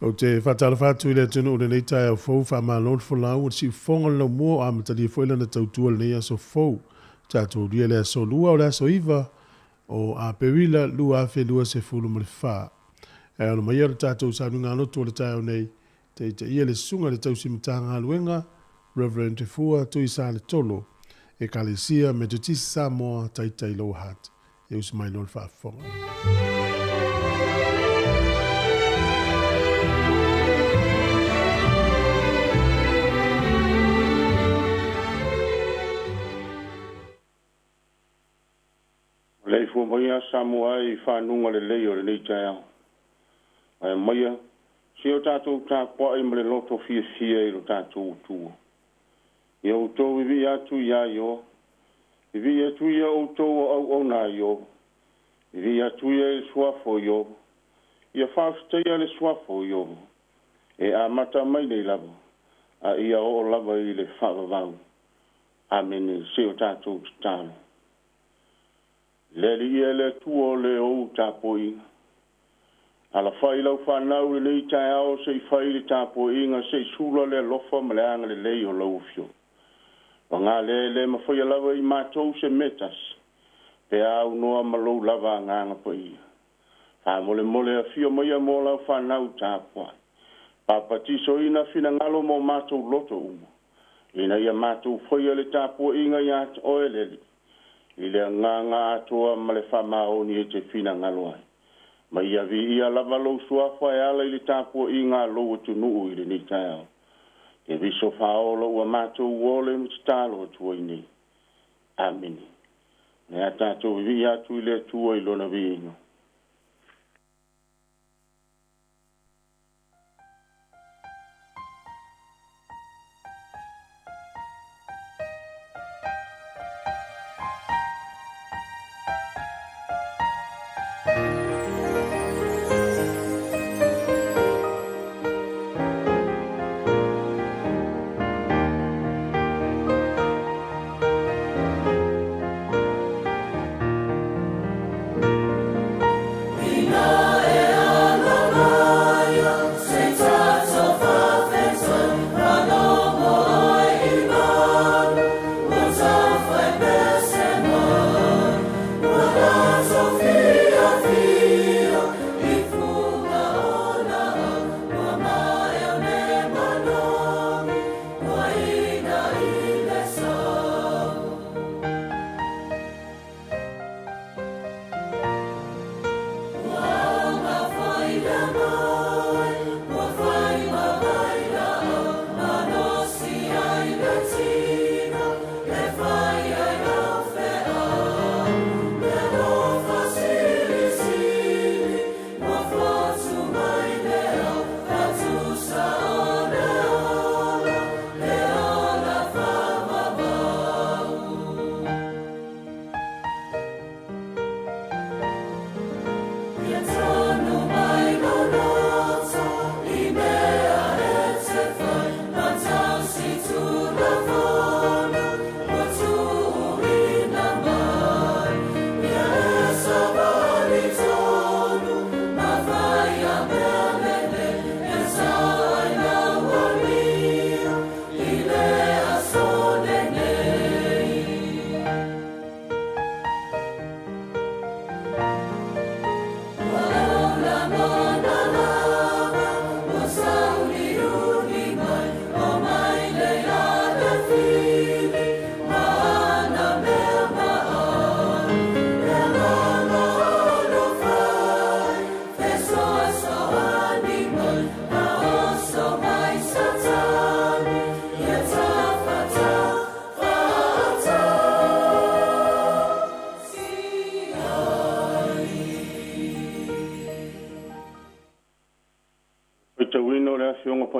O te whatala whātu le tunu o nei tai au fau wha mālon whalau o si whonga lau mua a matali whaila na tautua le nei aso fau. Tātou ria le aso lua o le aso iwa o a pewila lua a whelua se fulu mo le wha. E ano mai ara tātou sānu ngā lotu o le tai o nei te ia le sunga le tausi mtanga aluenga Reverend Te Fua tui sa le tolo e kalesia me te tisi sa moa tai lo hat. E usi mai lon wha whonga. Lei fu maia Samoa I whanunga le lei o le nei tai au. Ai maia, si o tātou tā kua I mele loto fia I lo tātou tua. I au tō iwi atu ia io, iwi atu ia o tō au nā io, iwi atu ia I suafo io, ia whaafitai le suafo io, e a mata mai nei lava, a ia o lava I le whaavavau. Amen, si o tātou tāno. Le ia le tuo le o tapoi. Ala fai lau whanau le nei tai ao se I fai le tapoi inga se sula le lofa ma le anga le lei o lau fio. Wa ngā le mawhai alawa I mātou se metas. Pe au noa malou lava nganga pa ia. Wha mole a fio maia mo lau whanau tapoi. Papatiso ina fina ngalo mo mātou loto umo. Ina ia mātou whai le tapoi inga ia oelele. I le nganga atoa ma le whamaoni e te whina ngaloai. Ma ia vi ia lava lou suafa e ala I le tāpua I ngā lou atu nuu I le ni tai au. E viso whaolo ua mātou uole mtitalo atua I ni. Amen. Nea tātou vi atu I le atua I lona vi ingo.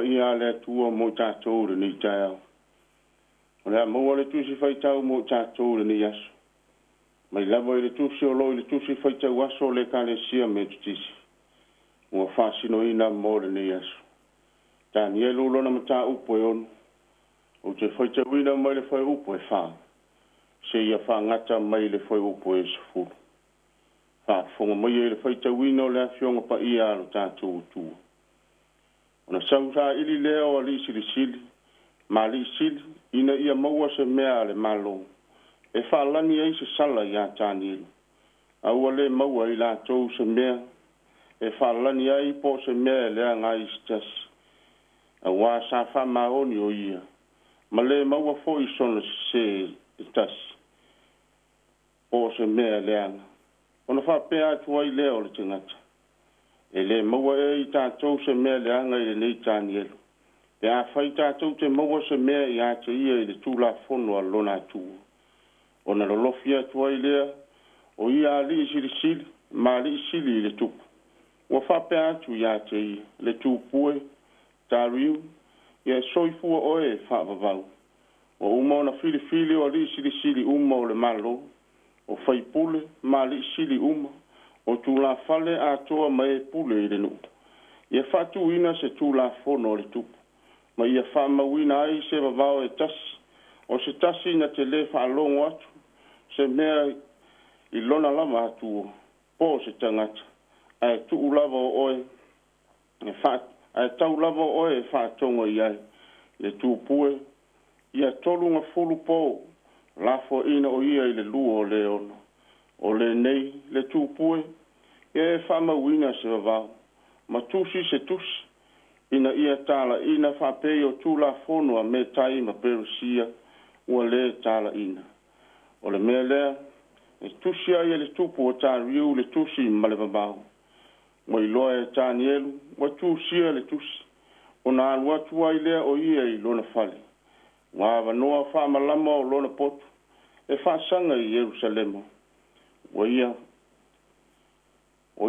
ia le tua mo tātou ni tai au. O le mo le tusi whaitau mo tātou ni aso. Mai lava I le tusi o loi le tusi whaitau aso le ka le sia me tutisi. Ua whasino ina mo le ni aso. Tāni e lulona ma tā upo e onu. O te whaitau ina mai le whai upo e whā. Se ia whangata mai le whai upo e sifuru. Wha fonga mai e le whaitau ina o le afionga pa ia alo tātou tua. ona sausa ili leo ali sili mali sili ina ia maua se mea le malo e whaalani ei se sala ia tānielu au ale maua i la tau se mea e whaalani ai po se mea lea ngai stas a wā sa wha maoni o ia ma le maua fo i sona se stas po se mea lea ona wha pēa tua i leo le tingata e le maua e i tātou se mea lea ngai le nei tānielu e a whai tātou te maua se mea i a te ia i le tūla fono a lona tū ona lolofia tua i lea o ia li sili ma li sili le tupu ua whapea atu i a te ia le tūpue tāriu ia soifua oe whaavavau o uma ona fili o li sili uma o le malo o whaipule ma li sili uma o tūla fale a toa mai pule i le nu ia whatu ina se tūla fono le tupu ma ia whamawina ai se vavao e tasi o se tasi na te le whaalongo atu se mea i lona lama atu po se tangata ai tu lava o oe e ai tau lava o oe e whaatonga i ai le tūpue ia tolunga fulu po lafo ina o ia i le lua o le ono o le nei le tūpue ia e whamawina se vavao ma tusi se tusi ina ia tala ina whapei o tūla fonua me tai ma perusia ua le tala ina o le mea lea e tusi ai le tupu o tāriu le tusi ma le babau mo i loa e tānielu wa tusia le tusi o nā alua tua i lea o ia i lona fale wa wanoa whamalama o lona potu e whaasanga i Jerusalema o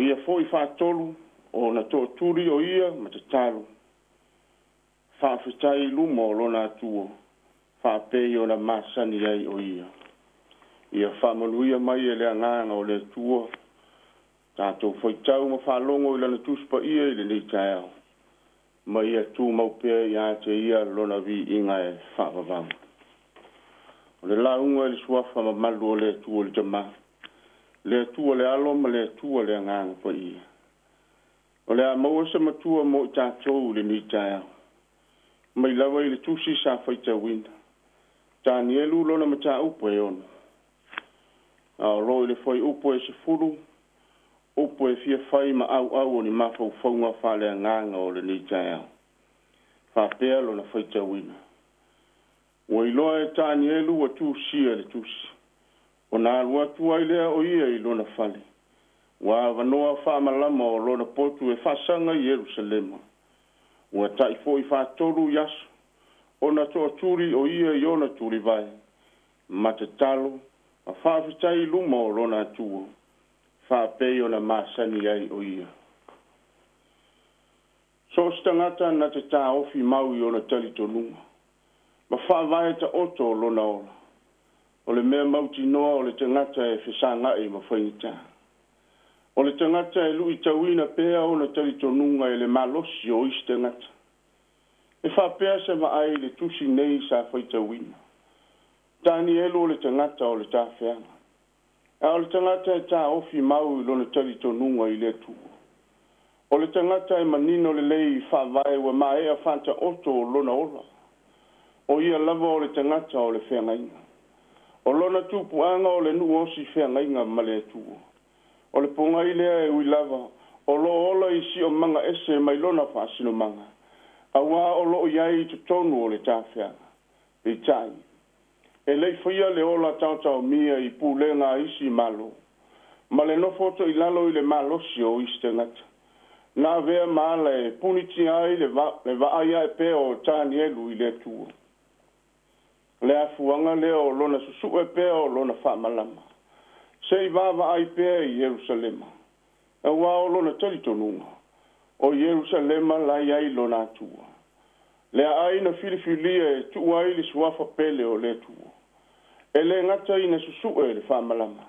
ia foi whaatolu o na to turi o ia ma te talo whaafitai luma o lona atua whaapei o na masani ai o ia whaamanuia mai e lea nganga o le tua tātou whaitau ma whaalongo i lana tuspa ia i le nei taeao ma ia tū maupea i a te ia lona vi inga e whaavavanga o le launga i le suafa ma malu o le tua le jama le tua le alo ma le tua le nganga pa ia o le a maua se matua mo i tātou le nei taeao mai lawa i le tusi sa whaitawina Danielu lona mata upo e ono a roi le foi upo e se furu upo e fia fai ma au o ni mafau faunga whale nganga o le nei taeao whapea lona whaitawina o i loa e Danielu wa tusia le tusi o nā rua tua i lea o ia i lona fale wa wanoa whamalama o lona potu e whasanga i Jerusalema ua tai foi whātoru yasu ona toa turi o ia i ona turi vai ma te talo a whaafitai luma o lona atua whaapei ona masani ai o ia so stangata na te tā ofi mau i ona tali tonunga ma whaavae ta oto o lona ola o le mea mauti noa o le tangata e whesanga e ma whainita o le tangata e lui tauina pēa o na tali tonunga e le malosi o isi tangata. E whapea se ai le tusi nei sa whaitawina. Danielu o le tangata o le tāwhianga. O le tangata e tā ofi mau i lona tali tonunga i le tua. O le tangata e manino le lei whawai wa mai a whanta oto o lona ola. O ia lava o le tangata o le whengainga. O lona tupuanga o le nuosi whengainga ma le tua. O le ponga i lea e ui lava, o lo ola i si o manga ese mai lona whaasino manga. A wā o lo iai te tonu o le tāwhianga, i tai. E lei whaia le ola tautau mia i pūlenga isi malo. Ma le nofoto i lalo i le malosi o istengata. Nā vea maala e puniti ai le vaaya e pēo o Danielu i le tua. Le afuanga leo o lona susu e pēo o lona whaamalama. Sei vava ai pea i Jerusalema. E wā o lona talitonunga. O Jerusalema lai ai lona atua. Le ai na filifilia e tu ai le suafa pele o le tua. E le ngata i na susu e le whamalama.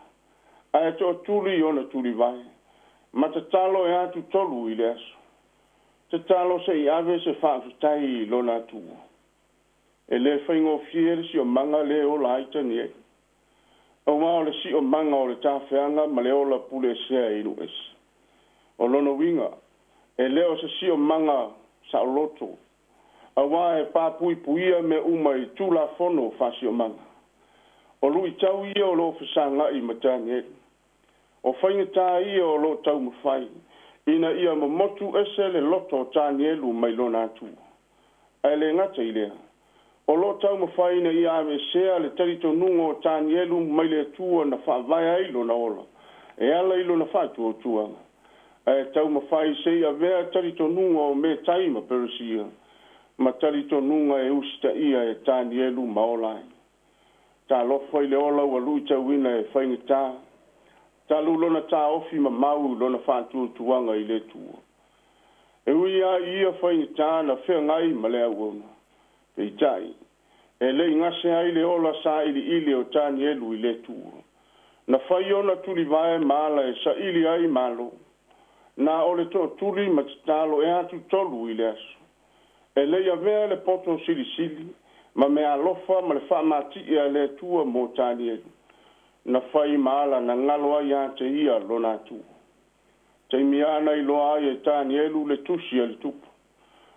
A e to tuli o na tuli vai. Ma te talo e atu tolu i le aso. Te talo se i ave se whaafitai i lona atua. E le whaingo fiere si o manga le o la aita ni e. O wao le si o manga o le tāwhianga ma le ola pule sea inu esi. O lono winga, e leo se si o manga sa loto awa e papui puia me uma I tula fono fasio manga o lui tau ia o lo fisanga I matani e o whainga tā ia o lo tau mawhai ina ia mamotu ese le loto tani elu mai lona atu ai le ngata I lea o lo tau mawhai ina ia ame sea le tarito nungo tani elu mai le tua na whaavaya ilo na ola e ala ilo na whatu o tuanga e tau mawhai sei a vea tarito nungo me taima perusia ma tarito nunga e usta ia e tani elu maolai ta lofa I le ola ua lui tau ina e whainga tā ta lulona ta ofi ma mau lona whatu o tuanga I le tua e uia ia whainga tā na whea ngai ma le auona pe I tai e le ngase ai le ola sa ili o tani elu I le tua na whai ona tuli vae maala e sa ili ai malo na ole to tuli ma talo e atu tolu I le aso e le ia vea le poto sili ma me alofa ma le wha mati ia le tua mo tani elu na whai maala na ngalo ai a te ia lona tua te miana I loa ai e tani elu le tusi a le tupu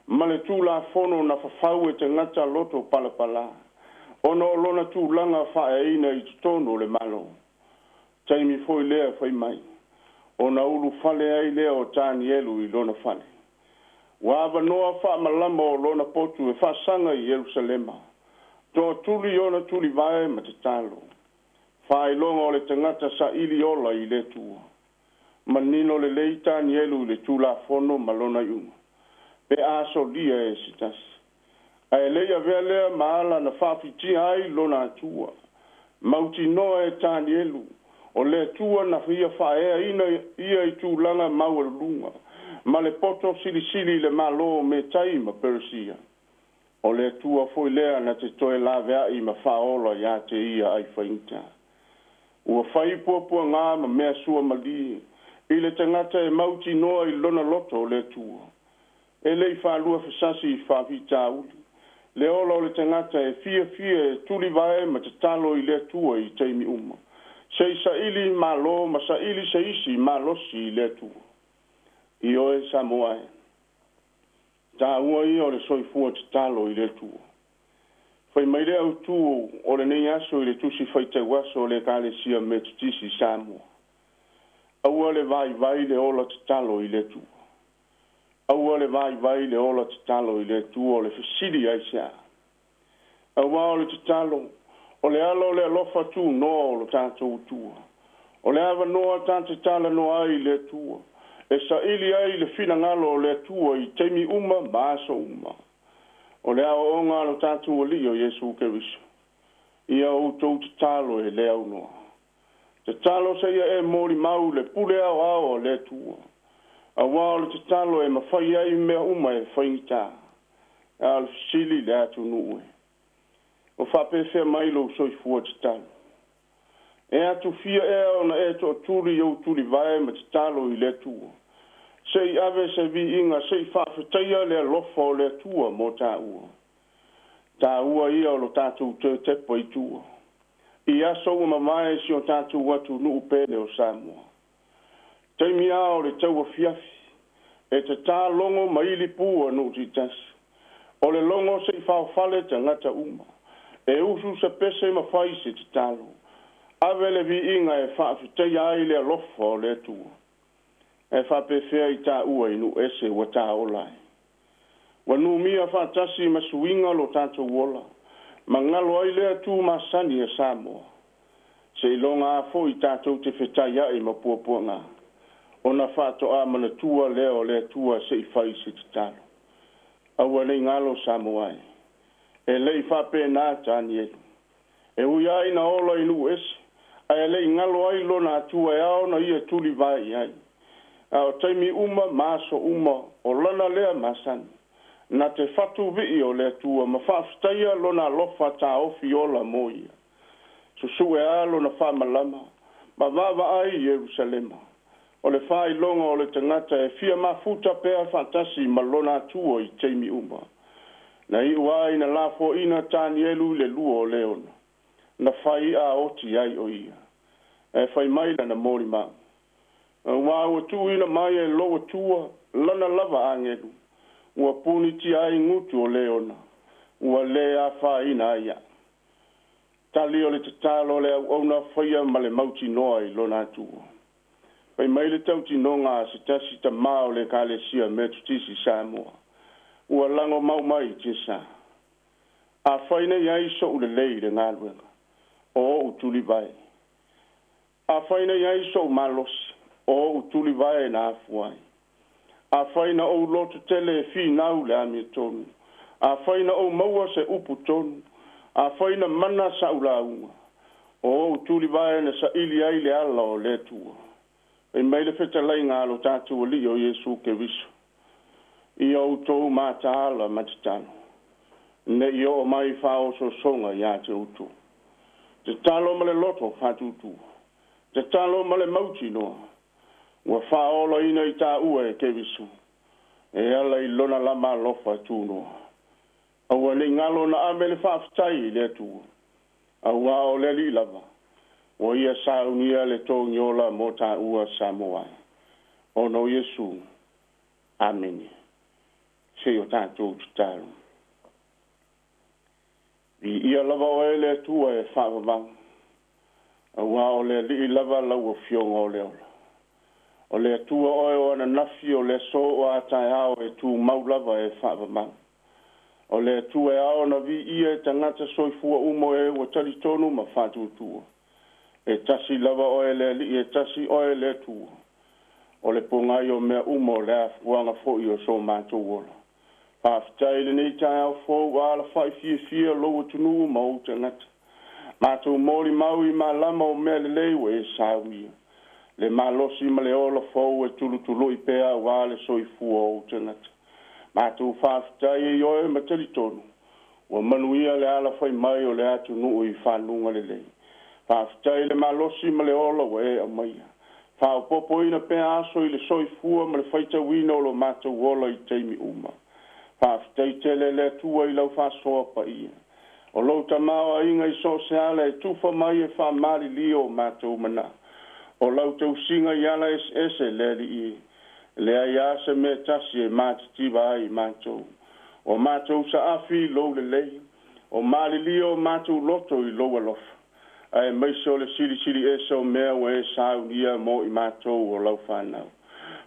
ma le tu la fono na whawhau e te ngata loto palapala ona o lona tu langa whae ina I tono le malo taimi foi lea whai mai ona ulu fale ai lea o tani elu I lona fale wava noa wha malama o lona potu e wha sanga I Jerusalema to tuli ona tuli vae ma te talo whae longa o le tangata sa ili ola I le tua manino le leita ni elu le tula fono malona iunga pe aso lia e sitas ai leia vea maala na whawhiti ai lona tua mauti noa e tani elu o le tua na fia whaea ina ia I tūlanga maua lunga ma le poto sili le malo me taima Persia o le tua foi lea na te toe la vea I ma whaola ia te ia ai whainta ua whai puapua ngā ma mea sua mali I le tangata e mauti noa I lona loto o le tua e le I whalua fisasi I whawhita uli le ola o le tangata e fia e tuli vae ma te talo I le tua I teimi uma sei sa ili malo ma sa ili se isi malosi I le tua I oe Samoa ta ua I o le soifua te talo I le tua fai mai le au tu o le nei aso I le tusi fai te waso o le kale sia me tutisi Samoa aua le vai le ola te talo I le tua aua le vai le ola te talo I le tua o le fesili ai sea aua o le te talo o le alo le alofa tu no o lo tātou tua o le ava noa tātou tala no ai le tua e sa ili ai le fina ngalo o le tua I teimi uma maaso uma o le ao o ngalo tātou o li o Jesu Keriso ia o tau te talo e le au noa te talo se ia e mori mau le pule ao le tua a wao le te talo e mawhai ai mea uma e whaingita a le sili le atu nue o whapewhea mai lo soifua te talo e atu fia e ona e to turi au turi vae ma te talo I le tua sei ave se vi inga sei whawhetaia le lofa o le tua mo tā ua ia o lo tātou te tepo I tua I aso ua mamae si o tātou watu nuu pene o Samoa teimi ao le taua fiafi e te tā longo maili pua no titasi o le longo sei whawhale te ngata uma e usu se pese mawhai se te talo ave le vi inga e whawhetaia ai le lofa o le tua e whapewhea I tā ua inu ese wa tā olai. Wa nu mia whatasi masuinga lo tātou wola, ma ngalo ai lea tū masani e Samoa. Se ilonga a fo I tātou te whetai ai ma puapua ngā. Ona whato a mana tua leo lea tua se I whai se te talo. Aua nei ngalo Samoa ai. E lei whape nā tāni elu. E ui ai na ola inu ese, ai lei ngalo ai lo nā tua e ao na ia tuli vai ai. Au taimi uma maso uma o lana lea masani na te fatu vii o lea tua ma whaftaia lona lofa tā ofi ola moia susu e alo na whamalama ma vava ai Jerusalema o le whai longa o le tangata e fia mafuta pea fantasi ma lona tua I taimi uma na I uai na lafo ina tani elu le lua o leona na whai a oti ai o ia e whai maila na mori maa wa o tu ina mai e lo tua lana lava angelu ua puni ti ai ngutu o leona, ua le a whaina ia. Tali o le tatalo le au na whaia ma le mauti noa I lona atua. Pai mai le tauti nonga se tasi ta mao le ka le sia me tutisi Samoa. Ua lango mau mai tisa. A whaina iai so ule lei le ngāluenga. O utuli vai. A whaina iai so malosi. O utuli vai na afuai. A whaina o loto tele e fi nau le ami tonu. A whaina o maua se upu tonu. A whaina mana sa ulaunga. O utuli vai na sa ili ai le ala o le tua. E mai le feta lai ngalo tatu o li o Yesu ke visu. I o tau mātāla matitano. Ne I o mai whao so songa ia te utu. Te talo ma le loto whatutu. Te talo ma le mauti noa. Ua whaola ina I tā ua e ke visu. E ala I lona lama lofa tu noa. Aua le ngalo na amele whaafitai le tu. Aua o le li lava. O ia saunia le tō nyola mo tā ua Samoa. O no Yesu. Amen. Se o tātou tutaro. I ia lava o ele tua e whaavavang. Aua o le li lava lau o fionga o le ola. O le tua oe o ana nafi o le so o atai ao e tu maulava e whaavavang. O le tua e ao na vi ia e tangata soifua umo e o talitonu ma whatu tua. E tasi lava oe le li e tasi oe le tua. O le pungai o mea umo le afuanga fo I o so mātou ola. Pāwhitai le nei tai au fō wāla whai fia loa tunu ma o te ngata. Mātou mōri maui ma lama o mea le leiwe e sāwia. Le malosi ma le ola fō e tulu I pēa wāle soifua o te ngata. Mātou whāwhitai e oe ma talitonu. Ua manuia le ala whai mai o le atu nuu I whanunga le lei. Whāwhitai le malosi ma le ola wa e a maia. Whāupopo ina pēa aso I le soifua ma le whaita wina o lo mātou ola I teimi uma. Whāwhitai tele le tua I lau whāsoa pa ia. O lau tamau a inga I so se ala e tufa mai e whamari lio mātou mana. O lau tau singa I ala ese le li I. Le ai asa me tasi e mātitiwa ai mātou. O mātou sa afi lou le lei. O mali lio mātou loto I lou alofa. Ai maiso le siri e so mea o e saunia mo I mātou o lau whanau.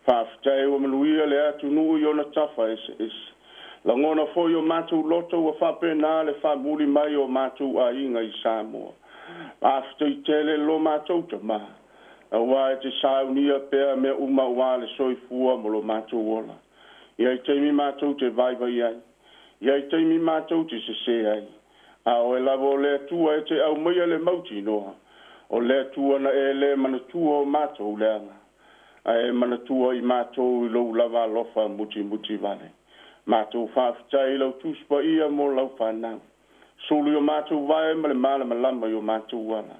Whāwhitai o manuia le atu nui o na tafa ese. La ngona foi o mātou loto o whapena le whamuri mai o mātou a inga I Samoa. Whāwhitai tele lo mātou ta maa. A wae te saunia pēr me uma wale soifua mo lo mātou ola. Iai teimi mātou te vaiva iai. Iai teimi mātou te se ai. A o e lavo le tua e te au maia le mauti noa. O le tua na e le manatua o mātou leanga. A e manatua I mātou I lou lava lofa muti vale. Mātou whāwhitai lau tuspa ia mo lau whanau. Sulu o mātou vai ma le malama o mātou wala.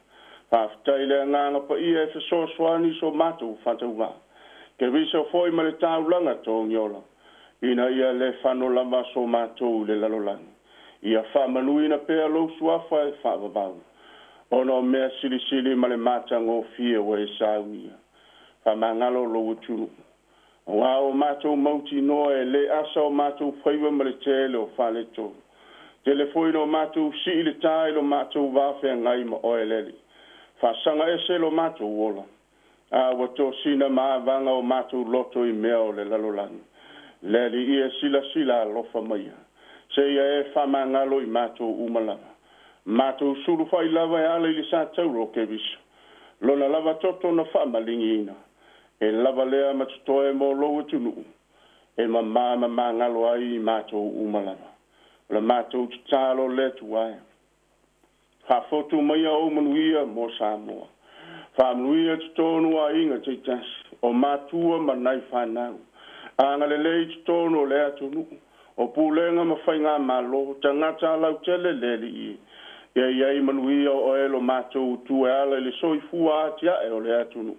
Whāwhitai le nganga pa ia e whasoswani so mātou whatau wā. Ke visa foi ma le tāulanga tō ngiola. Ina ia le whano lama so mātou le lalolangi. Ia whamanuina pēr lau suafa e whaavavau. Ono mea sili ma le mātang o fia wa e saunia. Whamangalo lo utunu. Wa o mātou mauti noa e le asa o mātou whaiva ma le tele o whale tō. Telefoino o mātou si le tāi lo mātou wāwhea ngai ma oe leli. Whasanga ese lo mātou ola. A wato sina maavanga o mātou loto I mea o le lalolangi. Leli ia sila lofa maia. Se ia e whamangalo I mātou umalama. Mātou suru whai lava e ala I le sā tauro ke visu. Lona lava toto na whamalingi ina. E lava lea matutoe mo loa tunu. E mamama mangalo ai I mātou umalama. La mātou tutalo le tuai. Whafotu maia o manuia mo Samoa. Whamanuia tutonu a inga te tasi. O mātua manai whanau. Anga le lei tutonu le atunu. O pulenga mawhainga malo. Tangata lau tele leli I. Iai manuia o elo mātou tu e ala le soifua atia e o le atunu.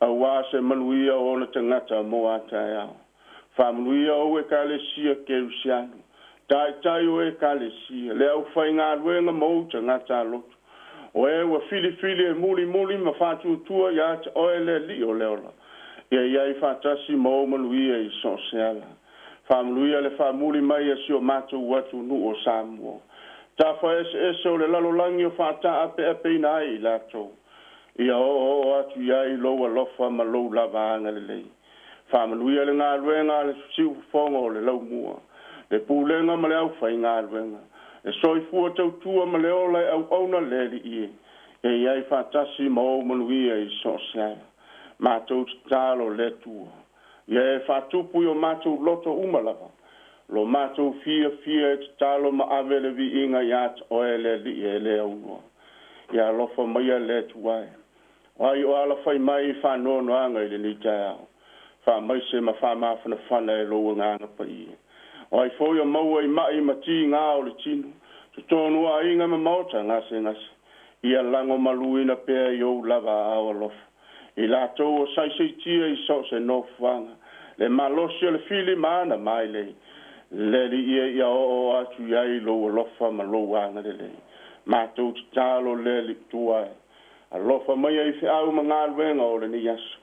A wase manuia o na tangata mo atai ao. Whamanuia o e kalesia ke usianu. Tai o e kalesia. Le au whainga ruenga mo tangata lotu. O e wa fili e muli ma whatu tua ia te o e le li o leola. Iai whatasi mo manuia I so seala. Whaamluia le whaamuli mai a si o mātou watu nu o Samoa. Ta wha ese o le lalolangi o whāta ape ina ai I lātou. Ia o atu iai loa lofa ma lou lava anga le lei. Whaamluia le ngā ruenga le siu whonga o le lau mua. Le pūlenga ma le au whai ngā ruenga. E soifua tautua ma le ola au auna leli ie. E iai whātasi ma o manuia I sosea. Mātou tālo le tua. Ia e whātupu o mātou loto umalava. Lo mātou fia e tālo ma avele vi inga iat o e le li e le aunua. Ia lofa maia le tuai. Wai o ala whai mai whanono anga I le ni tai au. Wha mai se ma wha mawhana whana e loa nganga pa I. Wai fōi o maua I mai mati ngā o le tinu. Tutonu a inga ma mauta ngase. Ia lango maluina pēr I o lava awa lofa. I lātou o saiseitia I so se no whanga. Le malosia le fili maana mai lei. Le li ia o atu iai lo lofa ma lo wanga le lei. Mātou tālo le li tuai. A lofa mai ai whiau ma ngā ruenga o le ni asu.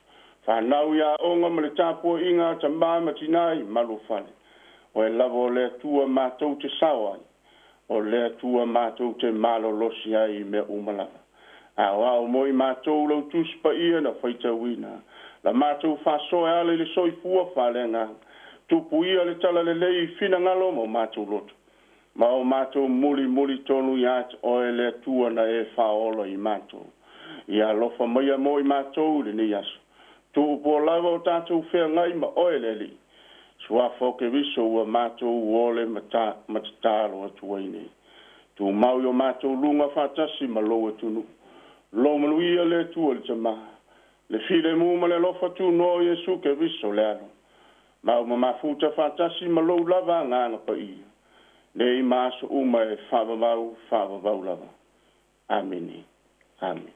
Whanau ia onga ma le tāpua inga ta māma tinai malu whane. O e lavo le tua mātou te sawai. O le tua mātou te malo losi ai me umalava. A wao moi mātou lau tuspa ia na whaita wina. La mātou whasoe ale le soifua whalenga. Tupu ia le tala le lei fina ngalo mo mātou loto. Ma o mātou muli tonu iat o e le tua na e whaolo I mātou. Ia lofa maia mo I mātou le ni asu. Tu upo lava o tātou whea ngai ma oe le li. Sua whoke viso ua mātou uole matatalo atu waini. Tu mau o mātou lunga whatasi ma loa tunu. Lo manuia le tua le tama. Le file muma le lofa tu no Yesu ke viso le ano. Mau ma mafuta whatasi ma lo lava ngana pa ia. Nei maso uma e whavavau lava. Amini. Amen.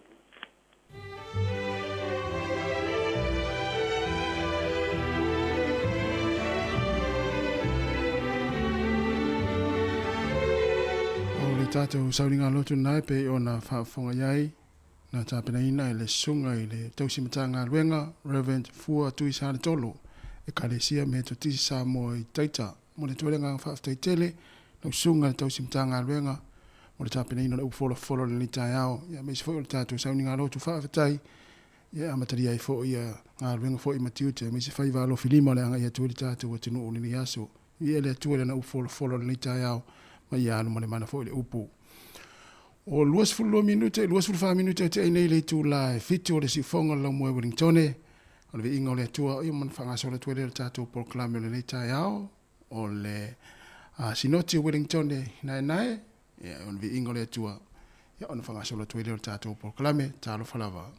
Tātou sauringa lotu nai pe o na whaafonga iai na tāpena ina I le sunga I le tausimatanga luenga Reverend Fua Tui Sāne Tolo e kalesia me to tisi sā mo I taita mo le tuelenga whaaftai tele na sunga le tausimatanga luenga mo le tāpena ina le ufola le nitai au ia me se fo le tātou sauringa lotu whaaftai ia amatari ai fo ia ngā luenga fo I matiute me se whaiva alo filima le anga ia tueli tātou o tinu o nini aso ia le tuele na ufola le nitai au ia anu mane mana foi le upu o luas fulu minute te nei le tu la fiti o le sifonga la mo Wellington o le inga o le tua o man fanga so le tu le tatu proclame le tai ao o le sinoti Wellington nai ia on le inga o le tua ia on fanga so le tu le tatu proclame talo falava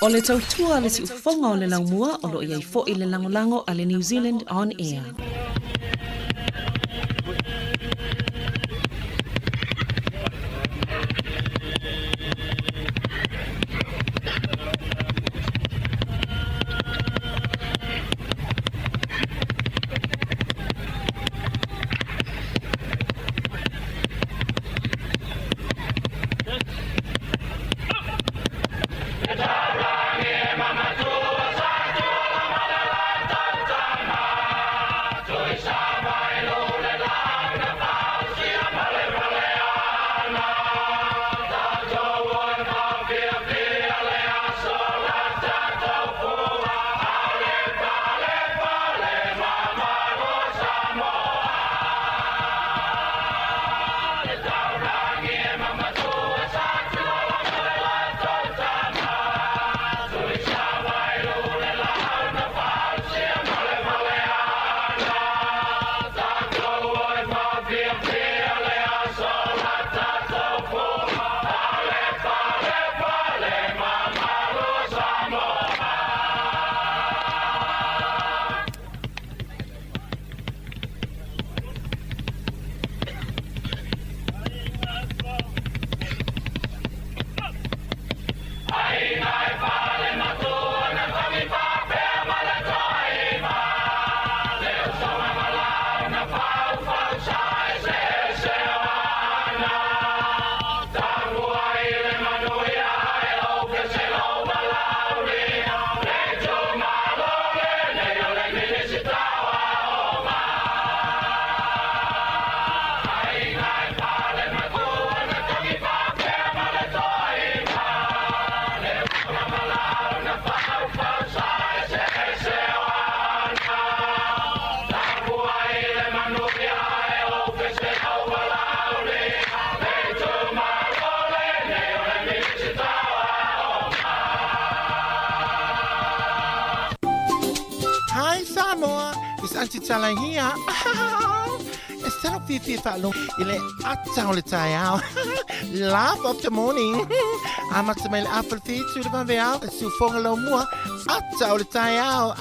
O le tautua le si ufonga o le laumua o lo iai fo i le langolango a le New Zealand On Air. Auntie Tala here. Instead of Fifi Falo, ile atau le tayao. Laugh of the morning. Amat semel apple feet to the banveao. Su fongalo mua. Atau le tayao.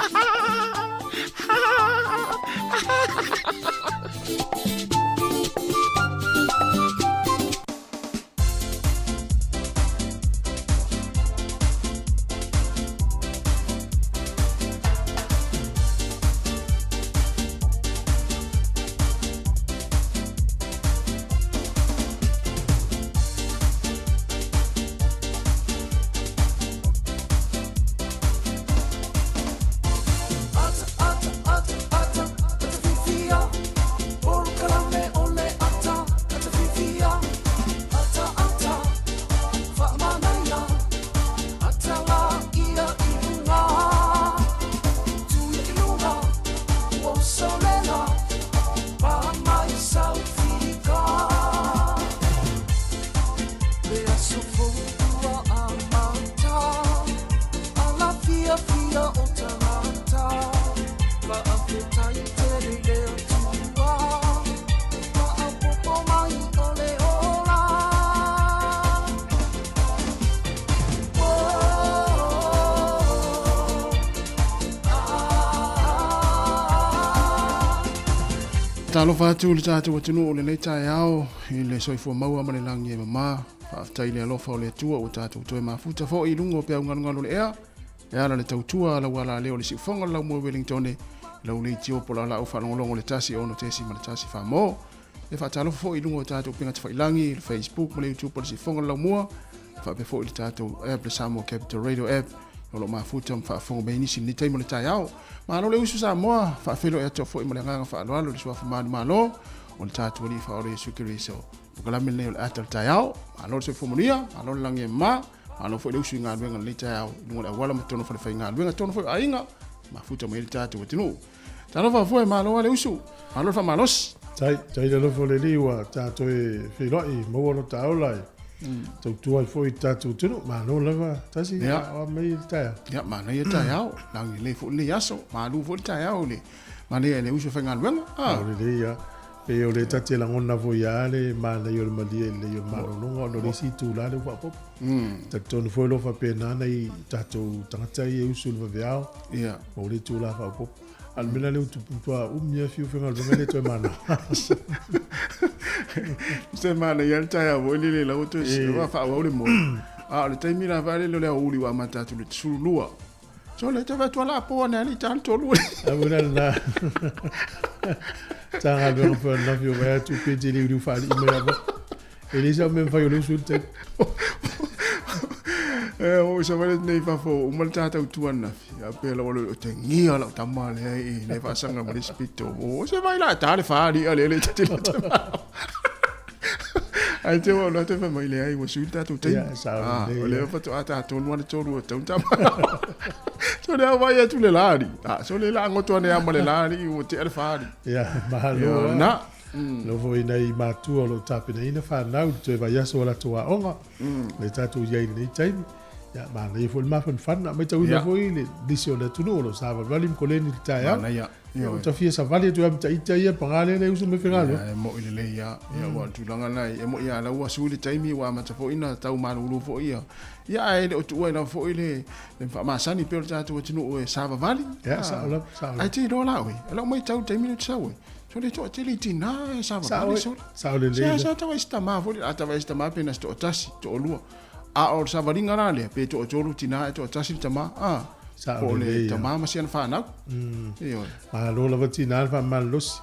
Talo fatu le tatu watunu o le leita yao i le soifua maua ma le langi e mama whaaftai le alofa o le tua o tatu toe mafuta fo i lungo pia ungalu le ea e ala le tautua la wala leo le siufonga lau mua Wellington lau le tio pola la ufa longolongo le tasi ono tesi ma le tasi wha mo e whaatalo fo i lungo o tatu pinga te whailangi le Facebook ma le YouTube po le siufonga lau mua whaape fo i le tatu app le Samoa Capital Radio app o lo mafuta whaafonga me inisi ni teimo le tai au ma lo le usu Samoa whaafelo e ato fo i ma le nganga whaaloalo le suafa mani malo o le tatu wali wha ore sukiri so ukalame leo le atal tai au ma lo se fumonia ma lo langi e ma ano fo le usu ngā luenga le tai au lungo wala matono fo le whai ngā luenga tono fo ainga mafuta me le tatu watinu tano fa fo e ma lo le usu ma lo fa malos tai le lo fo le liwa tatu e whiroi mo no taolai tau tua fo i tatu tunu ma no lava tasi a mai tai ya ma nei tai au langi le fo le yaso ma lu fo tai au le ma le usu whai ngā luenga le ya Pe o le tate la ngona vo ya le mana yo le malia le yo malonga o le si tu la le fa pop. Ta tonu fo lo fa pena nei tato tangata i usul va veao. Ia. O le tu la fa pop. Al mena le tu puntua mia fiu fenga le mele to mana. Se mana ia tai a voli le lau to se va fa o le mo. Le taimi la vale le uli wa mata tu le sulua. So le te va tu la po na ni tanto lu. Abuna na. Tanga do fa na fiu va tu pe je le fa i me va. Elisa même fa yo le sul te. O sa vale nei fa fo o mal tata tu ana fi a pe lo lo te ngia la tamale ai le fa sanga mo spito o se vai la tale fa di ale le te ai te o lo te fa mai le ai o su tata te o le fa tu ata tu no to ru te ta so le vai tu le lari so le la ngoto ne amale lari o te al fa di Ya mahalo na lo voi nei matua lo tape nei na fa nau te vai aso la tua onga le tatu ye nei taimi ya ma le fo ma fan na mai tau na foi le disio na tu no lo sava valim koleni ta ya na ya yo ta fie sa vale tu am ta ita ia pangale le usu me fengalo mo ile le ya wa tu langa nai mo ya la wa su le taimi wa ma fo ina tau ma lu fo ia ya ai le tu ina fo ile le fa ma sani pe ta tu tinu o sava vali ya sa la ai ti do la we ala mai tau taimi tu sa we so le to te le ti na sava vali sa le le sa ta wa sta ma fo ata wa sta ma pe na sto tasi to lu a o sa valinga na le pe to jolu tina to tasi tama sa le tama ma sian fa na io ma lo la vati na fa mal los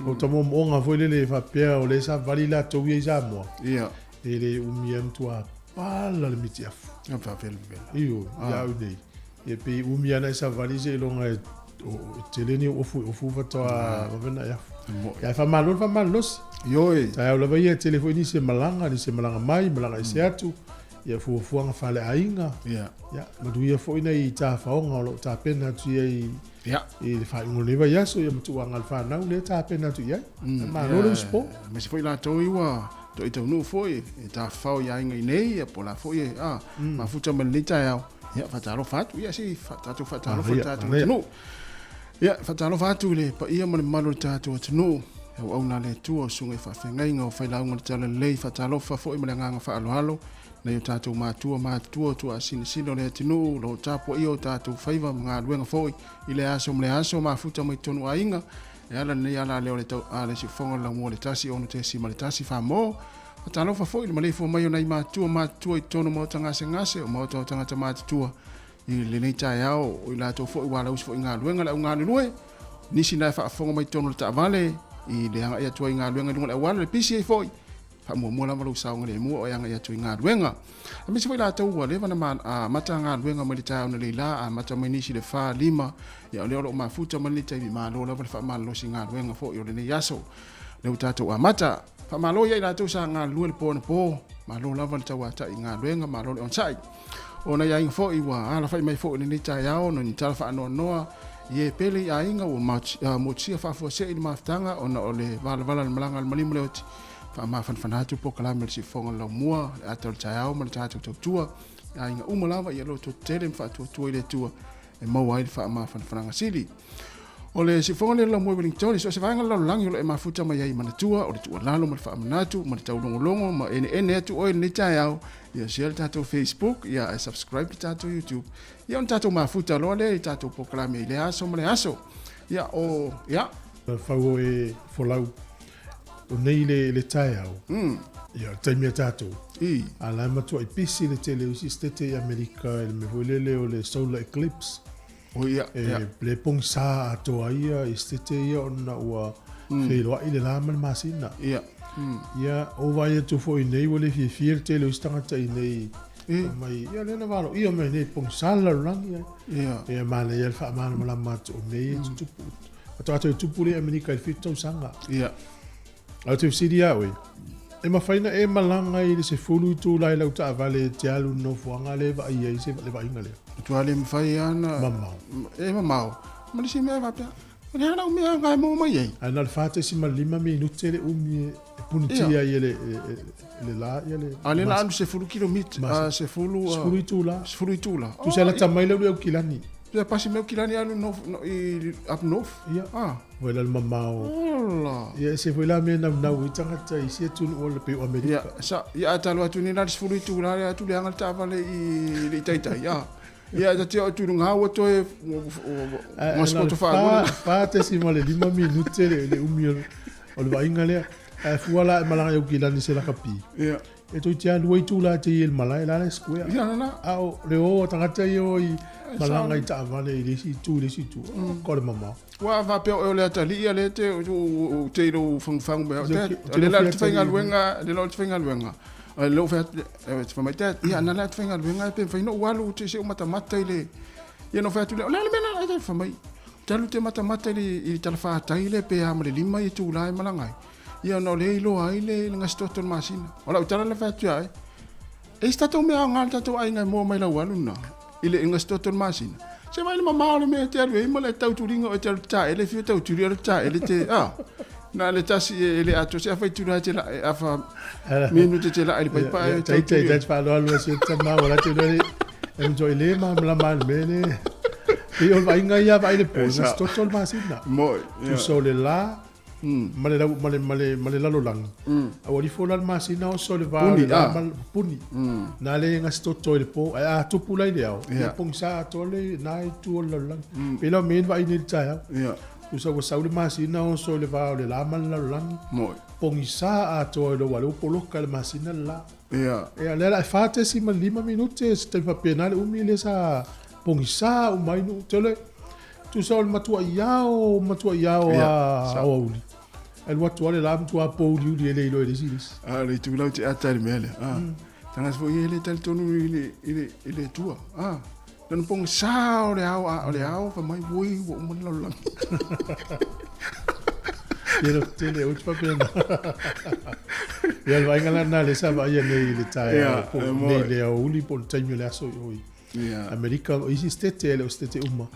o tomo onga foi le fa pia o le sa vali la to ye ja mo ia ele umiem tua pala le mitiaf fa fel io ya udei e pe umiana sa vali je longa o teleni o fu fa to a vena ya fa mal los yo e ta o la vai telefoni se malanga mai malanga se atu ia fuafuaga faleaiga ia maduia foʻi nei tafaoga o loo tapena atu ai i le faaigolega vai aso ia matuuaga le fanau le tapena atu i ai malo le uspo ma se foʻi latou iua toʻi taunuu foʻi e tafao iaiga i nei ia po la foʻi mafuta ma lelei taeao ia faatalofa atu ia si tatou faatalofa le tatou atunuu ia faatalofa atu le paia ma le malo le tatou atunuu auauna le tua o suga i faafegaiga o failauga le talalelei faatalofa foʻi ma le agaga faaaloalo na yo tatou matua tu asinisino le atunuu lo tapo ia o tatou faiva magaluega foʻi i le aso mafuta mai tonu aiga e ala nei ala leo le tau ale sifoga le laumua le tasi ona tesi ma le tasi famo fatalofa foʻi le malei fuamai ona i matua i tonu ma o tagasegase o ma o tagata matutua i lenei taeao o i latou foʻi ua lausi foʻi galuega le augalulue nisi na e faafofoga mai tonu le taavale i le aga ia tua i galuega i luga le auala le pisi ai foʻi famuamua lava lou sauga le mua o e aga ia atu i galuega a misi foʻi latou ua leva na mata galuega mai le taeaona leila a mata mai nisi le falima ia o lea o loo mafuta ma lenei taimi malo lava le faamalolosi galuega foʻi o lenei aso leu tatou amata faamalo ia i latou sa galulue le ponapo malo lava le tauataʻi galuega malo le onasaʻi ona iaiga foʻi ua ala faʻi mai foʻi lenei taeao na ni tala faanoanoa ie pele i aiga ua motia faafuaseʻi le mafutaga ona o le valavala le malaga le malima le oti faamafanafana atu pokalame le sifoga le laumua le ata o le taeao ma le tatou tautua aiga uma lava ia lo totele ma faatuatua i le atua e maua ai le faamafanafanaga sili o le sifoga le laumua i Wellington so se vaega lalolagi o lo e mafuta mai ai manatua o le tualalo ma le faamanatu ma le taulogologo ma ene atu oe lenei taeao ia share le tatou Facebook ia e subscribe le tatou YouTube ia ona tatou mafuta loa lea i tatou pokalame i le aso ma le aso ia o ia fau e folau o nei le taeao ia taimia tatou ala matua i pisi le teleusi stete i Amerika e le mevoilele o le solar eclipse o ia le pongsa atoa ia i stete ia ona ua feiloaʻi le la ma le masina ia o vai atu foʻi nei ua le fiafia le teleusi tagata i nei mai ia lena valoʻia mai nei pongsa lalolagi ai ia maleia le faamalamalama atu o nei tutupu atoatou e tupu le Amerika i le fitotausaga au te usiri awe e mawhaina e malanga i le se fulu i tū lai lau ta vale te alu no fuanga le va ia i se le va inga le tu ale mwhai ana mamau mamau ma le si mea vapea o le hana umea ngai mo mai ei ana le fate si ma 5 minute le umi e punitia i le la i le ale la anu se fulu kilomita se fulu i tū la se fulu i tū la tu se la tamai lau leu kilani Ia pasi meu kilani alu no up north. Ia. Wela le mamao. Ola. Ia se foi la me na i tangata i se tunu o le pe o Amerika. Ia sa ia atalu atu ni na sfuru tu la atu le angal tava le i taita ia. Ia ta tio tu nga o to e mas ko to fa te si male 5 minute le umio o le vainga le fuala e malanga eu kilani se la kapi. Ia. E toi tia luai tu la te il malai la le square. Ia na. Au le o tangata i o i malanga i ta vale i le si tu. Ko le mama. Wa va pe o le atali ia le te o te ro fang be. Le la te finga luenga. Lo fa fa mai te ia na la te finga luenga pe fa no walu te se o mata ile. Ia no fa tu le mena ai fa mai. Talu te mata ile i tala fa tai le pe amale lima i tu la malangai. Ia no le ilo ai le ngastoton masina. Ola utala le fa tu ai. E sta to me ngal ta to ai ngai mo mai la walu na. Ile ngastoton masina. Se vai le mama le me te alu e mole tau turinga o te ta ele fi tau turinga ta ele te na le tasi ele ato se fa tu te la afa minute te la ele pai pai tai that's fa lo lo se te ma wala te le enjoy le ma la mal mene e o vai ngai ia vai le po sto tol masina mo tu so le la male la lo lang a wali fo la masina o so le va puni na le nga sto tol po a tu pula ile au pong sa tole nai tu lo lang pelo men vai ni ta ya tu so sa le masina o so le va le la mal la lang mo pong sa a to lo walo polo kal masina la ia le la fate si ma 5 minute ste fa penale umile sa pong sa o mai no tole tu so matua iao a uli el watu ale lam tu apo uli ele lo ele silis le tu lau te atari mele tangas fo ele tal tonu ile tua dan pong sa o le au fa mai voi wo mo la lang Pero tele o pa pena ya vai ngala na le sa va ia le tai le uli por taimi le aso oi Amerika isi stete ele stete uma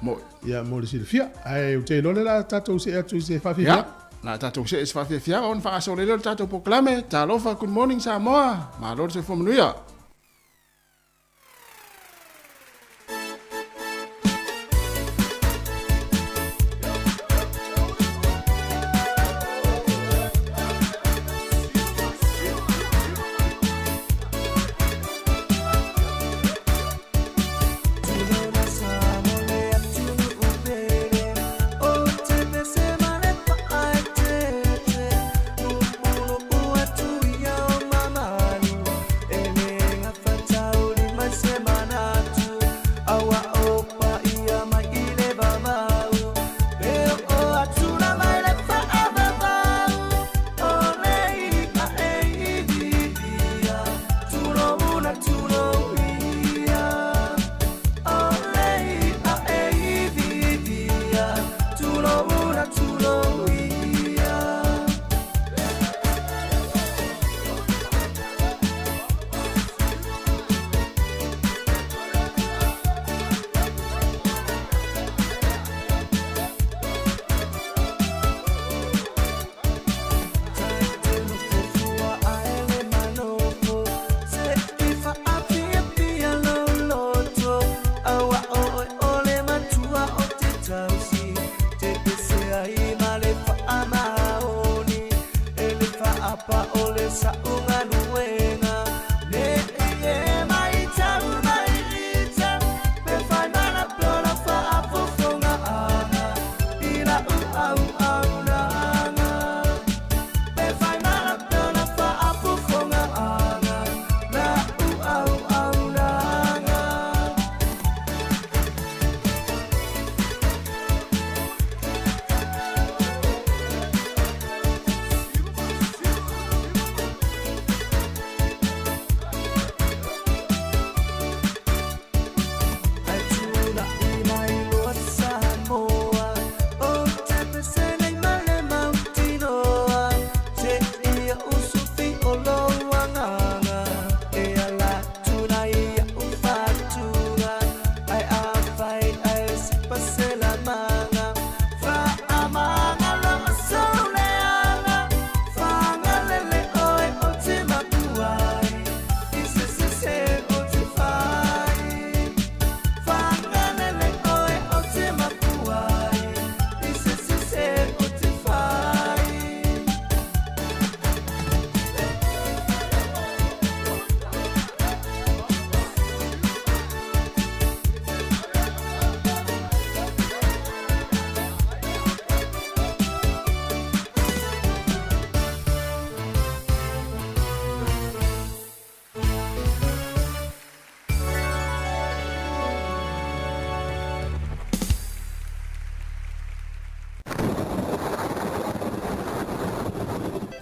ya mo le silfia ai o te lo la tato se atu se fa fia na tato se fa fia on fa so le tato proclame talofa good morning Samoa ma lo se fo mnuia ahí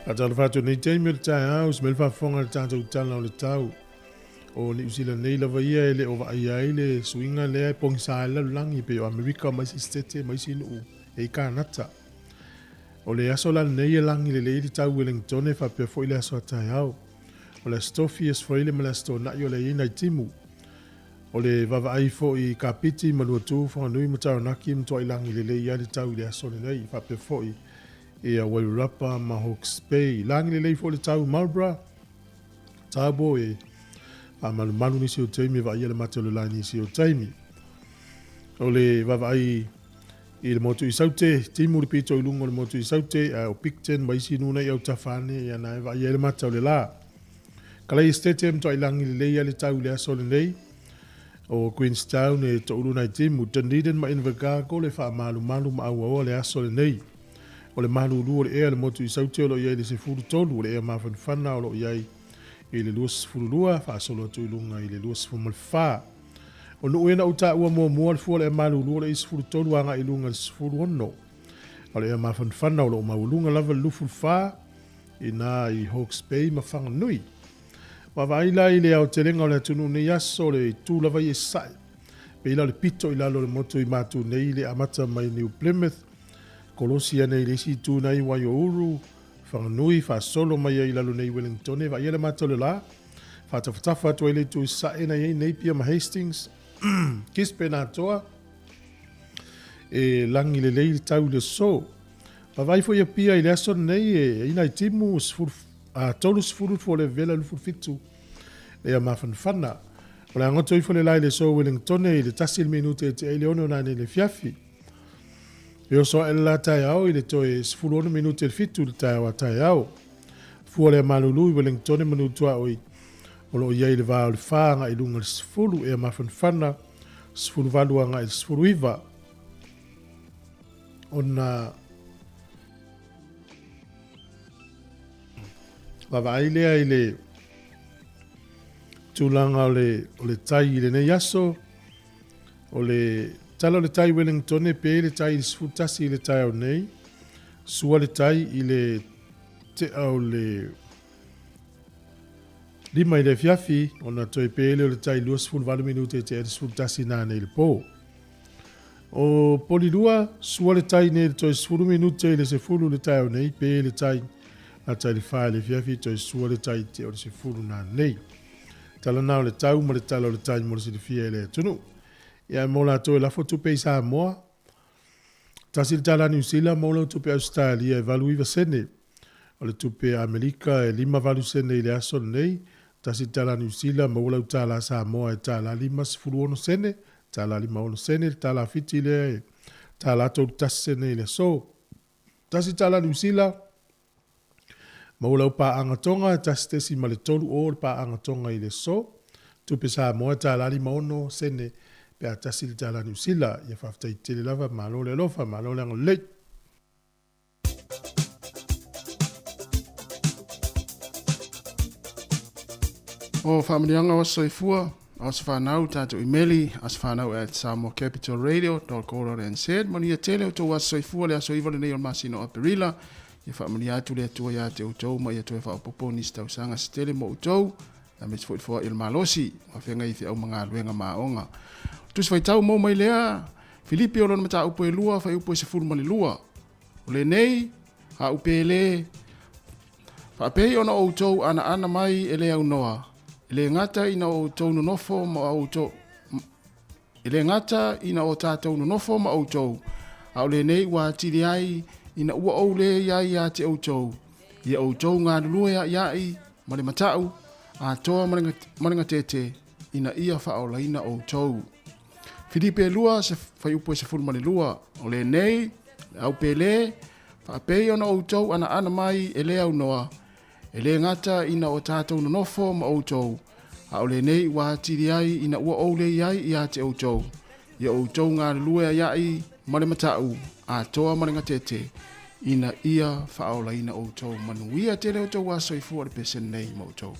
Atala fatu nei teimi le tai au, smel whafonga le tātou tala o le tau. O New Zealand nei lava ia ele o vaia ele suinga lea e pongi sa ala langi pe o Amerika mai si stete mai si nuu e kānata. O le aso la nei e langi le leiri tau Wellington e whapea fo ile aso atai au. O le stofi e sfoile ma le asto na i o le ina i timu. O le vava ai fo i kapiti malua tu whanganui matau naki mtua i langi le lei ale tau le aso le nei whapea fo i e a Wairarapa ma Hawke's Bay. Langi le lei fo le tau Marlborough. Tabo e a malu ni si o teimi va ia le mate o le lai ni si o teimi. O le vava ai i le motu i saute, timu le pito i lungo le motu i saute, o Picton, mai si nuna i au tawhane, i ana va ia le mate o le la. Kalai estete mto i langi le leia le tau le aso le nei, o Queenstown e to uruna i timu, Dunedin ma Invercargill le wha malu ma au le aso le nei. O le malu ulu o le ea le motu i saute o lo iai le se furu tolu, o le ea mawhanwhana o lo iai i le luas furulua, wha solo atu i lunga i le luas fumalwha. O no ena uta ua mua le fua le malu ulu o le is furu tolu anga i lunga le furu ono. O le ea mawhanwhana o lo maulunga lava lufu wha i na i Hawke's Bay ma whanganui. Wawaila i le au te renga o le atunu nei aso le tū lava i e sai. Pe ila le pito i lalo le motu i matu nei le amata mai New Plymouth. Kolosia nei le si tū nei Waiouru. Whanganui, wha solo mai i lalo nei Wellington. Wa ia le mata le la. Wha tawhatafa atu ele tu i sae nei pia ma Hastings. Kispe nā toa. E langi le lei tau le so. Wawai fo ia pia i le aso nei e ina i timu tolu sifuru fo le vela lufu fitu e a mawhanwhana. O le angoto i fo le lai le so Wellington e le tasi il minute te ele ono nane le fiafi. E o so ele la tai au i le toe sifuru ono minute le fitu le tai au a tai au. Fua le malulu i Wellington e manutua oi. O lo iai le vaa o le whaanga i lunga le sifuru e a mawhanwhana. Sifuru valuanga i le sifuru iwa. O na Wawai lea i le tūlanga o le tai i le nei aso, o le tala o le tai Wellington e pe le tai i le sifutasi i le tai au nei, sua le tai i le te au le lima i le fiafi, o na toi pe le o le tai lua sifuru valu minute te e le sifutasi nā nei le po. O polilua, sua le tai nei le toi sifuru minute i le sifuru le tai au nei, pe le tai a tai le whae le fiafi toi sua le tai te o le se furu nā nei. Tala nao le tau ma le tala o le tai mo le se le fia le tunu. Ia mo la toi la fotu pe sa moa. Tasi le tala New Zealand mo la tupe Australia e valu iwa sene. O le tupe Amerika e 5 valu sene i le aso nei. Tasi le tala New Zealand mo la tala sa moa e tala 5 se furu ono sene. Tala 5 ono sene, tala fiti le e. Tala tau tasi sene i le so. Tasi tala New Zealand Maulau pa angatonga tastesi ma le tolu o pa angatonga i le so. Tupe sa moa ta lali maono sene pe a tasi le tala New Zealand. Ia whafta i tele lava malo le lofa malo le ango leit. O whamirianga o soifua, o se whanau tātou imeli, a se whanau at samocapitalradio.co.nz. Mani ia tele o tō a soifua le a soiva le nei o masino a perila. Ia whamani atu le atua ia te utou, ma ia tue whaopoponi stau sanga se tele mo utou, na me tfoi tfoa il malosi, ma whenga i te au mga luenga maonga. Tus whai tau mo mai lea, Filipi o lona mata upo e lua, whai upo e se furu mani lua. O le nei, ha upe le, whapei ona o utou ana mai e le au noa. Ele ngata ina o utou nonofo ma au utou, ele ngata ina o tātou nonofo ma au utou. A o le nei wa tiri ai, ina ua ou le iai a te outou. Ia outou ngā lulua iai, ma le matau, a toa maringa tete, ina ia whaola ina outou. Filipe lua se whai upo se furu mani lua. O le nei, au pe le, whaapei ona outou ana mai e le au noa. E le ngata ina o tātou nonofo ma outou. A o le nei wa tiri ai, ina ua ou le iai i a te outou. Ia outou ngā lulua iai, ma le matau, a toa maringa tete, ina ia whaola ina outou manuia tele outou wa soifua le pesen nei moutou.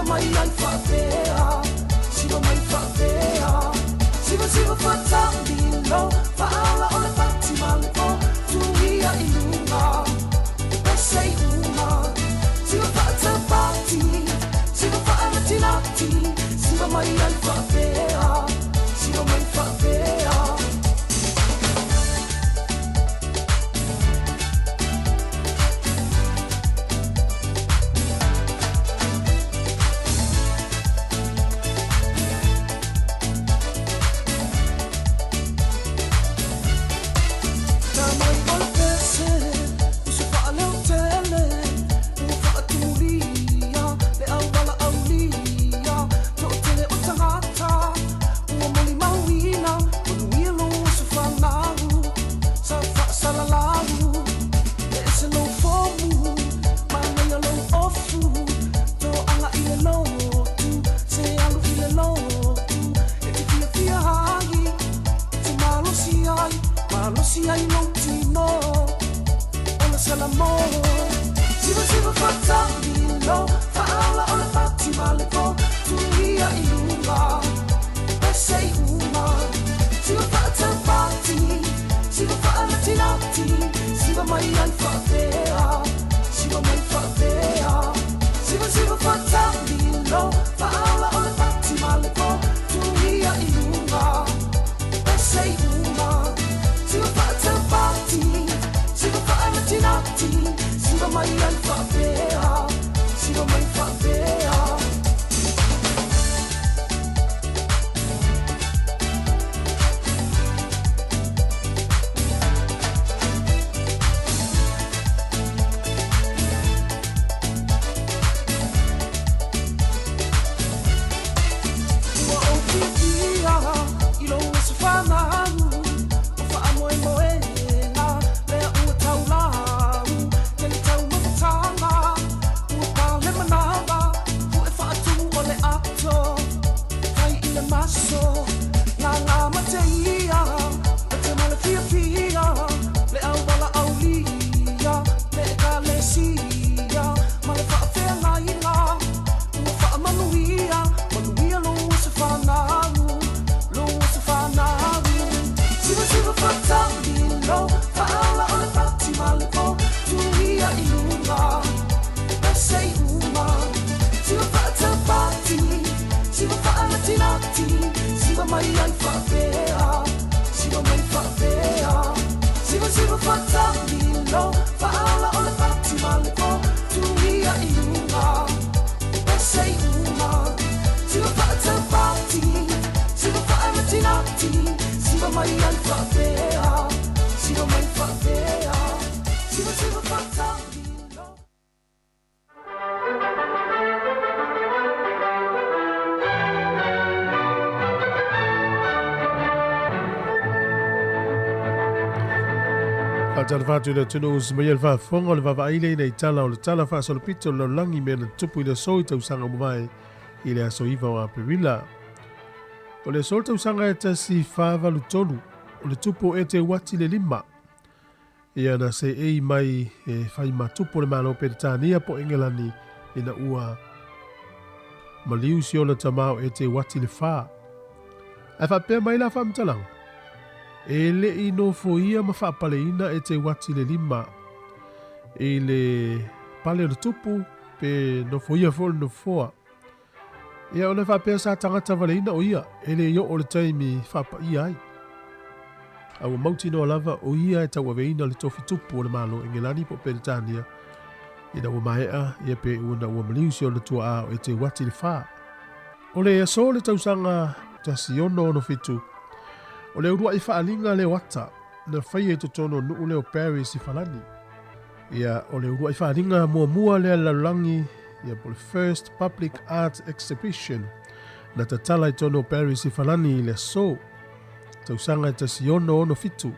Siva mai ai whapea, siva mai whapea. Siva siva whatamilo, whaala o le pati malipo, tuia I lunga, pese I uma. Siva whatabati, siva whaalatinati, siva mai ai whapea, siva mai whapea. Tala fatu na tunu usmaya fa fonga le vava ile nei tala o le tala fa so le pito le langi me na tupu ile soi tau sanga mai ile aso iva wa perila. O le sol tau sanga e tasi fava lutonu o le tupu e te wati le lima. Ia na se ei mai e fai matupu le malo peritania po Engelani ina ua maliu si o le tamao e te wati le fa. A fa pe mai la fa mtalang. E le ino foia ma whaapaleina e te wati le lima. E le pale le tupu pe no foia fol no foa. Ia o le whaapea sa tangata waleina o ia. E le yo o le taimi whaapa ia ai. Au mauti no lava o ia e tau aveina le tofi tupu o le malo Engelani po Peritania. Ina ua maea ia pe una ua maliusi o le tua a o e te wati le wha. O le aso le tausanga tasi ono no fitu. O le urua I whaalinga le wata na whai e totono nuu leo Paris I Falani. Ia o le urua I whaalinga mua le lalangi ia po le first public art exhibition na tatala I tono Paris I Falani le so. Tausanga e tasi ono fitu.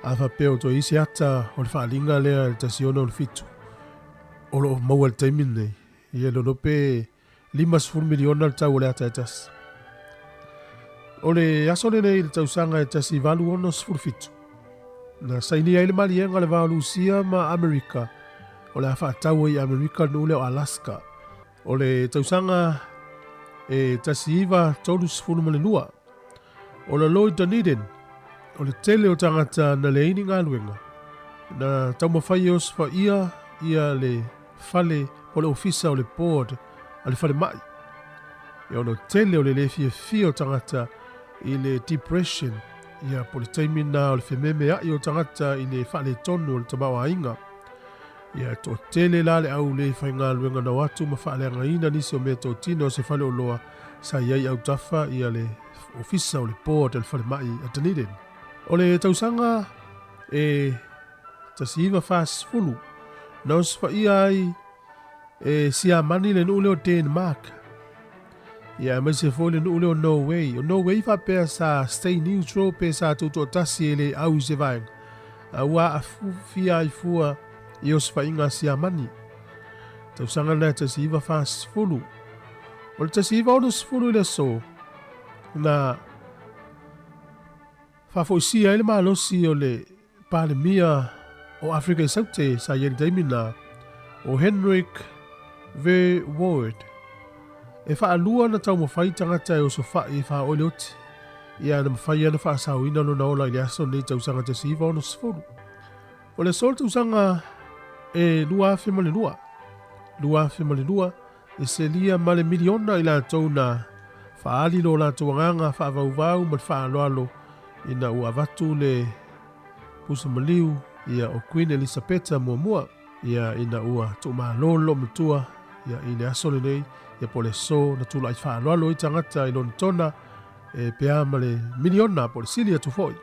Afa peo to isi ata o le whaalinga le tasi ono fitu. O lo maua le taimin nei. Ia lo pe 5 miliona le tau le ata e tasi. O le asole nei le tausanga e tasi valu ono sfurfitu. Na saini ai le malienga le valu sia ma Amerika. O le afa atau I Amerika no le o Alaska. O le tausanga e tasiiva tolu sifunu ma le lua. O le Lloyd Dunedin, o le tele o tangata na le ini ngā luenga. Na taumawhai o sifa ia le fale o le ofisa o le board a le fale mai. E ono tele o le fia o tangata i le depression ia po le taimina o le whememe ai o tangata i le fale tonu o le tabawa inga. Ia to tele la le au le whainga luenga na watu ma whaale anga ina nisi o mea tō tino o se fale o loa sa iai au tafa ia le ofisa o le board o le fale mai a Dunedin. O le tausanga e tasiiva fast fulu na o sifa ia ai e sia mani le nuu leo Denmark. Ia mai se fo le nuu leo Norway. O Norway fa pea sa stay neutral pe sa tuto tasi ele au i se vaeng. A ua a fia ai fua i o sifa inga sia mani. Tausanga na tasiiva fast fulu. O le tasiiva ono sifulu le so na whafoisia ele malosi o le palemia o Afrika i saute sa ieri taimina o Henrik V. Ward. E whaalua na tau mawhai tangata e o so wha i wha ole oti. Ia na mawhai ana wha asawina no na ola i le aso nei tausanga tasiiva ono sifulu. O le sol tausanga e lua afe ma le lua. Lua afe ma le lua e se lia ma le miliona i la tau na whaali lo la tuanganga whaavauvau ma whaaloalo ina ua vatu le pusa maliu ia o Queen Elizabeth mua ia ina ua tuma lolo matua ia i le aso le nei ia po le so na tula i whaaloalo i tangata i lon tona e pea ma le miliona po le silia tufoi.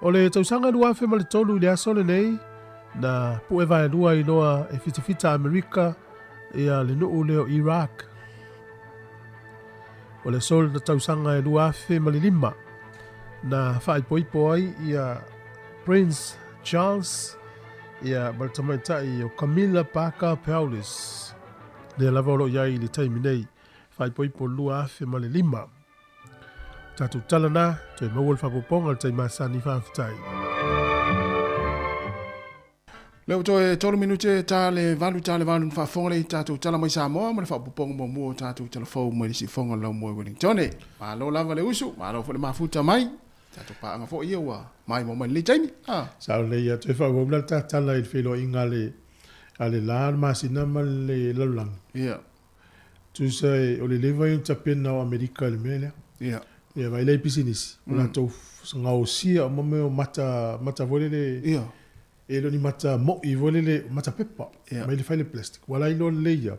O le tausanga lua afe ma le tolu i le aso le nei na pu e vai lua i noa e fitafita Amerika ia le nuu leo Iraq. O le sol na tausanga e lua afe ma le lima na whaipoipo ai ia Prince Charles ia maltamaita o Camilla Parker Powlis. Le lavoro iai le taimi nei whaipoipo lua afe ma le lima. Tatu talana toi mawal whapoponga le taima sani whaafitai. Leo toe tolu minute ta le valu fa fonga le tatu tala mai sa mo le fa popong mo tatu tala fo mo le si fonga la mo Wellington. Ma lo lava le usu, ma lo fo le mafuta mai. Tatu pa nga fo ia wa mai mo le taimi. Sa le ia te fa go bla tala il felo ingale ale la ma sinama le lalang. Ia. Tu sai o le leva i tapena o Amerika le mele. Ia. Ia vai le pisinisi. Ona to ngau sia mo me mata vole le. Ia. E lo ni mata mo I vole le mata pepa. Mai le file plastic. Wala I lo leia.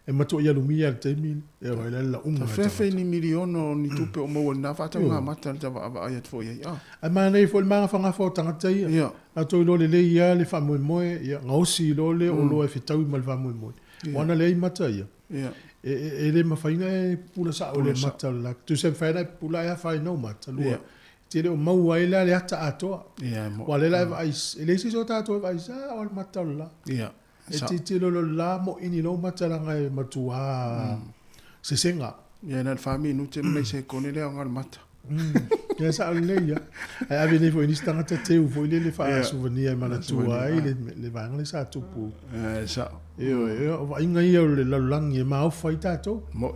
E mato ia lumia le taimi. E vai la unga. Fefe ni miliono ni tupe o mo na fata nga mata ta va ai fo ia. Ai mana fo le manga fanga fo tangata ia. Ia. A to lo le leia le fa mo mo ia ngausi lo le o lo e fitau mal fa mo mo. Wana le mata ia. Ia. E le mafaina e pula sa o le mata la. Tu se faina pula ia fa no mata lua. Tire o mau ai le ata atoa. Ia. Wale la vai ele si so tato vai sa o mata la. Ia. E ti lo la mo ini lo mata la ngai matua. Se senga. Ia na fami no te mai se kone le ngal mata. Ya sa le ia. Ai ave ne fo ini stanga te u fo ile fa souvenir mana tua ai le vai ngai sa tupu. Sa. Io va inga ia le langi ma o fai tato. Mo.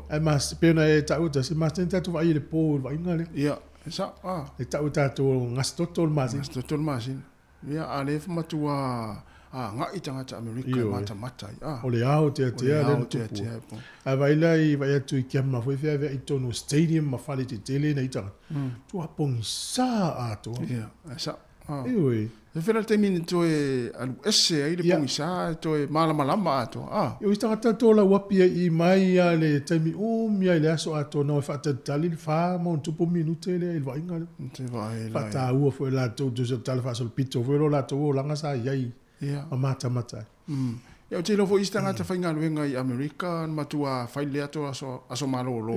Ai mas pena e tauta se mas tenta tu vai le po vai inga le. Ia. Sa. E tauta to ngastotol mas. Ngastotol mas. Ia ale fa matua nga I tangata Amerika mata. O le ao te le tupu. A vai lai vai atu I kiama foi fea I tono stadium ma fale te tele nei tanga. Tu apong sa ato. Ia. Sa. Ioi. E whera te mini toe alu ese ai le pongi sa toe malama ato. Io I tangata tola wapia I mai a le taimi mia I le aso ato na whata tali le wha ma un tupu minute le il vainga le. Te vai lai. Whata ua foi la tau se tala wha sol pito foi lo la tau o langa sa iai. Ia. A mata. Ia te lofo ista ngata whainga luenga I Amerika matua whaile ato aso malolo.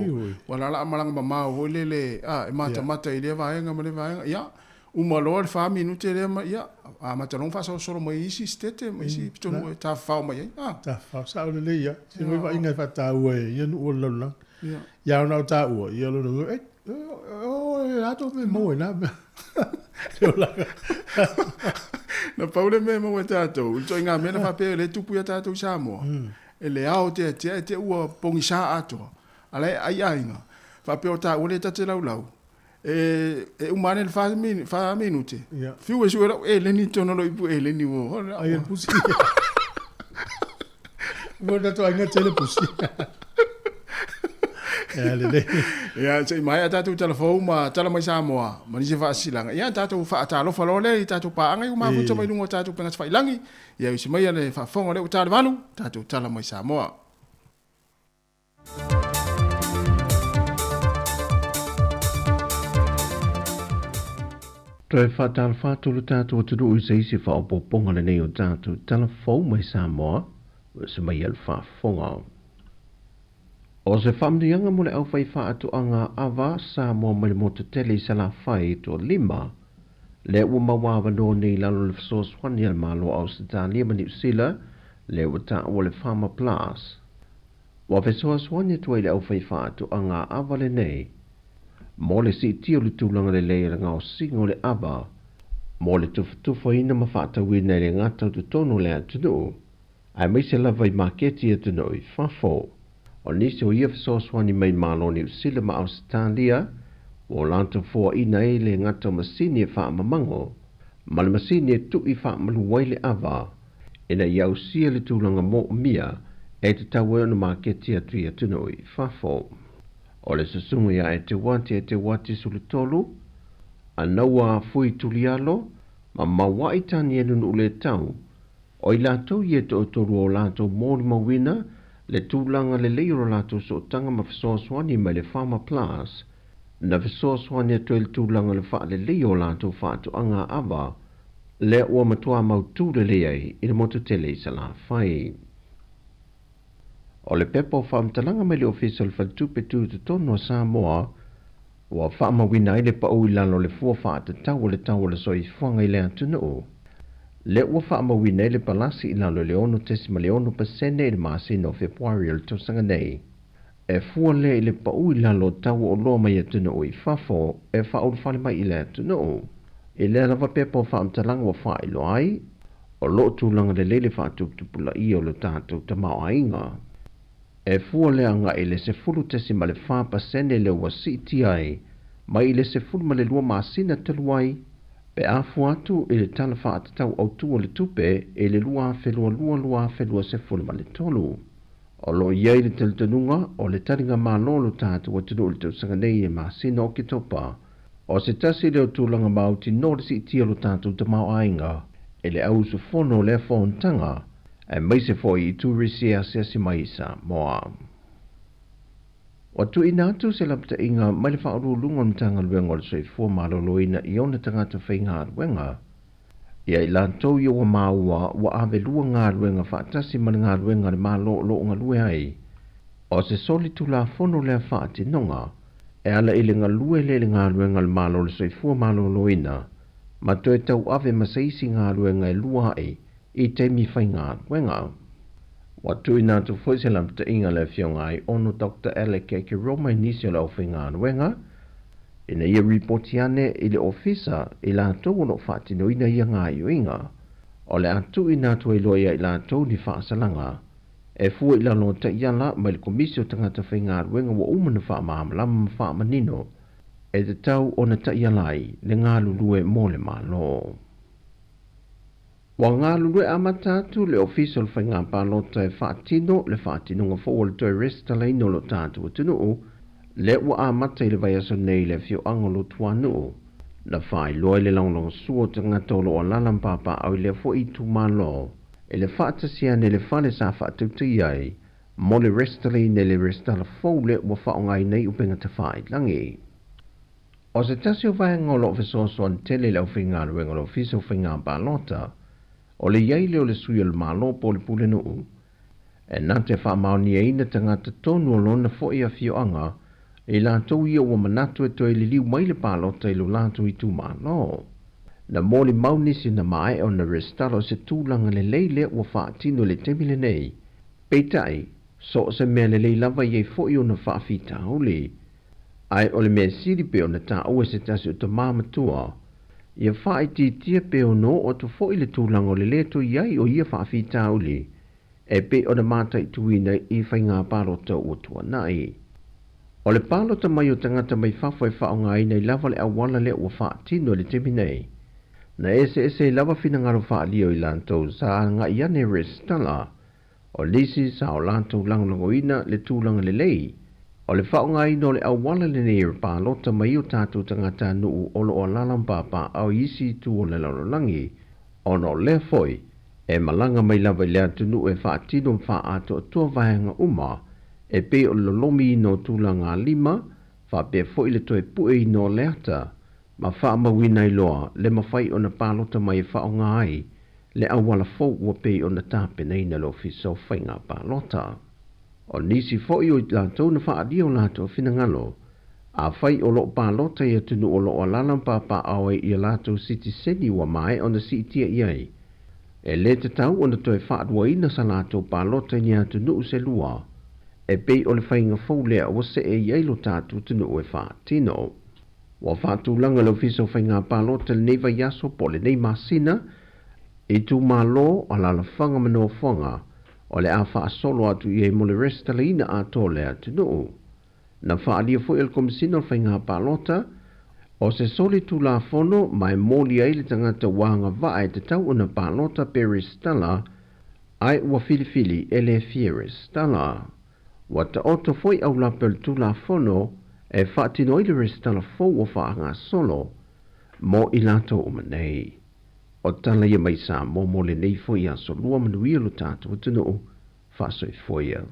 Wala la amalanga mamao hoi le e mata I le vaenga ma le vaenga. Ia. Umalo le fa minute le ma ia a matalong fa solo mai isi stete mai isi pitonu ta fa mai ta fa sa le ia se noi va inga fa ta ue ia no lo la ia ia no ta ue ia lo no la to me mo na yo la na paule me mo ta to to inga me na fa pe le tupu ya ta to sa mo e le ao te ua pongi sa atoa. Ale ai ainga. Fa pe o ta ule ta te lau. E umane le fa minute. Fiu e suera e le ni tono lo ipu e le ni wo. Ai el pusi. Mo da to ainga tele pusi. Ya, sei mai ata tu telefon ma tala mai Samoa. Ma ni se fa silanga. Ya tatu fa ata lo fa lo le tatu pa anga ma fu mai lungo tatu pengas fa ilangi. Ya isi mai le fa fongo le tala valu tatu tala mai Samoa. Toi fa tal fa tulu tatu tu du se isi fa opo ponga le nei o tatu telefon mai Samoa. Se mai el fa fonga. O se whamdianga mole au whai wha atu anga awa sa mua mele mo te tele sa la whai to lima. Le ua mawawa no nei lalo le wsos whani al malo au se ta lima ni usila le ua ta ua le Farmer Plus. Wa wsos whani atu le au whai wha atu anga awa le nei. Mo le si tio le tūlanga le leira ngā o singo le awa. Mo le tufa ina ma whata wina le ngata tu tono le atunu. Ai mai se lava i maketi atunu i whafo. O nisi o ia whasoswani mai malo ni usila ma Australia, o lanto fua ina e le ngata masini e wha mamango, ma le masini e tu i wha malu waile awa, ina iau sia le tūlanga mo mia, e te tawe ona maketi atu i atunu i whafo. O le sasunga ia e te wati sulu tolu, a naua fui tulialo, ma mawai tani enun ule tau, o i lato i e to tolu o lato mōri mawina, le tūlanga le leiro lato so tanga ma whasoswani mai le Farmer Plus, na whasoswani atu le tūlanga le wha le leiro lato whaatu anga awa, le ua matua mautu le leai i le motu tele sa la whai. O le pepo whaamtalanga mai le official whaltupetu te tono Samoa, ua whaamawina i le pau i lalo le fua whaata tau le soi whanga i le atunu. Le ua whaamawina i le palasi i lalo le ono tesima le ono pasene i le masino Februari al tosanga nei. E fua le i le pau i lalo tau o loa mai atunu i whafo e whaul whale mai i le atunu. I le lava pepo whaamtalanga wa wha ilo ai, o loo tūlanga le lele whaatuptupula i o le tātou tamau ainga. E fua le anga i le se fulu tesima le wha pasene le ua siti ai, mai i le se fulu ma le lua masina taluai, pe afu atu i le tala whaatatau au tua le tupe e le lua whelua se fulma le tolu. O lo iei le teltanunga o le taringa malolo tātu o tunu le tausanga nei e masina o ki topa. O se tasi leo tūlanga mauti no le si itia lo tātu te mau ainga e le au su fono le fontanga e mai se foi i turisi a se maisa moa. O tu ina atu se lapta inga mai le whaoru lunga mtanga luenga o le soi fua maloloina i ona tangata whainga luenga. Ia i lantou i o maua wa ave lua ngā luenga whaatasi mani ngā luenga le malo lo ngā lue ai. O se soli tu la fono lea whaati nonga e ala ili ngā lue le ngā luenga le malo le soi fua maloloina ma toe tau ave masaisi ngā luenga e lua ai i teimi whainga luenga. Watu ina tu foi se lamta inga le fionga ai ono Dr. Alec ke Roma inisio le whainga luenga. Ina ia reportiane i le ofisa i la tau no whaatino ina ia ngā iuinga. O le atu ina tu e loia i la tau ni whaasalanga. E fua i la no ta iala mai le komisio tangata whainga luenga wa umana whaamamalama whaamanino. E te tau o na ta ialai le ngā lulue mo le malo. Wa ngā lulue amatatu le official whainga palota e whaatino le whaatino ngā fo le toi resta le ino lo tātu o tunu le ua amata i le vai aso nei le fio angolo tuanu. Na whai loa le launong suo te ngatolo o lalampapa au le fo i tu malo. E le whaatasia ne le whale sa whaatutu iai, mo le restali ne le restala fau le ua whaongai nei upenga te whai langi. O se tasi o vai ngolo fesoso an tele le uwhinga ruenga lo fiso uwhinga balota, o le iai leo le sui al malo po le pule nuu. E nante wha maoni e ina tangata tonu o lona fo i a fio anga, e la tau ia ua manatu e toi li liu mai le palota i lo latu i tu malo. Na moli maunisi na mai o na restalo se tūlanga le leile ua whaatino le temile nei. Peitai, so se mea le lei lava iei fo i o na whaafita huli. Ai o le mea siripe o na ta ue se tasi o ta mamatua. Ia whaiti tia pe o no o to fo i le tūlanga o le leto iai o ia whaafita huli. e pe o na matai tuina I whainga palota o tua nai. O le palota mai o tangata mai whawha e whaonga I nei lava le awala le ua wha tino le temi nei. Na ese lava fina ngaro wha lio I lantou sa nga iane restala. O lisi sa o lantou langolangoina le tūlanga le lei. O le whaonga I no le awala le nei palota mai o tātou tangata nuu o lo o lalampapa au isi tu o le lalolangi. O no le foi. E malanga mai lava le atunu e wha tino wha ato atua vahanga uma, e pe o lolomi no tūlanga lima, wha pe foi le toe pue no leata, ma wha mawina I loa le mawhai o na palota mai wha o ngai, le awala fau ua pe o na tāpe nei na lo fiso whainga palota. O nisi foi o lato na wha adio lato finangalo, a whai o lo palota I atunu o lo alalampa pa awe I lato siti seni wa mai o na sitia iai, e le te tau o na toi whaadwaina sa lato palota ni atu nuu se lua. E pei o le whainga fau lea o se e iailo tātu te nuu e whaatino. Wa whaatu langa lo fiso whainga palota le neiva yaso po le nei masina, e tu malo a la whanga mano whanga, o le a wha solo atu I e mo le restalina a to le atu nuu. Na whaadia fu el komisina o whainga palota, o se soli tu la fono mai moli ai le tangata wanga vae te tau una palota peristala ai ua filifili ele fieristala. Wa ta oto foi au la pel tu la fono e whaatino ile ristala fau o whaanga solo mo ilato umanei. O tala ia mai sa mo mole nei foi a so lua manuia lo tato utunu whaasoi foia.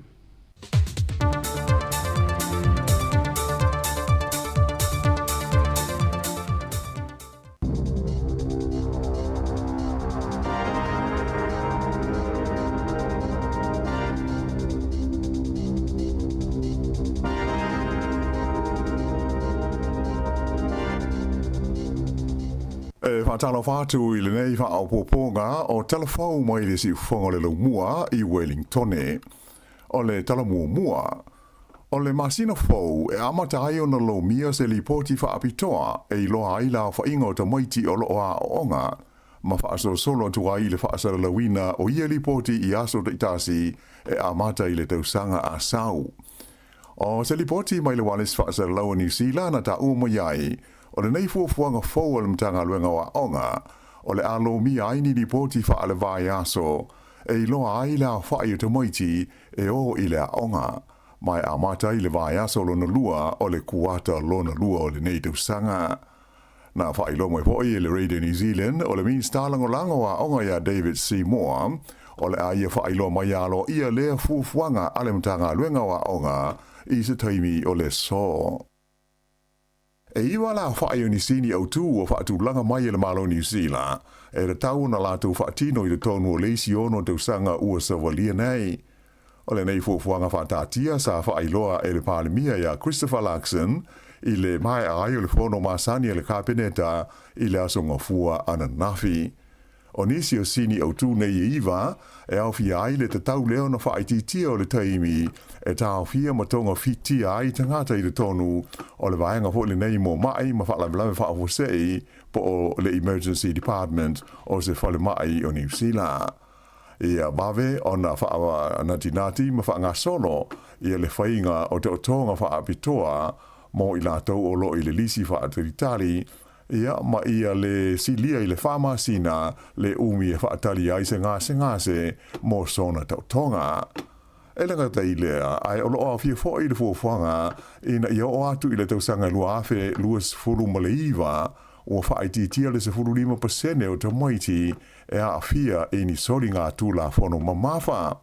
Talo fatu I le nei wha au poponga o telefau mai le si whonga le mua I Wellington o le tala mua. O le masina fau e amatai o na lo mia se li poti wha apitoa e I loa ai la wha ingo ta maiti o loa o onga. Ma wha aso solo tu ai le wha asara la wina o ia li poti I aso te itasi e amatai le tausanga a sau. O se li poti mai le walis wha asara la New Zealand ta umo iai o le nei fuafuanga fau al mtanga luenga wa onga, o le alo mi aini li poti wha ale vai aso, e iloa ai la whai o te moiti e o I le onga, mai a mata I le vai aso lona lua o le kuata lona lua o le nei tausanga. Na whai lo mai poi e le Radio New Zealand o le min stalango lango wa onga ya David Seymour, o le aia whai lo mai alo ia lea fuafuanga ale mtanga luenga wa onga, I se taimi o le so. E iwa la whae o ni sini au tū o whaatu langa mai le malo New Zealand, e re tau na lātou whaatino I le tonu o leisi ono te usanga ua savalia nei. O le nei fuafuanga whaatatia sa whaailoa e le pālemia ia Christopher Luxon, I le mai ai o le whono masani le kāpeneta I le asonga fua ana nafi. O nisi o sini au tū nei iwa, e au fia ai le te tau leo na whaititia o le taimi, e tau fia matonga fitia ai tangata I le tonu, o le vaenga fo le nei mo mai ma whaalawalawe whaafosei po o le Emergency Department o se whale mai o New Zealand. Ia bawe o na whaawa nati ma whaanga solo, ia le whainga o te otonga whaapitoa, mo I lātou o lo I le lisi whaatiritari, ia ma ia le silia I le whamasina le umi e whaatali ai se ngase mo sona tautonga. E langa tai lea, ai o loa fia fo I le fuafuanga, ina ia o atu I le tausanga luafe luas furu maleiva, o whaititia le se furu 5% o te moiti e a fia e ni sori ngā tū la fono mamafa.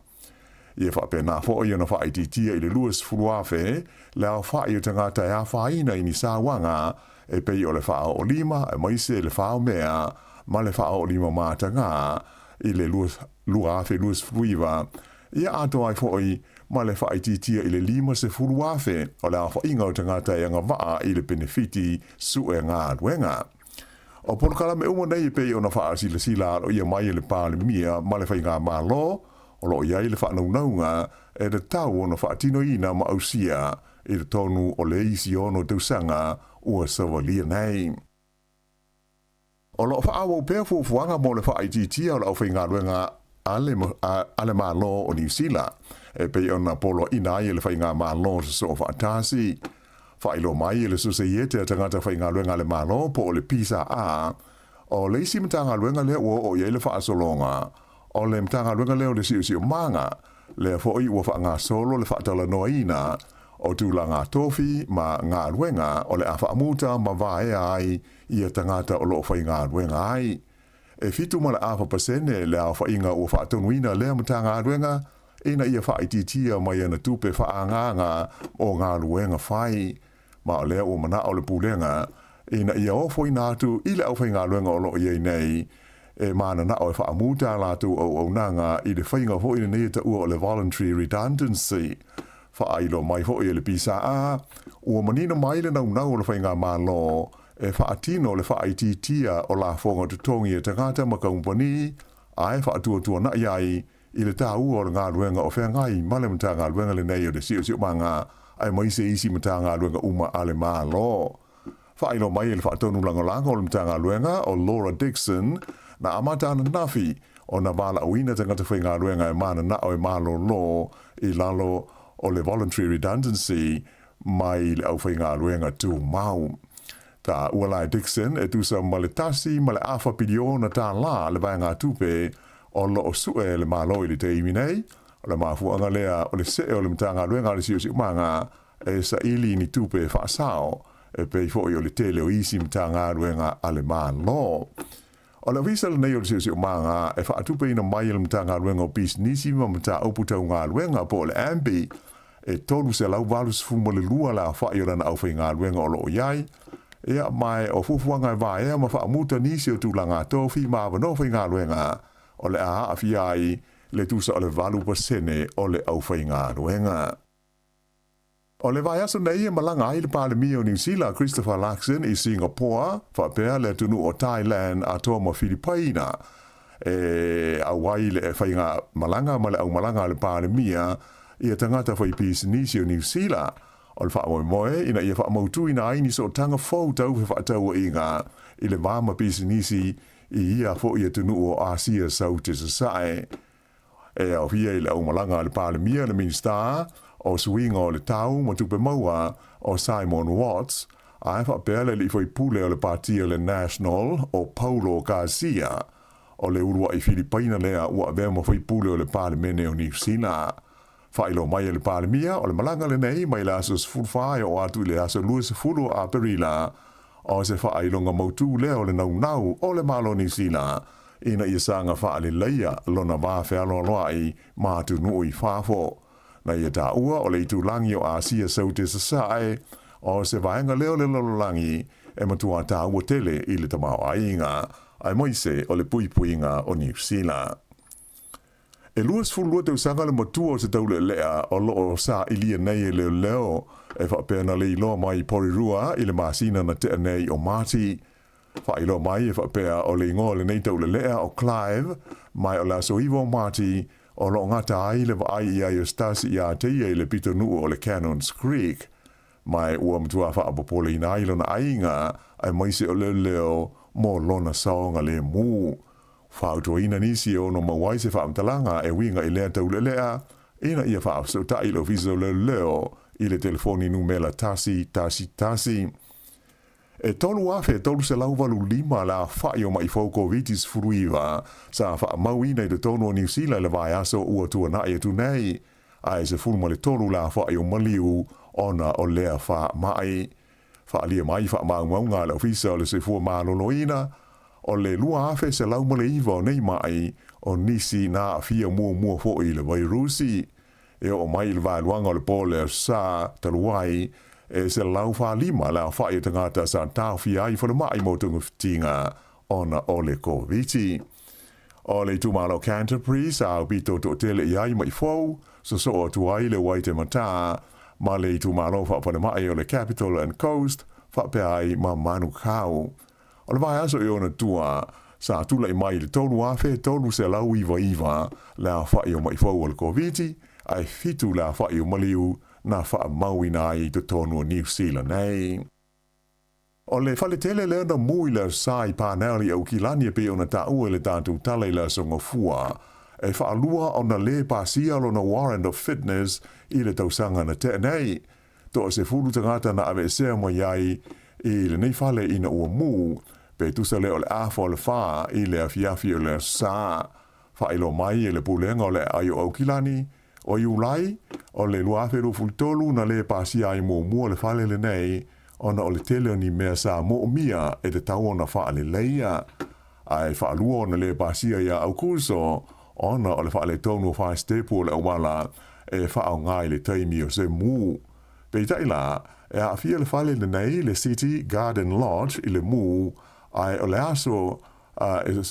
Ia whapena fo ia na whaititia I le luas furu afe, le au whai o tangata e a whaina I ni sāwanga, e pei o le whao o lima, e maise le whao mea, ma le whao o lima mātanga, I le lua afe luas fuiva, ia ato ai foi, ma le whaititia I le lima se furu afe, o le awha inga o tangata e anga waa I le benefiti su e ngā ruenga. O polokala me umo nei pei o na wha sila o ia mai le pālemia, ma le whainga mālo, o lo iai le whanaunga, e le tau o na whaatino ina ma ausia, I le tonu o le isi ono tausanga ua savalia nei. O lo whaawo pēr fuafuanga mo le whaititia o le au whainga ruenga ale malo o New Zealand e pe ona polo ina i le whainga malo so whaatasi whailo mai le suseiete a tangata whainga luenga le malo po o le pisa a o le isi mtanga luenga le o ye le whaasolonga o le mtanga luenga le o le siu manga le fo i ua whaanga solo le whaatala noaina o tūlanga tofi ma ngā luenga o le a whaamuta ma vae ai i a tangata o lo whainga luenga ai e fitu ma le afa pasene le a whainga ua whaatonuina le mtanga luenga ina ia whaititia mai ana tupe whaanganga o ngā luenga whai ma o lea o mana o le pulenga ina ia ofo ina atu i le au whainga luenga o lo iei nei e mana na o e whaamuta latu o nanga i le whainga ho ina nei ta ua o le voluntary redundancy whaailo mai ho i le pisa a ua manina mai le nau o le whainga malo e whaatino le whaititia o la whonga tutongi e tangata ma kaumpani ai whaatua na iai i le tā ua o ngā luenga o whengai male mta ngā luenga le nei o le siu manga ai mai se isi mta ngā luenga uma ale malo. Whaino mai e le whaatonu lango o le mta ngā luenga o Laura Dixon na amata ana nafi o na wala awina tangata whai ngā luenga e mana na o e malo lo i lalo o le voluntary redundancy mai le au whai ngā luenga tu mau. Tā Ualai Dixon e tusa male tasi male afa piliona tā la le vai ngā tupe o lo sue le malo i le te imi nei, o le mafuanga lea o le se o le mtanga luenga le siu manga e sa ili ni tupe whaasao e pei fo i o le tele o isi mtanga luenga ale malo. O le visa le nei o le siu manga e whaatupe ina mai le mtanga luenga o pis nisi ma mta oputau ngā luenga po le ambi e tolu se lau valus fuma le lua la wha i o rana au whai ngā luenga o lo o iai ea mai o fufuanga e vai ea ma whaamuta nisi o tūlanga tofi ma wano whai ngā luenga o le a afiai le tusa o le valu pasene o le au whainga ruenga. O le vai aso nei e malanga ai le palemi o New Zealand Christopher Luxon i Singapore, whapea le tunu o Thailand a toa ma Filipina. E awai le whainga malanga ma le au malanga le palemia i a tangata whai pisinisi o New Zealand. O le whaamoe ina ia whaamautu ina aini so tanga fau tau whaatau inga i le mama pisinisi i ia fo ia tunu o Asia sau te sasae. E au hia i le au malanga le palemia le minsta o swinga o le tau ma tupe maua o Simon Watts a e whapele li foi pule o le partia le National o Paulo Garcia o le urua i Filipina lea ua vea ma foi pule o le palemene o New Zealand. Whailo mai le palemia o le malanga le nei mai le aso sfulwhai o atu i le aso luas fulu a perila o se whailonga mautu leo le nau o le malo New Zealand ina ia sanga whaale leia lona wawhea loa i mātu nui whafo. Na ia tā ua o le itu langi o Asia sau te sasae o se vaenga leo le lololangi e matua tā ua tele i le tamau ainga ai moise o le puipuinga o New Zealand. E luas fulua tau sanga le matua o se taule lea o loo sa ilia nei e leo e whapena le iloa mai porirua i le masina na te nei o Mati. Whailo mai e whapea o le ingoa le nei taule lea o Clive mai o la so iwo Mati o lo ngata ai le vai i a Eustasi i a teia i le pito nuu o le Cannons Creek. Mai ua mtua whaapopole ina ilo na ainga ai maise o leo mo lona saonga le mu. Whautua ina nisi o no mawai se whaamtalanga e winga i lea taule lea ina ia whaapso ta ilo viso leo i le telefoni numela tasi. E tolu afe tolu se lauvalu lima la whaio mai fauko vitis furuiva sa wha mauina i te tonu o New Zealand le vai aso ua tua na e tu nei. Ai se fulma le tolu la whaio maliu ona o lea wha mai. Wha lia mai wha maunga le ofisa o le se fua maloloina o le lua afe se laumale iwa o nei mai o nisi na fia mua fo i le vairusi. E o mai le vai luanga o le pole sa taluai e se lau wha lima la whaia tangata sa tau fia i whale mai motungu fitinga ona o le koviti. O le tumalo Canterbury sa au pito to tele i ai mai fau so o tuai le waite mata ma le tumalo wha mai o le Capital and Coast wha pe ai ma manu kau. O le vai aso i ona tua sa tula i mai le tolu afe tolu se lau iwa la whaia mai fau o le koviti ai fitu la whaia maliu na wha mauina ai te tonu o New Zealand nei. O le whaletele leo na mui le sai pāneari au kilani e pe ona ta ua le tātou tale la songa fua e whaalua o na le pasia lo na warrant of fitness i le tausanga na te nei. To se fulu tangata na ave sea mo iai i le nei fale ina ua mu, pe tusa le o le afa o le wha i le afiafi o le saa. Whailo mai e le pulenga o le aio au kilani, o iulai, o le luafero fultolu na le pasia i mo mua le fale le nei, ona o le tele ni mea sa mo mia e te tau ona wha le leia. Ai whaalua ona le pasia ia au kurso, ona o le wha le tonu wha stepu o le awala e wha au ngai le taimi o se mu. Pei taila, e a fia le fale le nei le City Garden Lodge i le mu, ai o le aso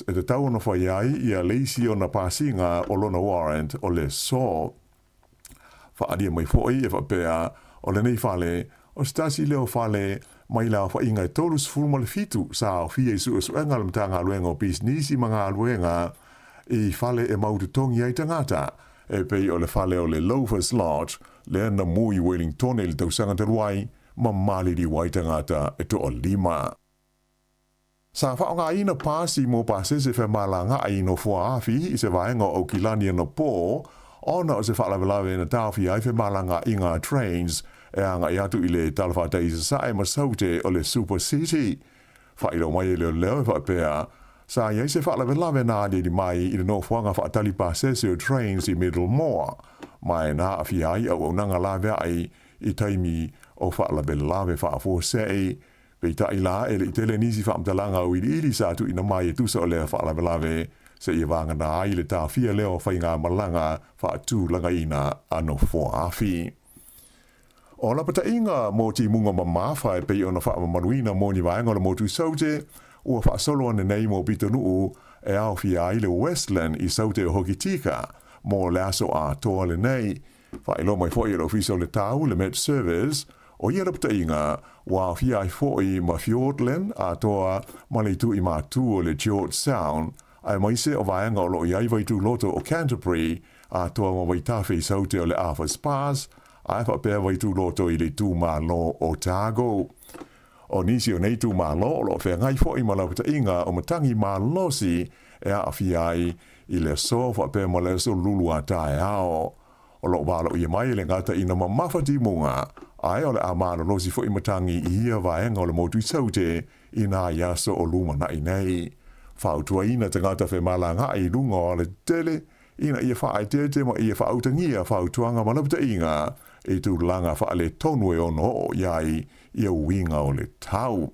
e te tau ona wha iai ia leisi o na pasinga o lona warrant o le so. Wha adia mai fwoi e wha pea o le nei fale, o stasi leo fale mai la wha inga e tolus fulma le fitu sa o fia isu esu enga le mtanga aluenga o bisnisi mga aluenga i fale e mautu tongi ai tangata e pei o le fale o le Loafers Lodge le ana mui Wellington e le tausanga te ruai ma mali di wai tangata e to o lima. Sa wha nga ina pasi mo pasese fe malanga ai no fua afi i se vaenga o kilani no po ona o se wha lawe na tawhi ai fe malanga inga trains e anga i atu i le talawhata i sa e masaute o le Super City. Whairo mai e leo leo e whapea, sa iei se whalawe nā di mai i le no whanga whaatali pasese o trains i Middlemore. Mai nā a whiai au nanga lawe ai i taimi o whaalawe lawe whaafosei. Pei ta i la e le i tele nisi whaamtalanga o ili sa tu ina mai e tusa o lea whaalawe lawe se i wanga nā ai le tā whia leo whainga malanga whaatu langa ina ano whaafi. O la pata inga mo ti munga mamafa e pei ona wha manuina mo ni vaenga le motu saute, ua wha solo ane nei mo bito nuu e au fia ai le Westland i saute o Hokitika, mo le aso a toa le nei. Wha ilo mai fwoi le ofisio le tau le Met Service, o ia la pata inga, wa fia ai fwoi ma Fiordland a toa ma le tu i matu o le George Sound, ai maise o vaenga o lo iai vaitu loto o Canterbury, a toa ma vaitafe i saute o le Arthur Spas, ai wha pēr wai tū loto i le tū mā lo o Tāgo. O nisi o nei tū mā lo o lo whea ngai fo i malauta inga o matangi mā losi e a awhiai i le so wha pēr ma le so lulu a tae ao. O lo wālo i mai le ngata ina ma mawhati munga ai o le a mā losi fo i matangi i hia vaenga o le motu saute i nā yaso o luma na i nei. Whautua ina te ngata whe malanga i lunga o le tele ina ia wha ai tete ma ia wha autangia whautuanga malauta inga e tu langa wha le tonu e ono o iai ia winga o le tau.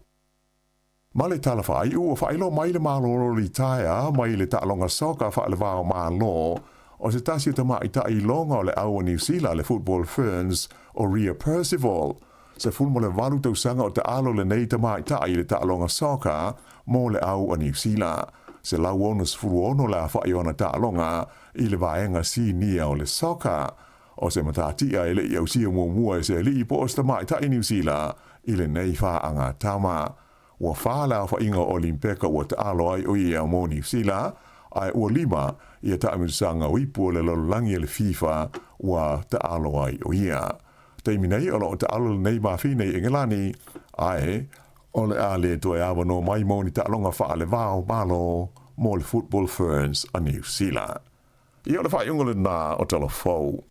Ma le tala wha ai ua wha ilo mai le māloro li taia mai le ta'alonga soka wha le wāo mālo o se tasi ta mai ta i longa o le aua New Zealand le Football Ferns o Ria Percival. Se fulmo le walu tau sanga o te alo le nei ta mai ta i le ta'alonga soka mo le aua New Zealand. Se lau ono se furu ono la wha i ona ta'alonga i le vaenga si nia o le soka. O se matatia e le i au sia mua e se li i posta mai ta i New Zealand i le nei wha anga tama. Ua whala wha inga Olimpeka ua ta alo ai o ia mo New Zealand, ai ua lima ia ta amirsanga o ipu le lololangi e le FIFA ua ta alo ai o ia. Teimi nei o lo ta alo nei mawhine i Engelani, ai o le a le to e awa no mai mo ni ta alonga wha le vāo malo mo le Football Ferns a New Zealand. I o le wha iungole nā o tala fau.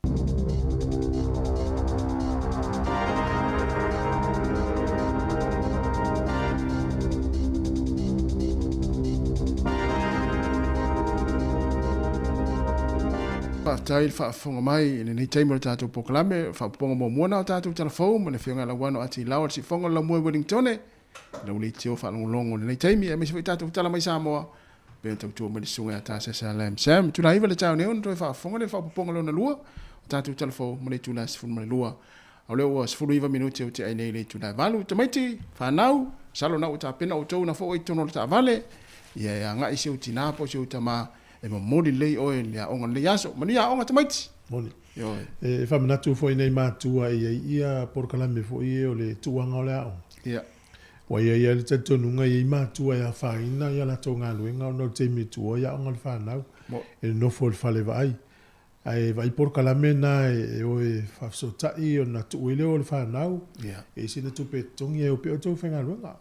Tail fa fonga mai ni taimo le tātou pokalame fa ponga mo mona o tātou telefon mo le whionga la wano ati lawa si fonga la mua Wellington e la uli teo fa longo le taimi e me se tātou tala mai Samoa pe tātou me le sunga a tāsa sa lam sam tu la iwa le tāu ne on toi fa fonga le fa ponga lo na lua o tātou telefon mo le tula sifun mo le lua au le o sifuru iwa minuti o te ai nei le tula valu tamaiti fa nau salo na o ta pena o tau na fo o itono le ta vale ia nga isi o tina po si o tama e mo moli lei o e le onga le yaso mani a onga tamaiti moli yo e fa manatu fo nei matua ia por kalame fo o le tuanga o le ao ia wa ia le tonu nga ia matua ia faina ia la tonga luenga no te mitu ia onga le fa nau e no fo fa le vai ai vai por kalame na e o e fa so tai o na tu ile o le fa nau e sina tu pe tongi e o pe o to fenga luenga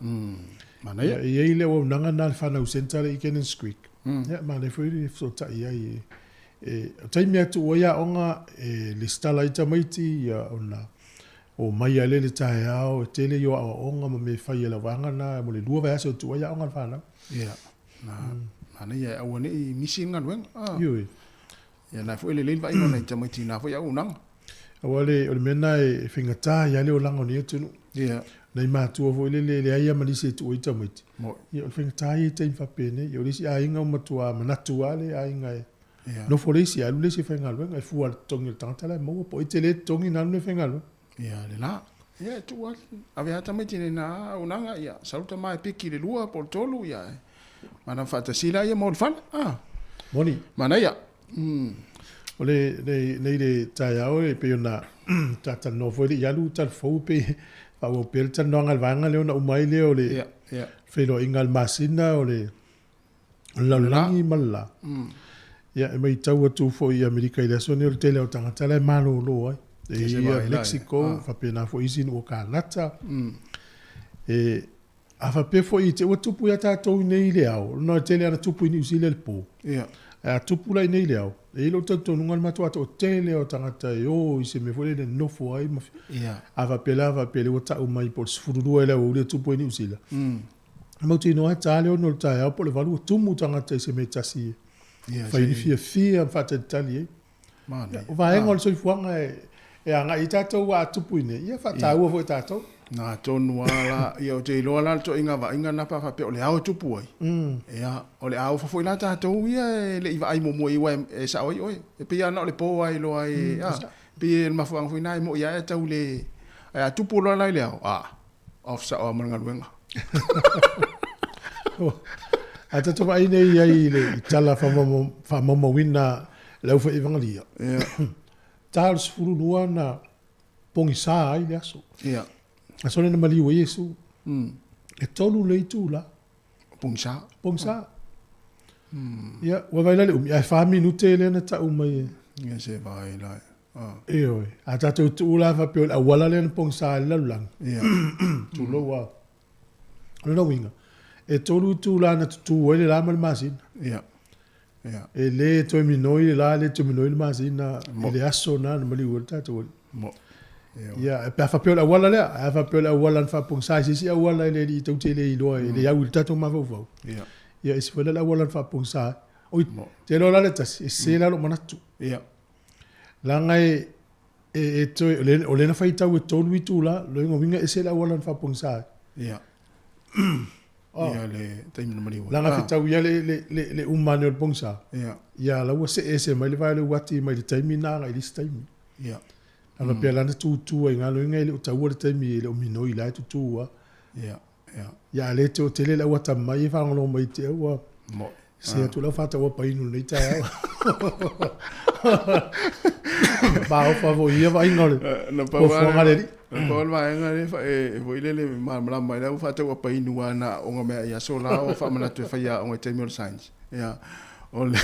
mana ia ia ile o nanga na fa nau sentale i Kenneth Creek. Ja, maar de vrede heeft zo taai taimi atu o ia onga le stala ita maiti ia ona o mai ale le tae ao e tele yo a onga ma me fai e la wanga na mo le lua vai ase o tu ia onga whana. Ia. Mana ia awane i misi ngā luenga. Ioi. Ia nai fo ele leil vai ngona ita maiti na fo ia unanga. Awale o le mena e whingata ia le o lango ni atunu. Ia. Nei mātua fo le aia manise tu o ita maiti. Mo. Ia o whingata ia te whapene. Ia o lesi a inga o matua manatua le a inga e. Ia. No fo lesi alu lesi whenga luenga e fua tongi le tangata lai maua po i te le tongi nanu le whenga luenga. Ia le la. Ia tu wa. Ave hata maiti ne na unanga ia. Saluta mai piki le lua por tolu ia. Mana fata sila ia mo le fana. Moni. Mana ia. O nei le tae au e pe ona tata no foi le yalu tal fo pe pa o pe tan no ngal vanga le ona umai le o le ia felo ingal masina o le la langi malla ia e mai tau tu fo i America i le so ne o tele o tanga tele malo lo ai e ia Mexico fa pe na fo isin o Canada e a fa pe fo i te o tupu ya ta to nei le au no tele ana tupu ni usile le po ia a tupu lai nei le au e lo tanto nungal matua to tele o tangata e o i se me fole le nofo ai ma ia ava pele o ta o mai por sfururu ele o le tupu ni usila ma tu no ta le o no ta e po le valu tumu tangata i se me tasi ia fa ni fia fa te tali mana o va engol so fuanga e anga i tato wa tupu ni ia fa ta o fo tato na tonu ala ia o te loa la to inga va inga na pa pe o le au tupu ai ia o le au fo ila ta to ia le iva ai mo mo i e sa oi e pe ana le po ai lo ai pe ma fo ang fina mo ia e tau le a tupu lo la le au off sa o manga luenga a tato vai nei ai le tala fa mo wina le fo evangelia ia Charles furu na pongi sa ai le aso ia a sone na mali o Yesu. E tolu le tu la. Pongsa. Ia, wa vai lale umi. Ai 5 minute le na ta umai. Ia se vai lai. E oi. A tatu tu la fa pe a wala le na pongsa la lang. Ia. Tu lo wa. Ona winga. E tolu tu la na tu le la mal masin. Ia. Ia. E le to mi noi la le to mi noi masin na le aso na mali o tatu. Mo. Ia, pe fa pe la wala le, a fa pe la wala fa pongsa si a wala le di to te le lo le ya ul tatu ma vo. Ia. Ia is fa la wala fa pongsa. Oi, te lo la le tas, e se la lo manatu. Ia. La ngai e to o le na fa ita o to lui tu la, lo ngo winga e se la wala fa pongsa. Ia. Ia le taimi na mali. La nga fita ia le umane o pongsa. Ia. Ia la wa se mai le vai le wati mai le taimi na ngai dis taimi. Ia. Ana pe lana tu ai ngalo ngai le ta wor taimi le o minoi la tu wa. Ia. Ia. Ya le te o tele la wata mai fa ngalo mai te wa. Mo. Se tu la fata wa pai no le ta. Ba o fa vo ia vai ngalo. Na pa wa le. Pa wa ngale fa e vo ile le ma mai la fata wa pai no na o ngame ia so la o fa mana tu fa ya o taimi o science. Ia. Ole.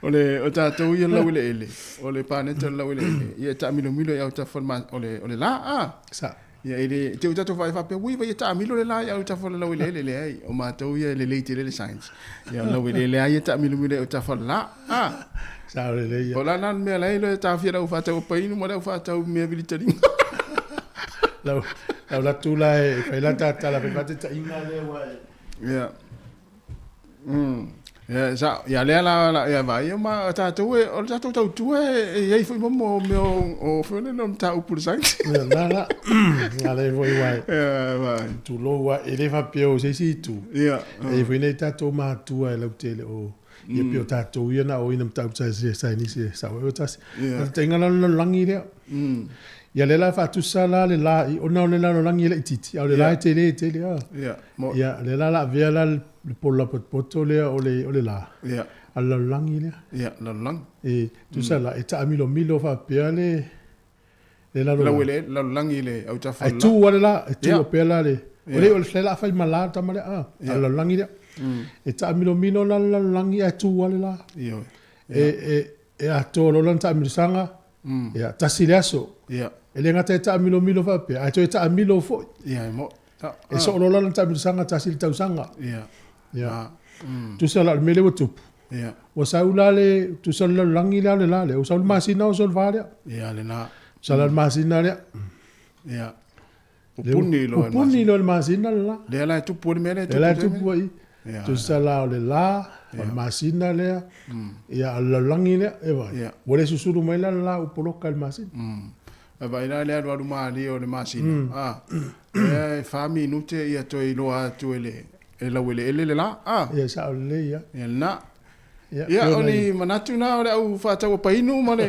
Ole o tatou ia lawile ele. Ole paneta lawile ele. Ia ta milo ia ta forma ole la Sa. Ia ele te tatou vai fa pe wi vai ta milo le la ia ta forma lawile ele le ai. O matou ia le leite le science. Ia lawile ele ia ta milo ia ta forma la Sa le ia. Ola nan me la ile ta fia u fa ta pa inu mo la fa ta me militari. La tu la e fa la ta la fa ta inga le wa. Ia. Ya sa ya le la ya vai ma ta tu o ta tu e foi mo o foi no ta o por sai. La le voi vai. Ya vai. Tu lo wa e le fa pio se si tu. Ya. E foi nei ta to ma tu e la tele o. Ia pio ta to ia na o ina ta sa ni se sa o ta. Tenga la langi le. Ia le la fa tu sala le la o na le la langi le titi. O le la tele ah. Ya. Ia le la via la le pola poto le o le la. Ya. Alla langi le. Ya, la lang. E tu sala e ta milo fa pe le la langi le au ta fa. Ai tu wala la, e tu pe la le. O le la fa mala ta male alla langi le. E ta milo la langi ai tu wala la. Io. E a to lo lan ta sanga. Ya ta silaso. Ya. E le ngata ta milo fa pe. Ai to ta milo fo. Ya mo. E so lo lan ta sanga ta sil ta sanga. Ya. Ya. Tu sala mele wo tupu. Ia. O saula le tu sal langi le o sal masina o sal vale. Ia le na. Sal masina le. Ia. Puni lo. Puni lo masina la. Le la tu puni mele tu. Le tu pui. Tu sala le la, o masina le. Ia la langi le e vai. O le susuru mai la o poloka le masina. Vai la le alu mali o le masina. Ah. E fa minute ia to i lo atu ele. E la wele ele la. Ah. Ia sa le ia. Ia na. Ia oni manatu na ora u fa tau painu male.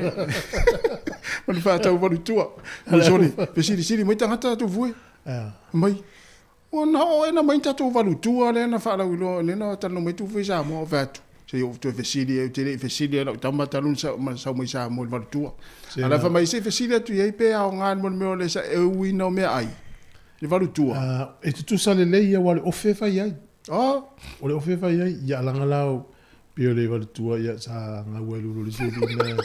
Mali fa tau valu tua. Mo soli, siri mai tangata tu vui. Mai. O na o ena mai tatu valu tua le na fa la ulo le na tanu mai tu foi sa mo vatu. Se eu tu fesili e te fesili la tamba talun sa mai sa mo valu tua. Ala fa mai se fesili tu ye pe a ngan mo me le sa e wi no me ai. Le valu tua. E tu sale le ia wale o fefa ia. Ah, o le o fefa ia ia langa lao. Pio le valu tua ia sa nga welu le se na.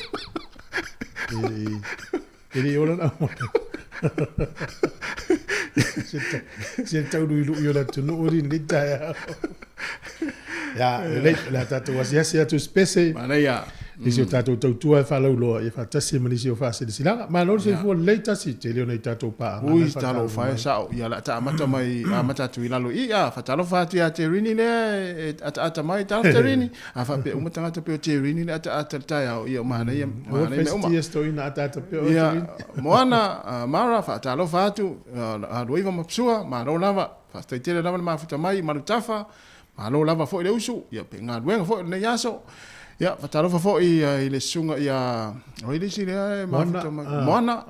Ele ola na. Senta ulu yo la tu no ori ni ta. Ya, le la tatu was ya tu spese. Mana ya. Isi tatu tu fa lo lo e fa tasi mani si o fa se sila. Ma no se fu later si te le nei tatu pa. Ui talo fa sa ya la ta mata mai mata tu ila lo ia fa talo fa tu ya te rini le ata mai ta te rini. A fa pe uma tanga pe te rini le ata ta ya ia mana ia mana me uma. Ia sto ina ata pe. Ia moana mara fa talo fa tu a loiva mapsua ma lo lava fa te te lava ma futa mai ma tafa ma lo lava fo le usu ia pe nga luenga fo ne yaso. Ya, fatalo fo i le sunga ia o ile si le moana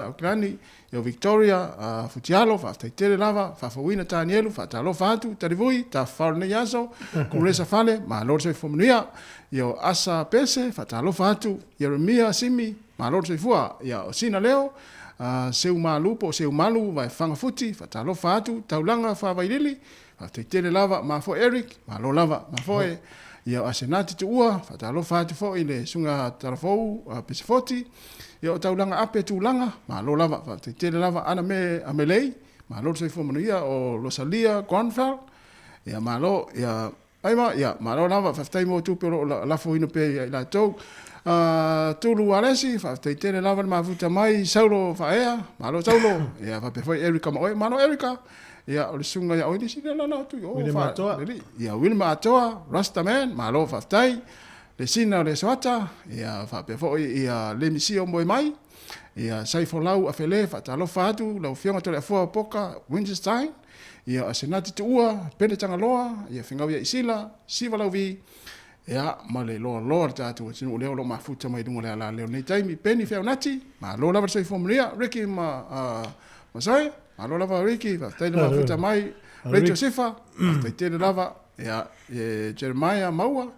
Auckland ia Victoria Futialo fa tele lava fa wina Tanielu fa talo fatu tarivui ta farne yaso kuresa fale ma lor se fomnia ia asa pese fa talo fatu Jeremia simi ma lor se fua ia sina leo seu malupo seu malu vai fanga futi fa talo fatu taulanga fa vailili fa tele lava ma fo Eric ma lo lava ma fo ia asenati tu ua fatalo fatu fo ile sunga tarafou pesifoti ia taulanga ape tulanga ma lo lava te lava ana me amelei ma lo se fo ia o Rosalia Granville ia ma lo ia aima ia ma lo lava fatai mo tu pero la fo ino pe la to tulu alesi te lava ma futa mai saulo faea ma lo saulo ia fa pe foi Erika ma lo Erika ia o le sunga ia o ni sile la tu o fa ia Wilma atoa Rastaman ma lo fatai le sina le swata ia fa pe fo ia le misio mo mai ia sai fo lau afele fa talo fatu lau fianga to le fo poka Winterstein ia asenati tu ua pele tanga loa ia finga ia isila siva lau vi ia ma le lo tatu sinu le lo mafuta mai dunga le la le nei taimi peni fe nati ma lo la sai fo mria Ricky ma sai alo lava Ricky va tele ma futa mai Rachel Sifa va tele lava ya Jeremiah Maua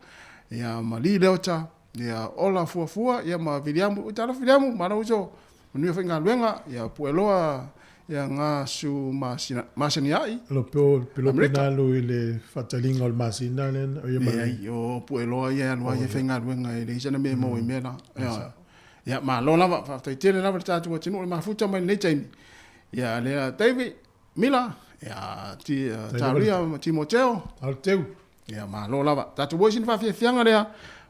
ya Mali Leota ya Ola Fuafua ya ma Viliamu utala Viliamu mana uso manu finga luenga ya pueloa ya nga su masiniai lo pelo penalo ile fatalinga al masina len o ya yo pueloa ya no ya finga luenga ile jana me mo imela ya ma lo lava va tele lava tatu wa tinu ma futa mai nei time ya le David Mila ya ti Taria Timoteo Alteu ya ma lo lava tatu bosin fa fianga le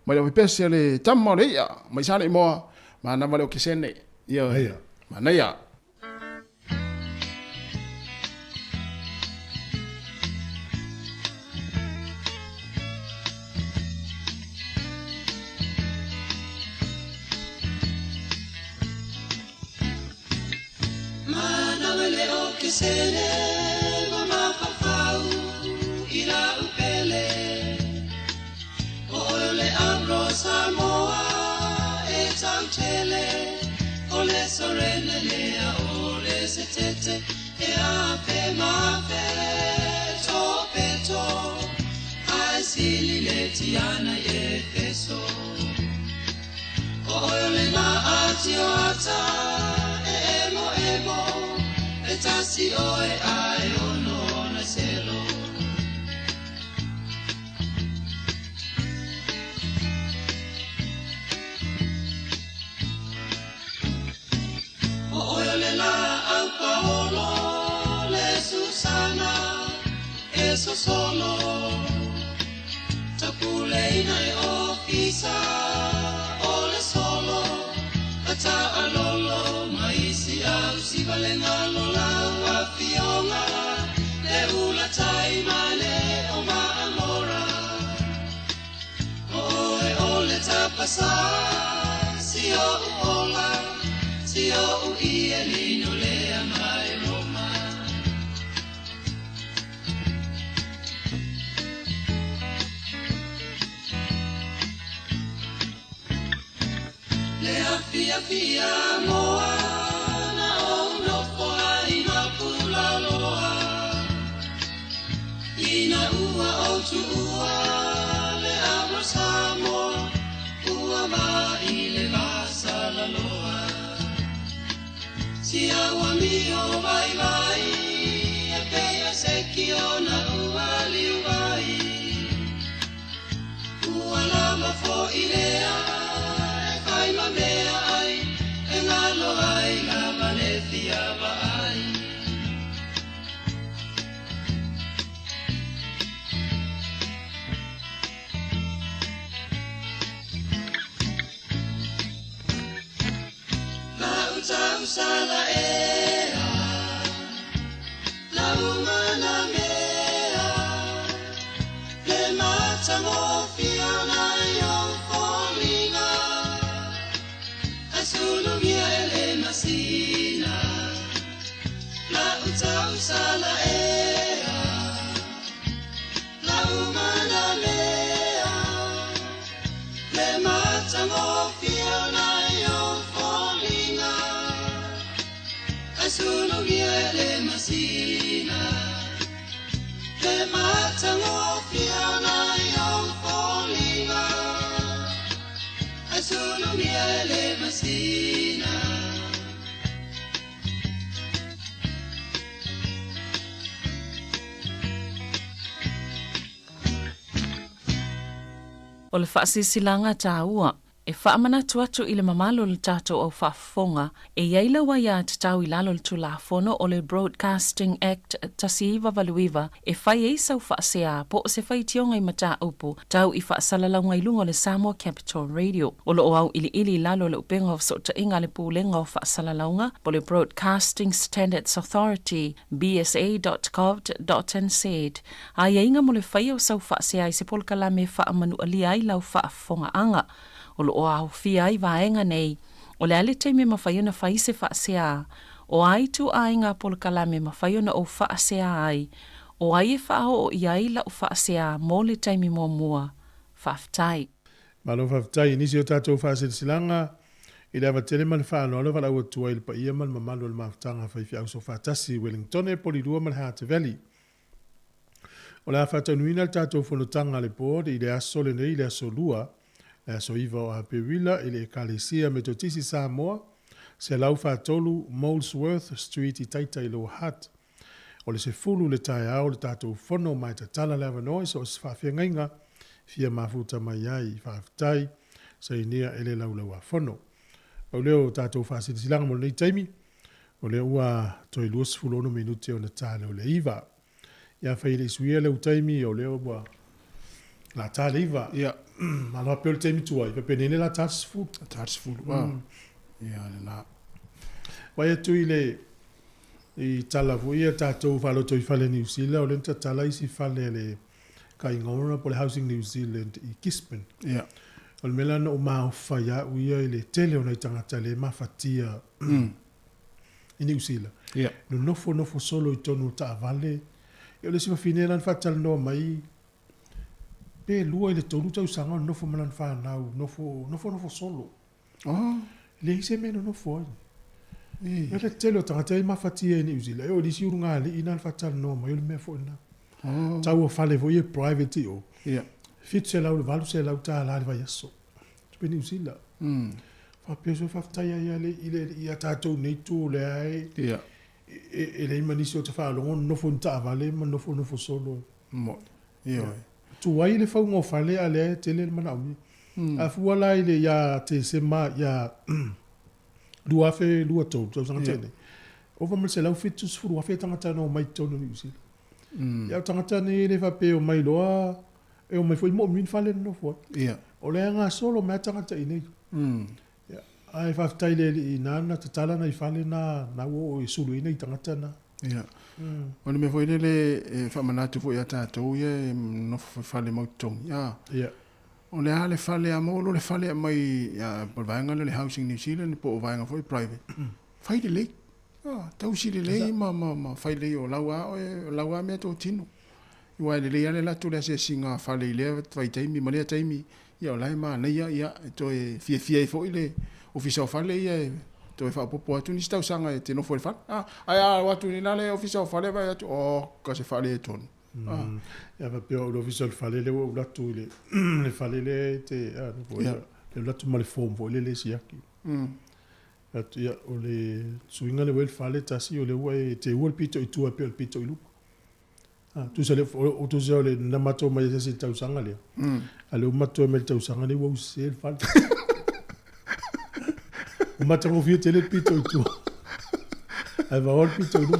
ma le pese le tammo le ya mai sale mo ma na vale o kisene ya ma na ya Kisele mama papau ila upele ole amro samoa e tautele ole sorene lea ole setete e ape mape topeto asili letiana ye peso ole ma atiota emo Tasi oe ai ono na selo o oe la au paolo le Susana eso solo tapule Reina e ofisa ole solo Kata alolo maisi au si valenga lola wa fionga Le ula tai male o maamora Oe ole tapasa si o ola Si o ia lino lea mai Roma Fia fia moa na o no poa ina pula loa ina ua o tu ua le abra samo ua ma i le vasa la loa si awa mi o vai vai e pea se ki o na ua li vai ua lama fo i lea Ai ma mea ai, e ngalo ai la Valencia va ai. La uta usala ea, la umana mea, le mata mofia na yon folinga. Solo mia ele masina La utausa la ea La umana mea Le mata ngofia na yon folinga Solo mia ele masina Le mata ngofia na yon folinga Solo miele masina O le whaasisilanga tāua, e whaamana tuatu i le mamalo le tātou au whaafonga, e iaila wa ia te tau i lalo le tulafono o le Broadcasting Act tasiiwa valuiwa, e whai e sau whaasea po o se whai tionga i mata upu, tau i whaasalalango i lungo le Samoa Capital Radio. O lo au ili lalo le upenga o sota inga le pūlenga o whaasalalango, po le Broadcasting Standards Authority, bsa.gov.nz. A ia inga mo le whai o sau whaasea i se polkala me whaamanu alia i lau whaafonga anga, o lo au fia ai vaenga nei, o le ale te me mawhaiona whaise whaasea, o ai tu ainga polkala me mawhaiona o whaasea ai, o ai e whao o iai la o whaasea mō le taimi mō mua, whaftai. Malo whaftai, nisi o tātou whaasea silanga, i le avatele man whaanola wala ua tua il pa ia man mamalo le maftanga whaifi au so whaatasi Wellington e polirua man Hart Valley. O le awhatanuina le tātou whanotanga le board i le aso le nei le aso lua, le aso iwa o Hapewila i le ekalesia me totisi Samoa, se lau whatolu Molesworth Street i taita i Lower Hutt. O le se fulu le tae au le tātou whono mai ta tala le avanoi so se whawhia ngainga, fia mafuta mai ai whaftai, sa inia ele lau lau a whono. O leo tātou whaasiti silanga mo nei taimi, o leo ua toi luas fulono minuti o na tāle o le iwa. Ia whaile isuia leo taimi o leo ua la tāle iwa. Ia. Maloa peo le taimi tua, iwa penene la tātis fulu. La tātis fulu, wow. Ia, le la. Wai atu i le i tala fu ia tātou whaloto i whale New Zealand, o lenta tala isi whale le kaingora po le Housing New Zealand i Gisborne. Ia. O le melana o maa whaia uia i le tele o nei tangata le mawhatia i New Zealand. Ia. No nofo solo i tonu ta avale. E o le siwa finelan whatala noa mai. Pe lua i le tonu tau sanga nofo manan whanau. Nofo solo. Oh. Le ise meno nofo ai. E le tele o tangata i mawhatia i New Zealand. E o li si urunga le ina whatala noa mai. O le mea fo ina. Oh. Tau o whale fo i e private i o. Ia. Fitu se lau le valu se lau tā la le vai aso. Tupe New Zealand. Whapeso whaftai ai i a tātou nei tū le ai. Ia. E le imanisi o te whaalongo, nofo nta avale, ma nofo solo. Mo. Ia. Tu wai le whaungo whale a le te le mana umi. A fuala i le ia te sema ia lua fe lua tau, tau sanga tene. O whamal se lau fitu sfuru, a fe tangata no mai tonu New Zealand. Ia tangata ne le whape o mai loa, E o mai foi mo min fale no fo. Ia. O le nga solo me tanga ta ini. Ya. Ai fa taile i nana te tala na I fale na wo I sulu ina I tanga tana. Ia. Ona me foi le fa manatu foi ata to ye no fale mo tong. Ya. Ya. O le ale fale a mo le fale mai ya por vanga le housing New Zealand po vanga foi private. Fai le. Ah, tau si le ma fai le o laua me to tino. Iwa le ale la tu le se singa fale le fai taimi ma le taimi. Ia lai ma na ia to e fie fo ile official fale ia to e fa popo atu ni sta usanga e te no foi fa. Ai watu ni le official fale vai atu ka se fale ton. Ja va pio lo official fale le o la tu le fale le te no foi. Le la tu mal form vo le siaki. Atu ia o le suinga le wel fale tasi o le wai te wol pito I tu apel pito I lu. Tu se le o tu se le na mato mai se tau sanga le. Ale o mato me tau sanga le wo se fale. O mato o fio tele pito I tu. Ai va ol pito I lu.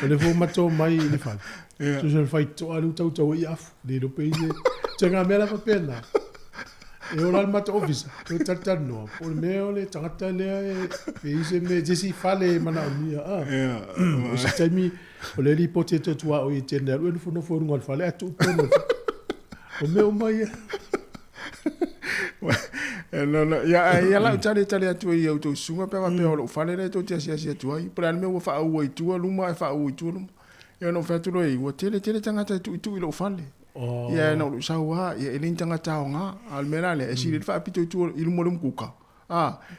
O le fo mato mai le fale. Tu se le fai to alu tau I afu. Le do peise. Tenga mela pa pena. E ora il mato office, o tartano, o meo le tangata le peise me jesi fale mana mia. O se taimi o le ripote to tua o itende o le fono foru ngal fale atu pono. O meo mai. No, ya la tale atu I auto sunga pe va pe o fale le to tia sia tu ai. Pra me o fa o tu luma fa o tu luma. Eu no fa tu lo I o tele tangata tu I lo fale. Ia na lu sawa ia ele tanga taonga al merale e si le fa pito tu il mo lum kuka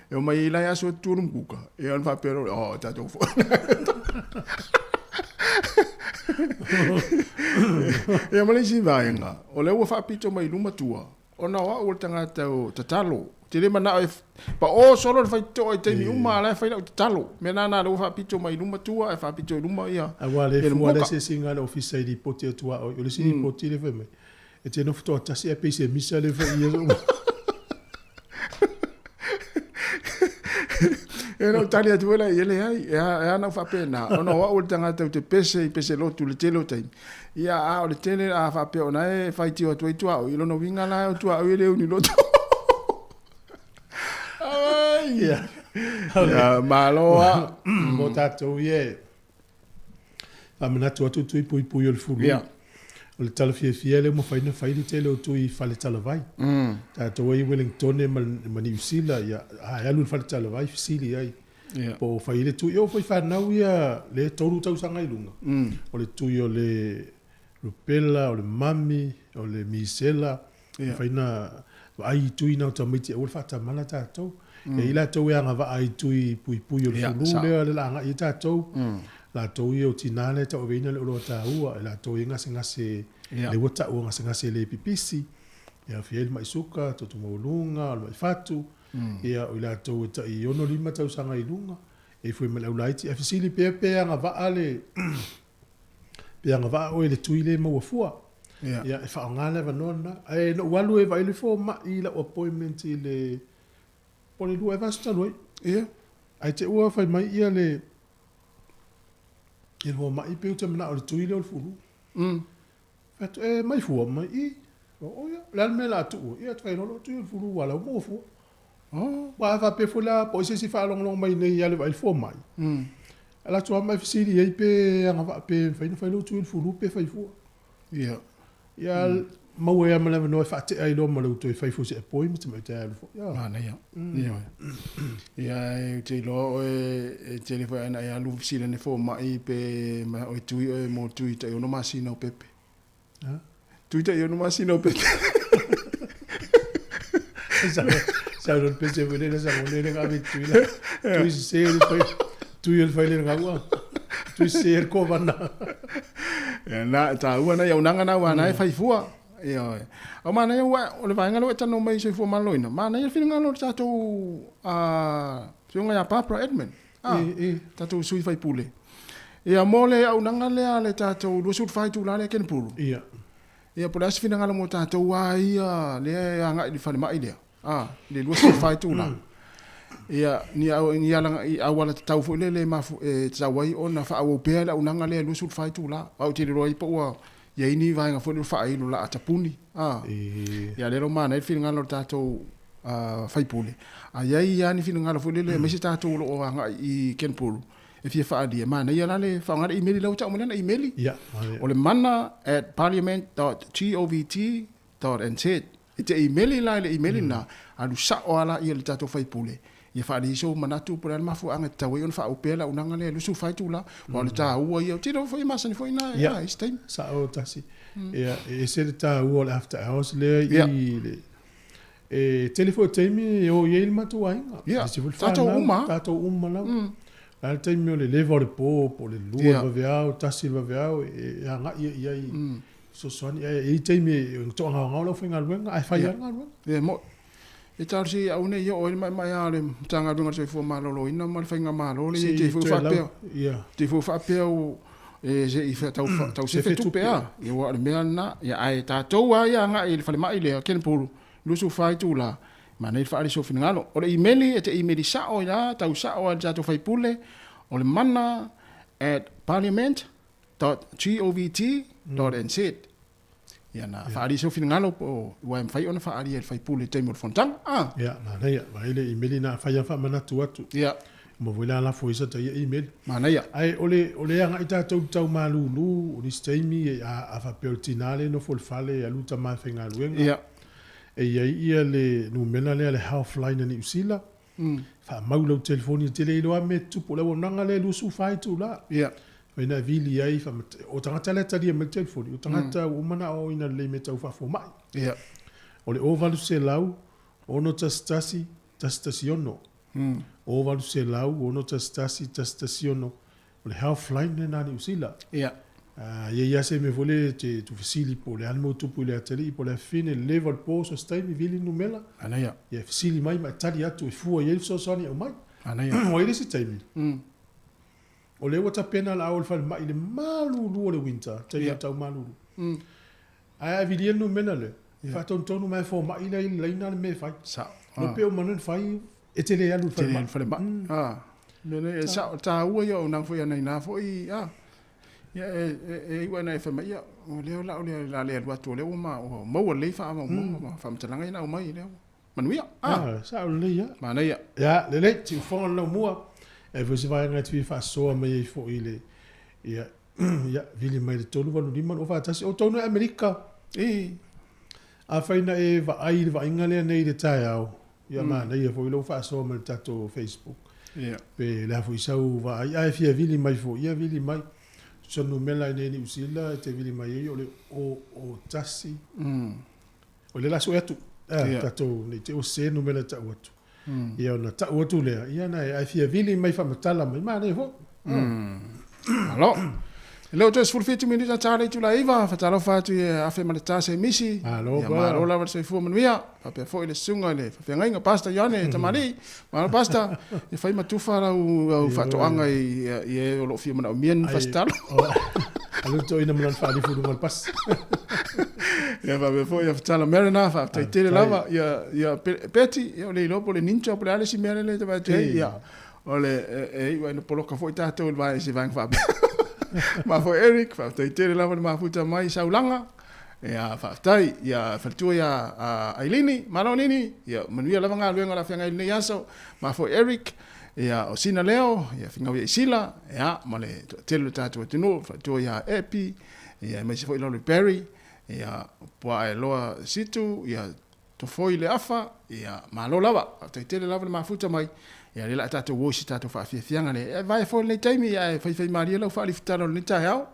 e o mai la ya so tu lum kuka e al fa pero ta to fo e mo le si vaenga o le o fa pito mai luma tua ona wa o tanga tau tatalo te le mana pa o solo fa to te mi uma la fa tatalo me na lo fa pito mai luma tua e fa pito luma ia wale fu le se singa le office di pote tua o le si pote le fe me e te no fto tasi e pese misa le fe ia e no tali atu la ele ai e ana fa pena ona wa o tanga te pese lo tu le telo tai ia o le tele a fa pe ona e fa ti o tu o ilo no winga la o tu o ile uni lo tu ia maloa mo tato ie amana tu tu pui o le furu o le tala fia le mo faina faili tele o tu I fale tala vai tato I Wellington e mani usila ia alu fale tala vai fisili ai po faile tu yo foi fa nau ia le toru tau sanga I lunga o le tu yo le Rupela o le mami o le misela faina ai tu ina tamiti o fa tamala tato e ila to ia nga ai tu pui o le fulu le la nga I tato la to I o tinale ta o veina le o ta ua la to inga se le wata o nga se le pipisi ia fiel mai suka to molunga o mai fatu ia o la to ta I ono lima tau sanga I lunga e foi me laiti e fisili pe nga va ale pe nga va o le tuile mo fua ia e fa ngale va nonna e no walu e vai le fo ma I la appointment I le pole lu e va sta lui ia ai te ua fai mai ia le il ho mai pe utamana o le tuile o fulu Fato e mai fua mai I o ia la me la tu ia trai no tu fulu wala mo fu wa va pe fula po se si fa long mai nei ia le vai fo mai ala tu mai fisili ai pe nga va pe fai no tu fulu pe fai fu ia mau e amala no fa te ai lo ma lo tu fai fu se poi mi te ai fu ia ia te lo e te le fa na ia lu fisili ne fo mai pe ma o tu e mo tu te no masina o pepe Tuita yo no masina o pepe sa non pese vele sa monere ga tuila tu se tu il fai le ngwa tu se ko vana na ta ua na ya unanga na wana e fai fua ia o mana ia o le vanga lo tano mai se fu maloina mana ia finga no tato sunga ya papa Edmund tato sui fai pule ia mole au nanga le tato lu su fai tu la le ken pulu ia por as finanga mo tato wa ia le anga di fale mai le le lu su fai tu la ia ni langa I awala tau fu le ma fu tawai ona fa au pe la unanga le lu su fai tu la au te roi po ia ini vaenga foi fa ilu la atapuni ia lero mana e fil ngalo tato fai pule ia ia ni fil ngalo foi le mesi tato lo anga I kenpulu e fia fa dia mana ia le fa ngara email lo ta mona email ia o le mana at parliament.govt.nz ite email la le email na alu sa o ala ia le tato fai pule ia fa di so manatu por al mafu anga tawe on fa upela unanga le lu su fai tula o le ta ua ia tiro foi masani foi na ia istem sa o tasi ia e se le ta ua le after hours le I le e telefone temi o ye il matu ai ia tato uma la al temi o le levo le po le lua va veao tasi va veao e anga ia so soni e temi to nga lo finga luenga ai fai nga ia mo e tarsi au nei o mai ale tanga dunga se fo malo ina mal fainga malo le te fo fa pe te fo fa pe o e je I fa tau se fe tu pe a e wa le mena ya ai ta to wa ya nga I fa mai le ken pulu lu su fa tu la ma nei fa ali so finga lo o le email e te email sa o ya tau sa o ja to fai pule o le mana at parliament.govt.nz ia na fa ali so finga po wa fai ona fa ali fai pule te mo fontang ia na nei va ile email na fa ya fa mana tu atu ia mo voila la foi sa te email mana ia ai ole anga ita tau malulu o ni steimi a fa pertinale no fol fale a luta ma finga luenga ia e ia le no mena le healthline ni usila fa maulo telefoni tele lo me tu po le nanga le lu su fai tu la ia ina vili ai fa o tangata le tadi me telefoni o tangata o mana o ina le me tau fa fo mai ia o le ovalu se lau ono tastasiono ovalu se lau ono tastasiono o le healthline na ni usila ia ia se me vole te tu facili po le almo tu po le tele po le fine level po so stai mi vili numela ana ia ia facili mai ma tadi atu e fu ia so soni o mai ana ia o ile se taimi o le wata pena la o fal mai le malulu o le winter te tau malulu ai vili no mena le fa ton mai fo mai le ina me fai sa no pe o manen fai e tele alu fal mai ne sa ta ua yo nang fo ia na fo ia e wana e fama ia o le la le watu le uma o mo le fa mo fa mtalanga ina o mai le manuia sa o le ia mana ia le ti fo no mua e você vai na tvi fa so mai fo ile ia vili mai de tonu vanu di man o fa tasi o tonu Amerika a faina e va ai va ingale nei de taiao ia mana ia fo ile fa so mai tato Facebook pe la fo isau va ai fia vili mai fo ia vili mai so no mela nei ni usila te vili mai o le o tasi o le la so atu tato nei te o se no mela ta watu ia na ta watu le ia na ai fia vili mai fa matala mai ma nei fo alo Leo tes full 50 minutes a tare tu la iva fa talo fa tu a fe malta se misi alo ba ro la se fu manuia pa pe fo ile sunga le fa nga pasta yone tamari ma pasta e fa ma tu fa u fa to anga e lo fi mana mien fa stalo alo to ina mana fa di fu do pas ya va be fo ya fa talo merina fa te te lava ya peti yo le lo po le ninja po le si merele te va te ya ole e wa no polo ka fo ta to va se va fa ma fo Eric fa te tere lava ma futa mai saulanga ya fa tai ya fa tu ya Ailini malonini ya manuia lava nga luenga la fenga ile yaso ma fo Eric ya osina leo ya finga ya sila ya male tele tatu tino fa tu ya Epi ya me se fo ile Perry ya po ai loa situ ya to fo ile afa ya malo lava te tere lava ma futa mai ya le la tatu wo si tatu fa fianga le vai fo le taimi ya fai maria lo fa li fitalo ni ta yao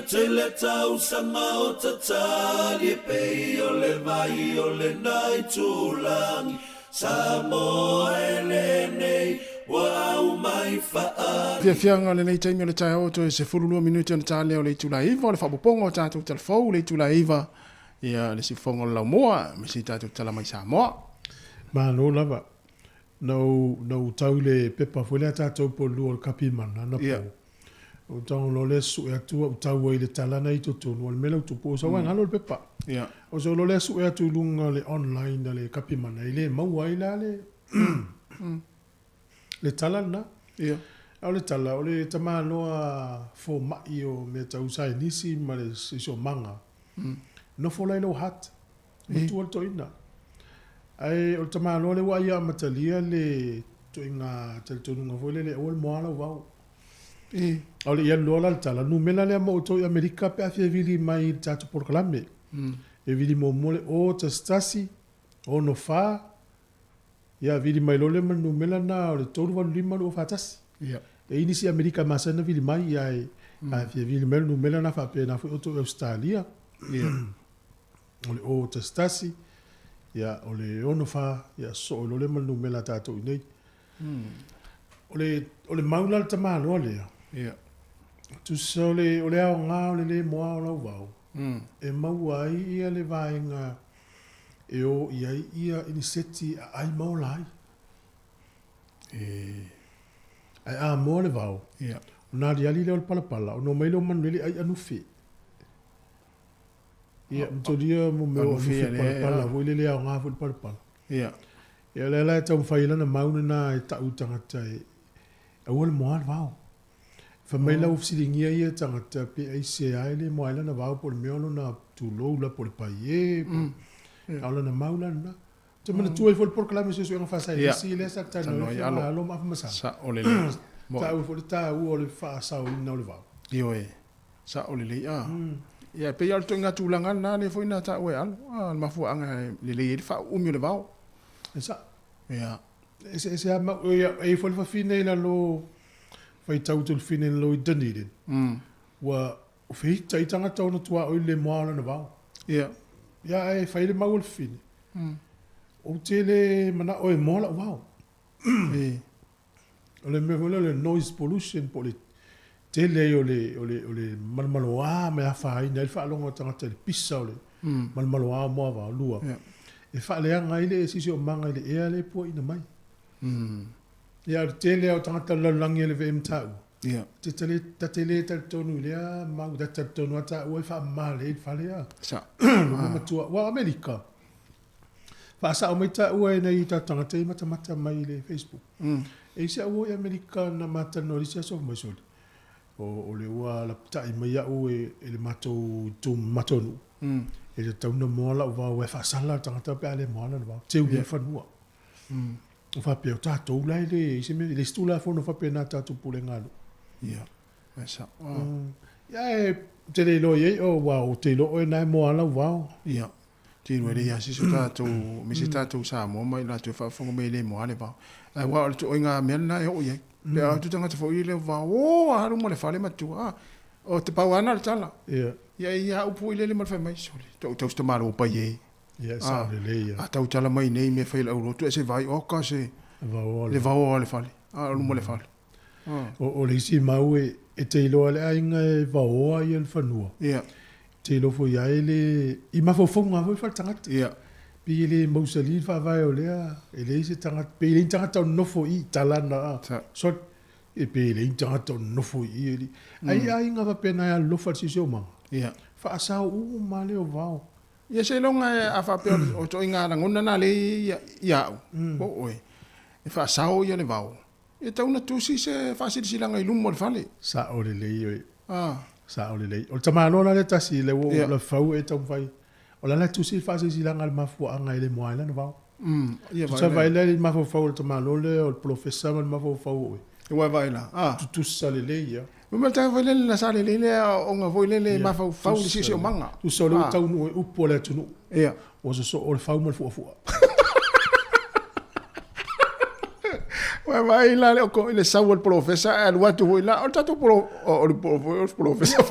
Tele tau sama o tatali pe o le vai o le nai tulangi Samoa ele nei wa au mai faa Fianga le nei taimi o le tai auto e se fululua minuti o le tale o le tula iva o le whapoponga o tātou telefou le tula iva ia le si fonga o lau moa me si tātou tala mai Samoa. Ma no lava. No tau le pepa fwele a tātou po lua o kapi mana na po. O tau lo le su e atua o tau ai le talana i totonu o le mele utupu o sa wanga lo le pepa. O sa lo le su e atu lunga le online na le kapi mana i le maua i la le le talana. O le tala, o le tama noa fo mai o me tau sai nisi ma le iso manga. No fo lai lo hat. Mutu al toina. Ai o tama noa le waia matalia le toinga teltonunga fo le o le moala wau. O le ian lola le tala, nu mela le ama o toi Amerika pe afia vili mai tatu por kalame. E vili mo mole o ta stasi, o no fa, ia vili mai lole ma nu mela na o le toru wanu lima o fatasi. E inisi Amerika masana vili mai ia e afia vili mela nu mela na fa pe na fu o toi Australia. O le o ta stasi, ia o le o no fa, ia so o lole ma nu mela tatu inei. O le maula le tama no le. Tu so le o le au ngā o le moa o lau wau. E mau ai ia le vaenga e o iai ia ini seti a ai mau lai. Ai a mo le wau. O nā riali leo le palapala. O no mailo manueli ai anufi. Ia mtoria mo meo anufi palapala. Voi le au ngā fu le palapala. Ia le lai tau whailana mauna nā e tau tangata e au le moa le wau. Fa mai la ufsiringia ia tangata pe ai se ai le moaila na wau po le meolo na tu lou la po le pai e. Aula na maula na. Te mana tuai fol por kala mese so fa sai Yeah. si le sa ta Tano no i fa alo. alo ma fa masa. Sa o le le. Mo. Ta u fol ta u o le fa sa o na le va. Io e. Sa o le le a. Ia pe al tonga tulanga na le foi na ta we al. Ah ma fu anga le le fa umi le vao. Esa. Ia. Ese ma e fol fa fine la lo fai tau tul fine lo i daniden. Wa o fei tai tanga tau na tua o le moala na va. Ia. Ya e fai le maul fine. O tele mana o e mola wow. E. O le me le noise pollution po le tele o le malmaloa me a fai na fa longa tanga tele pisa o le malmaloa mo va lua. Ia. E fa le anga ile si o manga ile e le po ina mai. Ya tele o tanga tele langi le vem tau. Ia. Te tele tonu le a ma da tonu ata o fa male fa le a. Sa. Ma tua wa America. Fa sa o mai ta o e nei ta tanga te mata mai le Facebook. E se o e America na mata no risa so mai so. O le wa la ta i mai o e le mato tu matonu. E le tau na mola o va o fa sala tanga ta pe ale mola va. Te u fa no. O fa pe o ta to la le se me le stula fo no fa pe na ta tu pule ngalo. Ia. Sa. Ya e te le lo ye o wa o te lo o na mola va. Ia. Ti no ia si so ta to mi si ta to sa mo mai la to fa fo me le mo ale va. Ai wa to inga men na e o ye. Pe a tu tanga te fo ile va. O haru mo le fa le matu. Ah. O te pau ana le tala. Ya. Ia upu ile le mal fa mai so. To sto malo pa ye. Ya sa le ya. A tau tala mai nei me fa ile o to se vai o ka se. Va o Le va o le fa le. Ah mo le fa le. O le si mau e te ilo ale ainga e vaoa i el whanua. Ia. Te ilo fo ia ele, i mawhawhonga hoi wha tangata. Ia. Pi ele mausali wha vai o lea, ele se tangata, pe ele tangata o nofo i talana a. Ta. So, e pe ele tangata o nofo i ele. Ai ainga wa pena ia lofa si se o manga. Ia. Wha asao u ma leo vao. Ia se longa a fa pe o to inga na ngona na le ia. O oi. E fa sao ia le vao. E tau na tusi se fa si silanga i lumo le fale. Sa o le lei oi. Sa o le lei. O tamano na le tasi le wo le fau e tau vai. O la tu si fa si silanga le mafu anga ile mo ala no vao. Ia vai. Sa vai le mafu fau le tamano le o le professor le mafu fau oi. E wa vai la. Tu sa le lei ya. Mo ta vai le na sa le le o nga voi le mafu fau le si o manga. Tu so le tau no upo le tunu. Ia. O so o le fau mo fu fu. Vai lá o ele sabe o professor ele vai tu lá o tato o professor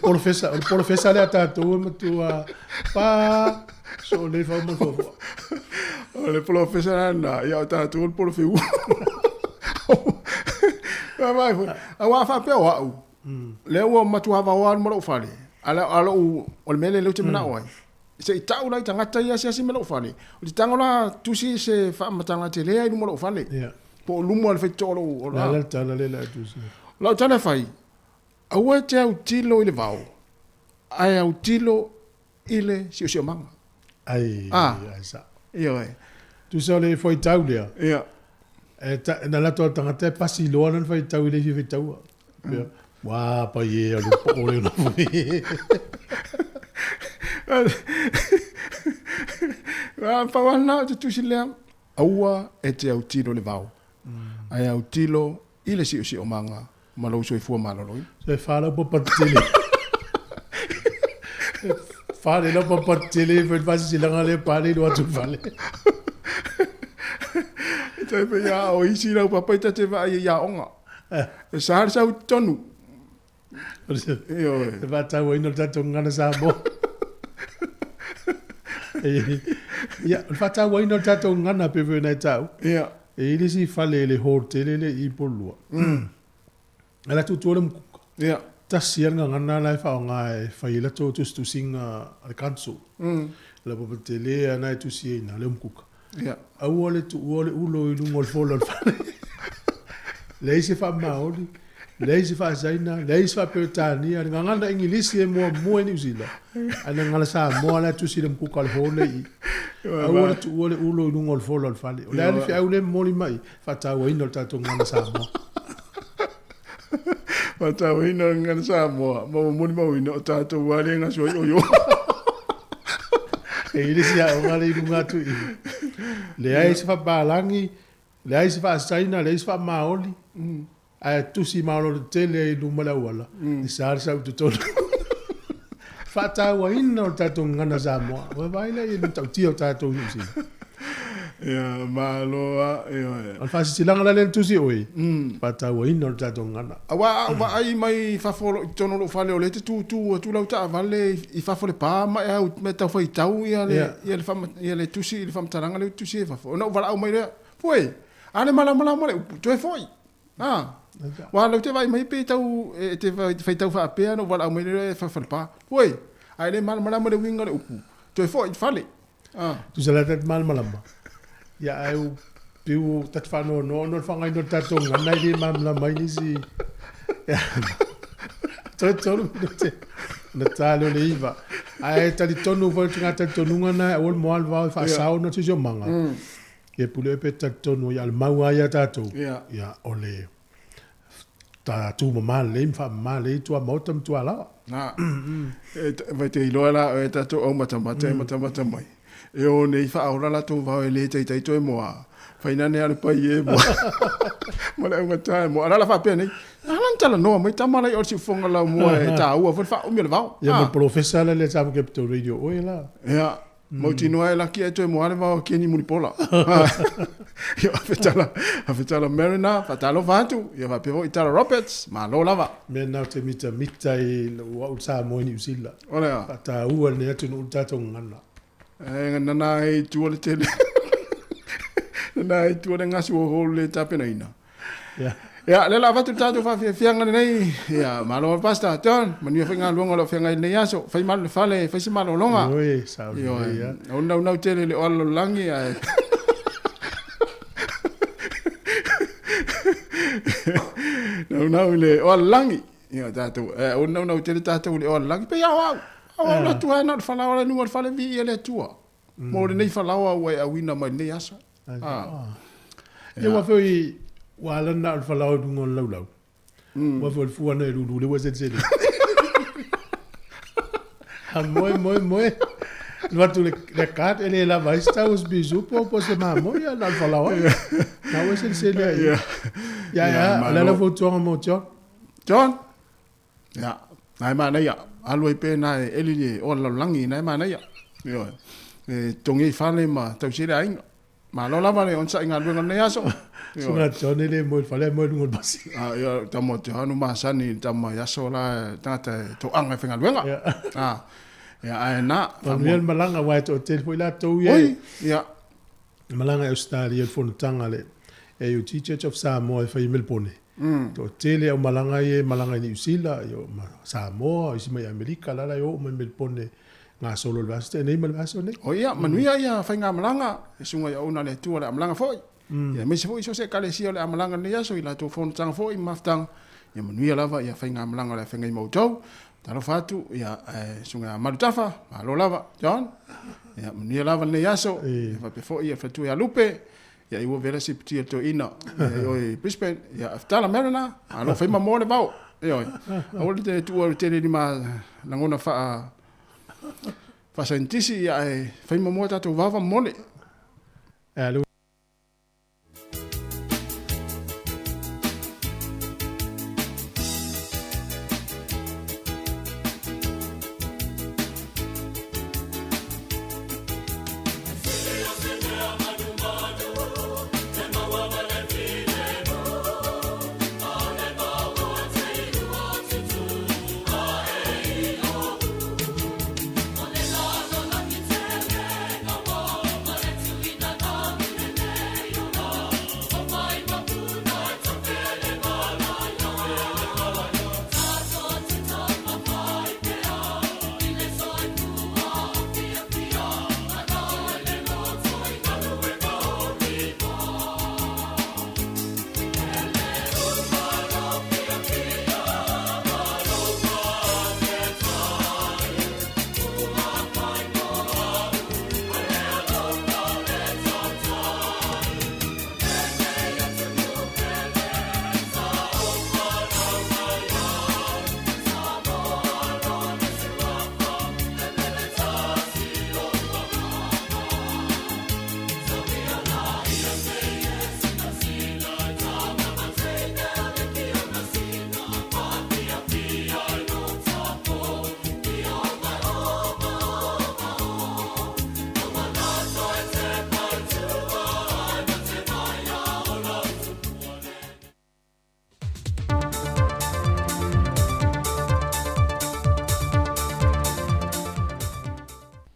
o professor le tato tu pa so le fa mo fo o professor na ya o tato o professor vai a wa fa pe wa le o matu hava wa mo fale ala o mele le te mana oi se tau lai tangata ia se melo fale o te tangola tusi se fa matanga te le ai mo fale po lumo al fetolo o la tala le la tusi la tala fai a wa te au tilo ile vao ai au tilo ile si o manga ai sa io e tu so le foi tau le ia e na la tangata pasi lo nan foi tau ile fi tau wa pa ye o le no fa wana te tusi lea aua e te au tilo le vao ai au tilo ile si o manga malo so fu maloi se fa la po patile fa le la po patile fe fa si la ngale pale do atu vale te pe ya o isi la papa te va ya onga e sa sa tonu yo e va ta wo ino tato ngana sa mo ya fa ta wo ino tato ngana pe ve na tau ya e ili si fale le hotel le i polua ala tu tu le mkuka ya ta sianga ngana la fa nga e fa ila to tu singa al kanso la po tele ana tu si na le mkuka ya au ole tu ole ulo i lungo folo fale le si fa maoli le si fa zaina le si fa petani ana ngana ingilisi e mo ni usila ana ngala sa mo ala tu si le mkuka al hole i au ole tu ole ulo i lungo folo fale le ali fi au le moli mai fa ta wo ino ta to ngana sa mo Mata wina ngan sa mo mo ni mo wina ta to wale nga so yo E ile sia o ngale i lunga tu i. Le ai se fa balangi, le ai se fa saina, le ai se fa maoli. Ai tu si maolo tele i lumala wala. I sa sa tu tolu. Fa ta wa ina o tato ngana Samoa. Wa vai le i tau tio tato usi. Ya maloa Al fa si langa le tu si oi. Fa ta wa ina o tato ngana. Wa ai mai fa folo tono lo fale o le tu lau ta vale I fa fole pa ma e me tau foi tau ia le fam ia le tusi le fam taranga le tusi fa fo no vala au mai le foi ane mala male tu e foi wa lo te vai mai pe tau te vai tau fa pe no vala au mai le fa fole pa foi ai le mala le winga le upu tu e foi fale Tu se la tet mal malamba. Ya ai piu tat fa no fa ngai no tato ngana i mamla mai ni si. Tolu na talo le iva. Ai tali tonu vo tinga tonu ngana ol moal va fa sao no tio manga. Ye pule pe tonu ya mau ya tato. Ya ole. Ta tu mama le fa ma le tu motam tu ala. Na. Vai te ilola e tato o mata mai. E o nei fa ora la tu va le te to e moa. Faina ne ale pai e mo. Mo le nga tai mo ala fa pe nei. Alan tala no mai tamala I orsi fonga la mo e ta ua fa o mi le va. Ya mo professor le sabe que to radio o ela. Ya. Mo ti no e la ki e to e mo ale va ki ni muni pola. Yo afetala Marina fa talo vatu. Yo va pevo Italo Roberts ma lo lava. Me na te mita I wa sa mo ni usila. Ola. Fa ta ua ne atu no tato ngana. E nana e tu le tele. Nana e tu le ngasu o le tapena ina. Ya. Ya, le la fatu tatu fa fianga nei. Ya, malo pasta ton, manu fa ngalonga lo fianga nei aso, fa mal fale, fa si malo longa. Oi, sa ya. Ona tele le olo langi ai. No le olo langi. Ya, tatu. Ona tele tatu le olo langi. Pe ya wa. Ona tu ana fala ora nu fale vi ele tua. Mo le nei fala wa a wina mai nei aso. Ya wa foi wala na alfa lau dungo lau. Wa foi fu na lu le was it. Ha moi. Lo tu le cat ele la vai sta us bizu po se mamo ya na alfa lau. Na was it ya la foto mo John. Ya. Nai mana ya. Aloi pe na eli o la langi nai mana ya. Yo. Tongi fale ma tau sira ai. Ma lo lava le on sa inga luenga nei aso. Sunga tone le mo fale mo ngol basi. Yo tamo te hanu ma sani tamo ya so la tata to anga fenga luenga. Ya ai na. Familia malanga wa to hotel foi la to ye. Oi, ya. Malanga Australia fonutanga le. E u Church of Samoa fa Melbourne. To tele o malanga ye malanga ni usila yo Samoa isi mai Amerika la yo mai Melbourne. Nga solo le vaste nei mal vaso nei. O ia manuia ia fa nga malanga e sunga ya ona le tu le malanga foi. Ya me se foi so se kale si le malanga nei aso ila to fon tang foi maftang. Ya manuia lava ia fa nga malanga le fa nga mo tau. Talo fatu ya sunga malutafa malo lava John. Ya manuia lava nei aso fa pe foi ia fa tu ya lupe. Ya iwo vera si piti to ina. Oi Brisbane ya aftala Marina. Alo fa mo le vau. Oi. Ole te tu o te ni ma langona fa fa sentisi ya fa mo tatu vava mole. Alo.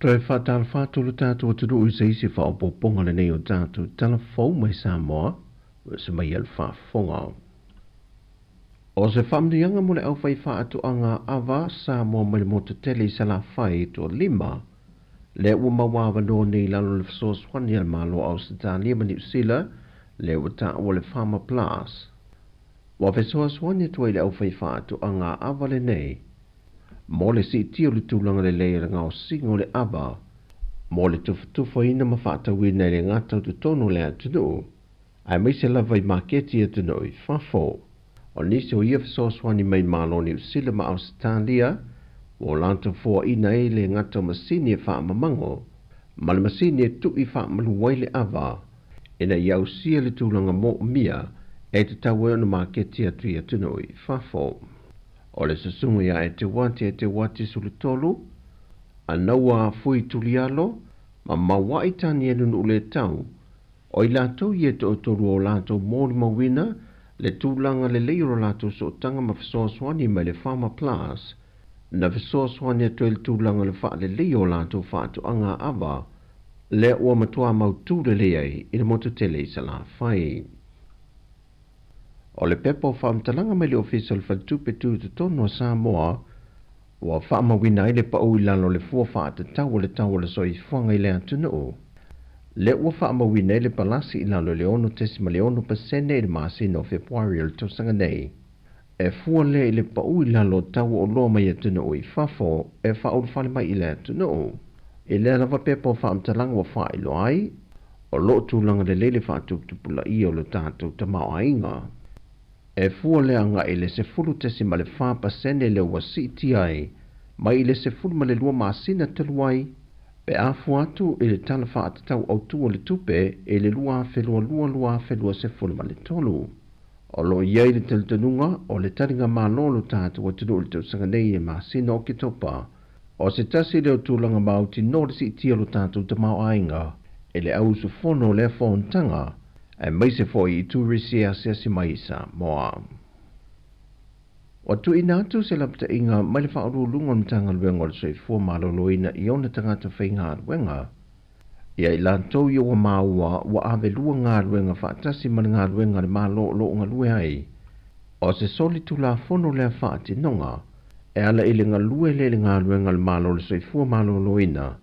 Toi whatal whatulu tātou tunu ui seisi wha o poponga le nei o tātou telefou mai Samoa, se mai al whafonga. O se whamdianga mole au whai whaatuanga awa Samoa mai le moto tele sa la whai to 5, le ua mawawa no nei lalo le whasoaswani al malo au Sitania ma New Zealand, le ua ta o le Farmer Plus. Wa whasoaswani tuai le au whai whaatuanga awa le nei, mo le si tio le tūlanga le leira ngā o singo le aba, mo le tufa ina ma whaatawina le ngātau tu tono le atunu, ai mai se lava I maketi atunu I whafo, o nisi o ia whasoaswani mai malo New Zealand ma Australia, o lanto fua ina e le ngātau masini e wha mamango, ma le masini e tu I wha maluwai le aba, ina iau sia le tūlanga mo mia, e te tawe ona maketi atu I atunu I whafo. O le sasungu ia e te wati sulu tolu, anaua fui tulialo, ma mawai tani enu ule tau, o I latou ia te otolu o latou mōri mawina, le tūlanga le leiro latou so tanga ma whasoaswani mai le Farmer Plus, na whasoaswani atu le tūlanga le wha le leiro latou whaatu anga awa, le ua matua mautu le leai, I le moto tele I sa la whai. O le pepo whaamtalanga mai le official whatupe tu te tono Samoa, wa whaamawina I le pa ui lalo le fua whaata tau le soi whanga I le atunu. Le ua whaamawina I le palasi I lalo le ono tesima le ono pasene I le maasino Februari le tausanga nei. E fua le I le pa ui lalo tau o loa mai atunu I whafo, e whaoru whale mai I le atunu. I le lava pepo whaamtalanga wa whailo ai, o loo tūlanga le lele whaatuptupula I o le tātou tamau ainga. E fua le anga I le se fulu tesi ma le whapasene le ua siti ai, ma I le se fulu ma le lua maasina taluai, pe a fuatu I le tala whaatatau au tua le tupe, e le lua felua se fulu ma le tolu. O lo iei le teletanunga, o le taringa malolo tātou atunu le tausanga nei e maasina o ki topa, o se tasi leo tūlanga mauti no le siti alo tātou tamau ainga, e le ausu fono le fontanga, e mai se foi I turisi a se maisa moa. O tu ina atu se lapta inga mai le whaoru lunga mtanga luenga le soi fua maloloina I ona tangata whainga luenga. Ia I lantou I o maua wa ave lua ngā luenga whaatasi man ngā luenga le malo lo ngā lue ai. O se soli tu la fono le whaati nonga, e ala ili ngā lue le ngā luenga le malo le soi fua maloloina,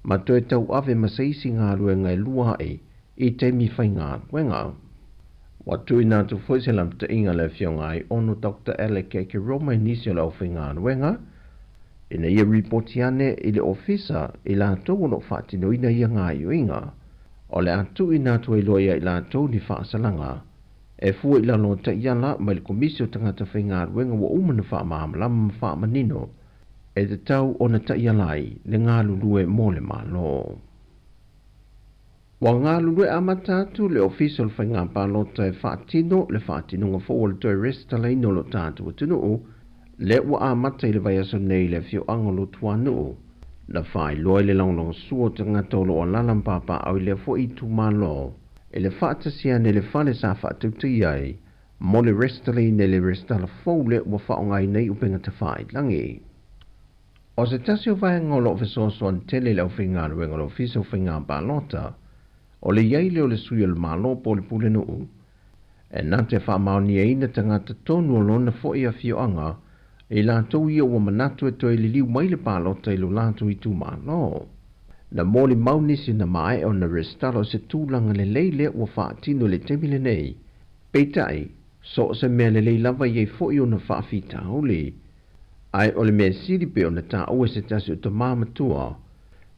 ma toe tau ave masaisi ngā luenga e lua ai, I te mi whainga wenga. Watu ina tu fwoi se lamta inga le fionga I ono Dr. Alec ke Roma inisio lau whainga wenga. Ina ia reportiane I le ofisa I la tau ono whaatino ina ia ngā inga. O le atu ina tu I loia I la tau ni whaasalanga. E fua I la no ta iala mai le komisio tangata whainga wenga wa umana whaamamalama whaamanino. E te tau ona ta ialai le ngā lulue mo le malo. Wa ngā lulue amatatu le official whainga palota e whaatino le whaatino ngā fōa le toi resta lei no lo tātu atunu le ua amata I le vai aso nei le fio angolo tuanu na whai loa le launong suo te ngatolo o lalampapa au le fo I tu malo e le whaatasiane le whale sa whaatauti ai mo le resta lei ne le resta la fōu le ua whaongai nei upenga te whai langi. O se tasio vai ngolo fesosoan tele le au whinga ruenga lo fiso whinga palota o le iei leo le sui le malo po le pule nuu. E nā te whaamaoni e ina tangata tonu o lona fo I a fioanga, e lātou ia ua manatu e toi li liu mai le palota I lo lātou I tu malo. Na mōli maunisi na mae o na restalo se tūlanga le leile ua whaatino le temile nei. Peitai, so se mea le leilava iei fo I o na whaafita holi. Ai o le mea siri pe o na tā ue se tasi o ta māmatua,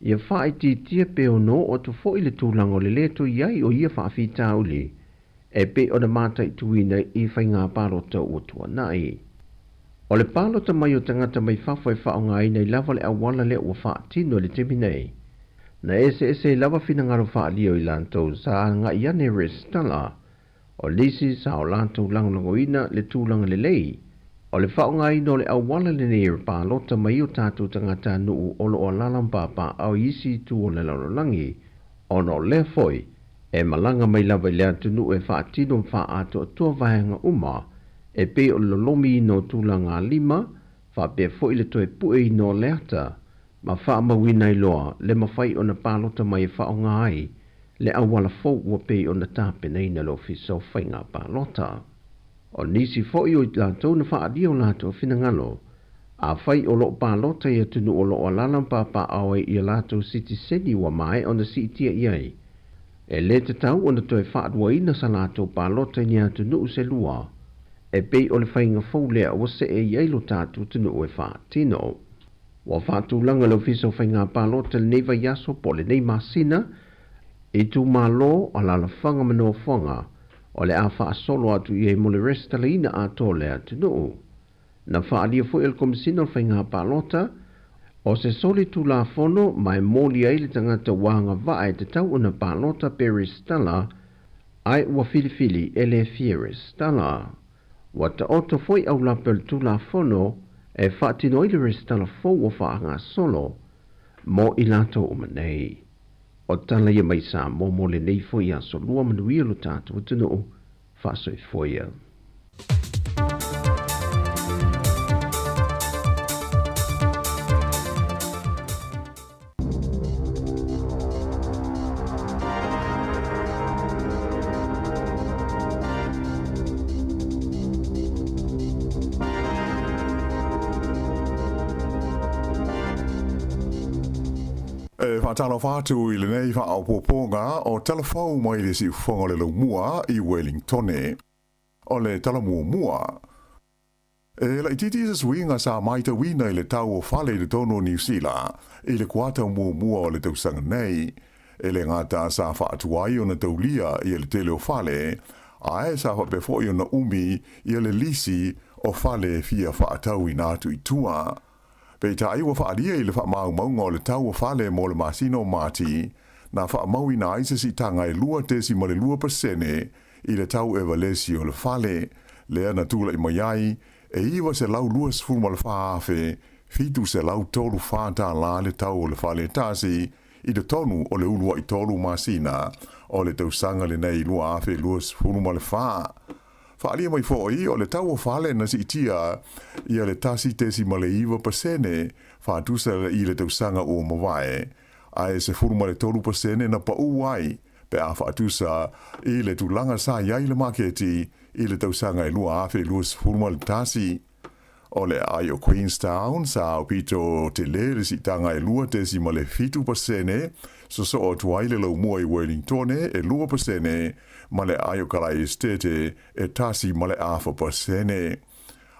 ia whaiti tia pe o no o tu fo I le tūlanga o le leto iai o ia whaafita uli, e pe o na mātai tuina I whainga pārota o tua nai. O le pārota mai o tangata mai whawhai whaonga ina I lava le awala le ua whaatino le temi nei. Na ese lava fina ngaro whaalio I lantou sa ngā iane restala, o lisi sa o lantou langolangoina le tūlanga le lei, o le whaonga ino le awala le nei pālota mai o tātou tangata nuu o lo o lalampapa au isi tu o le lalolangi, o no le foi, e malanga mai lava I le atunu e whaatino wha ato atua vahenga uma, e pe o lolomi ino tūlanga 5, wha pe foi le toe pue ino le ata, Ma wha mawinai loa le mawhai o na pālota mai wha o ngai le awala fau ua pe o na tāpe nei na lo fiso whainga pālota. O nisi fo i o lātou na wha adia o lātou whina a whai o lo pālota i atunu o lo o lalam pāpā awe i a lātou siti seni wa mai o na sitia iai. E le te tau o na toi wha adua ina sa lātou pālota ni atunu se lua. E pei o le whainga fau lea o se e iai lo tātou tunu o e wha tino. Wa whātu langa lo fiso whainga pālota le neiva yaso po le nei masina e tu malo a la whanga mano whanga o le a wha solo atu i e mo le resta le ina a tō le atunu. Na wha alia fu el komisina o whainga pālota o se soli tu la fono mai mōli ai le tangata wanga vae te tau una pālota peristala ai ua filifili ele fieristala. Wa ta oto foi au la pel tu la fono e whaatino i le restala fau o whaanga solo mo i lato o manei. O tala ia mai sa mo le nei foi a so lua manuia lo tātou atunu whaasoi foia. Talo fatu i le nei wha au poponga o telefau mai le si whonga le mua i Wellingtone. O le tala mua. E la ititi sa swinga sa maita wina i le tau o fale le tono New Zealand i le kuata mua o le tausanga nei. E le ngata sa wha atuai o na taulia i le tele o fale, a e sa wha pefoi o na umi i le lisi o fale fia wha atau i nātu i tua. Pei ta iwa wha alia i le wha maunga o le tau o whale mo le masino mati, na wha mau ina aisa si tanga e lua tesi mo le 2% i le tau e valesi o le whale, le ana tula i maiai, e iwa se lau luas fuma le whaafe, fitu se lau tolu whata la le tau o le whale tasi, i le tonu o le ulua i tolu masina, o le tausanga le nei lua afe luas fuma le whaa. Whaalia mai fōi o le tau o whale na si itia i a le tasi tesi ma le 2% whātusa i le tausanga o mawae. A e se furu ma le 3% na pa uai pe a whātusa i le tulanga sa iai le maketi i le tausanga i lua afe luas furu ma le tasi. O le ai o Queenstown sa o pito te le si tanga e lua tesi ma le 2%, so o tuai le lau mua i Wellingtone e 2%, ma le ai o Kalai Estate e tasi ma le 0.5%.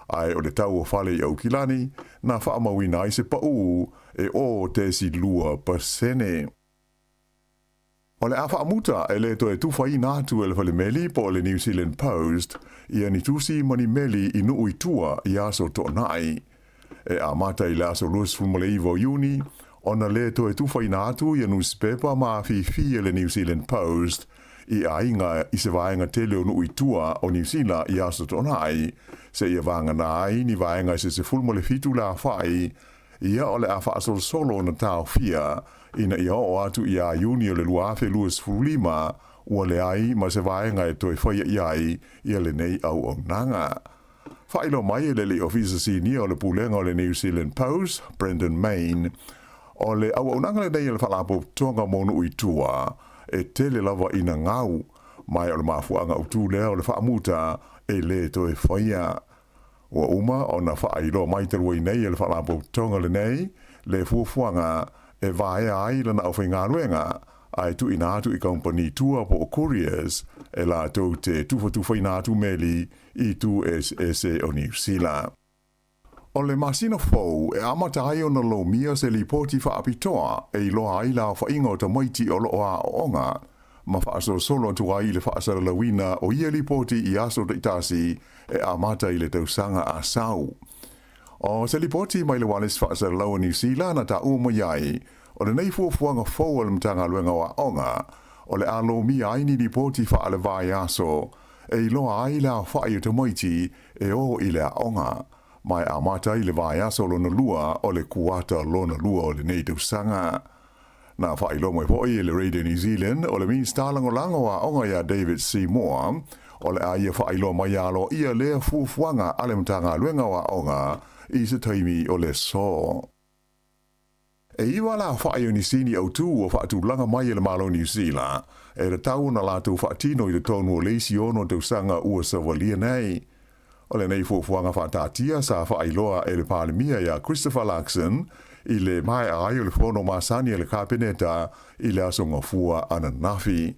Ai o le tau o whale i Aukilani, na whaamawina i se pau e o tesi 2%. O le awha amuta e le to e tuwhai nātu e le whale meli po le New Zealand Post i ani tusi mani meli i nuu i tua i aso to nai. E a mata i le aso luas fumale iwo Juni, o na le to e tuwhai nātu i a newspaper ma fi e le New Zealand Post i a inga i se vaenga tele o nuu i tua o New Zealand i aso to nai, se i a vanga nai ni vaenga se fulmale fitu la whai, ia o le a wha solo na tau fia, ina ia o atu ia Juni o le luafe luas fulima, ua le ai ma se vaenga e toi whaia iai ia le nei au o nanga. Whailo mai e le le ofisa sini o le pulenga o le New Zealand Post, Brendan Main, o le au o nanga le nei le whalapo tonga monu i tua, e tele lava ina ngau, mai o le mafuanga o tu lea o le whaamuta e le toi whaia. Ua uma o na whailo mai te rui nei e le whalapo tonga le nei, le fuafuanga e vae ai lana au whainga luenga, ai tu inatu i company tua po o couriers, e la tau te tufa inatu meli i tu SSA o New Zealand. O le masina fau e amatai o na lo mia se li poti wha apitoa e i loa ai la whainga o ta maiti o loa o onga, ma wha solo tu ai le wha asara lawina o ia li poti i aso te itasi e amata i le tausanga a sau. O se li poti mai le walis wha asara lawa New Zealand na ta uma iai, o le nei fuafuanga fau al mtanga luenga wa onga, o le alo mi aini li poti wha ale vai aso, e i loa ai la wha i o te maiti e o i le onga, mai amata i le vai aso lona lua o le kuata lona lua o le nei tausanga. Na wha i lo mai poi e le Radio New Zealand o le min stalango lango wa onga ya David Seymour, o le aia wha i lo mai alo ia lea fuafuanga ale mtanga luenga wa onga, i se taimi o le so. E iwa la whae o ni sini au tū o wha tu langa mai e le malo New Zealand. E le tau na la tau wha tino i le tonu o leisi ono tau sanga ua savalia nei. O le nei fuafuanga wha tātia sa wha ailoa e le palemia ia Christopher Luxon i le mai ai o le whono masani e le kabineta i le asonga fua ana nafi.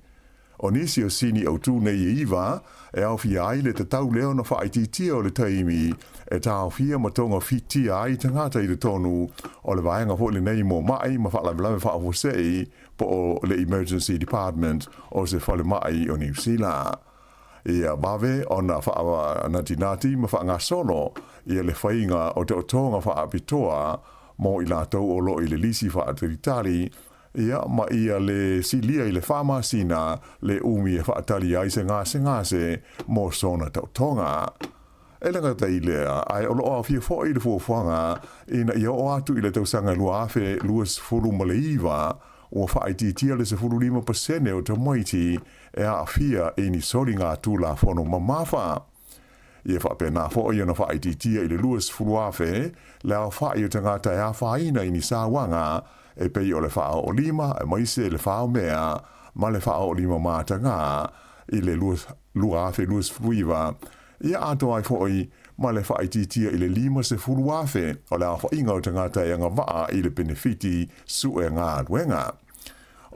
O nisi o sini au tū nei iwa e au fia ai le te tau leo na wha aititia o le taimi e tau fia matonga fitia ai tangata i le tonu o le vaenga fo le nei mo mai ma wha lawe wha avosei po o le Emergency Department o se whale mai o New Zealand. Ia bawe o na wha nati ma wha ngā sono ia le whainga o te otonga wha apitoa mo i lātou o lo i le lisi wha ateritari ia ma ia le silia i le whamasina le umi e whaatali ai se ngase mo sona tau tonga. E langa tai lea, ai olo o fia fo i le fuafuanga ina ia o atu i le tausanga lua afe luas furu maleiva o whaititia le se furu 5% o te moiti e a fia e ni sori ngā tūla fono mamafa. Ia whapena fo i ana whaititia i le luas furu afe le a whai o tangata e a whaina i ni sāwanga e pei o le whao o lima, e maise le whao mea, ma le whao o lima mātanga, i le lua afe luas fruiva, ia ato ai fōi, ma le whaititia i le lima se furu afe, o le awha inga o tangata e anga waa i le benefiti su e ngā duenga.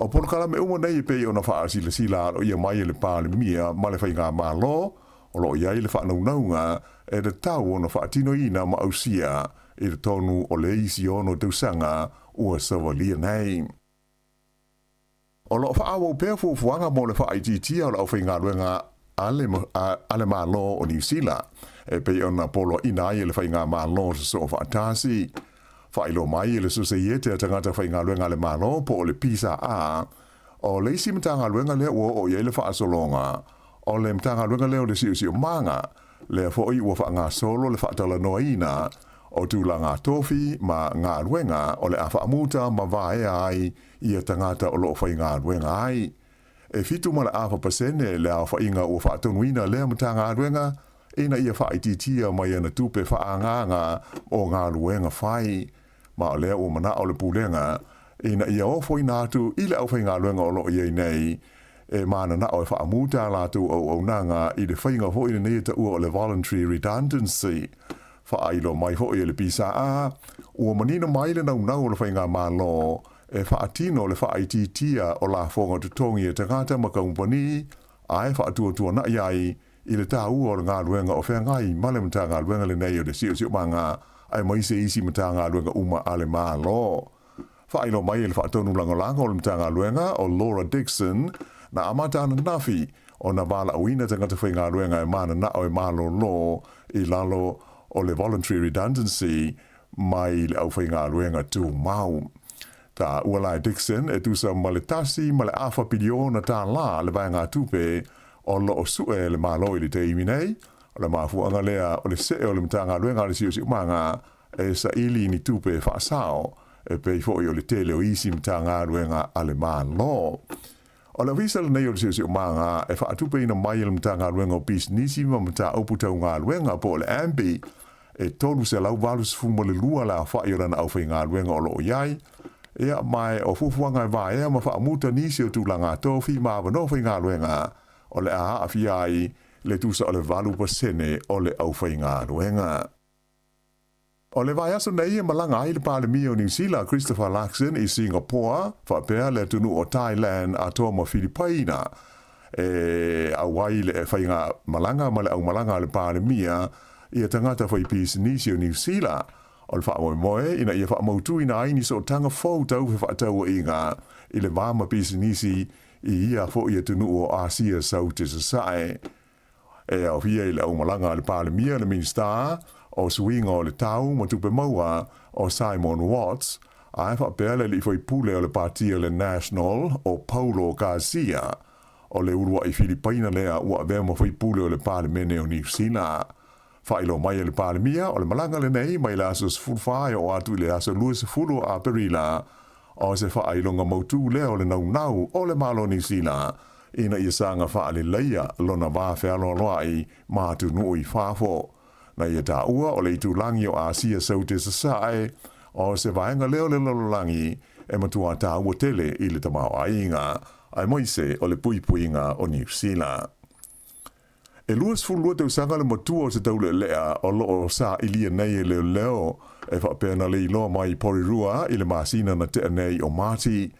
O porokala me umo nei pei o na wha sila o ia mai le pāle mia, ma le whainga mā lo, o lo ia i le whanaunaunga, e le tau o na whaatino ina ma ausia, i le tonu o le isi ono tausanga, ua savalia nei. O lo whaawo pēr fuafuanga mo le whaititia o la au whainga ruenga ale mālo o New Zealand. E pei ona polo ina ai le whainga mālo se so whaatasi. Whailo mai le suseiete a tangata whainga ruenga ale mālo po o le pisa a. O le isi mtanga ruenga leo o ia le whaasolonga. O le mtanga ruenga leo le siu manga. Le fōi ua whaanga solo le whaatala noaina. O tūlanga tofi ma ngā ruenga o le awha amuta ma vae ai i a tangata o loo whai ngā ruenga ai. E fitu ma le awha pasene le awha inga ua whaatonuina lea mata ngā ruenga ina ia whaititia mai ana tupe whaanganga o ngā ruenga whai. Ma o lea o mana o le pulenga ina ia ofo i nātu i le awha ngā ruenga o loo iei nei e mana na o wha amuta lātu o nanga i le whainga ho i le neita ua o le voluntary redundancy. Whaailo mai hoi le pisa a, ua manina mai le nau le whainga mālo, e whaatino le whaititia o la whonga tutongi e tangata makaumpani, ai whaatua na iai, i le tā ua o le ngā ruenga o whengai, male mta ngā ruenga le nei o le siu manga, ai mai se isi mta ngā ruenga uma ale mālo. Whaailo mai le whaatonu langalanga o le mta ngā ruenga o Laura Dixon, na amata ana nafi, o na wala awina tangata whainga ruenga e mana na o e mālo lo, i lalo o le voluntary redundancy mai le au whainga ruenga tū mau. Tā Ualai Dixon e tūsa ma le tasi ma le awha piliona tā la le vai ngā tupe o lo o sue le mālo i le te imi nei, o le mafuanga lea o le se o le mtanga ruenga le siu manga e sa ili ni tupe whaasao e pei fōi o le tele o isi mtanga ruenga a le mālo. O le visa le nei o le siu manga e whaatupe ina mai le mtanga ruenga o pis nisi ma mta uputau ngā ruenga po le ambi e tolu se lau valus fuma le lua la whai o lana au whai ngā ruenga o loo iai. Ea mai o fufuanga e vai ea ma whaamuta nisi o tūlanga tofi ma wano whai ngā ruenga o le aha a fiai le tūsa o le valu pasene o le au whai ngā ruenga. O le vai aso nei e malanga ai le palemia o New Zealand Christopher Luxon i Singapore, whapea le tunu o Thailand a toa ma Filipina. E awai le whainga malanga ma le au malanga le palemia i a tangata whai pisi nisi o New Zealand. O le wha moe ina ia wha mautu ina aini so tanga fau tau he wha tau o inga i le wama pisi nisi i ia fo i a tunu o Asia sau te sasae. E au hia i le au malanga le palemia le minister o swinga o le tau ma tupe maua o Simon Watts, a e whapele li fwoi pule o le partia le National o Paulo Garcia, o le urua i Filipina lea ua vea ma fwoi pule o le palemene o New Zealand. Whailo mai le palemia o le malanga le nei mai le aso sfulwhae o atu le aso luas fulu a perila, o se whailonga mautu lea o le nau o le malo New Zealand, ina ia sanga whaale leia lona wawhea loa i mātu nui whafo. Na ia tā ua o le itu langi o Asia sau te sasae, o se vaenga leo le lalolangi e matua ta ua tele i le tamau ainga ai moise o le puipuinga o New Zealand. E luas fulua te usanga le matua o se taule lea o loo sa ilia nei e leo leo e whapena le iloa mai porirua i le masina na te nei o Marti.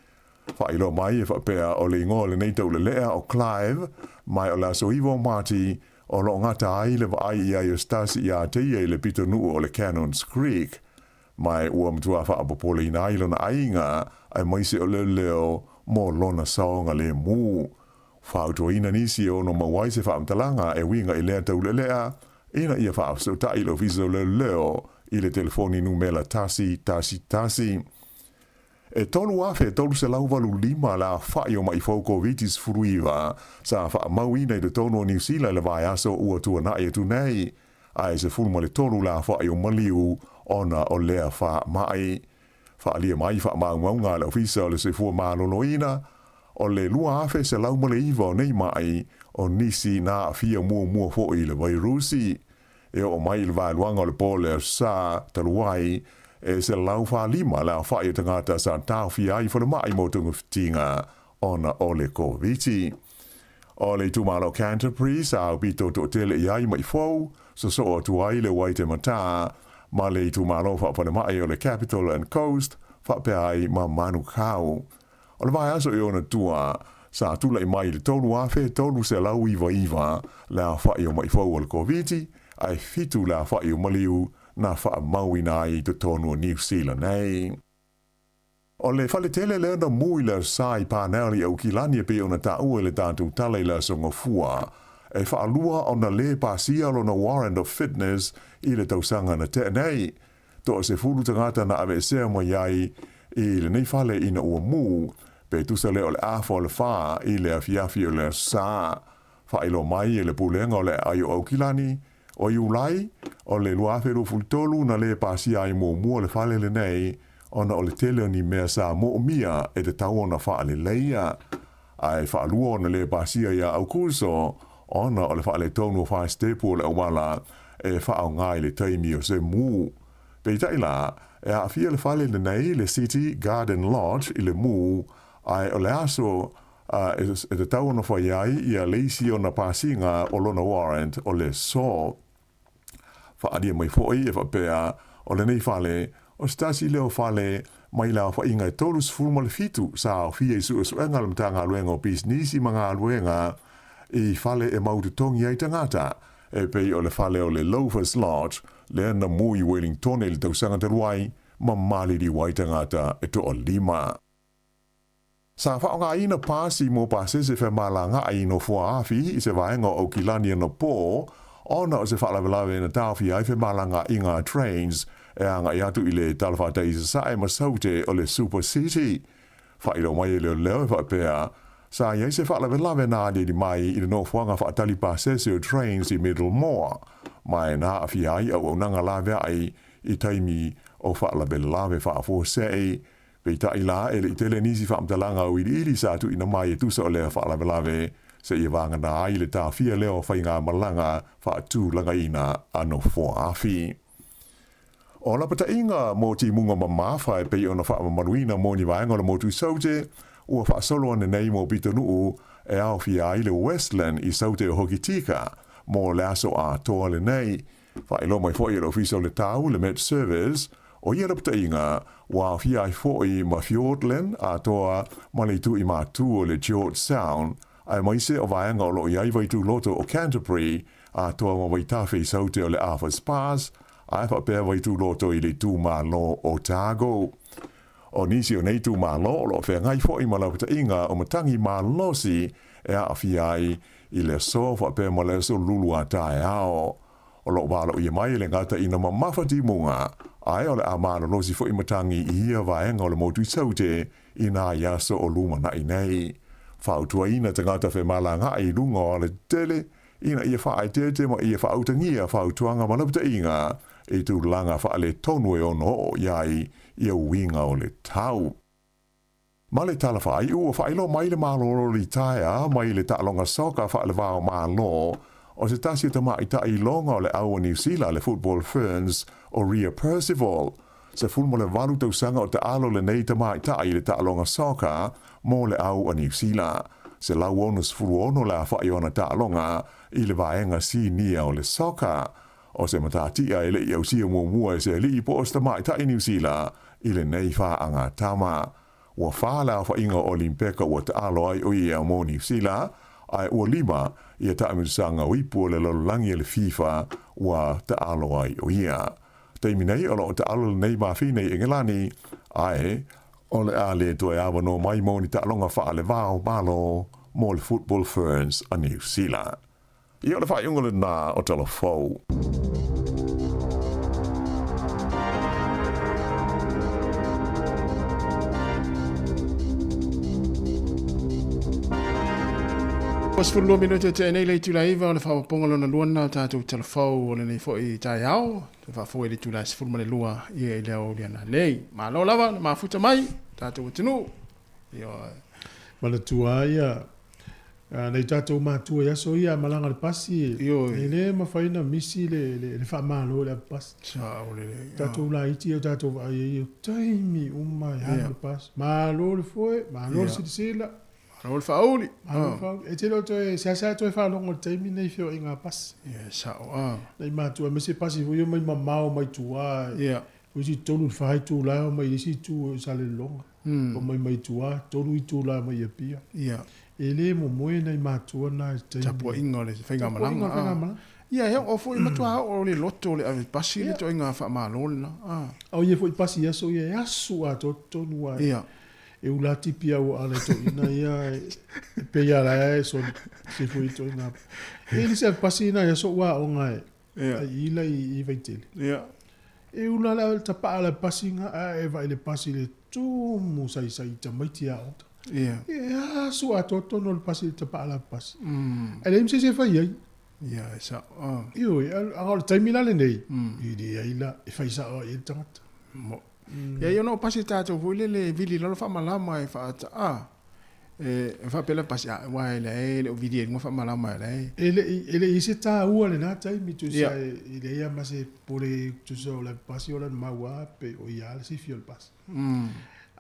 Whailo mai e whapea o le ingoa le nei taule lea o Clive mai o la soiva o Marti o lo ngata ai le vai i ai o stasi i a teia i le pito nuu o le Cannons Creek. Mai ua mtua whaapopole i na ilona ainga ai maise o leo leo mo lona saonga le mu. Whautua ina nisi o no mawai se whaamtalanga e winga i lea taule lea, ina ia whaapso ta ilo viso leo leo i le telefoni numela tasi. E tolu afe tolu se lauvalu lima la whai o mai fauko vitis furuiva sa wha mauina i le tonu o New Zealand le vai aso ua tua na e tu nei. Ai se fulma le tolu la whai o maliu ona o lea wha mai. Wha lia mai wha maunga le ofisa o le se fua maloloina o le lua afe se laumale iwa o nei mai o nisi na fia mua fo i le vairusi. E o mai le vailuanga o le pole sa taluai e se lau wha lima la whae tangata sa tau fia i whana mai mo tunga fitinga ona o le COVID. O le tumalo Canterbury sa au bito to tele i ai mai fau, so o tuai le waite mata, ma le tumalo whapana mai o le Capital and Coast, whape ai ma manu kau. O le vai aso i ona tua, sa tula i mai le tolu afe, tolu se lau iwa, la whae o mai fau o le COVID, ai fitu la whae o maliu, na wha mauina i te tonu o New Zealand nei. O le whale tele leo na mui le sai pāneri au kilani e pe o na ta ue le tātou tale le songa fua, e wha alua o na le pāsia lo na warrant of fitness i le tausanga na te nei. To se fulu tangata na ave sea mo iai i le nei whale i na ua mu, pe tusa le o le awha o le wha i le afiafi o le sa. Wha ilo mai e le pulenga o le ayo au kilani, o iulai, o le luafero fultolu na le pasia i mua le whale le nei, ona o le tele ni mea sa mia e te tau ona whaale leia. Ai whaalua ona le pasia ia au kurso, ona o le whaale tonu o whae stepu o le awala e whaau ngai le taimi o se mu. Peitai la, e a fia le whale le nei le City Garden Lodge i le mu, ai o le aso e te tau ona whaiai ia leisi o na pasinga o lona warrant o le so. Whaadia mai fwoi e whapea o le nei whale, o stasi leo whale mai la whainga e tolus fulma le fitu sa o fia i suenga le mtanga aluenga o bisnisi mga aluenga i whale e mautu tongi ai tangata e pei o le whale o le Loafers Lodge le ana mui Wellington e le tausanga te ruai ma mali di wai tangata e to o lima. Sa whaonga ina pasi mo pasese fe malanga ai no fua afi i se vaenga o kilani na po ona o se whalawelawe na tawhi ai fe malanga inga trains e anga i atu i le talawhata i sa e masaute o le Super City. Whairo mai e leo leo e whapea, sa iai se whalawelawe na di mai i le no fuanga whaatali pasese o trains i Middlemore. Mai na awhi ai au nanga lawe ai i taimi o whalawelawe whaafosei. Peita i la e le itele nisi whaamtalanga o ili sa atu ina mai e tusa o lea whalawelawe se i wanga na ai le tawhia leo whainga malanga whaatu langa ina ano fua afi. O la pata inga mo ti munga mamafa e pei ona wha manuina mo ni vaenga o motu saute, ua wha solo ane nei mo pito nuu e au fia ai le Westland i saute o Hokitika, mo le aso a toa le nei. Wha ilo mai fwoi le ofiso le tau le Met Service, o ia la pata inga, wa fia ai fwoi ma Fiordland a toa ma le tu i matu o le George Sound, ai maise o vaenga o lo iai vaitu loto o Canterbury, a toa ma waitafe i saute o le Arthur's Pass, ai whapea waitu loto i le tū malo o Otago. O nisi o nei tū malo o lo whea ngai fwoi malawata inga o matangi malosi e a awhiai i le so whapea maleso lulu a tae ao. O lo walo i mai le ngata ina mamawhati munga, ai o le a malolosi fwoi matangi i ia vaenga o le motu saute i nā yaso o luma na i nei. Whautua ina te ngata whe malanga i lunga o le tele, ina ia whaai tete ma ia whautangia whautuanga malawata inga, e tu langa wha le tonu e ono o iai ia winga o le tau. Ma le tala whai ua whailo mai le maloro li taia mai le ta'alonga soka wha le wao malo o se tasi ta mai ta i longa o le aua New Zealand le Football Ferns o Ria Percival. se fulu mo le walu tausanga o te alo le nei tamai ta i le taalonga soka mo le au a New Zealand. Se lau ono se fulu ono la whai ona taalonga i le vaenga si nia o le soka. O se matatia i le iau sia mua e se li i po o tamai ta i New Zealand i le nei whaanga tama. Ua whala whainga Olimpeka ua te alo ai o ia mo New Zealand, ai ua lima ia ta amirisanga o ipu le lololangi le FIFA ua te alo ai o ia. Teimi nei o te alo nei mawhine i Engelani, ai o le a le to e awa no mai mo ni ta alonga wha le vao malo mo le Football Ferns a New Zealand. I o le wha iunga le nā o talo fau. Os fulu minuto te nei le tula iva o le wha ponga lona luana o tātou telefau o le nei fo i tai au. Te wha fo i le tula se fulu mane lua i e leo liana nei. Ma lo lava, ma futa mai, tātou o tinu. Mana tua ia, nei tātou mātua ia so ia malanga le pasi. E le mawhaina misi le wha mālo le pasi. Tātou la iti o tātou vai e taimi umai hana le pasi. Mālo le foe, mālo le sitisila. Raul fauli. E te lo toe sa toe fa longo taimi nei fio inga pas. Sa nei matua me se pasi vo mai mamao mai tua. O si tolu fai tu la mai si tu sa le longa. O mai tua tolu i tu la mai pia. E le mo moe nei matua na taimi. Tapo inga le fenga malanga. Ia o foi matua o le loto le ave pasi le to inga fa malona. O ye foi pasi ya so ye asu a to tonua. E ula tipi au ale to ina ia pe ia la so se foi to ina e se pasi ina ia so wa o ngai ila i veitele e ula la tapa ala pasi nga e vai le pasi le tu mu sai ta maiti a e so a to no le pasi tapa ala pasi ele mse se fai ai sa io a termina le nei i di ila e fai sa o il tangata ia ia no pasi tātou vui le vili lalo whamalama e whaata e whapela pasi a wai le o vidi e ngā whamalama e ele i se tā ua le nā taimi tu sa i le ia mase pole tu sa o le pasi o le maua pe o ia le sifi o le pasi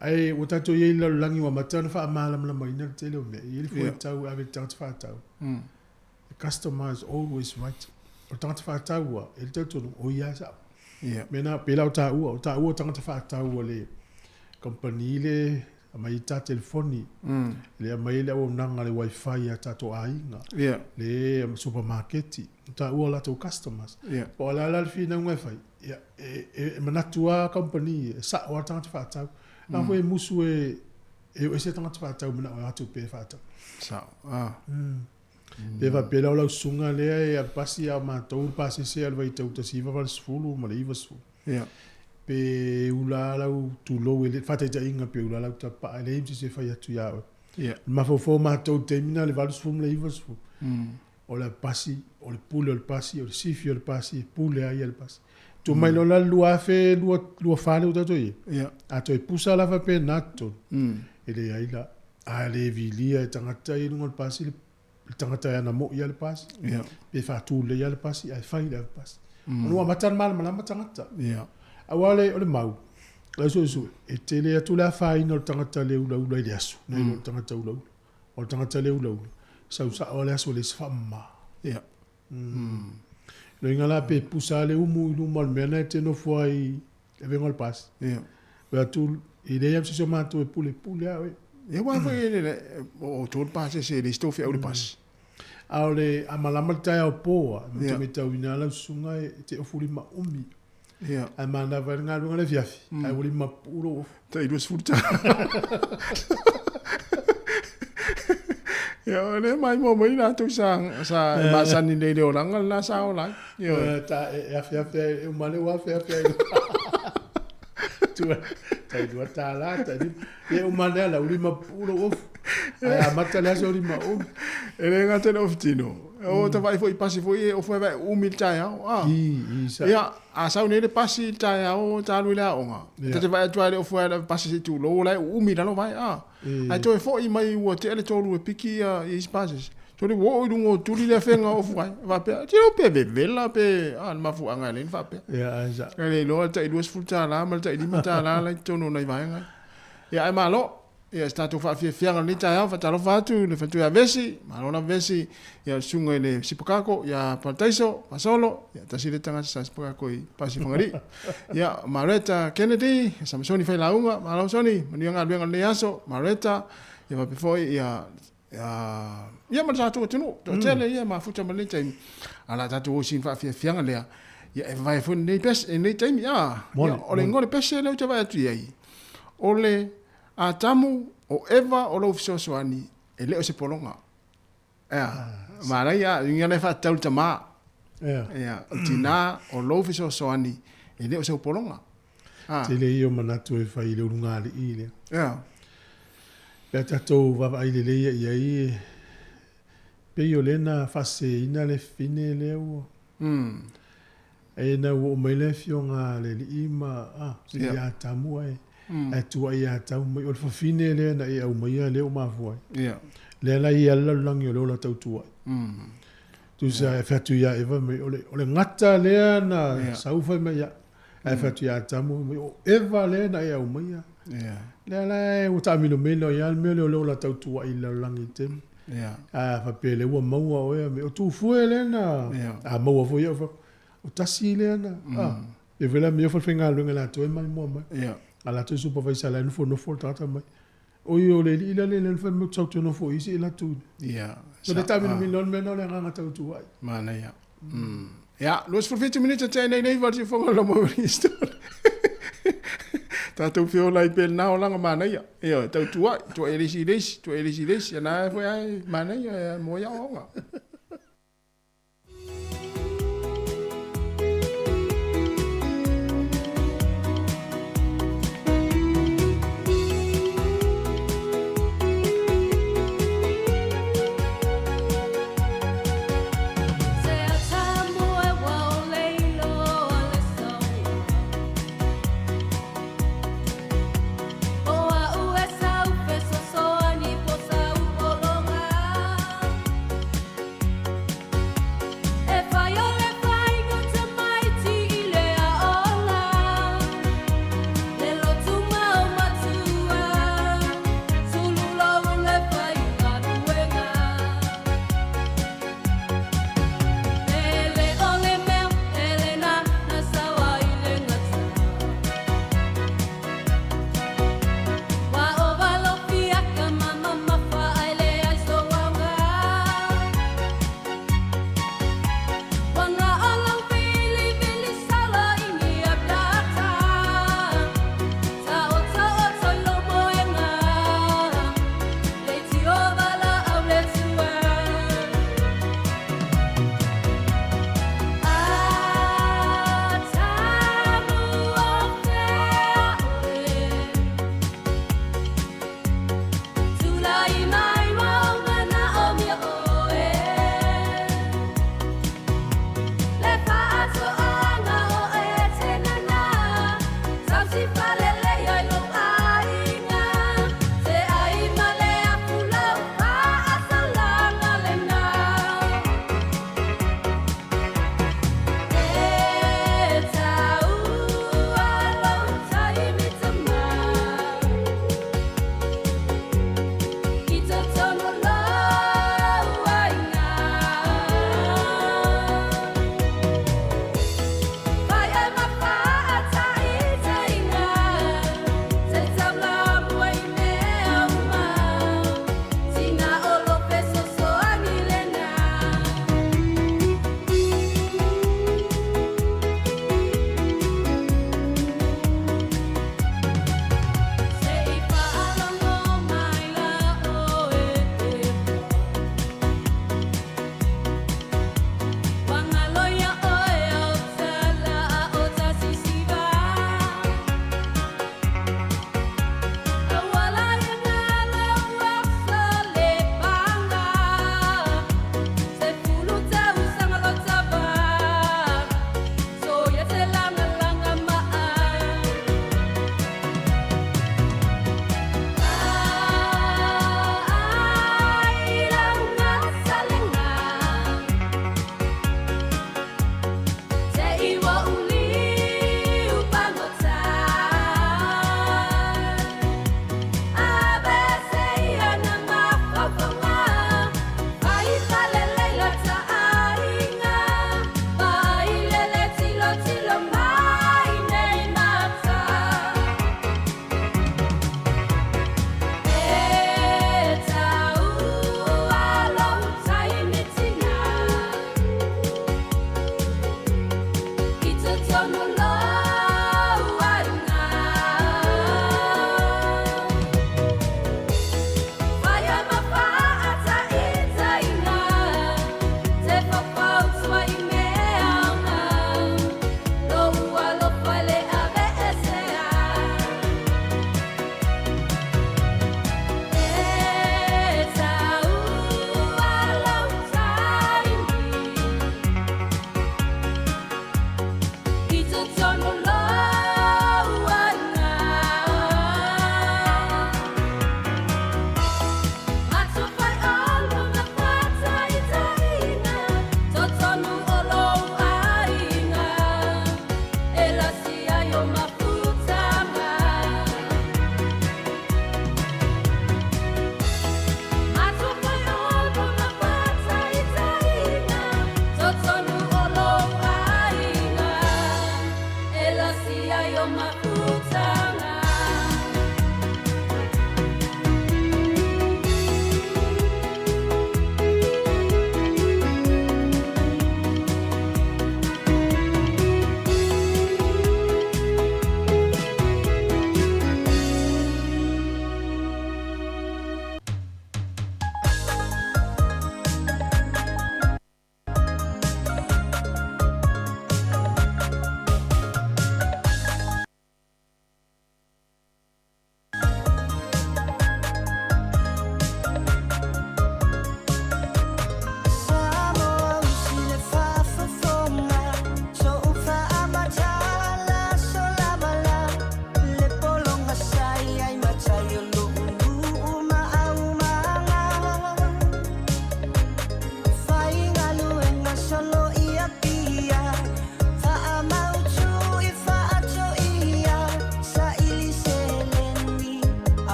ai o tātou i la langi wa matana wha malama la maina le tele o mea i le fua tau ave tangata whaatau the customer is always right o tangata whaatau e le tautonu o ia sa mena pela o ta ua tangata whaatau le company le mai ta telefoni le mai le o nanga le wifi a tato ainga le supermarket ta ua la to customers o la fina wifi e manatua company sa o tangata whaatau na foi musu e se tangata whaatau mena o atu pe whaatau sa Deva pela o sunga le a pasi a matou pasi se al vai tau tasiva val sfulu ma le iva sfulu pe ula la tu lo ele fata ja inga pe ula la ta pa le imsi se fai atu ya ma fo matou termina le val sfulu le iva sfulu o la pasi o le pule o le pasi o le sifi o le pasi pule ai el pasi tu mai lo la lua fe lua fale o tato ye a to e pusa la fa pe nato ele ai la a le vilia tangata i ngol pasi le tangata ana mo ia le pasi pe fa tu le ia le pasi ai fai le pasi no matan mal malama tangata awale o le mau la so e tele atu la fai no tangata le ula le asu no tangata ula o tangata le ula sa o le asu le sfamma no ingala pe pusa le umu no mal mena te no foi e vengo le pasi pe tu idea se ma tu pule ai e wa foi le o tol pasi se le stofi au le pasi aole amalama tai o poa me tau ina la sunga te ofuri ma umi a mana va nga le fiafi ai uli ma puro tai dos furta yo le mai mo mai na tu sa ba san ni le orang la sa o la yo ta e fiafi o male wa fiafi tu tai do ta la tai e o male la uli ma puro ai amata la so uli ma ele ngate no fitino o te vai foi pasi foi o foi vai umil tai ia a sa ne le pasi tai o ta lu la onga te vai tu o foi pasi tu lo la umil no vai ai to foi mai o te ele to lu piki i pasi Tori wo i lungo tuli le fenga o fuai. Va pe. Tiro pe vela pe an mafu anga le fa pe. Ya asa. Le lo ta i duas futa la mal ta i lima ta la tono nai vai ngai. Ya ai malo. Ya sta tu fa fianga ni ta ya fa ta lo fa tu le fa tu ya vesi, malo na vesi ya sunga le sipakako ya pataiso, pasolo, ya ta sile tanga sa sipakako i pasi fangari. Ya Mareta Kennedy, Samsoni fa launga, malo soni, manianga luenga le aso, Mareta ya va pe foi ya ma tatu tunu to tele ya ma futa malita ala tatu o sin fa fianga le ya vai fu nei pes nei time ya ole ngole pes le uta vai tu ai ole a tamu o eva o lo fiso soani e le o se polonga ma la ya ngale fa tau tama ya tina o lo fiso soani e le o se polonga tele io manatu e fa ile ungali ile ya ya tatou va ile le ia i pe io lena fase ina le fine le o e na o mele fionga le ima si ya tamu ai e tu ai ya tamu o fa fine le na e o mai le o ma foi le la ia la lang yo la tau tu tu sa fa tu ya eva me ole ngata le na sau fa me ya e fa tu ya tamu eva le na e o mai le o tamino melo ya melo lo la tau tu ai la lang item fa pele o mau o me o tu fu le na mau fo yo o tasi le na e vela me fo finga lo ngala to mai mo mai ala tu supervisor la no fo tata mai o yo le le fa mo tau tu no fo isi la tu so le tamino melo le nga tau tu ai mana ya ja los voor 20 minuten te nei wat je van lo mo is Tatou fiola i pena o langa mana ia. Ia, tau tua, tua elisi lesi, ia na foi ai mana ia mo ia onga.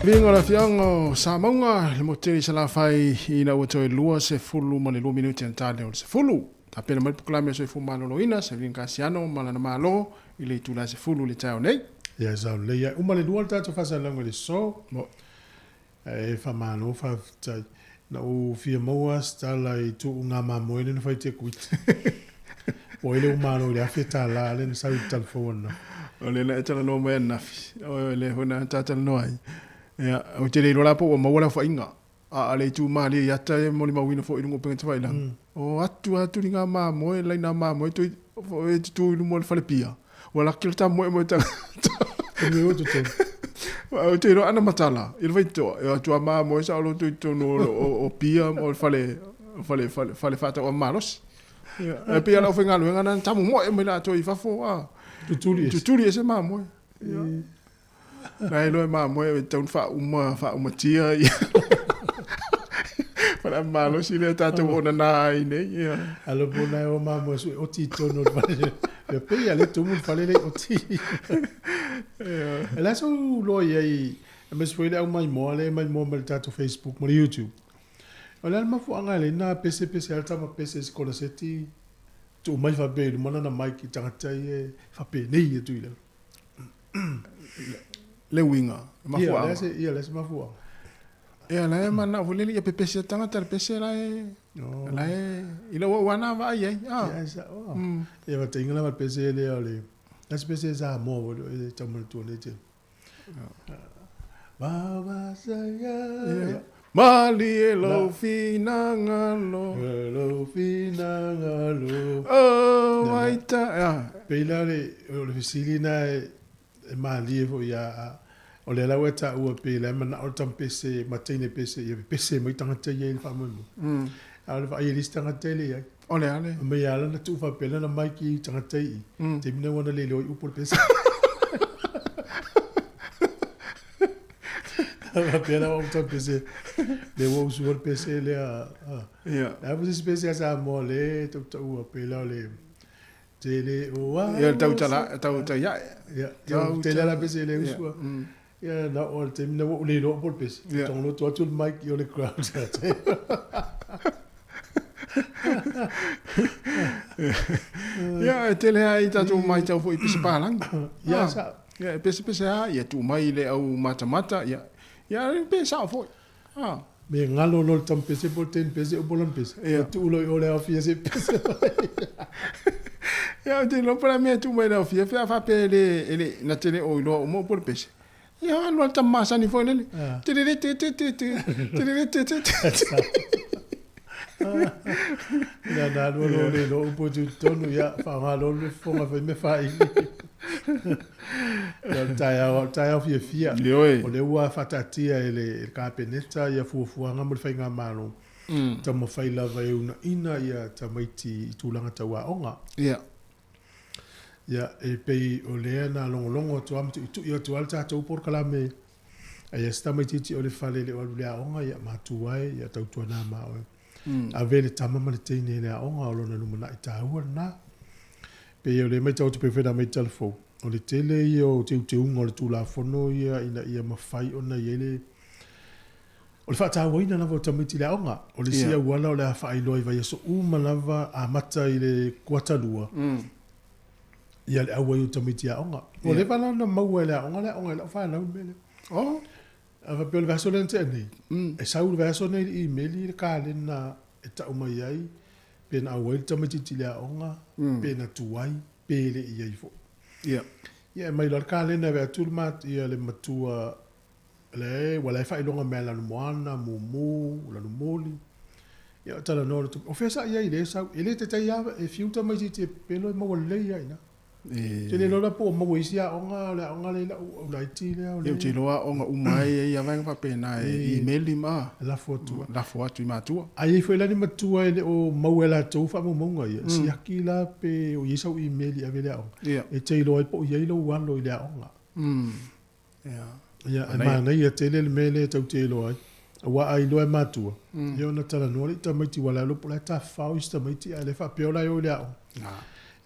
Vinga la fianga sa maunga le moteri sala fai ina o toi lua se fulu ma le lua minuti antale o se fulu. Ta pena mai proklame so fu malo ina se vinga siano mala na malo ile tula se fulu le tau nei. Ya sa le ya uma le lua tato fasa lango le so mo e fa mano fa tai na o fia moa stala i tu nga mamoe le fai te kuit. O ile umano le afeta la le sa i telefona. O le na tala no me na fi. O le hona tata no ai. Ya, o te reiro la po o mawala fa inga. A le tu ma le yata e mo le mawina fo i lungo penga te faila. O atu ringa ma mo e laina ma mo e tu e tu i lungo le fale pia. Wala kilta mo e mo ta. Me o tu te. O te ro ana matala. Il vai to e atu ma mo e sa lo tu no o pia mo le fale fata o malos. E pia la ofenga lo ngana tamu mo e me la to i fa fo a. Tuturi ese ma mo. Nei lo ma mo e tau fa uma tia. Para malo si le tato ona nai nei. Alo bona o ma mo o ti tono le pe ale tu mo fale le o ti. Ela so lo ye mas foi le mai mo tato Facebook mo YouTube. Ola ma fu anga le na PC alta ma PC ko seti tu mai fa be mo na mai ki tanga e fa pe nei tu ile. Le winga ma fu anga. Ia le ma fu anga. E la e mana volele ia pepese tanga tar pese la e. La e ila wana va ye. Ah. Ia va tinga la pese le ole. La pese za mo e tamu tu ne te. Baba saya. Mali e lo fina ngalo. Lo fina ngalo. Oh, waita. Pela le oficina e mali e fo ia o le la weta ua pela mana o tam pese matine pese ia pese mai tanga te ia fa mo. Ala fa ia lista nga tele ia. Ole ale. Me ia la tu fa pela na mai ki tanga te i. Te mina wana le lo u por pese. Ala pela o tam pese. Le wo su pese le a. Ia. A vos pese sa mo le tu ua pela le tele o a. Ia tau ta ia. Ia. Tele la pese le usua. Ja, nou, al te mina wo le lo por pes. Tong lo to atul mic yo le crowd. Ja, tele ai tatu mai tau fo i pese palang. Ja, sa. Ja, pese ha, ia tu mai le au mata. Ja. Ja, pese sa fo. Ah. Me ngalo lo tam pese por ten pese o bolon pese. Ja, tu lo yo le afia se pese. Ja, te lo para me tu mai le afia fa pele ele na tele o lo mo por pese. Ja, lo tam masa ni foi nele. Tiri. Na lo le lo po tu tonu ya fa ngalo le fonga fa me fa i. Ya tai fia. O le ua fatatia ele ka peneta ya fuanga mo fa nga malo. Tamo fai lava e una ina ia tamaiti tulanga tawa onga. Ja. Ya e pei o lea na longo tu am tu ia tu alta tu por kala me ai sta mai titi o le fale le o le onga ya matuai ya tau tu na ma o a vele tama ma te ne le onga o lona lumana i tau na pei o le mai tau tu pe feda mai telefo o le tele io te ungo le tu la fono ia ia ma fai ona yele o le fata waina na vo tamiti le onga o le sia wala o le fai loi vai so uma lava a mata i le kuatalua ia le awa i tamiti a onga. O le wala na maua le onga le wha na umele. Oh. Awa peo le vaso le nte nei. E sau le vaso nei i meli le kāle na e ta umai ai. Pe na awa i tamiti ti le onga. Pe na tuai. Pe le i ai fo. Ia. Ia mai la kāle na vea tulmat ia le matua le wala e wha ilonga mea lanu moana, mumu, lanu moli. Ia tala nore tu. O fesa ia i le sau. Ile te tai awa e fiuta mai ti te pelo e maua le ia ina. Te le lola po mo isi a onga le la iti le o le. Te loa onga umai ia vai pa pena e email ma la foto i matua. Ai foi la ni matua le o mauela tu fa mo monga ia. Si akila pe o isa o email a vele o. E te loa po ia lo wan lo ile onga. Ja. Ja, ma na ia te le mele tau te loa. Wa ai lo matua. Yo na tala no le tamiti wala lo pola ta fa o sta miti ale fa pe ola yo le o.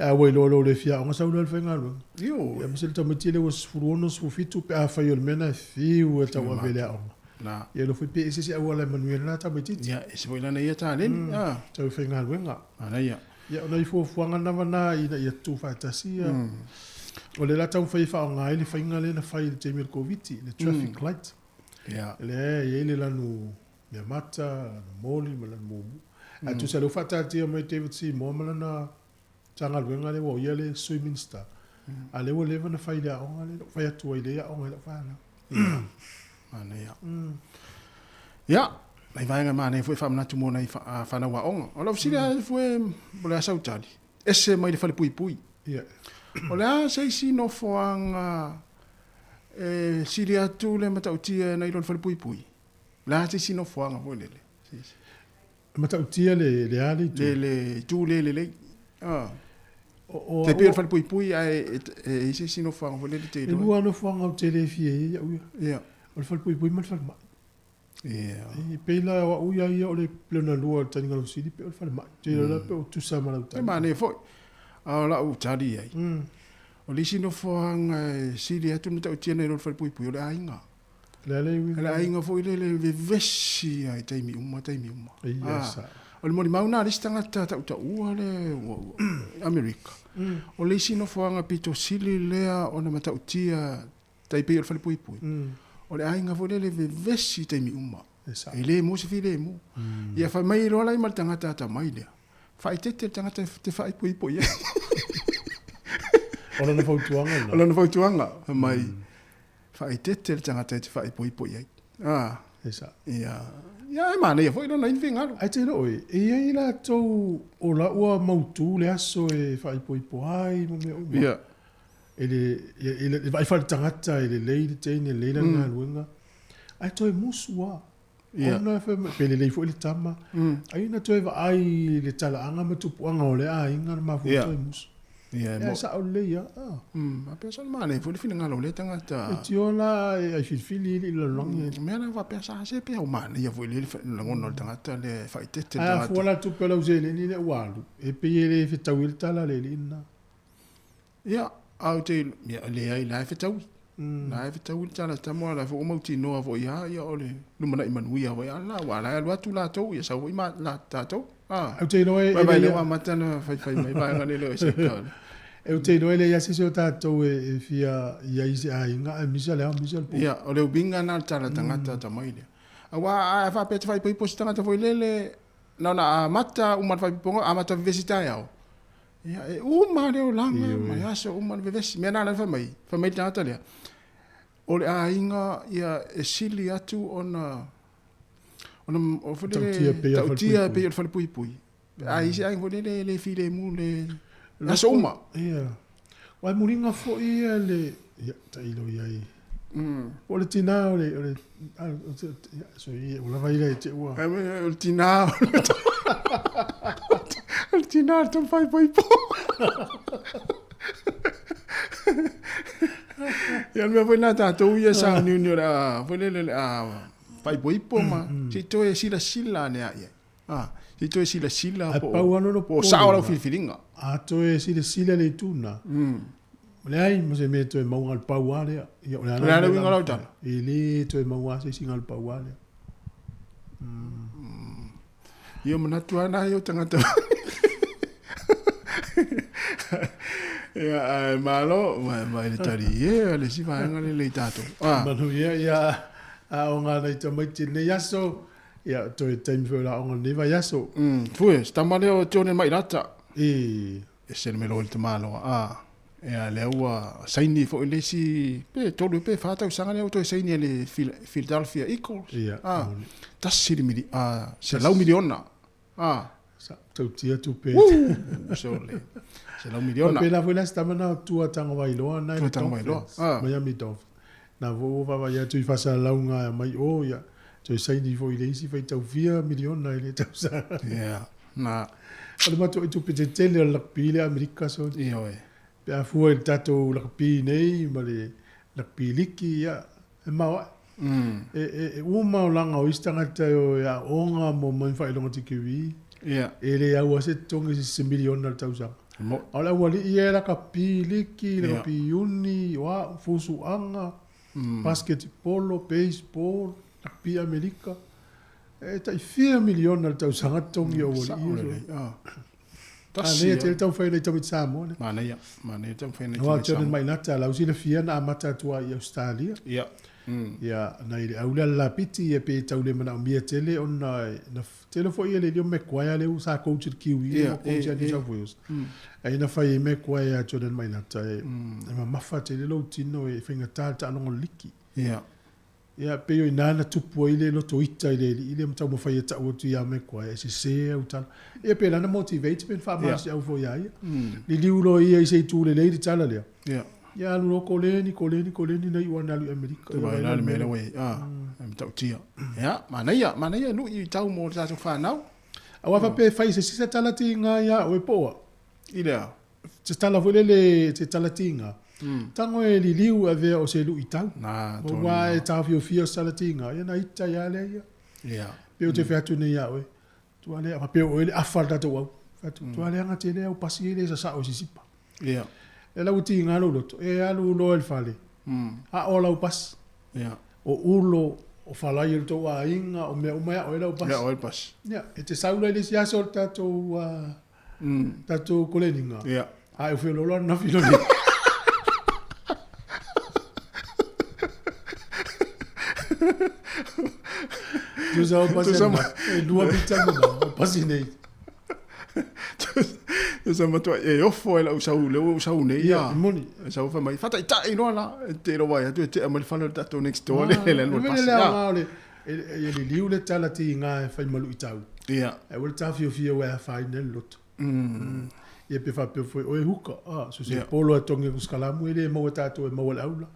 a wai lo le fia o sa ula le fenga lo Io. ya misel ta mati le was furono su fitu pe a fai ol mena fi o ta wa vele a Na. ya lo fi pe ese a wala manuel na ta mati Ya, e se voi lana ia tā len. Ah, ta fenga lo nga ana ia. ya ona i fo fuanga na wana ina ia tu fa ta si o le la tau fai fa nga ile fainga le na fai le temir covid le traffic light Ya. le ye le la no me mata no moli me la mo a tu se lo fa ta ti me te si mo me na tanga lo nga le wo ye le swimming star a le wo le na fai da o le fai atu ile ya o le fa na Ana ia. Ya, mai vai nga mana foi famna tu mona fa na wa onga. Ola sira foi bola sa utali. Ese mai le fale pui pui. ya Ola sei si no foanga siria tu le mata utia na ilo fale pui pui. La sei si no foanga foi lele. mata utia le ali tu Le tu le. Ah. o Te pia fale pui pui ai sei si no foanga foi lele te e ilo. lua no fanga o tele fie ya u Ya. o fal pui pui mal fal ma Ya. e pe la u ya o le plena lua tani ngalo sili pe o fal ma te la pe o tu sa ma Te mane foi. Ala utali ai. O lisi no foanga siria tu mata utia na ilo fale pui pui o le ainga. le Ala ainga foi le vesi ai taimi uma. ya sa O le mori mauna le stanga ta ua le Amerika. O le isi no foanga pito sili lea o na mata utia taipi o fale pui pui. O le ainga foi le vesi taimi uma. sa E le mo se fi le mo. Ia fa mai rola i maltanga ta mai lea. Fa i tete tangata te fa i pui pui. ona na fau tuanga O lana fau tuanga mai. Fa i tete tangata te fa i pui pui. Ah, sa ia. Ia e mana ia foi lana infinga. ai te oi e ai la tau o la ua mautu le aso e fai poi poai mo me o Ia. ele vai fai tangata ele leile tene leile na luenga ai toi musua Ia. ona fa pele le fo le tama ai na toi va ai le tala anga ma tu puanga o le ai nga ma fu Ia. toi mus Ia e sa o le ya a pesa mana foi le finanga lo le tangata. e tiola ai fili le long Me ana va pesa se pe o mana ia foi le ngono tangata le fai tete ai tangata. fu la tu pela usele ni le walu e pe ele fe tawil tala le lina Ia au te le ai la fe tau. La fe tau tala tamo la fo mo ti no vo ia ia ole lu mana i manu ia vo ala wala lu atu la tau ia sa vo ma la ta tau. Ah. au te noe Vai vai le wa mata na fai mai vai ngane le se ka. e o te noe le ia se o tātou e fia ia isi a inga e misa lea misa po. Ia o le ubinga na tala tangata ta mai le. A wa a fa pe fai po tangata foi lele na na mata uma fai pongo a mata visita ia. Ia e uma le o langa mai aso uma le vesi me na fa mai tangata le. O le a inga ia e sili atu ona o foi tautia pe o fai pui. A isi ai foi le file mu le aso uma. Ia. Wai muringa fo ia le ia ta ilo ia i. O le tina o le so ia o la vai le te ua. O tina. O tina ton fai pui po. Ia me foi na ta to ia sa ni ni la foi le fai pui po ma. Si to e sila ne ia. Ah, si to e sila A po. pau ano no Po sa ora filinga. A to e sile le tuna. Le ai mo se me to e maunga al pau ale. Ia o le Le ana winga lau tala. E le to e maunga se singa al pau ale. Ia mana tuana yo tangata. Ia malo mai le tari ia le si vai ngale le tato. Ah. Manu ia a o ngā nei te mai tine yaso. Ia to e time for la o neva yaso. Fue, sta male o tone mai rata. E E se me lo te malo. Ah. Ia le ua saini fo le si pe tolu pe fata usanga le auto saini le Philadelphia Eagles. ia. Ah. Tasiri mili se lau miliona. Ah. Sa tau tia tu pe. So le. Se lau miliona. Pe la vola sta mana tua tanga vai loa na. Tua tanga wailoa. Ah. Miami Dolphins. Na vo va va ya tu fasa launga mai o ya. Tu sai ni vo ile isi fai tau 4 miliona ile tau sa. Yeah. Na. Ole ma tu pe tele la pile Amerika so. Iyo e. Pe a fu el tato la pi nei ma le la piliki ya. E ma e uma langa o istanga ta ya onga mo mai fai longa tikiwi. Yeah. Ele ya wa se tonga si miliona tau sa. O le wali ia la ka piliki, le ka piuni, wa fusu anga, basketball, baseball, la pi Amerika. E tai 4 miliona le tau sangatongi o wali ia. Ane te tau whai nei tau i Samoa. Mana ia tau whai nei tau i Samoa. Wa tōnen mai nata, lau sina fia na amata tua i Australia. Ia. Ia, na ile aula la piti e pe tau le mana o mia tele on na tele fo ia le dio me kwaya le usa coach kiwi. Ia, coach adi sa fuios. Ai na whai me kwaya tōnen mai nata e ma mafa tele lo tino e whenga tāta anongo liki. Ia. Ia, pe yo inana tupu ile lo toita ile mtau mo whai e ta o tu ia me kwaya se se au tala. Ia pe lana motivate pen wha masi au fo ia ia. Li liulo ia i se tūle leiri tala lea. Ia. Ia alu koleni na iwana alu Amerika. Te vai nani mele wei. Mtau tia. Ia, mana ia lu i tau mo tātou whanau. Awa pe whai se sisa tala tinga ia oe poa. Ilea. Se tala fulele te tala tinga. Tango e li liu a vea o se lu i tau. Nā, tōni. O wa e tau fio tala tinga. Ia na ita ia lea ia. Ia. Pe o te whiatu nei ia oe. Tuale, ama pe o ele afal tato wau. Tuale anga te lea o pasi ele sa o sisipa. Ia. E lau ti ngā loto. E alu lo el fale. A o lau pas. Ia. O ulo, o falai el tō a inga, o mea umea o e lau pas. Ia, o el pas. Ia, e te saula ele si aso tato koleninga. Ia. A e whi lolo na filoni. Tusa o pasema. E lua pitanga ma, o pasi nei. Tusa matua e ofo e la usau nei. Ia, moni. Usau fa mai. Fata ita i noa la. Te roa ia, tu e te amali whanau tato next door. Le lua pasi. Ia. E li liu le tala ti ngā e whai malu i tau. Ia. E wale tā fio wea whai ne loto. Ia pe whape foi oe huka. So se polo e tonge kuskalamu e le maua tātou e maua le aula.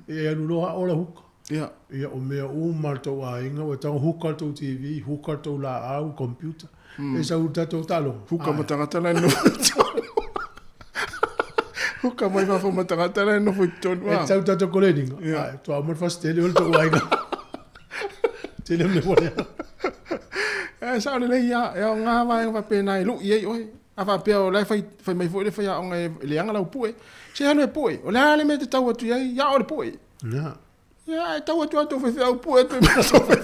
E anu loha ola huka. Ia. Ia o mea martou a inga, o tango huka tau TV, huka tau la au, computer. E sa utatou talo. Huka matangata lai no. Huka mai whafo matangata lai no fui tonu. E tau tatou koleninga. Ia. Tua amor fastele ol tau ainga. Tele me wale. E sa ole nei ia, e o ngā mai whape nai lu iei oi. A whape o lai whai mai fo ele whai a o ngai leanga lau pue. Se hano e pue. O le hale me te tau atu iei, ia o le pue. Ia. Ia, e tau atu atu whai au pue atu e mea so whai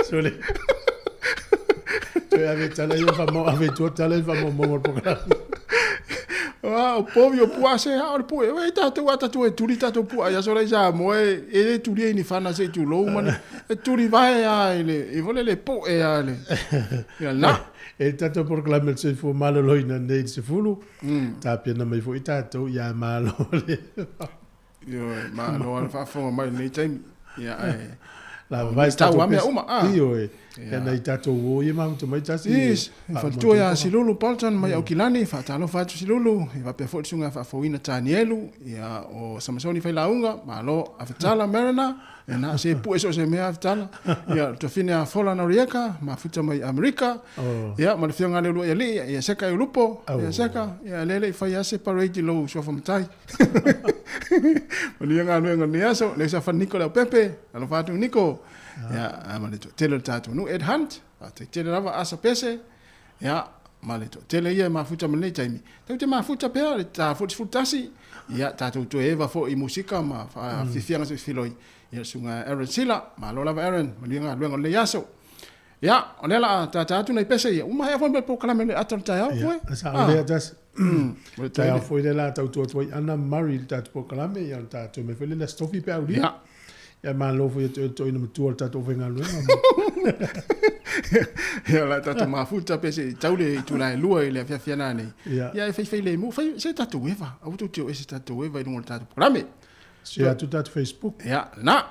Sole. Toi ave tala ia whamau, ave tua tala ia whamau mongo programa. O povi o pua se ha o le pue. Wei tātou atatu e turi tātou pua. Ia so rei sa moe, e le turi e ni whana se tu lou mani. E turi vai a ele, e vole le po e a ele. Ia na. E tātou programa se fu maloloina nei se fulu. Tāpia na mai fu i tātou ia malole. Yo, malo al fa fo mai nei taimi. Ia e. La vai tau a mea uma. Io e. E nei tātou o i mamtu mai tasi. Yes. Whatua ia silulu Paulton mai au kilani. Whatalo whatu silulu. E wapea fōtisunga whawhawina Tanielu. Ia o Samasoni whailaunga. Malo a whatala Marina. E na se pu eso se mea whatala. Ia to fine a whola na rieka. Ma futa mai Amerika. Ia ma le whionga le lua ia li. Ia seka i lupo. Ia seka. Ia lele i whai ase parade lo sofa matai. Mani nga nuenga ni aso. Le sa whan Niko leo Pepe. Alo whatu Niko. Ia ma le to tele tātou nu Ed Hunt. Te tele rava asa pese. Ia ma le to tele ia ma futa manei taimi. Tau te ma futa pea le tā futasi. Ia tātou to eva fo i musika ma fifianga se filoi. Ia sunga Aaron Sila. Ma lo lava Aaron. Mani nga nuenga le aso. Ia, o lela tātou nei pese ia. Uma hea whanme po kalame le atar tai au koe. Ia, sa o lea tas. Tai au foi le la tātou atuai Anna Murray tātou po kalame. Ia tātou me whele le stofi pe au li. Ia. Ia malofo ia to ina matua tātou whenga luenga. Ia la tātou mafuta pese taule i tūlai lua i le whiawhiana nei. Ia e whai le mu. Whai se tātou eva. Auto teo e se tātou eva i nungo tātou po kalame. Se atu tātou Facebook. Ia, na.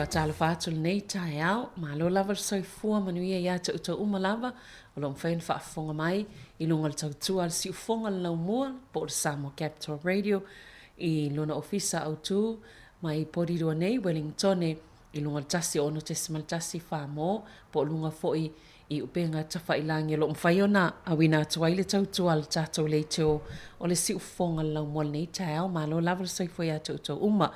Fatalo fatu nei tai au, ma lo lava soifua manuia ia te uma lava, o lo mfain whaafonga mai, I lunga le tautua al si ufonga le laumua, po le Samoa Capital Radio, I luna ofisa au tu, mai porirua nei Wellingtone, I lunga le tasi ono tesimal tasi whamo, po lunga foi I upenga tawhailangi lo mfai ona, awina atuai le tautua al tatou le teo, o le si ufonga le laumua nei tai au, ma lo lava le soifua ia te uma,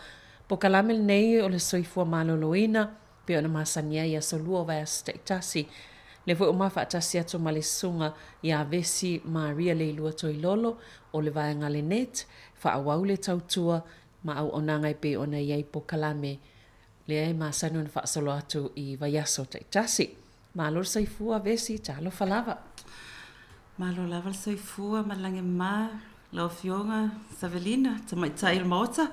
po kalamel nei o le soifua maloloina, pe ona masania ia solua vai asteitasi, le foi o mafaatasi atu ma le sunga ia vesi Maria le ilua toi lolo, o le vaenga le net, faawau le tautua, ma au onangai pe ona iai po kalame, le ai masani ona faasolo atu I vaiaso teitasi. Malo le soifua vesi, talo falava. Malo lava le soifua, malange ma, lau fionga, Savelina, tamaitai il maota.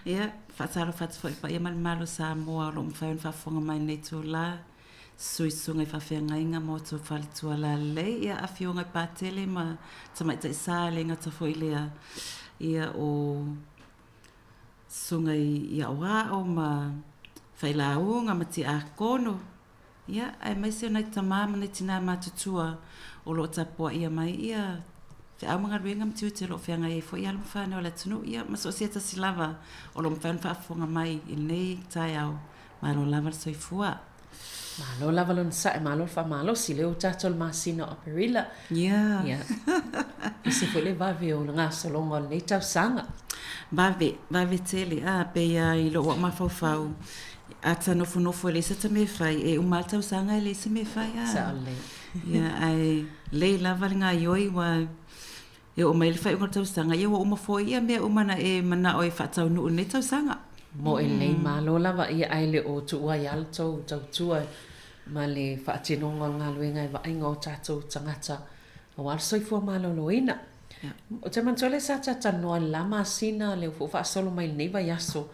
Ia, faatalo fatafoi pa ia malo Samoa, lo mwhai on fafonga mai nei tu la, suisunga I whawhiangainga mo tu whalitua la lei, ia a fionga I pātele ma tamaitai sa le ngata foi lea, ia o sunga I awa o ma whailaunga ma ti a kono. Ia, ai mai se ona I tamama nei tina matutua o lo tapua ia mai ia fe au mga ruenga mtiu te lo whianga e fo ia lo mwhane o la tunu ia maso sieta si lava o lo mwhane whaafonga mai I nei tai au ma lo lava soifua. Malo lava lo nsa malo fa malo si leo tatol masina o perila. Ia. Ia. I se fo le vave o nga solonga nei tau sanga. Vave tele a pe ia I lo wa mafau ata nofo le sa me fai e umalta usanga le se me fai a. Sa le. Ia ai le lava nga yoi wa e o mai le fai ngata usanga ia wa uma foi ia me umana e mana o e fatau nu ne tau sanga. Mo e nei malo lava ia ai le o tu wa yalto tau tua ma le whaatinonga ngā luenga I wainga o tātou tangata o al soifua malo loina. O te mantole sa tata noa la masina le ufo whaasolo mai nei vai aso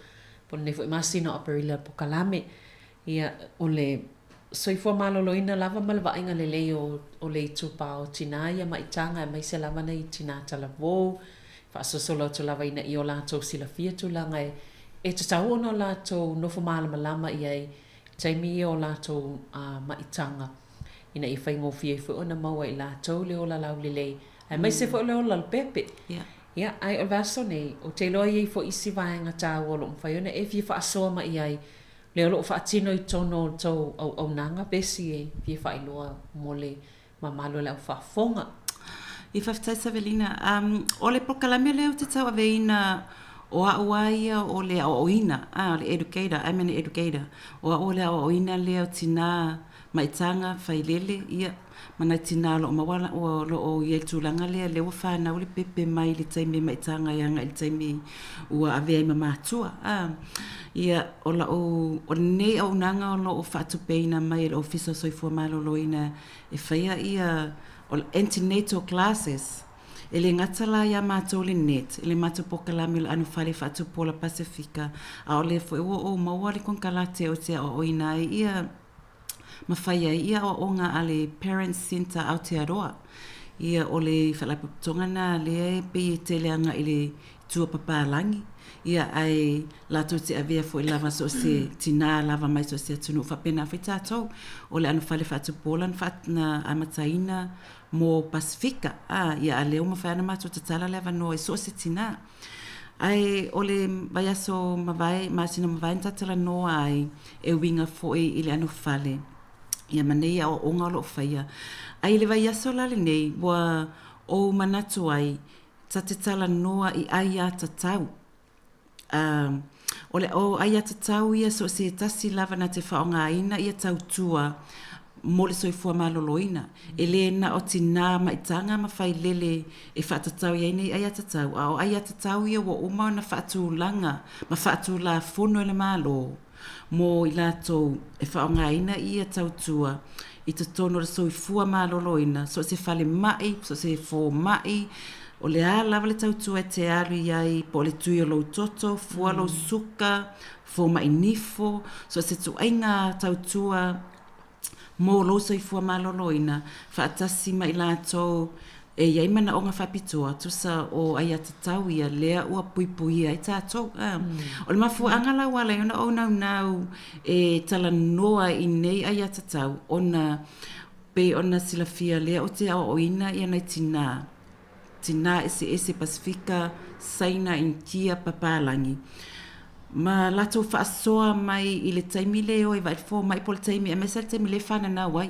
po ne fo masina o perila po kalame ia o le soifua malo loina lava ma le wainga le lei o le tupa o tina ia maitanga e mai se lava nei tina talavo whaasosolo tu lava ina I o lātou sila fia tu langa e te tau ono lātou nofo malama ia I taimi o lātou maitanga ina I whaingo fia I fo ona maua I lātou le o la lau le lei ai mai se fo le o la pepe ia ai o vaso nei o te loa I fo isi vaenga tāu o lo mwhai ona e fia whaasoa ma I ai le o lo whaatino I tono tau au nanga besi e fia whailoa mo le mamalo le au whaafonga. I whaftai Savelina. O le pokalame leo te tau aveina o aia o le oina. O le educator, I'm an educator. O le oina leo tina maitanga whailele ia. Mana tina lo mawala o ia tūlanga lea leo whanau le pepe mai le taimi maitanga ianga le taimi ua avea ima mātua. Ia o la o ne au nanga o lo o whatupeina mai le ofisa soifua maloloina e whaia ia o antenatal classes. Ele ngatala ia mātou le net, ele mātou pokalame le anu whare whatupola Pasifika. A o le fo o maua le konkalate o te o oina ia mawhaia ia o onga ale Parents Center Aotearoa. Ia o le whalaputongana le pe te leanga i le tua papalangi. Ia ai lato te avea fo i lava so se tina lava mai so se atunu whapena whitatou. O le anu whale whatupola na amataina mo Pasifika. Ia a leo mawhaina mātou tatala lewa no e so se tina. Ai o le vaiaso mawai, māsina mawai tatala no ai e winga fo i le anu whale. Ia manei o onga lo whaia. Ai le vaiaso lale nei, wa o manatu ai, ta te tala noa i aia tatau. O le o aia tatau ia so se tasi lava na te whaonga aina ia tau tua mo le soifua maloloina. E le na o tina maitanga ma whai lele e whaatatau ia nei aia tatau. O aia tatau ia wa umau na whaatulanga, ma whaatula fono ele malo. Mo i lato e whaonga ina ia tautua i te tono le soifua maloloina. So se whale mai, so se fo mai. O le a lava le tautua e te alu iai po le tui o lo toto, fua lo suka, fo mai nifo. So se tu ainga tautua mo lo soifua maloloina. Whaatasi mai lato e iai mana o ngā whapitoa, tusa o ai atatau ia lea ua puipui ai tātou. O le mafu angala wale, ona o nau e tala noa i nei ai atatau, ona pe ona silafia lea o te ao oina ia nei tina. Tina ese Pasifika, saina in kia papalangi. Ma lato whaasoa mai i le taimi leo e vai fo mai po le taimi, e mesa le taimi le whanana wai.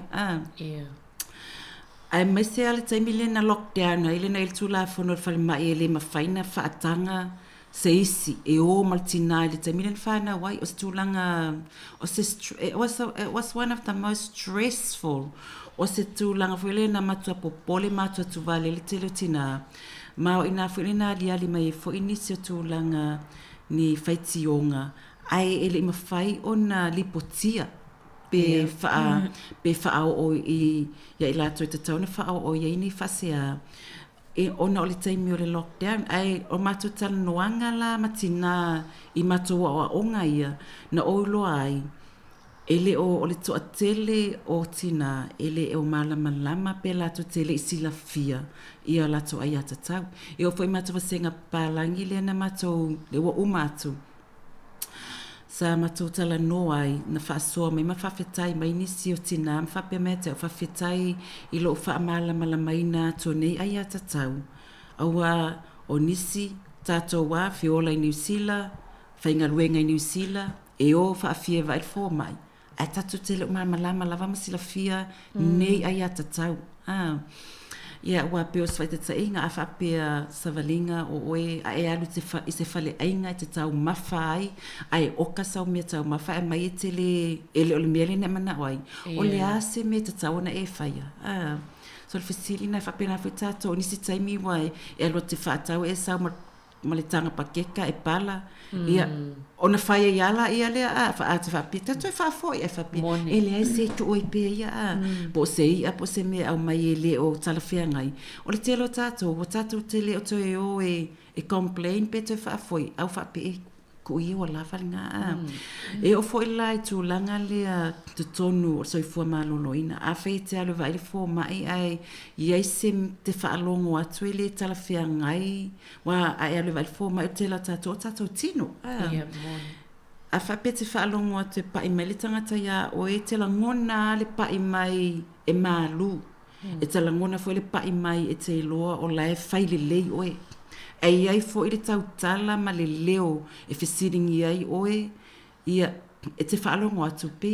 Ai mai se ale taimi le na lockdown, ile na il tula fono fale mai ele mawhaina whaatanga se isi e o maltina ile taimi le whana wai o se tūlanga, it was one of the most stressful o se tūlanga fuile na matua popole matua tuvale le telo tina. Ma o ina fuile na aliali mai fo inisi o tūlanga ni whaitionga. Ai ele ima whai o na lipotia. Pe wha o i ia i lato i te tauna wha o i ni whasea e ona o le taimi o le lockdown ai o mātou tala noanga la matina i mātou o onga ia na oilo ai ele o le toa tele o tina ele o malama lama pe lato tele i sila fia ia lato ai atatau e o foi mātou wasenga palangi le na mātou le wa umātou sa mātou tala noa ai na whaasoa mai ma whawhetai mai nisi o tina ma whapea mea te o whawhetai i lo whaamala malamaina tō nei ai atatau. Aua o nisi tātou wā whiola i New Zealand, whaingaruenga i New Zealand, e o whaafia vai fō mai. Ai tātou tele o malama lava masila fia nei ai atatau. Ia ua peo swaitata inga a whapea savalinga o oe a e alu i se whale ainga i te tau mawha ai ai oka sau mea tau mawha e mai e tele ele o le mele ne mana oai o le ase me te tau na e whaia so le whisili na whapea na whitato o nisi taimi wai e alo te whaatau e sau ma le tanga pakeka e pala ia ona whaia iala ia lea whaate whapea tato e whaafoi e whapea e lea e se tu oi pia ia po se ia po se me au mai e le o talawhea ngai o le telo tato o tato te le o to e o e complain pe to e whaafoi au whapea ko i o lava nga e o foi lai tu langa lea te tonu o soifua maloloina a fei te alu vai le fo mai ai iai se te whaalongo atu e le talawhea ngai wa ai alu vai le fo mai o te la tato tino a whape te whaalongo atu e pai mai le tangata ia o e te la ngona le pai mai e malu e te la ngona foi le pai mai e te loa o lai whai le lei oe ai ai fo i le tau tala ma le leo e whesiringi ai oe ia e te whaalongo atu pe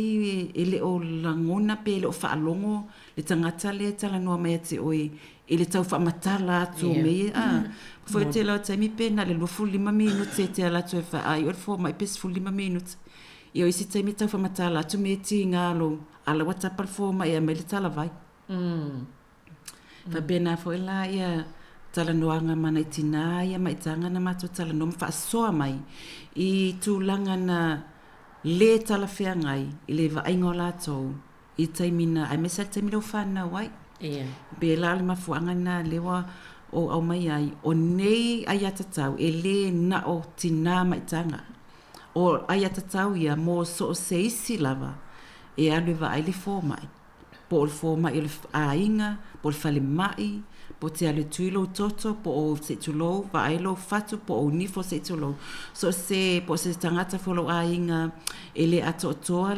e le o langona pe le o whaalongo le tangata le tala noa mai te oi e le tau whaamatala atu mei fwoi te lau taimi pe na le lufu 5 minute te ala tu e whaai o le fo mai pes fu 5 minute i o isi taimi tau whaamatala atu me ti ngalo ala watapal fo mai e mai le tala vai pena fo la ia tala noanga mana i tina ia mai tanga na mato tala noa whaasoa mai i tūlanga na le tala whea ngai i le vainga o lātou i taimina ai mesa taimina o whanau wai be la le mafuanga na lewa o au mai ai o nei ai atatau e le na o tina mai tanga o ai atatau ia mo so se isi lava e alu va ai le fo mai po le fo mai le ainga po le fale mai po te ale tuilo toto po o se tulo va ai lo fatu po o nifo se tulo so se po se tangata fo lo ainga ele ato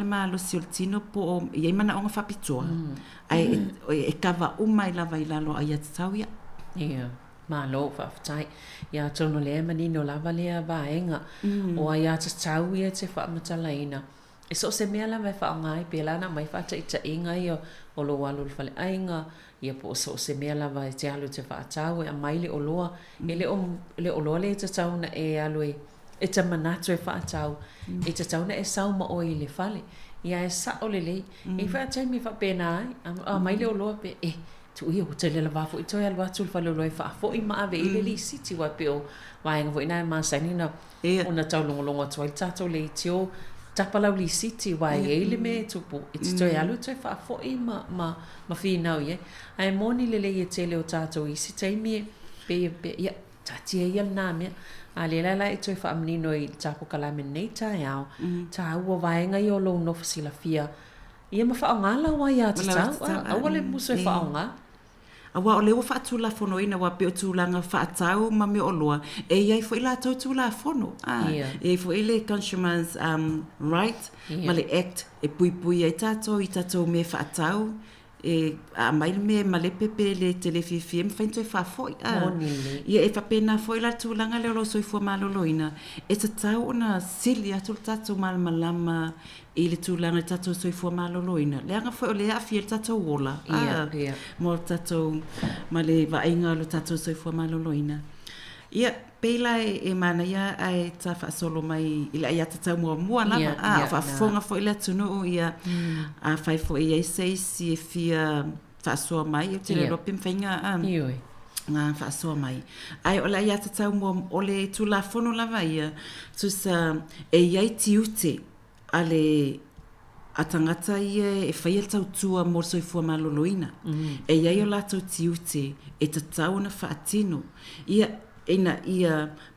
le malo siltino po ye mana onga fapitoa ai e kava umai lava i lalo ai atatau ia malo whaftai ia tono le manino lava lea vaenga o ai atatau ia te whaamatalaina e so se mea lava whaongai pe lana mai whata ita inga ia o lo walu fale ainga ia po so se mea lava e te alu te whaatau e a maile o loa le o loa le te tau na e alu e te manatu e whaatau e te tau na e sau ma o i le fale ia e sa o le lei e whaatau mi whapena ai a maile o loa pe tu ia o te le lava fo i toi alu atu le fale o loa e whaafo i maa ve i le li siti wa pe o waenga vo ina e maa sanina o na tau longolongo atua i tato le i tio tapalau li siti wai ele me tupu i te toi alu toi whaafo i ma whinau ie ai moni le e te leo tato i si teimi pe ia tatia ia nā mea a le la i toi whaamnino i tapo kalame nei tai au ta ua vaenga i o lo no fasila fia ia ma whaongala wai a tatau awa le muso e whaonga awa o le wa whaatula fono ina wa pe o tūlanga whaatau ma me o loa e iai fo ila tau tūla fono e fo ile consumers right ma le act e pui ai i tatou me whaatau e a maile me ma le pepe le telefifi e mwhainto e whaafoi ia e whapena fo ila tūlanga le olo soifua maloloina e tatau ona sili atu tatou malama i le tūlanga tatou soifua maloloina le anga fo o le afi le tatou wola mo tatou ma le vainga lo tatou soifua maloloina ia peila e mana ia ai ta whaasolo mai i le ia tatau mua lava whaafonga fo i le atunu ia a whai fo i eisei si e fia whaasoa mai e te le lopi mwhainga ngā whaasoa mai ai o le ia tatau mua o le tūla fono lava ia tusa e iai tiute ale a tangata ia e whai al tau tua mo soifua maloloina e iai o lātou tiute e tatau na whaatino ia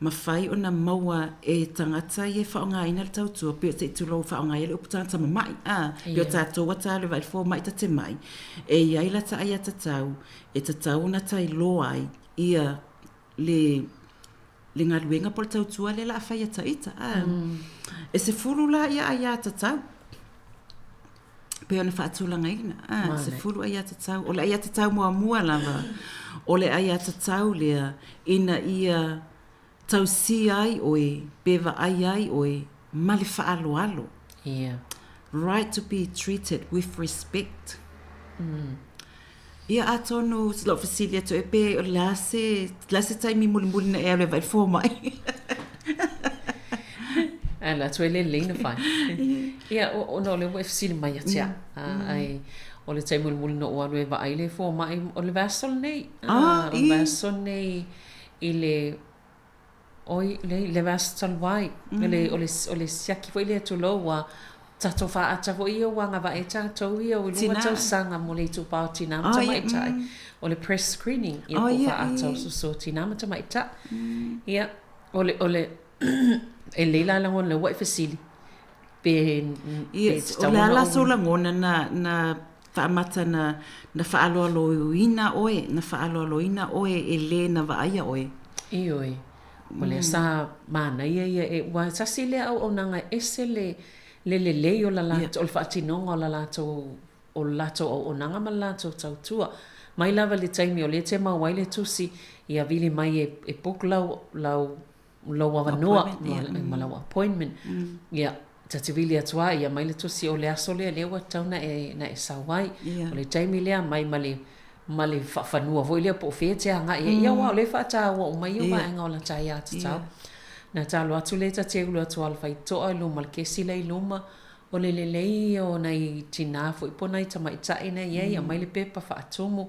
mawhai o na maua e tangata ia whaonga ina le tau tua peo te tulo whaonga ia le uputanga tama mai peo tātou wata le vai fō mai ta te mai e iai la ta aia tatau e tatau na tai loai ia le ngaluenga po le tau tua le la whai ata ita e se furu la ia aia tatau peo na whaatulanga ina se furu aia tatau o le aia tatau mua lava o le aia tatau lea ina ia tau si ai oe beva ai oe mali whaaloalo right to be treated with respect ia atonu slo fasilia to e pe o lase taimi muli na ere vai fo mai ala tuele leina fai ia o no le we fasilia mai atia ai o le tai mulmuli no ua lue wa aile fo mai o le vasol nei o le vasol nei i le oi le vasol vai o le siaki fo ile tu lo wa tato fa ata fo ia wanga va e tato ia o lua tau sanga mo le tu pao tinama ta mai tai o le press screening ia o fa ata so tinama ta mai ta ia o le e leila langon le wa fasili pe o le ala so langona na whaamata na whaaloaloina oe e le na waaia oe. I oe. O le sa mana ia e wa sasi le au nanga ese le o la lato o le whaatinonga o la lato o lato o nanga ma lato tautua. Mai lava le taimi o le te mawai le tusi ia vili mai e pok lau awanoa ma lau appointment. Ia te wili atua ia mai le tusi o le aso lea lewa tauna na e sawai. O le taimi lea mai ma le whanua voi lea po whea te anga ia wao le whaata ua o mai o vaenga o la tai ata tau. Na talo atu le ta te ulu atu alwhai toa luma le kesi lei luma o le lelei o nei tina fo ipona i tama itai na ia mai le pepa whaatumu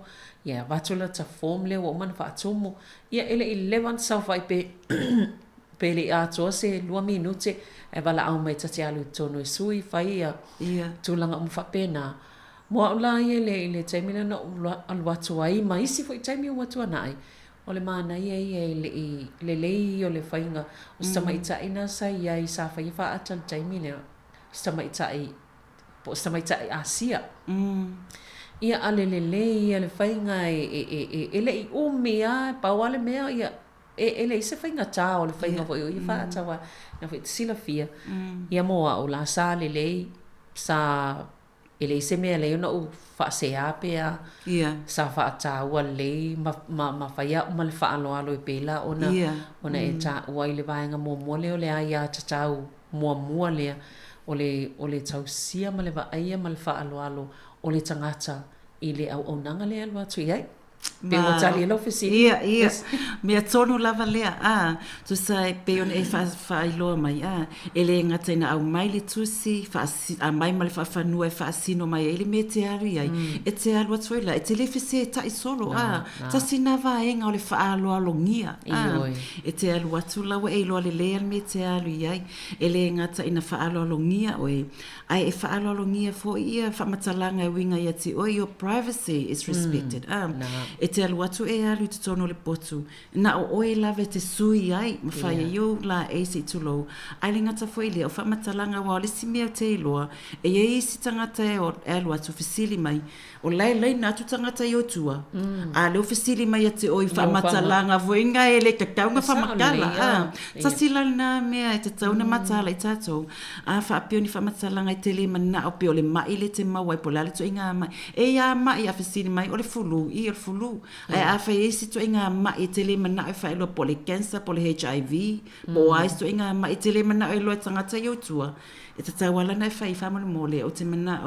ia watula ta form lea o man whaatumu ia ele i lewan sau whai pe le atua se 2 minute e wala au mai tati alu tono e sui whai ia tūlanga umwhapena. Moa ula ia le taimina na alwatu ai ma isi fo i taimi o watua nai. O le mana ia le lei o le whainga o stama itai na sa ia i sa whai wha ata le taimina stama itai Asia. Ia ale le lei ia le whainga e le i umea pawale mea ia ele i se whainga tā o le whainga fo i wha ata wa na fo i sila fia. Ia moa o la sa le lei sa ele i se mea lei ona u wha se apea sa wha ata ua lei ma whaia uma le wha alo alo i pela ona e ta ua i le vaenga mua leo le aia tatau mua lea o le tausia ma le vaia ma le wha alo o le tangata i le au nanga le alwa tu iai. Pe o tali lo fisili. Ia. Mea tonu lava lea. Tu sai pe on e fa iloa mai. Ele ngata ina au mai le tusi, a mai ma le fa fanua e fa asino mai ele me te ari ai. E te alua tuela, e te le fise ta i solo. Ta sina vaenga o le fa aloa longia. E te alua tu lawa e iloa le lea me te ari ai. Ele ngata ina fa aloa longia oe. Ai e fa aloa longia fo ia fa matalanga e winga ia ti your privacy is respected. E te alu atu e alu te tono le potu. Na o oe lave te sui ai, ma whaia iu la e si tulo. Ai le ngata fo ile, o whamatalanga wa o le si mea te iloa, e e si tangata e o alu atu fisili mai. O lai na atu tangata i o tua. A leo fisili mai a te oi whamatalanga voinga e le kakaunga whamakala. Ta sila na mea e te tauna matala i tatou. A whaapio ni whamatalanga i te le mana o pio le mai le te maua i polale to inga mai. E a mai a fisili mai o le fulu, i o le fulu. Ai a fa esi to inga ma e tele mana e fa ilo po le cancer, po le HIV, po ai to inga ma e tele mana e lo tangata yo tua. E te tawala na e fa I fa mole o te mana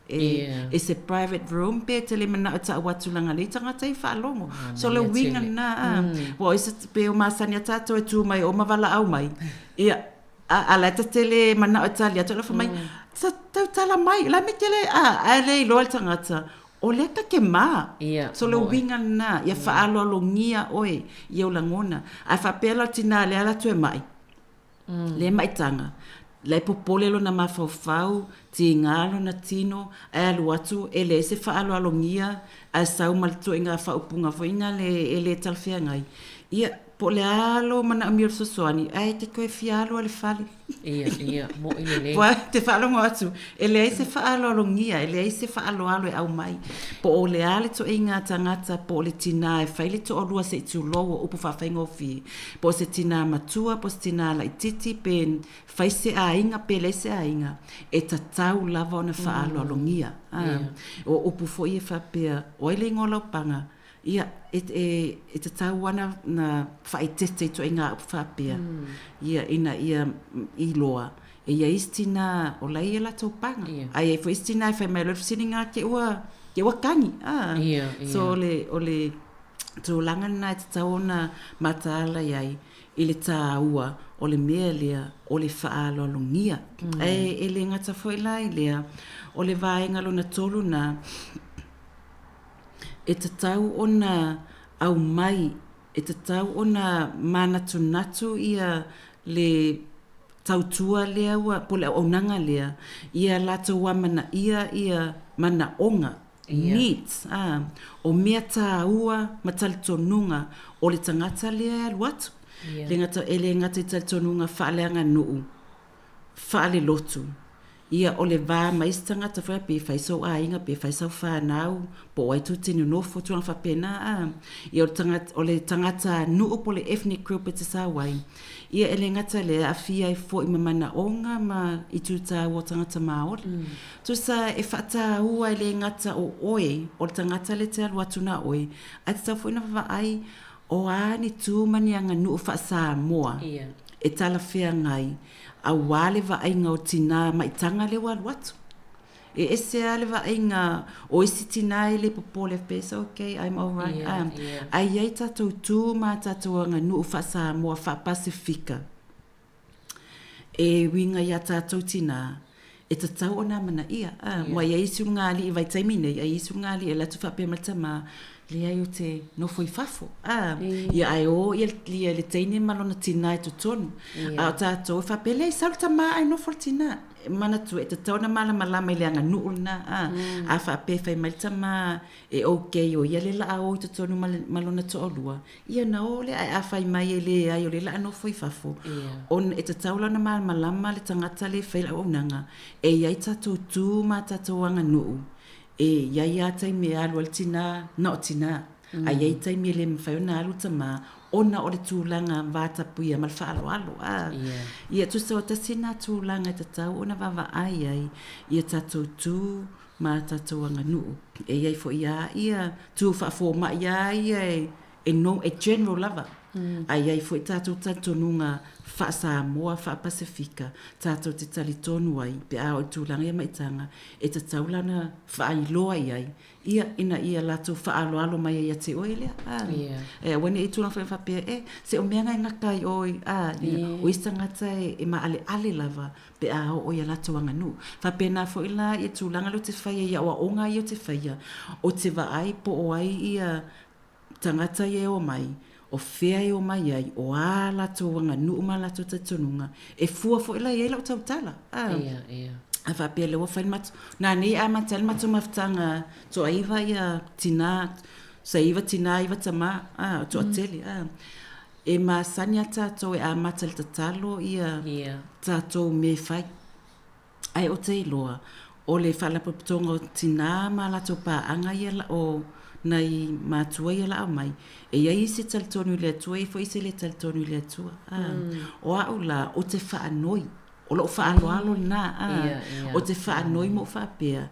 e se private room pe tele mana o ta watu langa le tangata I fa longo. So le winga na wo is pe o masanya tato e tu mai o mavala au mai. Ia a la tele mana o talia to la fa mai. Ta tala mai la me tele a le lo tangata. O le ka ke ma. So le winga na ia whaalo alongia oe i au langona. A whapela tina le ala tue mai. Le mai tanga. Le popole lo na mawhau, ti ngalo na tino, e alu atu, e le se whaalo alongia, a sau malto inga whaupunga foina le talwhea ngai. Ia, po le alo mana amir sosoani, ai te koe fialo ale fali. Ia, mo ile le. Poa, te whaalo atu, e le se whaalo alongia, e le se whaalo alo e au mai. Po o le ale to inga tangata, po le tina e whaile to olua se itu loa upu whawhaingo fi. Po se tina matua, po se tina la ititi, pen whaise a inga, pe le se a inga, e tatau lava o na whaalo alongia. O upu fo ia whapea, oile ngola panga, ia e te tauana na whaitete to inga upwhapea. Ia ina ia iloa. E ia istina o lai e la tau panga. Ai e fo istina e whai mai lofu sininga ke ua kangi. So ole tūlanga na e te tauona mataala iai I le tā ua o le mea lea o le whaalo alongia. E le ngata fo lai lea o le vaenga lo na tolu na e te tau ona au mai, e te tau ona manatu ia le tautua lea ua, po le onanga lea, ia lata wamana ia mana onga, needs, o mea tā ua matalitonunga o le tangata lea aluatu. Le ngata I talitonunga whaaleanga nuu, whaale lotu. Ia o le vā maistanga ta whai pe whaisau a inga pe whaisau whanau po wai tu tinu nofo tuang whapena ia o le tangata nuu po le ethnic group e te sāwai ia ele ngata le a fia I fo I mamana onga ma I tu tā o tangata maori tu sa e whata ua ele ngata o oe o le tangata le te alua tuna oe a te tau fo ina whaai o a ni tūmani anga nuu wha Samoa e tala whea ngai a wale va ainga o tina maitanga le walu atu. E ese ale va ainga o isi tina ele popole pesa, okay, I'm all right. Ai ai tatou tu ma tatou anga nu ufasa mua fa Pasifika. E winga ia tatou tina. E tatau o nā mana ia. Mua ia isi ungali i vai taimine, ia isi ungali e latu whape matama le ai o te nofo I fafo. Ia ai o ia lia le teine malona tina e tutonu. A o tātou e whape le salu tama ai nofo tina. Mana tu e tatau na malama i le anga nuu na. A whape whai mai tama e okay o ia le la o I tutonu malona to olua. Ia na o le ai a whai mai e le ai o le la nofo I fafo. On e tatau la na malama le tangata le whaila o nanga. E iai tatou tū ma tatou anga nuu. E iai a taimi alu al tina, na o tina. A iai taimi le mwhaiona alu tama, ona o le tūlanga vātapu ia malwha alo. Ia tu sa o tasina tūlanga tatau, ona vava ai, ia tatou tū ma tatou anga nuu. E iai fo ia tū whaafo ma ia e no, e general lava. A iai fo I tatou tatonunga wha Samoa, wha Pasifika, tātou te tali tonu ai, pe a o tūlanga ia maitanga, e te taulana wha ailoa iai, ina ia latou wha alo mai ia te oi lea. E wene I tūlanga whapea, se o meanga I ngakai oi, o istangata e ma ale lava, pe a o ia latou anga nu. Whapea nā fo ila ia tūlanga lo te whaia, ia o onga ia te whaia, o te wa ai po o ai ia tangata ia o mai, o fea o mai ai, o a latou wanga nuu ma latou tatonunga, e fua fo ila ia lau tautala. A whapea lewa whain matu. Nā nei a matala matu maftanga, to aiva ia tina, sa iwa tina iwa tama, to ateli. E ma sanya tātou e a matala tatalo ia tātou me whai. Ai o te iloa, o le whalapaputonga o tina ma latou paanga ia la o nai mātua ia la au mai. E iai se talitonu le atua, e fo ise le talitonu le atua. O au la, o te whaanoi, o lo whaaloalo na, o te whaanoi mo whapea,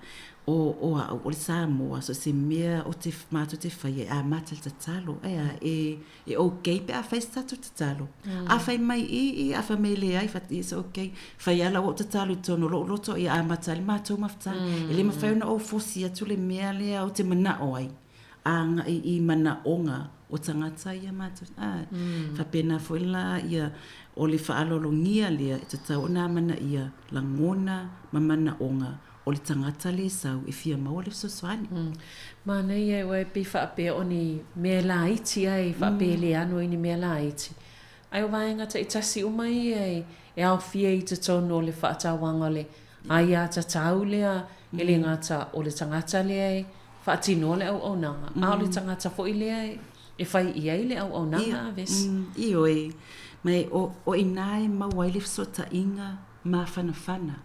o le Samoa, so se mea o te mātua te whai, a mātal tatalo, e o kei pe a whai statu tatalo. A whai mai a whai mai le ai, whati isa o kei, whai ala o tatalo tono, lo loto i a mātali mātou mafta, e le mawhaiona o fosi atu le mea lea o te mana o ai. Anga I mana onga o tangata ia mātou. Whapena foila ia o le whaalolongia lea e tatau o nā mana ia langona ma mana onga o le tangata le sau e fia mau le soswani. Mana ia wai pi whaapea o ni mea la iti ai, whaapea le anu I ni mea la iti. Ai o vaenga ta I tasi umai ai, e au fia I te tono o le whaatawanga le, ai a tatau lea, e le ngata o le tangata le ai, whaatino le au nanga. A o le tangata fo I lea e whai I le au nanga aves. I oe, mai o inae mawai le sota inga ma whanawhana.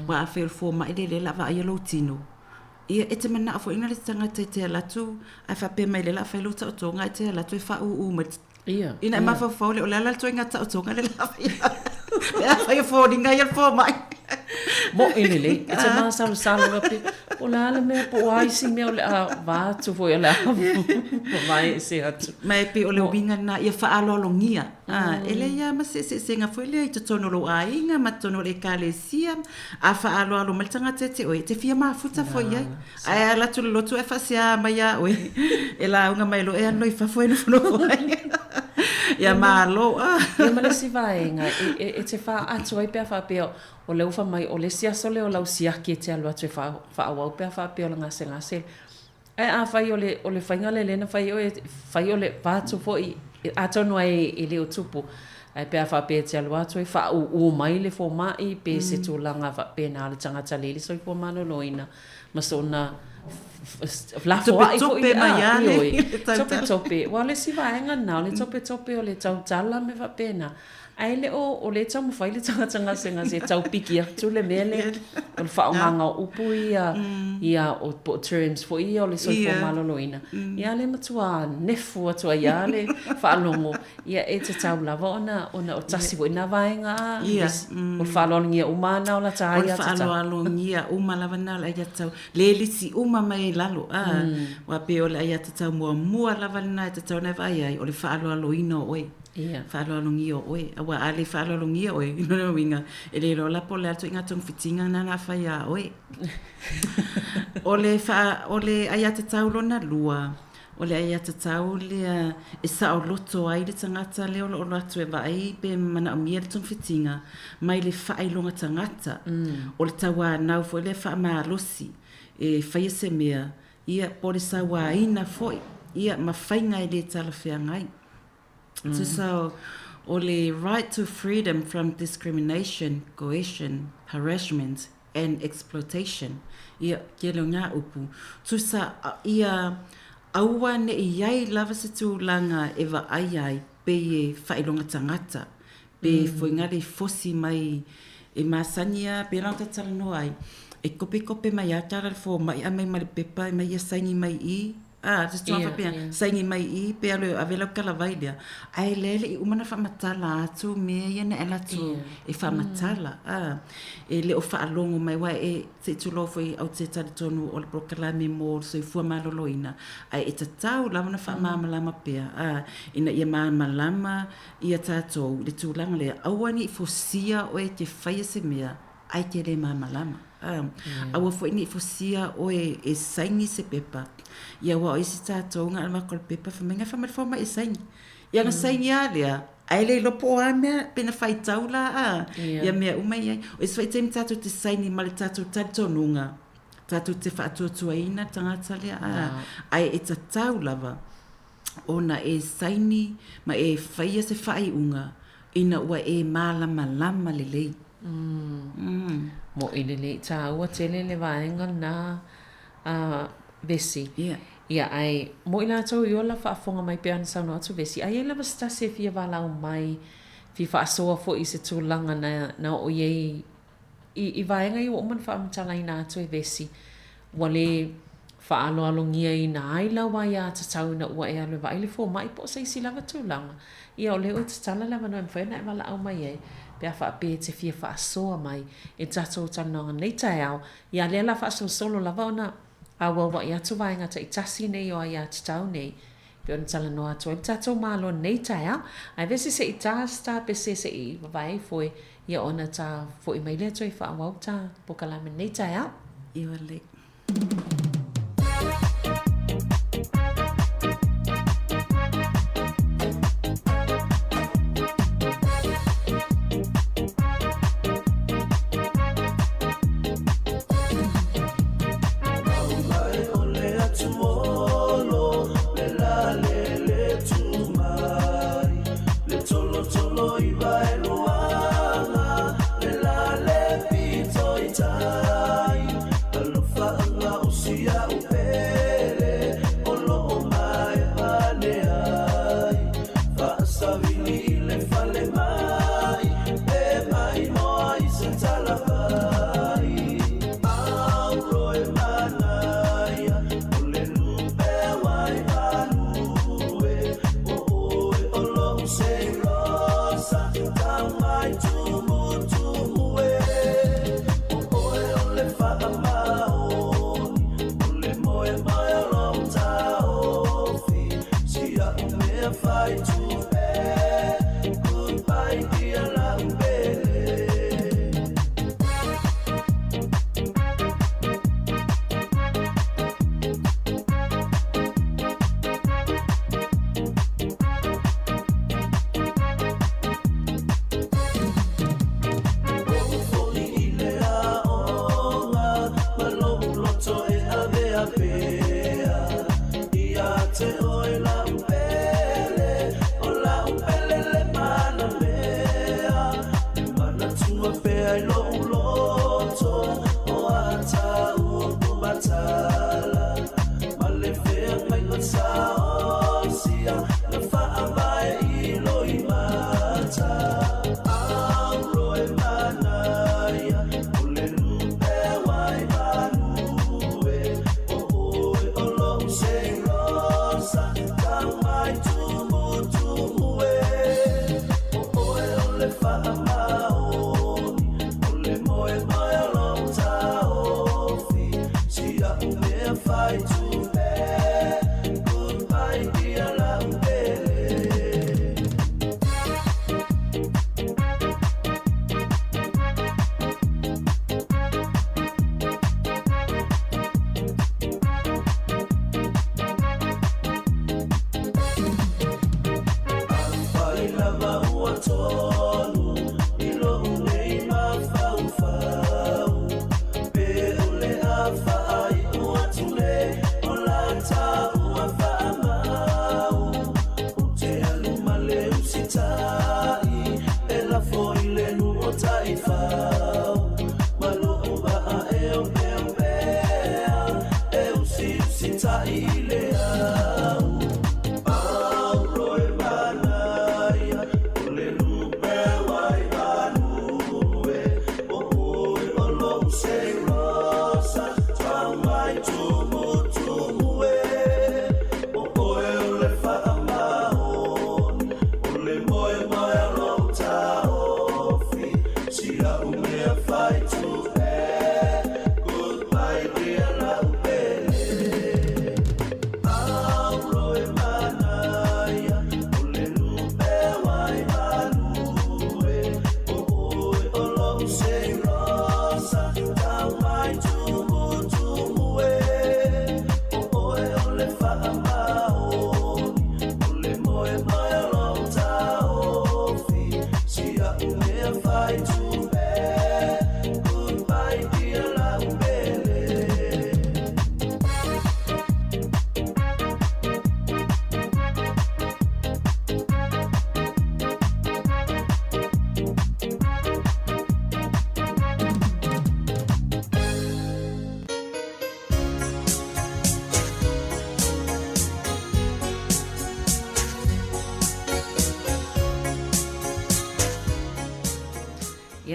Wa a wheel fo mai le la wa ai alo tino. Ia e te mana fo ina le tangata te alatu, a whape mai le la whai lo tau tonga e te alatu e whau mat. Ina e mafa fo le o la la to inga tau tonga le la whai. E a whai fo dinga ia fo mai. Mo ini le, e te maa salu rapi, o la ala mea po aisi mea o le a vātu fo i le a mai se atu. Mai pe o le winga na ia whaalolongia. Ele ia ma se nga fo i le I te tono lo a inga, ma tono le kālesia, a whaalolo maltanga te oe, te fia maa futa fo iai. Ai a latu le lotu e whasia mai a oe, e la unga mai lo e anoi whafo e nufono fo ai. Ia maa lo. Ia ma le si vaenga, e te wha atu ai pia whapea o le ufa mai o le siaso le o lau siaki e te alu atu e whaawau pia whapea o le ngase. E a whai o le whainga le lena, whai o le vātu fo I atonu ai I le o tupu. Ai pia whapea te alu atu e whaau o mai le fo mai pe se tūlanga whapea nā le tangata lele so I po mano loina. Ma so na tope mai ale. Tope. Wa le si vaenga nā, le tope o le tautala me whapea nā. Ai le o le tau mawhai le tanga se tau piki atu le mele o le whaonganga o upu ia o po terms fo ia o le soifo maloloina. Ia le matua nefu atua ia le whaalongo ia e te tau lava ona o tasi fo ina vaenga o le whaalongia umana o la taia tata. O le whaalongia umalava na la ia tau le lisi uma mai lalo. Wa pe o le ia te tau mua lava na te tau na vai ai o le whaaloloina oe. Ia. Whaalolongi o oe. Awa ale whaalolongi o oe. Ino winga. E le rola po le atu inga tong fitinga na na whai a oe. Ole aia te taulona lua. Ole aia te tau le e sa o loto ai le tangata le o atu e vai pe mana o mia le tong fitinga. Mai le whailonga tangata. O le taua nau fo le wha maa losi. E whaia se mea. Ia po le sawa ina foi. Ia ma whainga i le tala whea ngai. So, ole right to freedom from discrimination, coercion, harassment, and exploitation. Ia kelo ngā upu. Tusa ia aua ne iai lava se tūlanga e wa ai pe e whailonga tangata. Pe whaingare fosi mai e masania pe ranta tala no ai. E kope mai atara fo mai amai mai pepa e mai saingi mai I. Just to have saingi mai I pe alo avela kala vailia. Ai lele I umana whamatala atu me iana ela tu e whamatala. E le o whaalongo mai wa e te tulofo I au te tari tonu o le prokalame mō so I fua maloloina. Ai e tatau lama na whamamalama pea. Ina ia mamalama ia tātou le tūlanga le awani I fosia o e te whaia se mea ai ke le mamalama. Awa fo ini fosia o e saingi se pepa. Ia wa isi tātou ngā alma kol pepa whamenga whamarifoma e saingi. Ia ngā saingi a lea, ai le lopo a mea pena whai taula Ia mea umai ai. O isi whai teimi tātou te saingi ma le tātou tātonunga. Tātou te whaatuatua ina tangata lea. Ai e tatau lava. Ona e saini ma e whaia se whai unga. Ina ua e malama lama le lei. Mo ile le ta ua tele le vaenga na vesi. Ia ai mo ila tau I ola whaafonga mai pe ana sauna atu vesi. Ai ela vasta se fia walau mai fi whaasoa fo I se tūlanga na o iei I vaenga I o man whaamtala I nā atu e vesi. Wale whaaloalongia I nā aila wai a tatau na ua e alo wa aile fo mai po sa isi lava tūlanga. Ia o leo I tatala lava no mwhena e wala au mai e. Pea whaape te fia whaasoa mai e tatou tanonga nei tai au. Ia lea la whaasoa solo lava ona awawa I atu vaenga ta I tasi nei o ai a tatau nei. Pea ona tala no atu. I tatou malo nei tai au. Ai vesi se I tā pe se I vai foi. Ia ona ta foi mai lea toi whaawau ta pokalame nei tai au. Iwa le.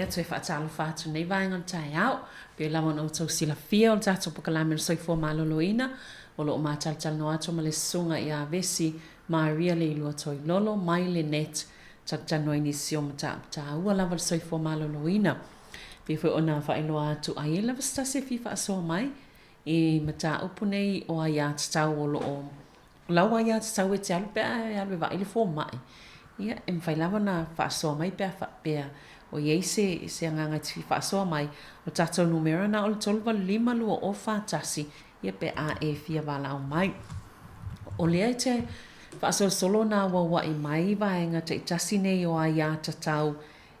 ia te whaatalo whaatu nei vaenga tai au, pe lawa na utau sila fia o tato pakalame o soifua maloloina, o loo mātaltal no ato ma le sunga i a vesi Maria le ilua toi lolo, mai le net, taltano inisio mata ua lava le soifua maloloina. Pe fwe ona whaeloa atu a ia lava stase fifa asoa mai, i mata upu nei o a ia tatau o loo. Lau a ia tatau e te alu pea e alu e vai le fo mai. Ia, e mwhailawa na whaasoa mai pea o iei se anganga te whaasoa mai o tātou numera na o le tolwa 5 lua o whātasi ia pe a e fia wala o mai. O lea te whaasoa solo na wawa i mai vaenga te tasi nei o a ia tatau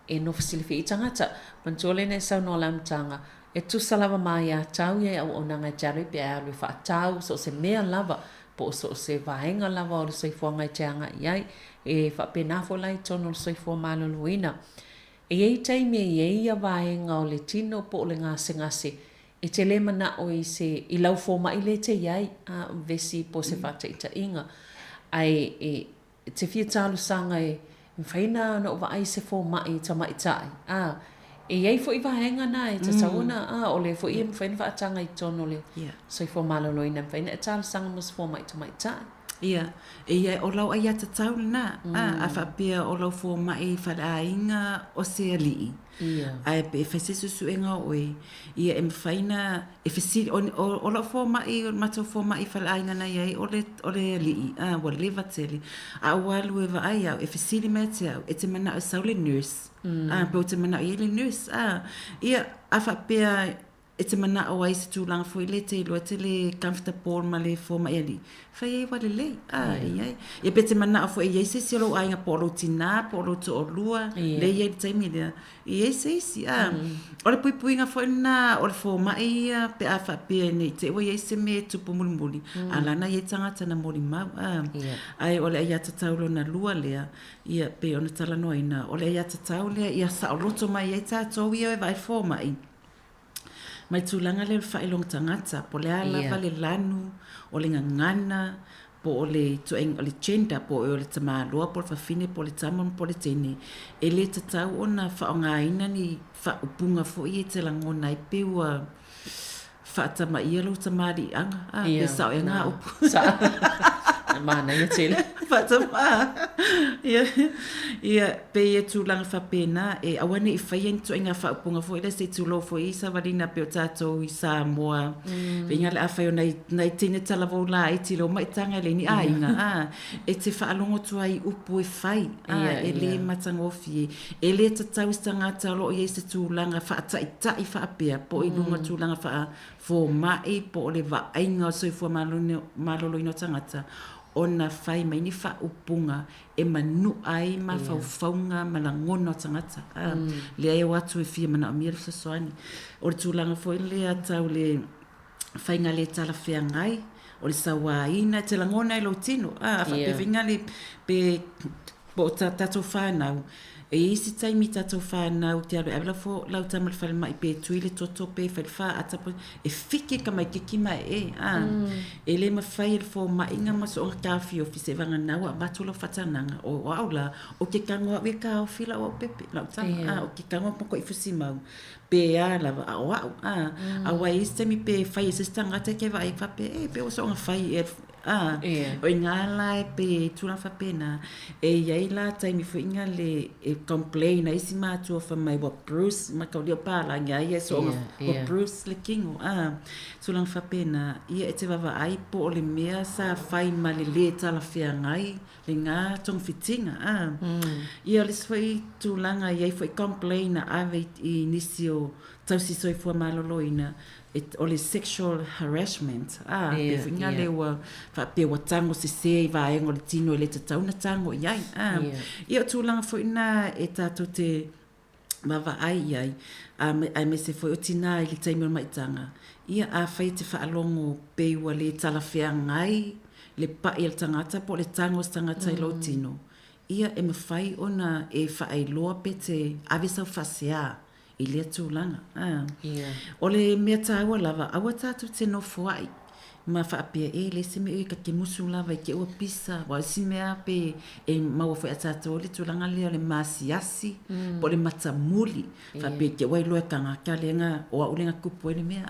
e no fasilifi i tangata. Mantole ne sau no lamtanga e tusalawa mai a tau ia au onanga jaru pe a lui whaatau so se mea lava po so se vaenga lava o le soifuanga i te anga iai e whapenafo lai tono le soifua maloloina. E ei taimi e ei a vaenga o le tino po le ngase e te le mana o i lau fōma i le te iai a vesi po se whataita inga. Ai e te whiatalu sanga e mwhaina na uwa ai se fōma i tamaitai. E iei fo i vaenga na e tatauna o le fo i mwhaina whaatanga i tono le soifua maloloina mwhaina e talu sanga mo se fōma i tamaitai. Ia, ia o lau ai ata tau na, a whapea o lau fō mai whalainga o se alii. Ai pe whaisesu suenga oe, ia e mwhaina, e whasiri, o lau fō mai, o matau fō mai whalainga na iai o le alii, o le vatele. A walu e wa ai au, e whasiri mea te au, e te mana o saule nurse. Pe o te mana o iele nurse. Ia, a whapea, e te mana o ai se tūlanga fo i le te ilo, te le comfortable ma le fō mai ali. Whai e wale lei, iai. E pe te mana o fo e iei se si alo ainga po alo tina, po alo to o lua, le iei te taimi lea. Iei se isi, o le pui nga fo ina, o le fō mai pe a whapea nei, te ua iei se me tupu mulimuli. Alana iei tangata na moli mau. Ai o le ai ata taulo na lua lea, ia pe ona talanoa ina, o le ai ata tau lea, ia sa o loto mai iei tātou ia e vai fō mai. Mai tūlanga le whaelong tangata, po le alava le lanu, o le ngangana, po o le tueng, o le gender, po o le tamaloa, po le whawhine, po le tamon, po le tene. E le tatau o na whaongaina ni whaupunga fo i e te langona i peua whaatama ia lo tamari anga. Pe sao e ngā upu. Mana ia tele. Whaatama. Ia, pe e tūlanga whapena, e awane i whaien tu inga whaupunga fo, ila se tūlo fo i sa warina pe o tātou i Samoa. Pe inga le awhai o nei tine talavou la i tilo maitanga le ni inga. E te whaalongo tua i upu e whai. E le matangofi e. E le tatau i tangata lo i e se tūlanga whaatai whaapea, po i lunga tūlanga wha fo mai, po o le vainga o soifua maloloino tangata. Ona whai mai ni whaupunga e manu ai ma whauwhaunga ma la ngona o tangata. Le ai o atu e fia mana o mira sasoani. O le tūlanga fo i le atau le whainga le tala whea ngai, o le sawaina, te la ngona e lo tino. Whapevinga le pe po tatou whanau. E isi taimi tatou whanau te alu awela fo lau tamal whale mai pe tui le toto pe whale wha atapo e whike ka mai kiki mai e le ma whai le fo mai inga maso o kawhi o fise vanga nau a matula whatananga o aula o ke kangoa we ka o fila o pepe lau tama o ke kangoa poko i fusi mau pe a lava a o au a wai isi taimi pe whai e se stangata ke vai whape pe o so nga whai e o inga lai pe tūna whapena e iei la taimi fo inga le e complain isi mātua wha mai wa Bruce ma kau leo pāla ngia ia so wa Bruce le kingo tūna whapena ia e te wawa ai po o le mea sa whai ma le tala whea ngai le ngā tong fitinga ia le swai tūlanga iei fo i complain a ave i nisi o tausi soifua maloloina o le sexual harassment. Pe whinga le wa pe wa tango se i vaengo le tino e le tatauna tango iai. Ia o tūlanga fo ina e tātou te mawa ai iai. Ai me se fo o tina i le taimio maitanga. Ia a whai te whaalongo pe ua le talawhea ngai, le pai al tangata po le tango tangata i lo tino. Ia e mawhai ona e whaailoa pe te avisau whasea. I lea tūlanga. O le mea tāua lava, aua tātou te no fuai. ma whaapea le se me ka ke musu lava ke ua pisa wa si mea pe e maua whai atato le tulanga leo le masiasi po le matamuli whaapea ke wai loe kanga ka lenga o a ulenga kupu ele mea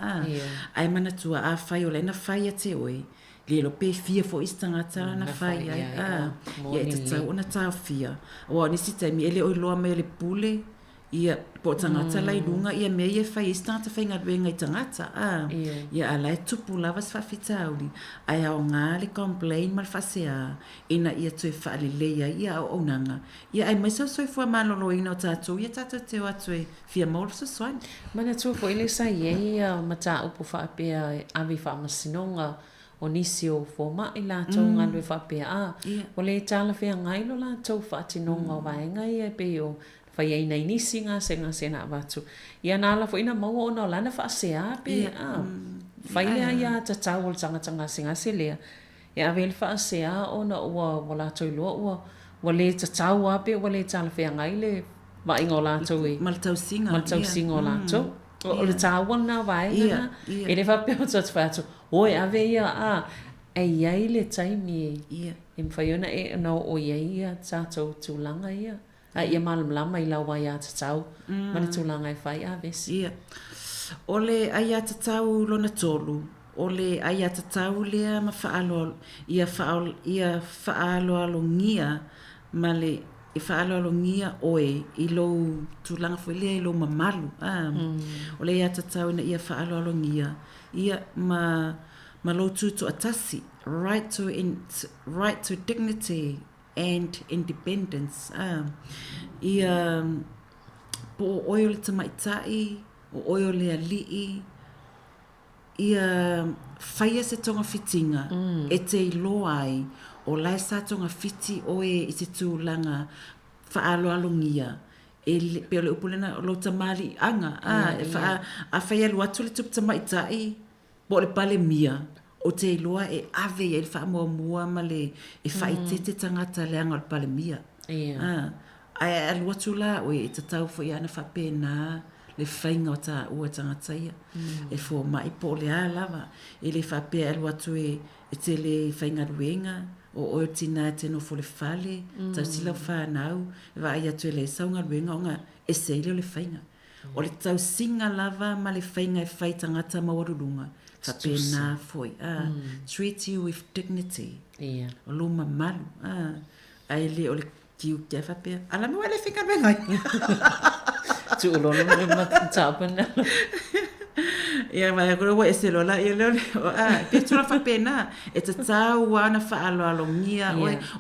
ai mana tua a whai o leina whai a te oe le lo pe fia fo istanga tala na whai ai ia e te tau ona tau fia o nisi taimi ele oi loa me le pule ia po tangata lai lunga ia me ia fai istanga fai ngā ruenga i tangata ia ala e tupu lava sa whawhitauli ai au ngā le complain mal whasea ina ia tue whaaleleia ia au onanga ia ai mai sau soi fua malolo ina o tātou ia tātou te o atue fia maulu sa soani Mana tua po ile sa ia mata upo whaapea awi whaamasinonga o nisi o fōma i lātou ngā lue whaapea o le tāla whea ngailo lātou whaatinonga o vaenga ia pe o whai ei nei nisi ngā se nā watu. Ia nāla fo ina maua o nā lana whaasea pe whai lea ia ta tau o tanga se lea. Ia awele whaasea o na ua o lātou loa ua le ta tau a pe ua le tāla whea ngai le wa ingo lātou e. Maltau singa o lātou. O le tāua nā vaenga e le whapea o tatu whātou. Oi ave ia e iai le taimi e mwhaiona e anau o iai ia tātou tūlanga ia. Ia malam lama I lau ai a tatau. Mani tūlanga e whai a vesi. Ole ai a tatau lona tolu. Ole ai a tatau lea ma whaalo. Ia whaalo alongia ma le I whaalo alongia oe I lou tūlanga fwoi lea I lou mamalu. Ole ai a tatau ina ia whaalo alongia. Ia ma lou tūtu atasi. Right to dignity and independence. Ia po oio le tamaitai, o oio le alii, ia whaia se tonga fitinga, e te iloa ai, o lai sa tonga fiti oe I te tūlanga whaalo alongia. Pe ole upulena o lo tamali anga, a whaia luatu le tup tamaitai, po le pale mia. O te iloa e ave e le whaamua ma le e whaite te tangata le anga o le palemia. Ai alua tula o e te tau fo I ana whapena le whainga o ta ua tangata ia. E fo mai po le a lava. E le whapea alua tu e te le whainga ruenga o o tina te no fo le whale. Tau sila o whanau. E wa ai atu e le saunga ruenga o ngā e seile o le whainga. O le tau singa lava ma le whainga e whai tangata mawarurunga. Whapena foi. Treat you with dignity. O lo mamalu. Ai le o le kiu kia whapea. Ala mua le whinga rengai. Tu ulono le matapana. Ia mai kura wa ese lola ia le pe tula whapena. E te tau wana whaalo alongia.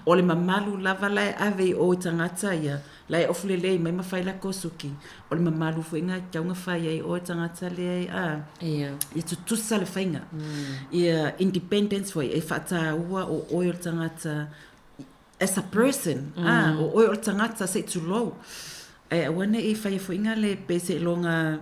O le mamalu lava lai ave o tangata ia. Lai ofulele mai mawhaila kosuki. O le mamalu fuinga kiaunga whai ai o tangata le ai. Ia tutusa le whainga. Ia independence foi e whata ua o oio tangata as a person. O oio tangata se tu low. E awane e whai fuinga le pese longa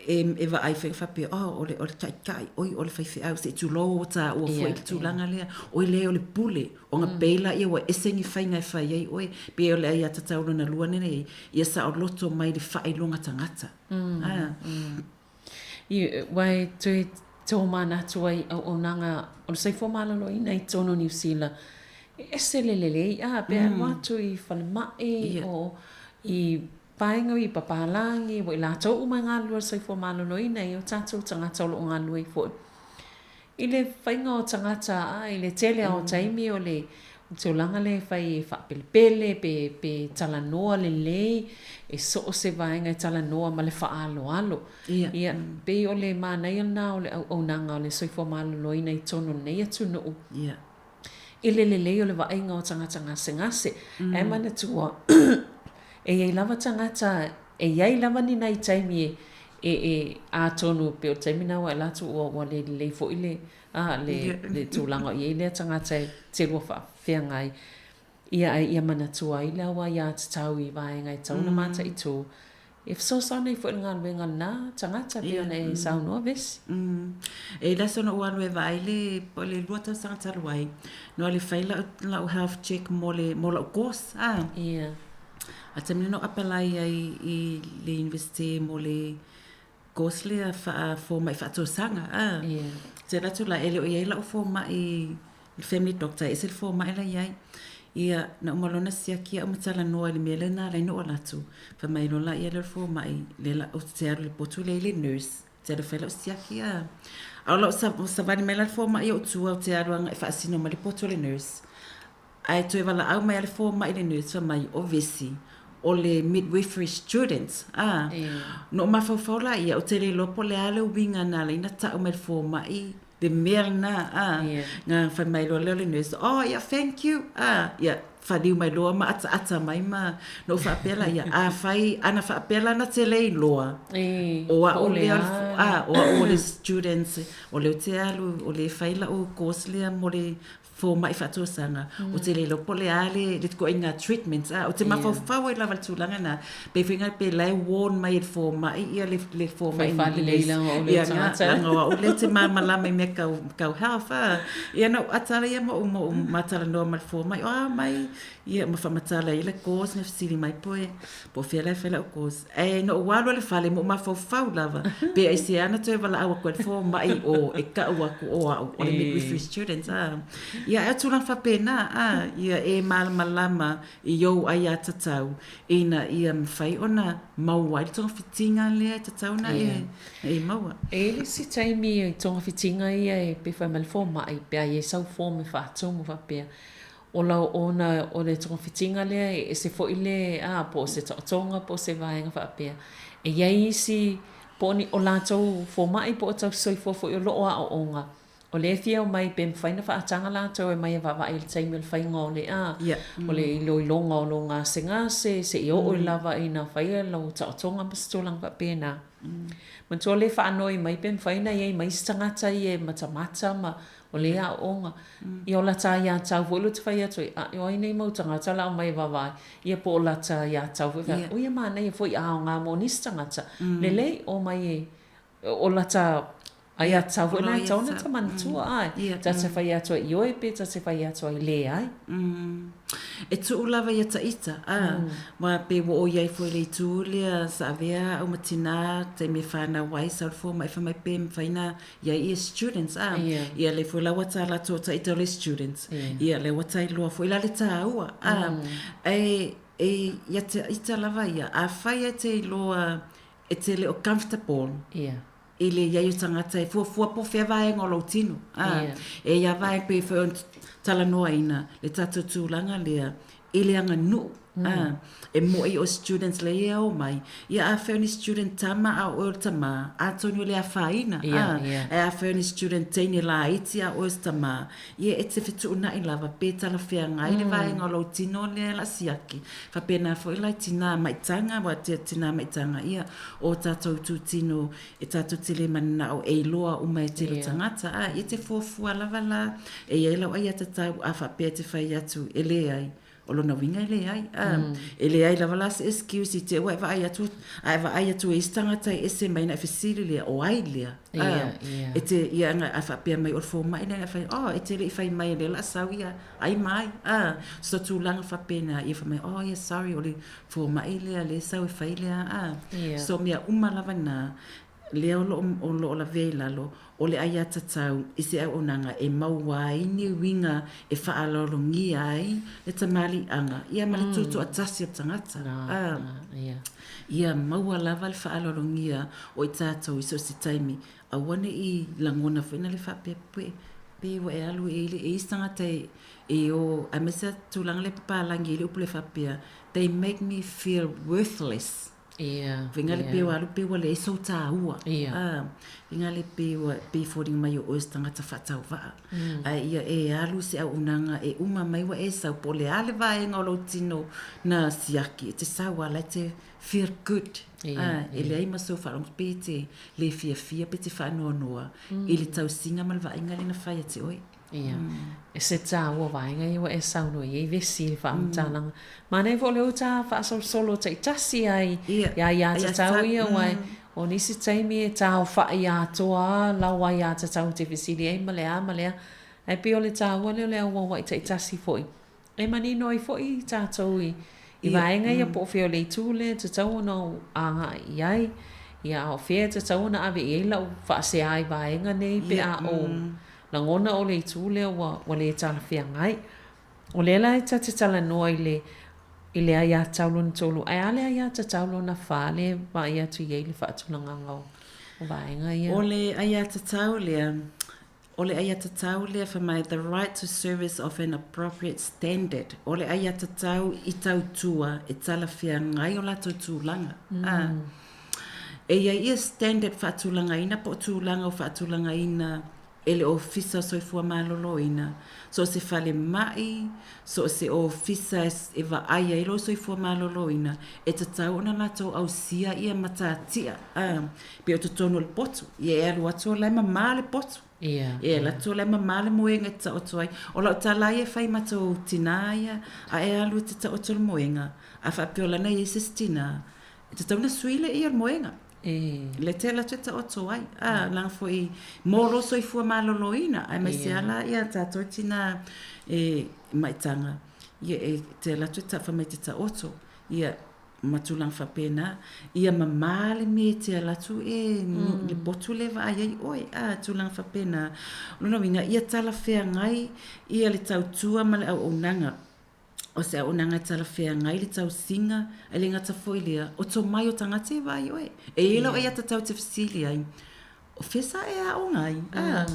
e va ai whapea, o le kai, o le whai au, se tu lo ta o foi tu langa lea, o le o le pule, o ngā peila ia wa esengi whainga e whai ai, oi, pe o le ai ata tauro na lua nene, ia sa o loto mai le whai longa tangata. Wai tui tō mana tuai o nanga, o le saifo malalo ina I tono New Zealand, e se lelele, pe a watu I whalemai, o I painga I papalangi, wa I lātou umai ngā lua saifo malalo ina, I o tātou tangata o ngā lua I fo. I le whainga o tangata, I le tele o taimi o le, te langa le whai whapelepele, pe talanoa le lei, e so se vaenga talanoa ma le whaalo alo. Ia, pe o le mānei ana o le au nanga o le soifo malalo ina I tono nei atu nuu. I le lei o le vaenga o tangata ngase. E mana tua, e iei lava tangata, e iei lava ni nei taimi e a tonu pe o taimi na wa latu o le lei fo ile, le tūlanga I le tangata te rua whengai. Ia mana tua I lawa ia te tau I vaenga I tauna mata I tō. E fsosana I fo ngā luenga nā tangata pe ona e saunua vesi. E laso na uanu e vaile po le lua tau sangata luai. No le whaila la o health check mo la o kos. A tamina no apalai ai I le university mo le goslia for mai fa to sanga te la tu la ele o ye la for mai family doctor is it for mai la yai ia na malona sia kia o matala no le mele na le no la tu fa mai no la ia le for mai le la o te le potu le nurse te le fela sia kia ala sa vani mele for mai o tu o te anga fa sino mai le potu le nurse ai tu vala au mai le for mai le nurse fa mai obviously o le midwifery students no ma fa la ia o te le lopo le ale winga na le na ta o mai for mai de merna nga fa mai lo le nurse yeah thank you fa diu mai lo ma ata mai ma no fa pela ia fai ana fa pela na te le lo o le students o le te alu o le fai la o course le mo le for mai fa to sanga o te le lopo le ale le ko inga treatments o te ma fa la val tu langa na pe finga pe lai warn mai for mai ia le for mai fa le la o le tanga o le te ma la mai me ka health ia no atala ia mo matala no mal for mai mai ia ma fa matala ile course ne fsili mai po fela o course no walo le fale mo ma fa lava pe ai se ana te vala au ko for mai o e ka o le midwifery students ia e tula fa pena ia e malama i yo ai atatau ina ia mfai ona maua i tonga fitinga le atatau na e maua le si taimi i tonga fitinga ia e pe fa mal fo mai pe ai sau fo me fa tomo fa pe o la ona o le tonga fitinga le e se fo ile po se tonga po se vaenga fa pe e ia si poni o la tau fo mai po tau soi fo o lo o onga o le fia o mai pe faina fa atanga la tau e mai va il taimi le fai ngole o le longa o longa senga se i o lava ina fai lo tonga pastolang pa pena man to le fa noi mai pe faina ye mai stangata ye mata ma o le onga i o la ta ya tau vo lu te fai atu o ai nei mo tangata la mai va ia po la ta ya tau vo o ia ma nei foi a nga mo ni stangata le o mai o la ta ai tau vo na tau na tamantua ta se fai atu i o pe ta se fai atu i le ai e tu lava ia taita ma pe o ia foi le tu le sa vea o matina te me fana wai sa fo mai fa mai pe faina ia i students ia le foi la wata la to taita le students ia le wata lo foi la le taua ia te ita lava ia a fai te lo e te le o comfortable ele ia i tangata e fua po fea vai ngolo tino e ia vai pe tala noa ina le tatu tūlanga lea ele anga nu e mo i o students le ia o mai ia a whewni student tama a oer tama a tonio le a whaina e a whewni student teini la iti a oer tama ia e te fitu una i lava pe tala whea ngai le vai ngolo tino le la siaki fa pena fo ilai tina maitanga wa tina maitanga ia o tatou tu tino e tatou tile manina o e loa umai te lo tangata ia te fuafua lava la e ia lau ai atatau a fa pe te whai atu e le ai o lona winga ele ai ele ai lava las excuse te wa ai atu e stangata e se mai na facility le o ai le e te ia nga afa pe mai o fo mai na fa e te le fai mai le la sawia ai mai so tu lang fa pena e fa mai yeah sorry o le fo mai le sawi fai le so mia uma lava na le o lo la vela lo o le ai atatau i se au onanga e mauai ni winga e whaalolongi ai e tamali anga ia mali tutu atasi o tangata ia maua lava le whaalolongia o i tātou i so si taimi a wane i langona whena le whapepe pe wa e alu e istangata e o a mesa tūlanga le papalangi le upu le whapea they make me feel worthless vinga le pe walu pe wale so taua vinga le pe foding mai o stanga ta fatau va ia e alu se au unanga e uma mai wa e sa pole ale va e ngolo tino na siaki te sa wala te feel good ele ai maso fa long pe te le fia pe te fa no noa ele tau singa mal va inga le na fa te oi e se tā ua vaenga i wa e sauno i vesi i wha amtananga. Ma nei vo leo tā wha solo ta i tasi ai ia ta tau ia wai o nisi taimi e tā o wha i atoa lau ai ia ta tau te visili ei malea e pio le tā ua leo ua wai ta i tasi foi e mani noi foi tātou i vaenga ia po feo le tūle ta tau no anga i ai Ia o fea te tauna ave e lau whaase ai vaenga nei pe a o langona o le i tūlea wa le tala fia ngai. O le lai ta te tala noa i le aia taulo ni tolu. Ai ale aia ta taulo na whale wa ia tu iei le whaatulanga o vaenga ia. O le aia ta taulea, o le aia ta taulea whamai the right to service of an appropriate standard. O le aia ta tau i tau tua e tala fia ngai o lato tūlanga. E ia standard whaatulanga ina po tūlanga o whaatulanga ina ele ofisa soifua malolo ina. So se fale mai, so se ofisa e va aia ilo soifua malolo ina. E te tau ona lato au sia ia matatia. Pe o te tonu le potu. Ia e alu atu lai mamā le potu. E lato lai mamā le moenga ta o toai. O lau ta lai e fai mato tina ia. A e alu te ta o tolu moenga. A fa pio lana i se tina. E te tau na suile ia moenga. Le tela teta o toai. Lang foi moro soifua malolo ina. Ai mai se ala ia tato tina maitanga. Ia e tela teta fa mai teta oto. Ia matulang fa pena. Ia mamale me te ala tu le botu leva ai ai oi. Tulang fa pena. Luna winga ia tala fea ngai. Ia le tau tua male au onanga. O se o nanga tala fea ngai le tau singa, e le ngata foilia, o tō mai o tangata e vai oe. E ilo e ata tau te fasili ai. O fesa e a o ngai.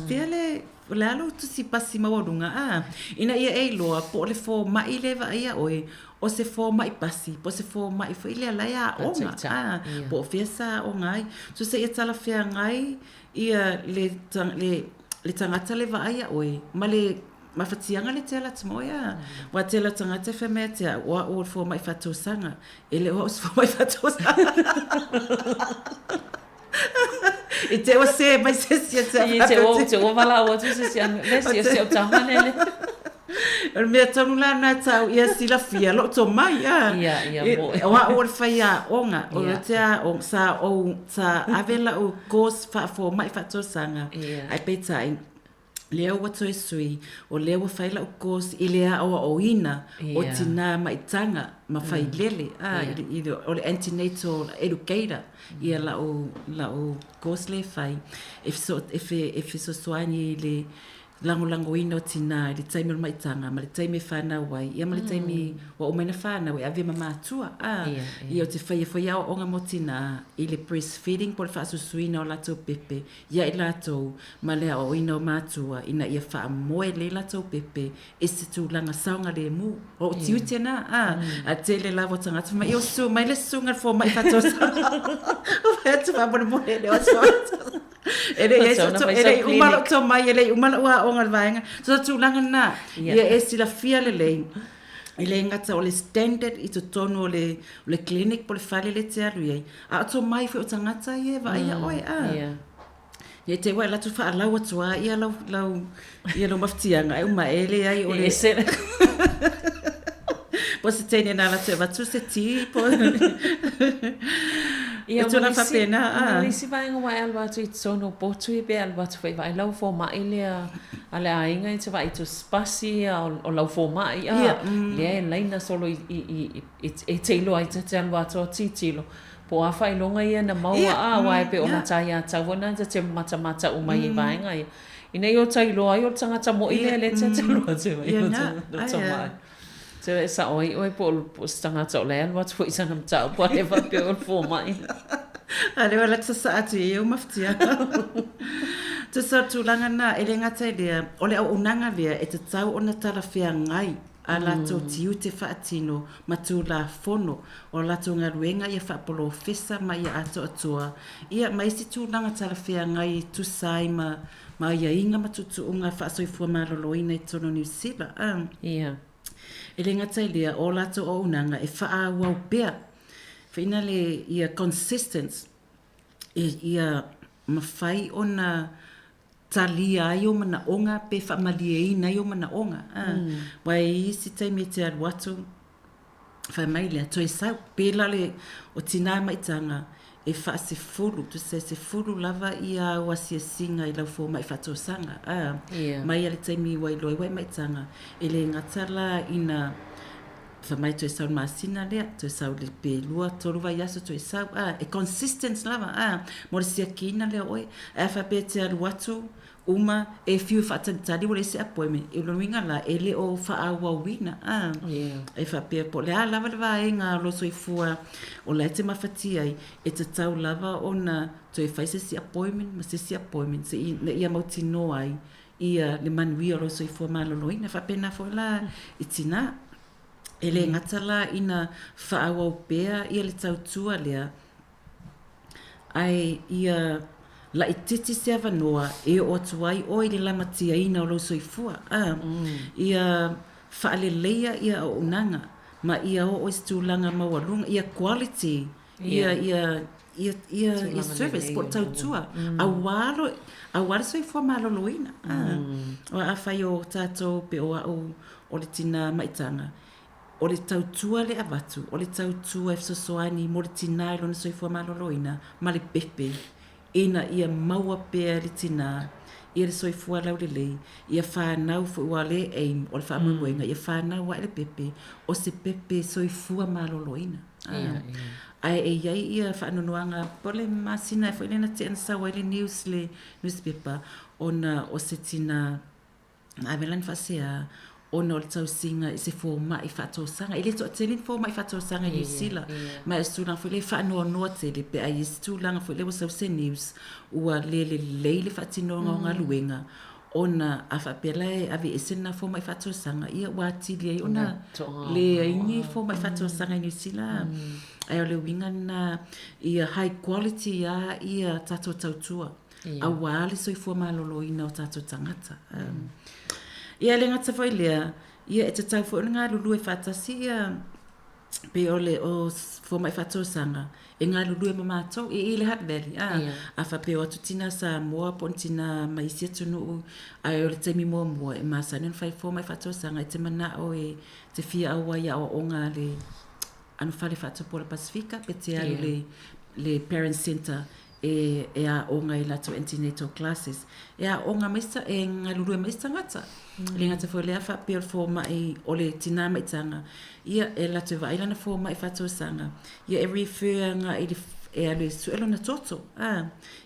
Fea le alo tu si pasi mawarunga. Ina ia e loa, po le fo mai leva ia oe, o se fo mai pasi, po se fo mai fo ilia lai a onga. Po fesa o ngai. So se ia tala fea ngai, ia le tangata leva ia oe, ma le mawhatianga le tela timoia. Wa tela tangata whamea tea, wa o fo mai whatosanga. Ele o fo mai whatosanga. I te o se, mai se sia te whatosanga. I te o wala o tu se sia, le sia o tahanele. Or mea tonu la na tau ia sila fia lo to mai Ia mo. Wa o fai a onga o tea o sa avela o gos fa fo mai whatosanga. Ai peitai. Lea ua toi sui, o lea ua whaila o kos, i lea awa o ina, o tina maitanga, ma whai lele, o le antenatal educator, ia la o kos le whai, e so soani le lango ina o tina, le taimi o maitanga, ma le taimi whanau wai, ia ma le taimi wa o maina whanau, ave ma mātua, ia o te whai au onga mo tina, i le breastfeeding, po le whaasusuina o lato pepe, ia i lato, ma le o ina o mātua, ina ia wha moe le lato pepe, e se tūlanga saunga le mu, o tiutia na, a te le lavo tangata, ma i o su, mai le sunga fo mai whatosa, o whai atu whabona moe le o su, ele umalo to mai ele umalo wa onga vaenga so tūlanga na ia e sila fia lelei ele ngata o le standard i to tono le clinic po le fale le te alu ai a to mai fe o tangata ia va ia oi ia te wa la tu fa la wa tua ia lo maftianga ai uma ele ai o le po se tene na la te va tu se ti po Ia tuna fa pena Nisi vai ngwa alwa tu i sono potu i be alwa tu vai lau fo mai lea ale ainga i te vai tu spasi o lau fo mai lea leina solo i teilo ai te alwa tu titilo po a fai longa ia na maua wai pe o matai a tawana te mata umai i vai ngai ina i o tailo ai o tangata mo i le te alwa tu mai so esa oi po tangata o le alwa tu i sanam tau po le va pe o fo mai ale wala sa atu e o maftia te sa tūlanga na ele ngata lea o le au unanga lea e te tau ona tala fea ngai a lato tiu te whaatino ma tū la fono o lato ngā ruenga ia whaapolo fesa ma ia ato atua ia mai si tūlanga tala fea ngai tu sai ma ia inga ma tutu unga whaasoifua maloloina i tono New Zealand ele ngata lea o lato o unanga e wha wau pea whina le ia consistence ia mawhai o na talia ai o mana onga pe whamaliei ai o mana onga. Wai si taimi te aruatu whai mai lea toi sau pēla le o tina maitanga e wha se furu, tu se furu lava ia wasia singa i lau fō mai whatosanga. Mai ale taimi wai loi wai maitanga e le ngatala ina Whamai toi sau masina lea, toi sau le pelua, tolu vai aso toi sau, e consistent lava, mo le sia kina lea oi, e whape te alu atu, uma e fiu whaatalitari wale se appointment, e lonuinga la, e le o whaaua wina, e whape po le lava le va e ngā loso i fua, o lai te mawhati ai, e te tau lava o na, toi whaise si appointment, ma se si appointment, se ia mauti no ai, ia le manuia loso i fua maloloina, whape na fo la, i tina, e le ngatala ina whaaua pea, ia le tautua lea, ai ia la i titi se avanoa e o tuai o i le lamatia ina o loso i fua. Ia whaaleleia ia o unanga, ma ia o istulanga mawalunga, ia quality, ia service, po tautua. Awalo so i fua maloloina. O a whai o tātou pe o le tina maitanga. O le tautua le avatu, o le tautua e fsosoani, mo le tina i lona so i fua maloloina, ma le pepe. Ina ia maua pea le tina, ia le soifua lau le lei, ia whanau fu ua le aim, o le whaamamuenga, ia whanau wa le pepe, o se pepe soifua maloloina. Ai e iai ia whaanonoanga, po le masina e whailena te ansawa le news le newspaper, ona o se tina, a velan whasea, ona o le tausinga i se fōma i whaatosanga. I le toa telin fōma i whaatosanga i New Zealand. Ma e stūlanga fwile whaanoa noa tele, pe ai e stūlanga fwile wa Sauce News, ua le leile whaatinonga o ngā luenga. Ona a whapela e avi esena fōma i whaatosanga. Ia wātili ai ona le aingi fōma i whaatosanga i New Zealand. Ai o le winga na ia high quality ia tato tautua. A wāle soi fua maloloina o tato tangata. Ia le ngata foi lea, ia e te tau fo ngā lulu e whātasi, ia pe ole o fo mai whātosanga, e ngā lulu e mamatou, i le Hutt Valley, a whape o atu tina sa moa, pon tina maisia tunu, ai o le teimi mua, e māsani whai fo mai whātosanga, e te mana o e te fia aua ia o ngā le, anu whale whātopola Pasifika, pe te alu le Parent Center, e a o ngai lato antenatal classes. E a o ngā meista, e ngā lulu e meista ngata. Le ngata fo lea whapea fo mai o le tina maitanga. Ia e lato vailana fo mai whatosanga. Ia e refer ngā e alu suelo na toto.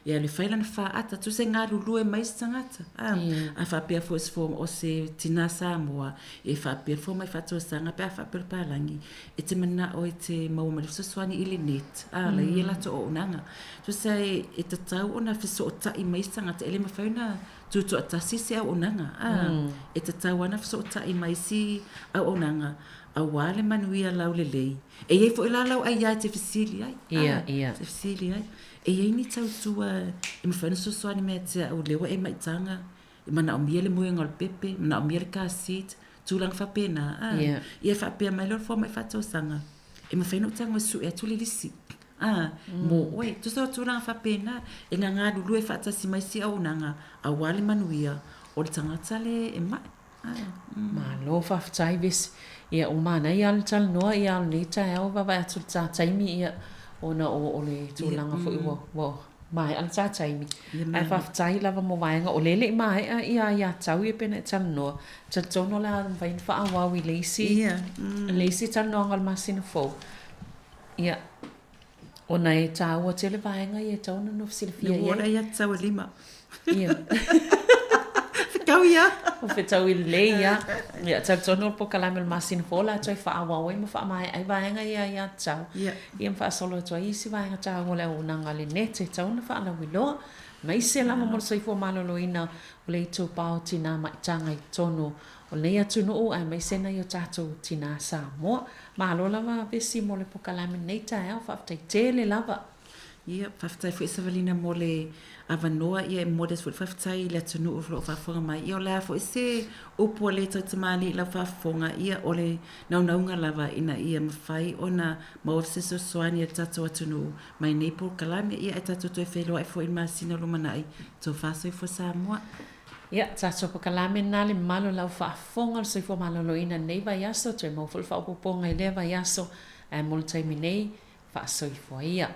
E alu whailana whaata. Tu se ngā lulu e meista ngata. A whapea fo es fo o se tina Samoa. E whapea fo mai whatosanga. Pe a whapea palangi. E te mana o e te maumari suswani ili net. La ia lato o unanga. Tu se e te tau o na fiso o ta i meista ngata. Ele mawhauna tutu a tasi se au onanga. E te tau ana fiso o ta i maisi au onanga. A wale manuia lau le lei. E iei fo ila lau ai ai te fisili ai. Te fisili ai. E iei ni tau tua e mawhauna suswani mea te au lewa e maitanga. E mana o mia le muenga o le pepe. Mana o mia le kasit. Tūlang whapena. Ia whapea mai lor fo mai whatosanga. E mawhauna utanga o su e atu le lisi. Mo oe, tu sa tūranga whapena, e ngā lulu e whaatasi mai si au nanga, a wale manuia, o le tangata le e mai. Ma lo whawhtai vesi, ia o mana i alu tala noa, i alu ni tai au wawa atu tā taimi ia, ona o le tūranga fo i wo, mai alu tā taimi. Ai whawhtai lava mo waenga, o lele i mai ia tau i pena i tala noa, tala tono le adam vain wha awau i leisi, leisi tala noa ngal masina fo. Ia, ona e tāua te le vaenga i e tauna no Silvia ia. Ora ia tau lima. Ia. Whikau ia. O whetau i le ia. Ia, tau tono po kalame le masina fola, toi whaawau i ma whaamai ai vaenga ia tau. Ia mwha solo tua isi vaenga tāua le unanga le nete tauna whaala wiloa. Mai se lama mora soifua maloloina o le itu pao tina maitanga i tono. O nei atu nuu ai mai sena i o tātou tina Samoa. Mahalo lava vesi mo le pokalame nei tae au whaftai tele lava. Ia, whaftai fo Esavalina mo le avanoa ia e modes fo whaftai le atu nuu flo whafonga mai. Ia o lea fo ese upo le tau tamani la whafonga ia o le naunaunga lava ina ia mawhai o na maofseso soani e tātou atu nuu. Mai nei pokalame ia e tātou toi wheloa e fo in masina lumanai. Tō whaso i fo Samoa. Ia, tātou pokalame nā le malo lau whaafonga so i fo maloloina nei vai aso, toi maufulu whaupoponga i lea vai aso, e molo taimi nei, whaaso i fo ia.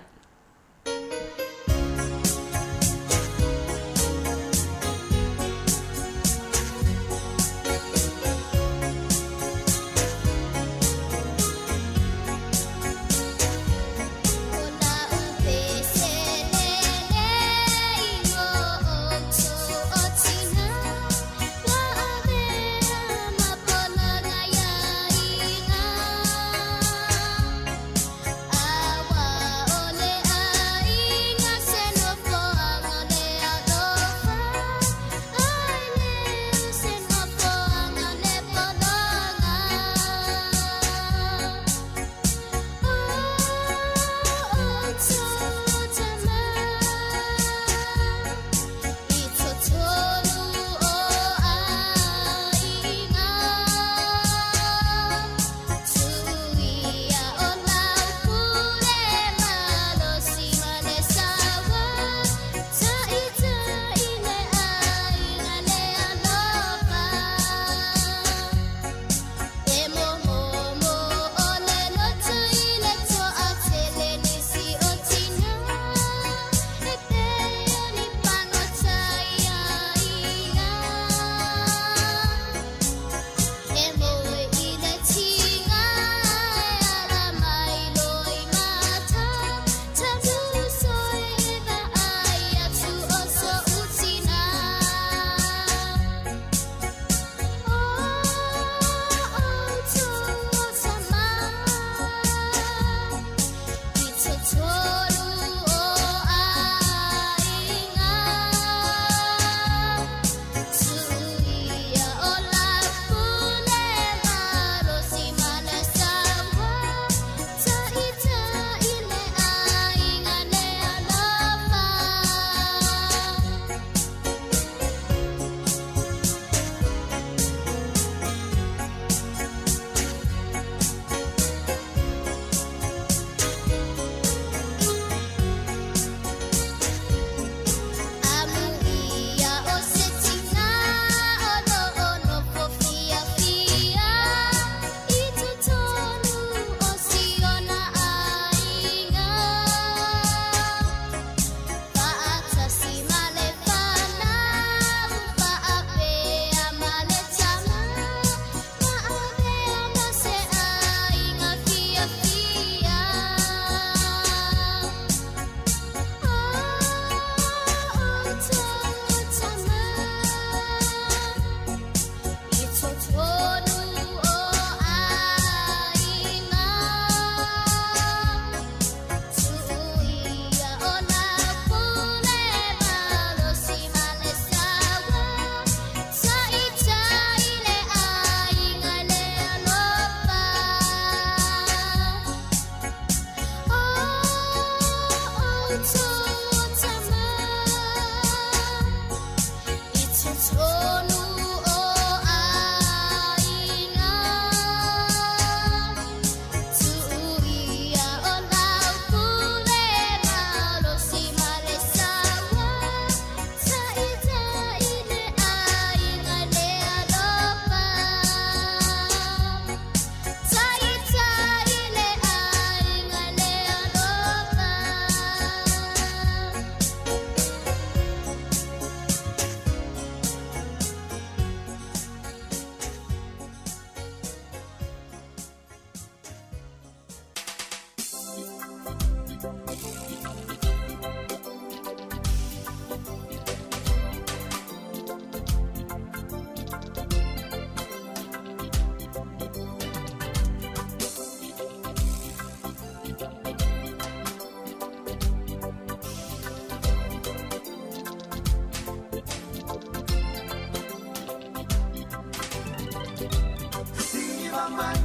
mai,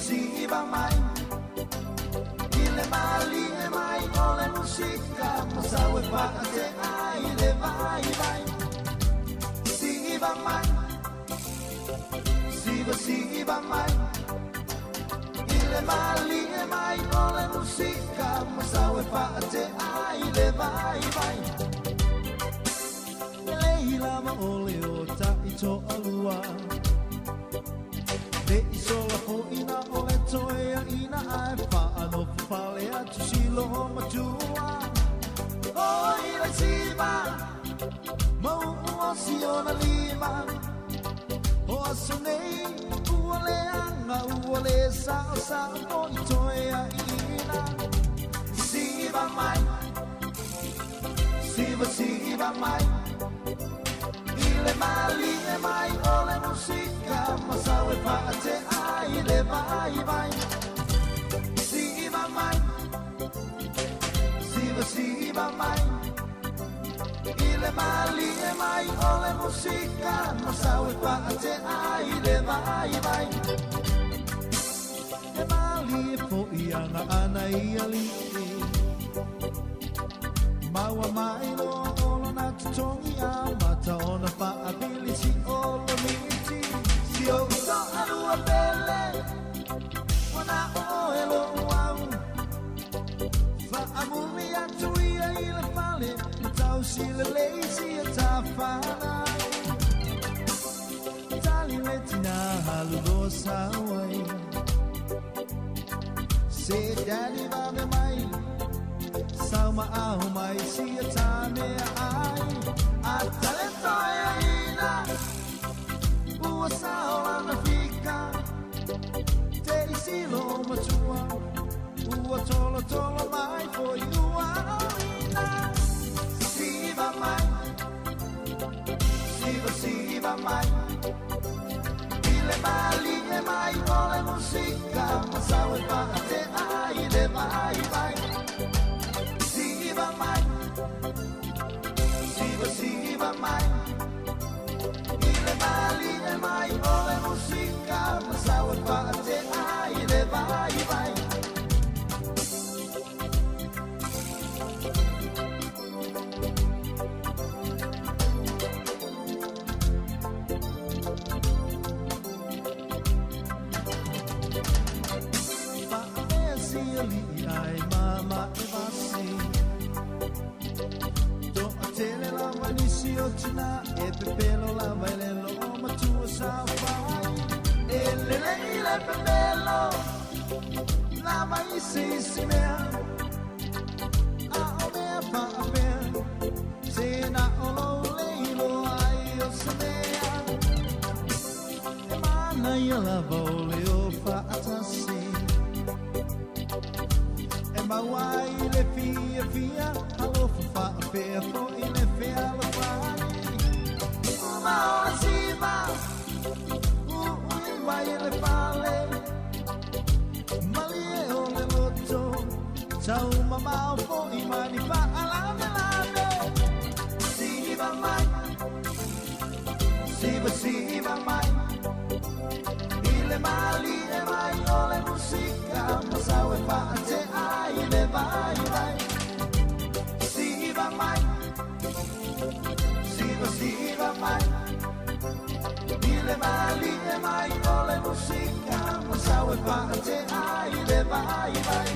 siva mai. Ile mali e mai ole musica, pasau e paate ai le vai vai. Siva mai, siva mai. Ile mali e mai ole musica, pasau e paate ai le vai vai. Leila ma ole o ta ito alua. Te isola po ina ole toea ina ai whaano whale atu silo o matua. O ina siva, mau o siona lima. O aso nei, ua le anga, ua le sao sao po i toea ina. Siva mai, siva mai. Ile mali e mai ole musica, masau e paate ai le vai vai. Siva mai, siva mai. Ile mali e mai ole musica, masau e paate ai le vai vai. E mali e po ianga ana i ali. Maua mai lo olo na tutongi a mata ona pa ability olo miti. Si o so alua pele, wana o elo wau. Fa amumi atu ia ila pale, tau sila lazy a tafana. Tali letina halu lo sawai. Se daddy vame mai. Sao maaho mai siya tane ai at talento e ina ua sao lana fika te isilo matua ua tolo tolo mai foi ua ina siva mai siva mai ile mali e mai ole musica ma sao e paate ai le vai vai. Siva mai, siva mai. Ile mali e mai ole musica, masau e paate ai le vai vai. Pa e si ali ai mama e vasi. Tele la vanisi otina e pepelo la bailelo ma tua safai e le pepelo la mai si mea a o mea fa a per se na o lo ai o se mea e mana ia la vole o fa atasi e ma wai le fia alo fa a per fo ile fea la fai ma o siva vai le fale mali e o le loto ciao mamma o fo i mani fa ala me siva mai siva mai ile mali e mai o le musica ma sao e paate ai le vai vai. Siva mai, siva mai. Ile mali e mai ole musica, ma sao e paate ai le vai vai.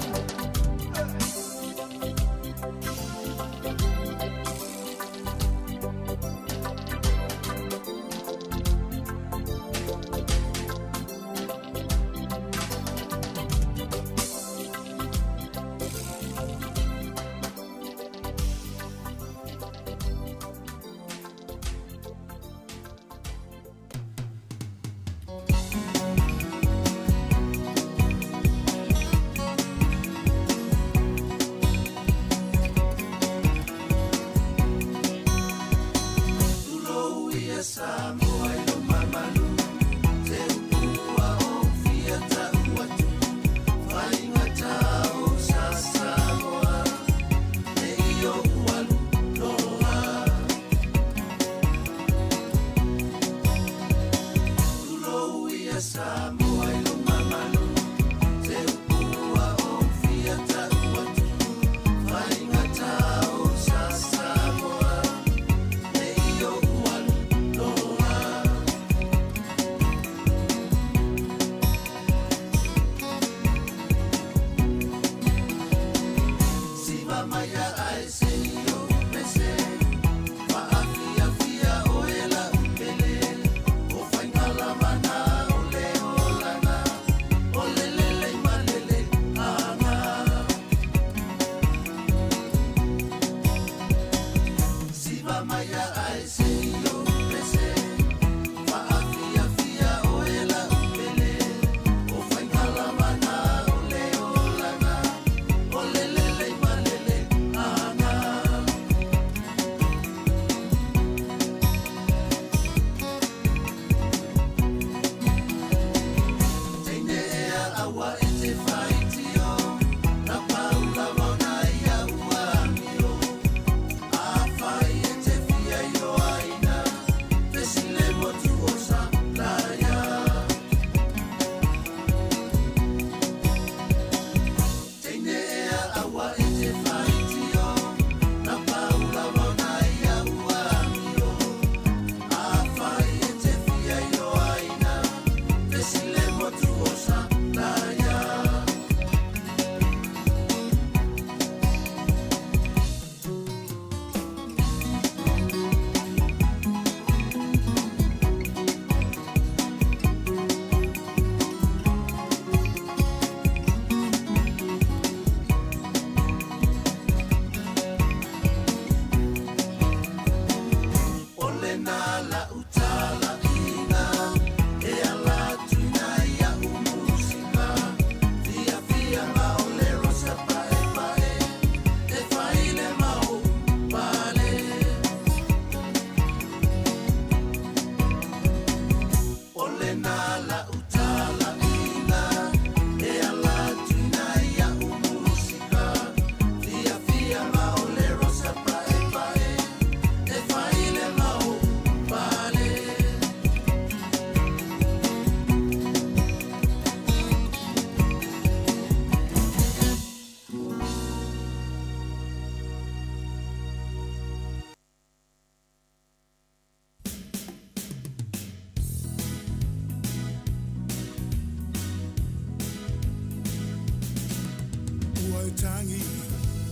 tangi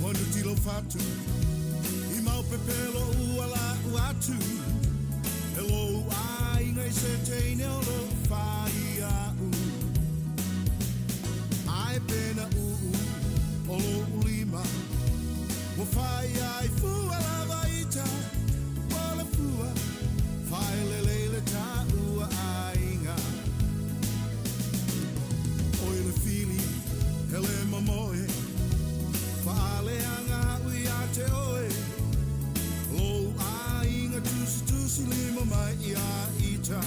Wanu tilo fatu I mau pepelo uala uatu Hello ai ngai se te neolo whai au Ai pena olo ulima Mo whai ai fuala waita Wala fua Whai lele ta ua ainga Oile fili Hele mamoe Whaale anga ui a te oe Lo a inga tusi lima mai I a ita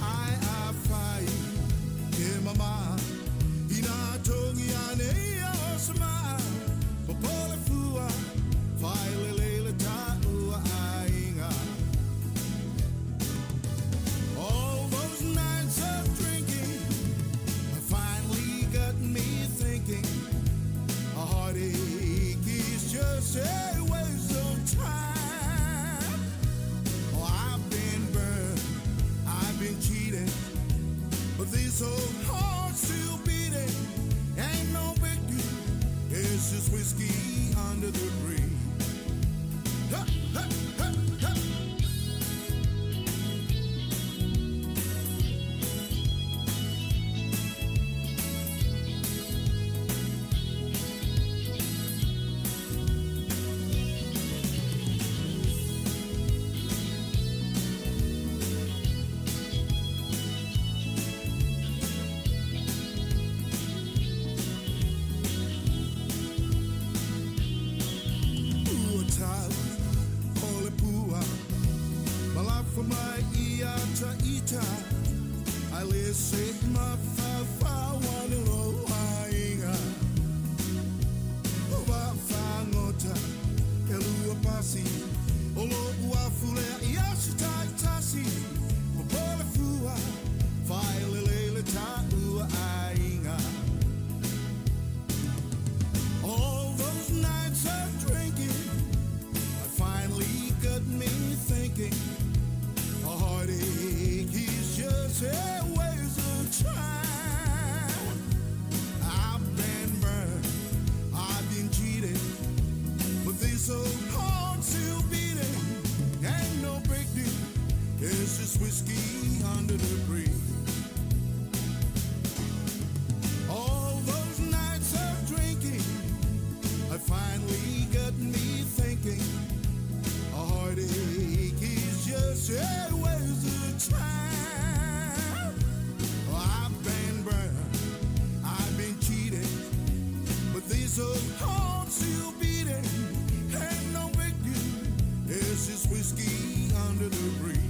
Ai a whai Ke mama Ina tongi ane ia o sama Popole fua Whai lele ta ua ainga All those nights of drinking Finally got me thinking a heartache is just a waste of time. Oh, I've been burned, I've been cheated, but this old heart still beating. Ain't no big deal, it's just whiskey under the breeze. Ha, ha, ha, ha. I listen my fa one lo ainga Oba fa ngota elua pasi Olo ua fule ia si tai tasi Mo pole fua under the breeze. All those nights of drinking, I finally got me thinking, a heartache is just a waste of time. I've been burned, I've been cheated, but this old heart still beating. Ain't no big deal, it's just whiskey under the breeze.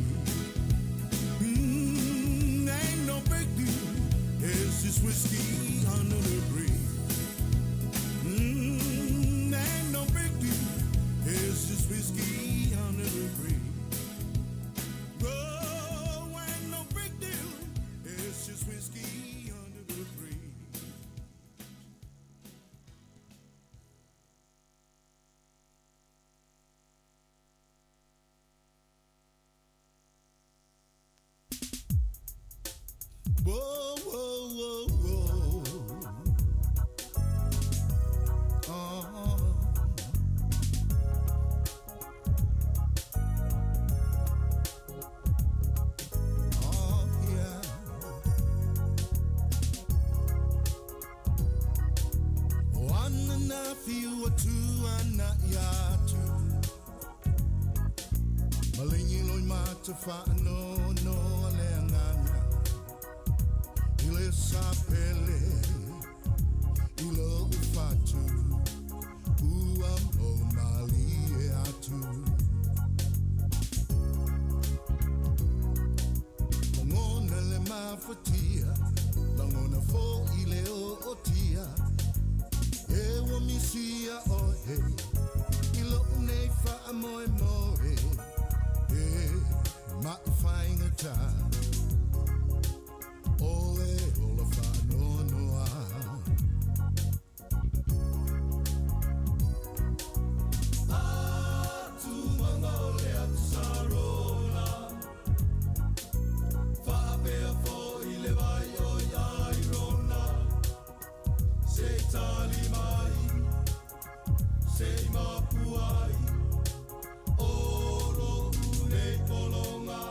Ain't no big deal, it's just whiskey under the breeze. Ain't no big deal, it's just whiskey under the breeze. Oh, ain't no big deal, it's just whiskey under the breeze. Whoa, whoa, whoa, whoa. Yeah. One and a few or two and not ya two. Malingi loy mata fa no leangana. Ile sapele, ilo ufatu, uamo mali atu. Mongona le mafatia, langona fo ile o otia. Ewa misia o he, ilo unefa amoe moe. Ma fainga ta. Ole, ole fa no noa. Atu mangole atu sarola. Fa pea fo ile vai o irona. Se tali mai, se mapuai. Oro une polonga.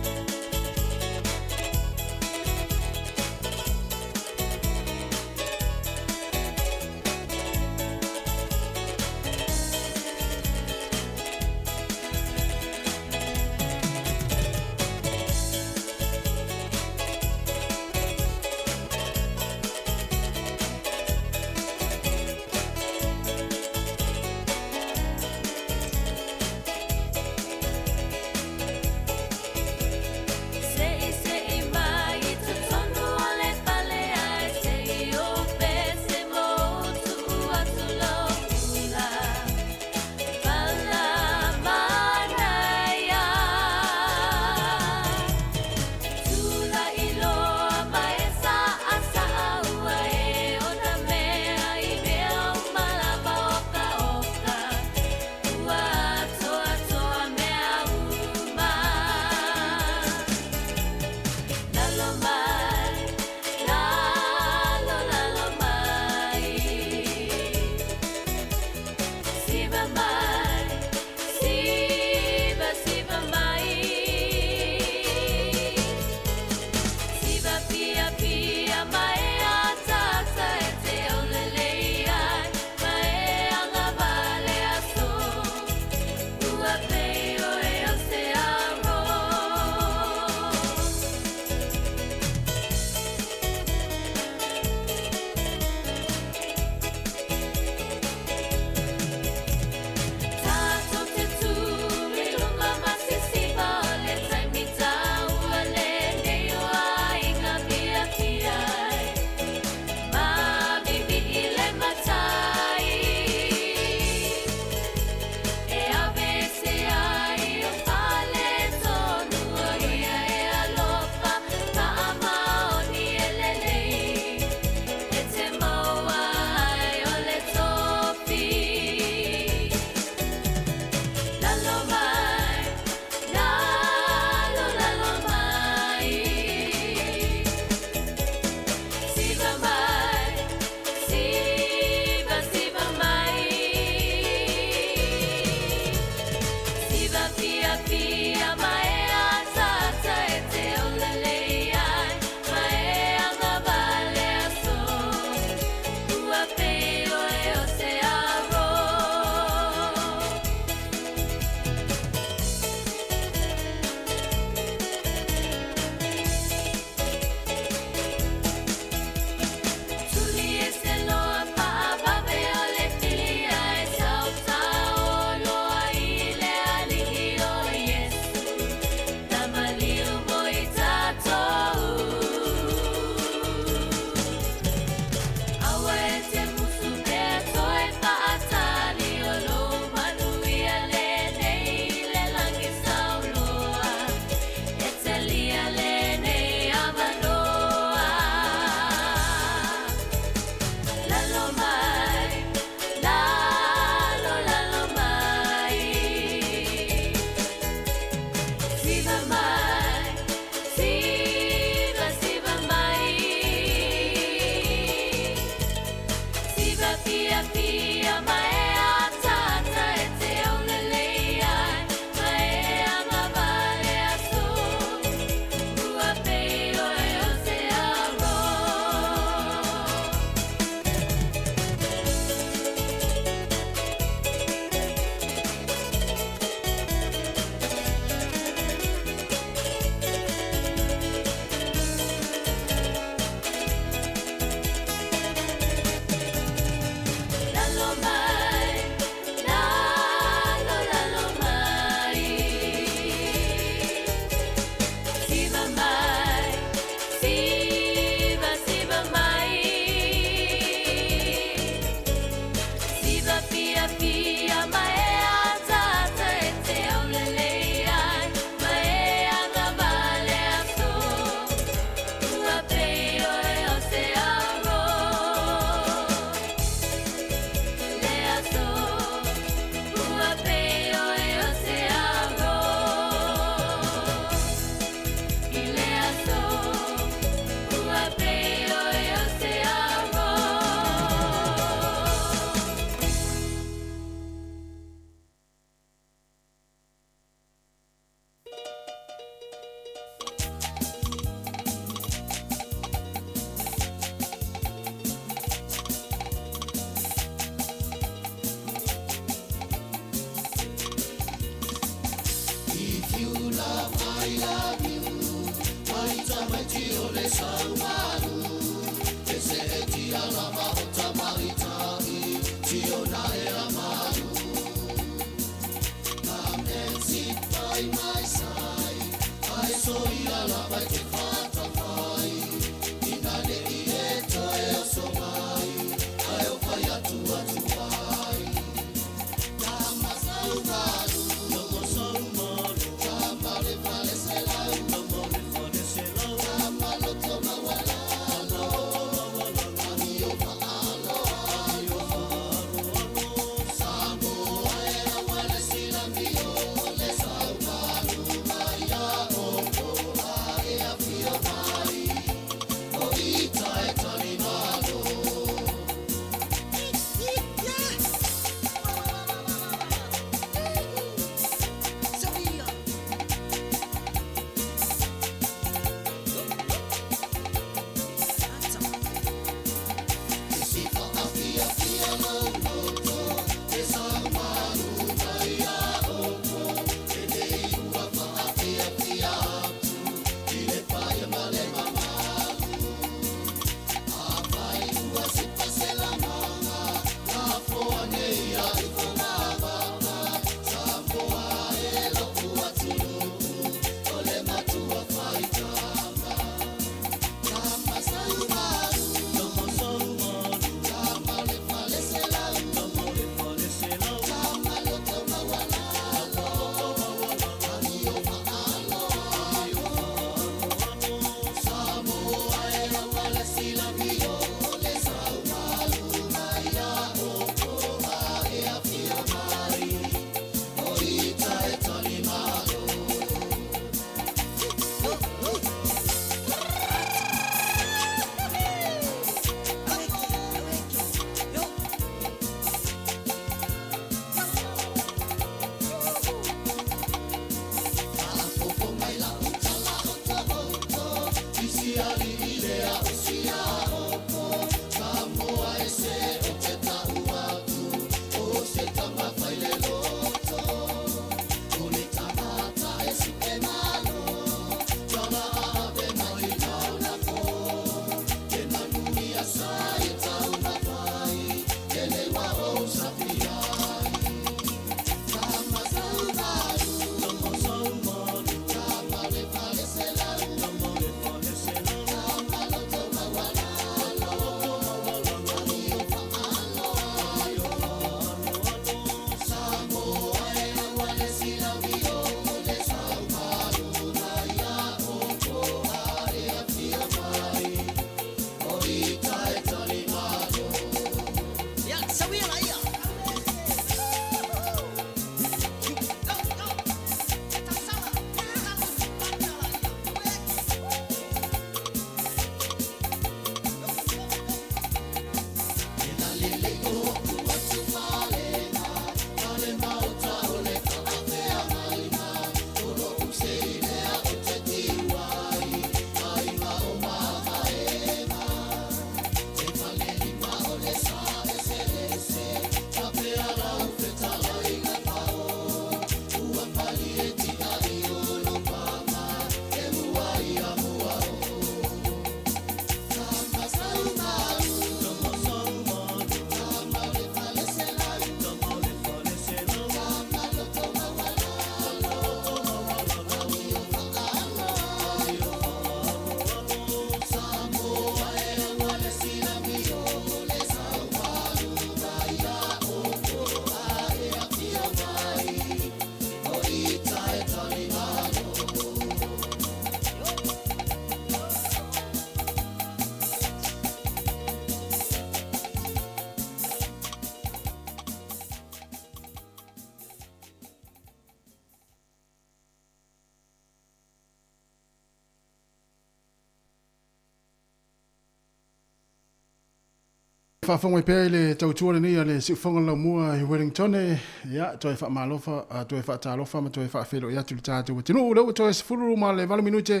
Whaafonga i pēi le tautua ni le siufonga lau mua i Wellington ia toi wha malofa toi wha tālofa ma toi wha whelo i atu le tātua tinu lau toi se furu ma le 20 minute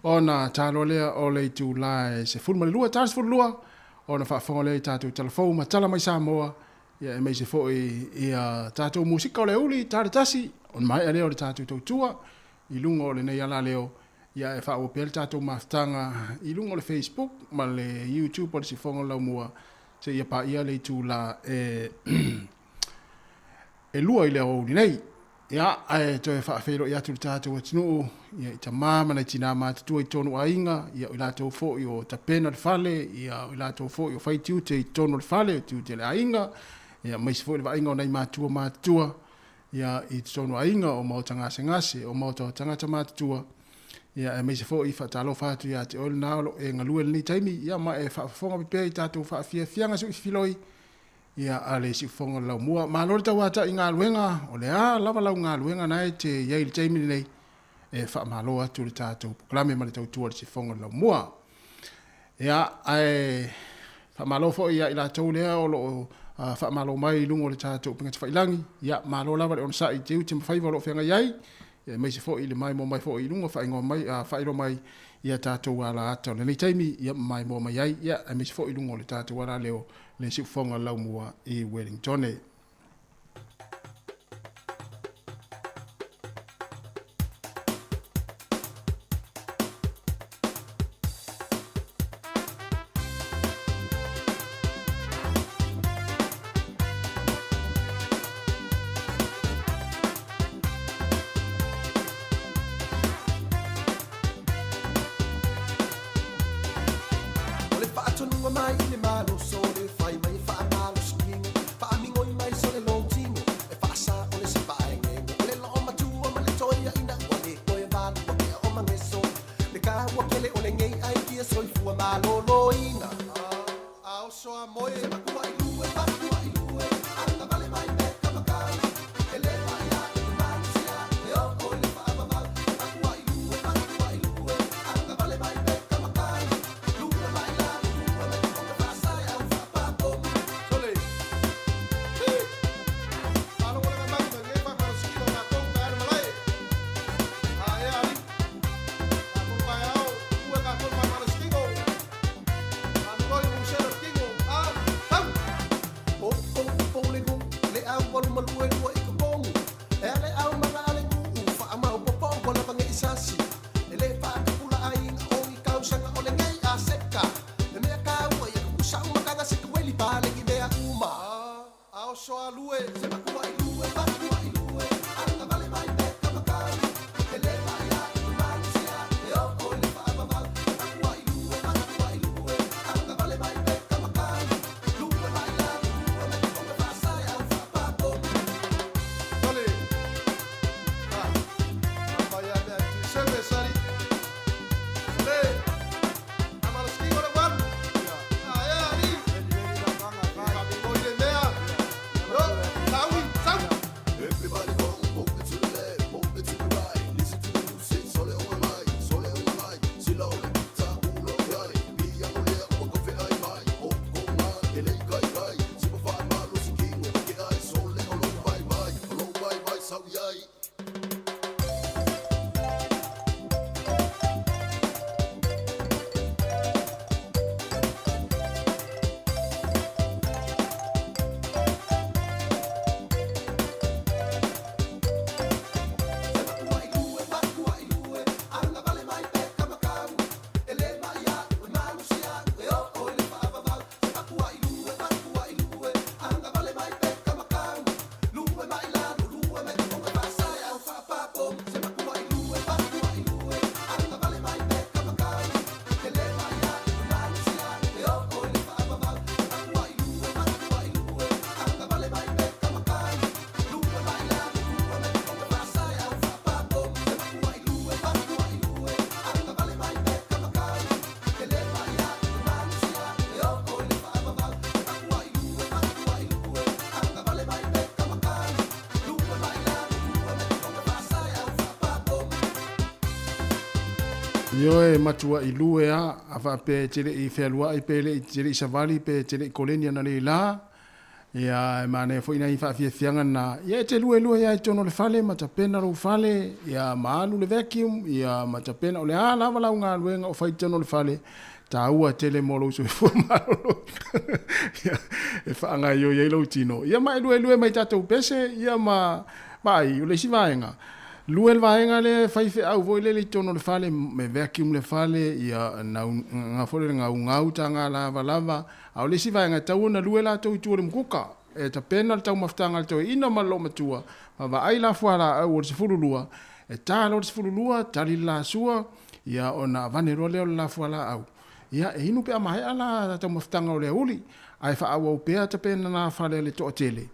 o na tālo lea o le tu lai se furu ma le lua tās furu lua o na whaafonga le tātua telefou ma tala mai Samoa ia e mei se fo i tātua musika o le uli tāre tasi o na mai a leo le tātua tautua I lunga o le nei ala leo. Ia e wha o pēle tātou maftanga. I lunga o le Facebook, ma le YouTube o le sifonga lau mua. Se ia pa ia le tū la e lua i leo o nei. Ia, e to e whaafero i atu le tātou atinu. Ia i ta māma nei tina mātatua i tonu a inga. Ia i lātou fo i o ta pena le fale. Ia i lātou fo i o whai tiute i tonu le fale. Tiute le a inga. Ia maisi fo i le wa inga o nei mātua. Ia i tonu a inga o mau tangase ngase. O mau tau tangata mātatua. Ia e maisi fo i whaatalo whaatu ia te olu nāolo e ngalue le ni taimi. Ia ma e whaafonga pipea i tātou whaafia fianga su i filoi. Ia ale si fonga lau mua. Ma lori tau ata i ngā luenga. O le a lava lau ngā luenga nai te iei le taimi nei. E wha malo atu le tātou. Puklame ma le tau tua le si fonga lau mua. Ia e wha malo fo ia i la tau lea o lo wha malo mai lungo le tātou pinga te whailangi. Ia malo lava le onsa i te uti mawhaiva lo whianga iei. Ia mai se fo i le mai mo mai fo i lungo whaingo mai whairo mai ia tātou ala ata. Le nei taimi ia mai mo mai iei. Ia e mai se fo i lungo le tātou ala leo. Le si fonga lau mua i Wellington. Yo e matua i lue a fa pe tele I felua I pele I tele I savali pe tele kolenia na le la ia e mane fo ina I fa fianga na ia te lue ia I tono le fale mata pena ro fale ia malu le vacuum ia mata pena o le ala wala nga luenga o fa tono le fale ta ua tele molo so fo malo ia e fa nga yo ye lo tino ia mai lue mai tato pese ia mai o le sivaenga Luel vaenga le fai fe au voi le tono le fale me vacuum le fale ia na nga fole nga ngau tanga lava au le si vaenga tau na luela to tu le mkuka e ta pena tau maftanga to ina malo matua va ai la fuala au se fululua e ta lo se fululua tali la sua ia ona vane ro le la fuala au ia e inu pe mai ala tau maftanga o le uli ai fa au pe ta pena na fale le to tele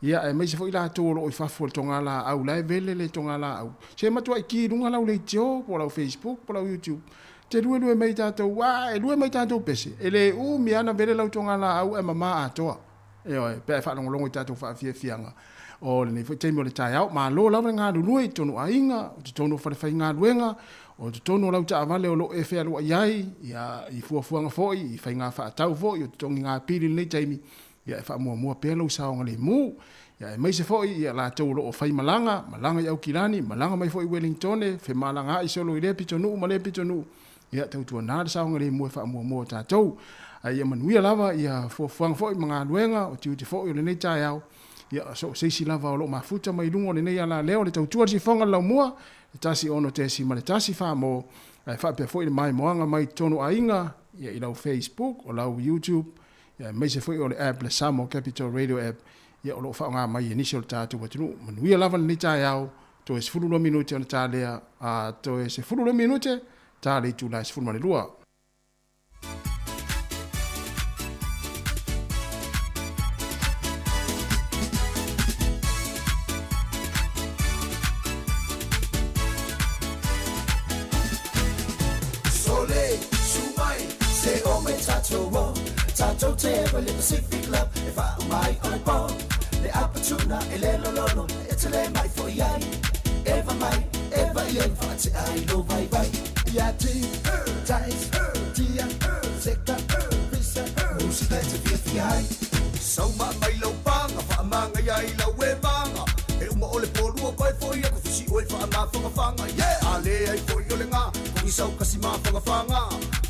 ia e mai se foi la tolo o fa fo tonga la au la vele le tonga la au se matua ki runga la le tio po la Facebook po la YouTube te lue mai tato wa e lue mai tato pese ele u mi ana vele la tonga la au e mama atoa e oi pe fa longo tato fa fianga o le foi te mo le tai au ma lo la nga lue tonu ainga o tonu fa fa nga luenga o tonu la ta vale o lo e fe lo ai ia i fuanga foi i fa nga fa tau foi o tongi nga pili le taimi ia fa mo pelo sa nga le mu ia mai se foi ia la tolo o fai malanga ia au kilani malanga mai foi Wellington fe malanga i solo ile pitonu male pitonu ia tau tu na sa nga le mu fa mo ta tau ia manuia lava ia fuang foi mga luenga o tiu te foi le nei tai au ia so se si lava o lo mafuta mai lungo le nei ala leo le tau tu si fonga la mua tasi ono te si male tasi fa mo fa pe foi mai moanga mai tonu ainga ia i lau Facebook o lau YouTube ia mai se foi o le app le Samo Capital Radio app ia o lo fa nga mai initial tatu watunu manuia lava ni tai au to es fulu minuti on talea a to es fulu minuti tale tu la fulu male lua Sole sumai se o me tato te le Pacific Club if I mai on board le apatuna ele lolo it's le mai for yai ever yen for ti ai lo vai ya ti ties dia seka pisa musica te fi so mai lo panga fa manga yai lo we panga e mo ole polu ko foi ya ku si o fa ma fanga yeah ale ai foi yo lenga ku so kasi ma fanga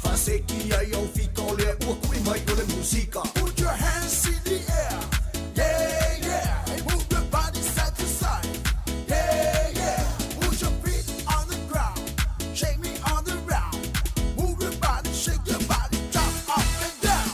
fa seki ai o fi ko le o ku mai o le musica put your hands in the air yeah hey, move your body side to side yeah put your feet on the ground shake me on the ground move your body shake your body jump up and down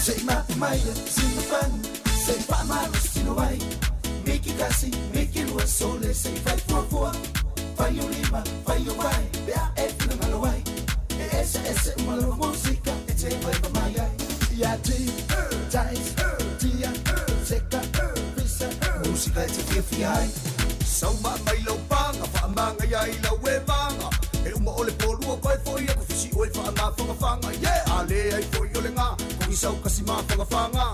say my see my fun say my rustino way make it kasi make it was so let's say 544 fire lima fire way yeah every no way essa uma música it's a vibe my yeah ties dia seka pisa música it's a fi so mai lo panga fa manga ya ila we panga e uma ole polu ko foi ku fisi o fa ma fanga yeah ale ai foi yo lenga ku isau kasi ma fanga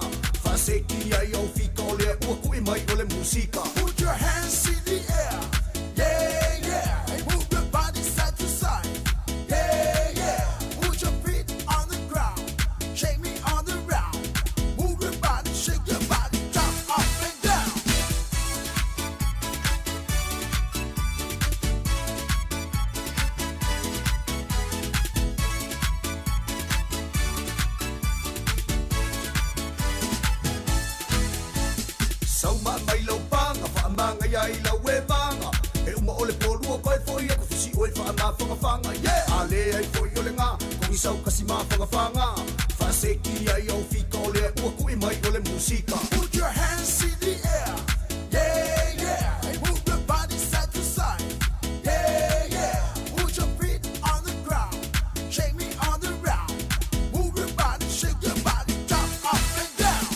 fa seki ai o fi ko le ku mai ole musica put your hands in the air yeah hey, move your body side to side yeah put your feet on the ground shake me on the ground move your body shake your body jump up and down so mai lo panga fa manga ya ila we panga e uma ole polu ko foi ku fisi o fa ma fanga yeah ale ai foi yo lenga ku isau kasi ma fanga fa seki ai o fi ko le ku mai ole musica put your hands in the air yeah hey, move your body side to side yeah put your feet on the ground shake me on the ground move your body shake your body jump up and down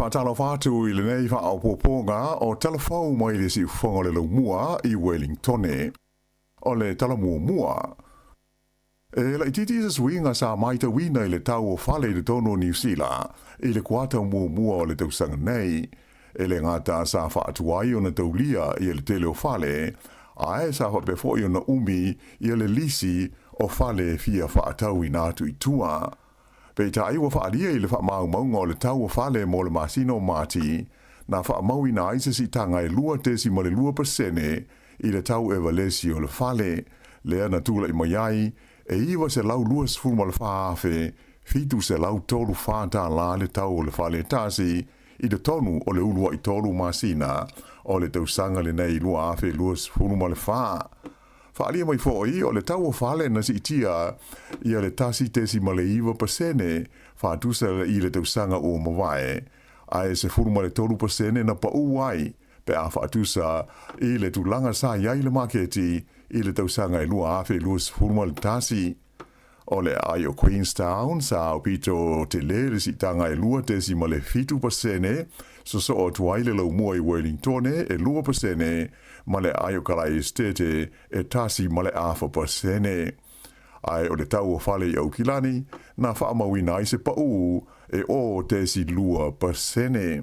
whaatalo whātu i le nei whaopoponga o telefau mai le si whonga le mua I Wellington o le talamua mua. E la ititi sa swinga sa maita wina I le tau o whale le tono New Zealand I le kuata mua o le tausanga nei. E le ngata sa whaatuai o na taulia I le tele o whale, a e sa whapefoi o na umi I le lisi o whale fia whaatau I nātu I tua. Pei ta iwa whaalia I le whaamau maunga o le tau o whale mo le masino mati, na whaamau I na aisa si tanga e lua tesi ma le 2% I le tau evalesi o le whale, lea na tula I maiai, e iwa se lau luas fuma le whaafe, fitu se lau tolu whāta la le tau o le whale tasi, I le tonu o le ulua I tolu masina, o le tausanga le nei lua afe luas fuma le whaa. Whaalia mai fōi o le tau o whale na si itia ia le tasi tesi ma le 1% whātusa I le tausanga o mawae, ai se furuma le 3% na pa uai, pe a whātusa I le tulanga sa iai le maketi I le tausanga I lua afe luas furuma le tasi. O le ai o Queenstown sa o pito te le si tanga I lua tesi ma le 5%, so o tuai le lau mua I Wellington e 2%, ma le ai o Kalai Estate e tasi ma le 0.5%. Ai o le tau o whale I Aukilani, na whaamawina I se pau e o tesi 2%.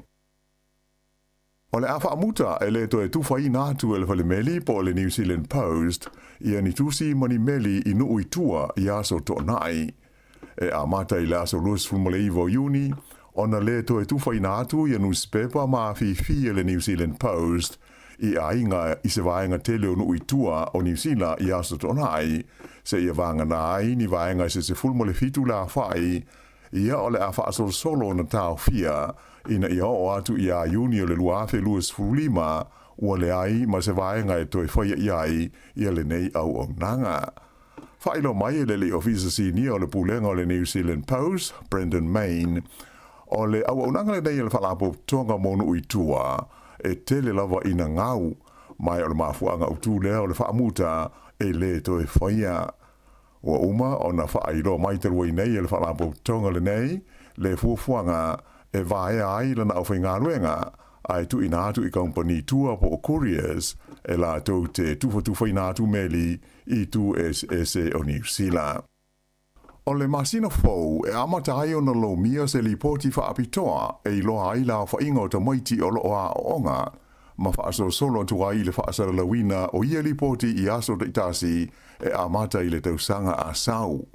O le awhaamuta e le to e tuwhai nātu e le whale meli po le New Zealand Post, ia ni tusi mani meli I nuu I tua I aso to nai. E a mata I le aso luas fulmale iwo Juni, ona le to e tuwhai nātu ia newspaper ma fi le New Zealand Post, I a inga I se vaenga tele o nuu I tua o New Zealand I aso to nai, se ia vanga nai ni vaenga se fulmale fitu la whai, ia o le awha asol solo na tau fia, ina ia o atu ia Juni o le luafe luas fulima, ua le ai ma se vaenga e toi whaia iai ia le nei au o nanga. Whailo mai e le ofisa senior o le pulenga o le New Zealand Post, Brendan Main, o le au o nanga le nei le whalapo tonga monu I tua, e tele lava ina ngau, mai o le mafuanga utu lea o le whaamuta e le toi whaia. Ua uma o na whairo mai te rua nei e le whalapo tonga le nei, le fuafuanga e vae ai lana au whainga ruenga, ai tu inatu I company tua po o couriers, e la tau te tufa inatu meli I tu SSA o New Zealand. O le masina fau e amatai o na lo mia se li poti wha apitoa e I loa ai la wha ingo ta maiti o loa o onga, ma wha aso solo tu ai le wha asara lawina o ia li poti I aso da itasi e amatai le tausanga a sau.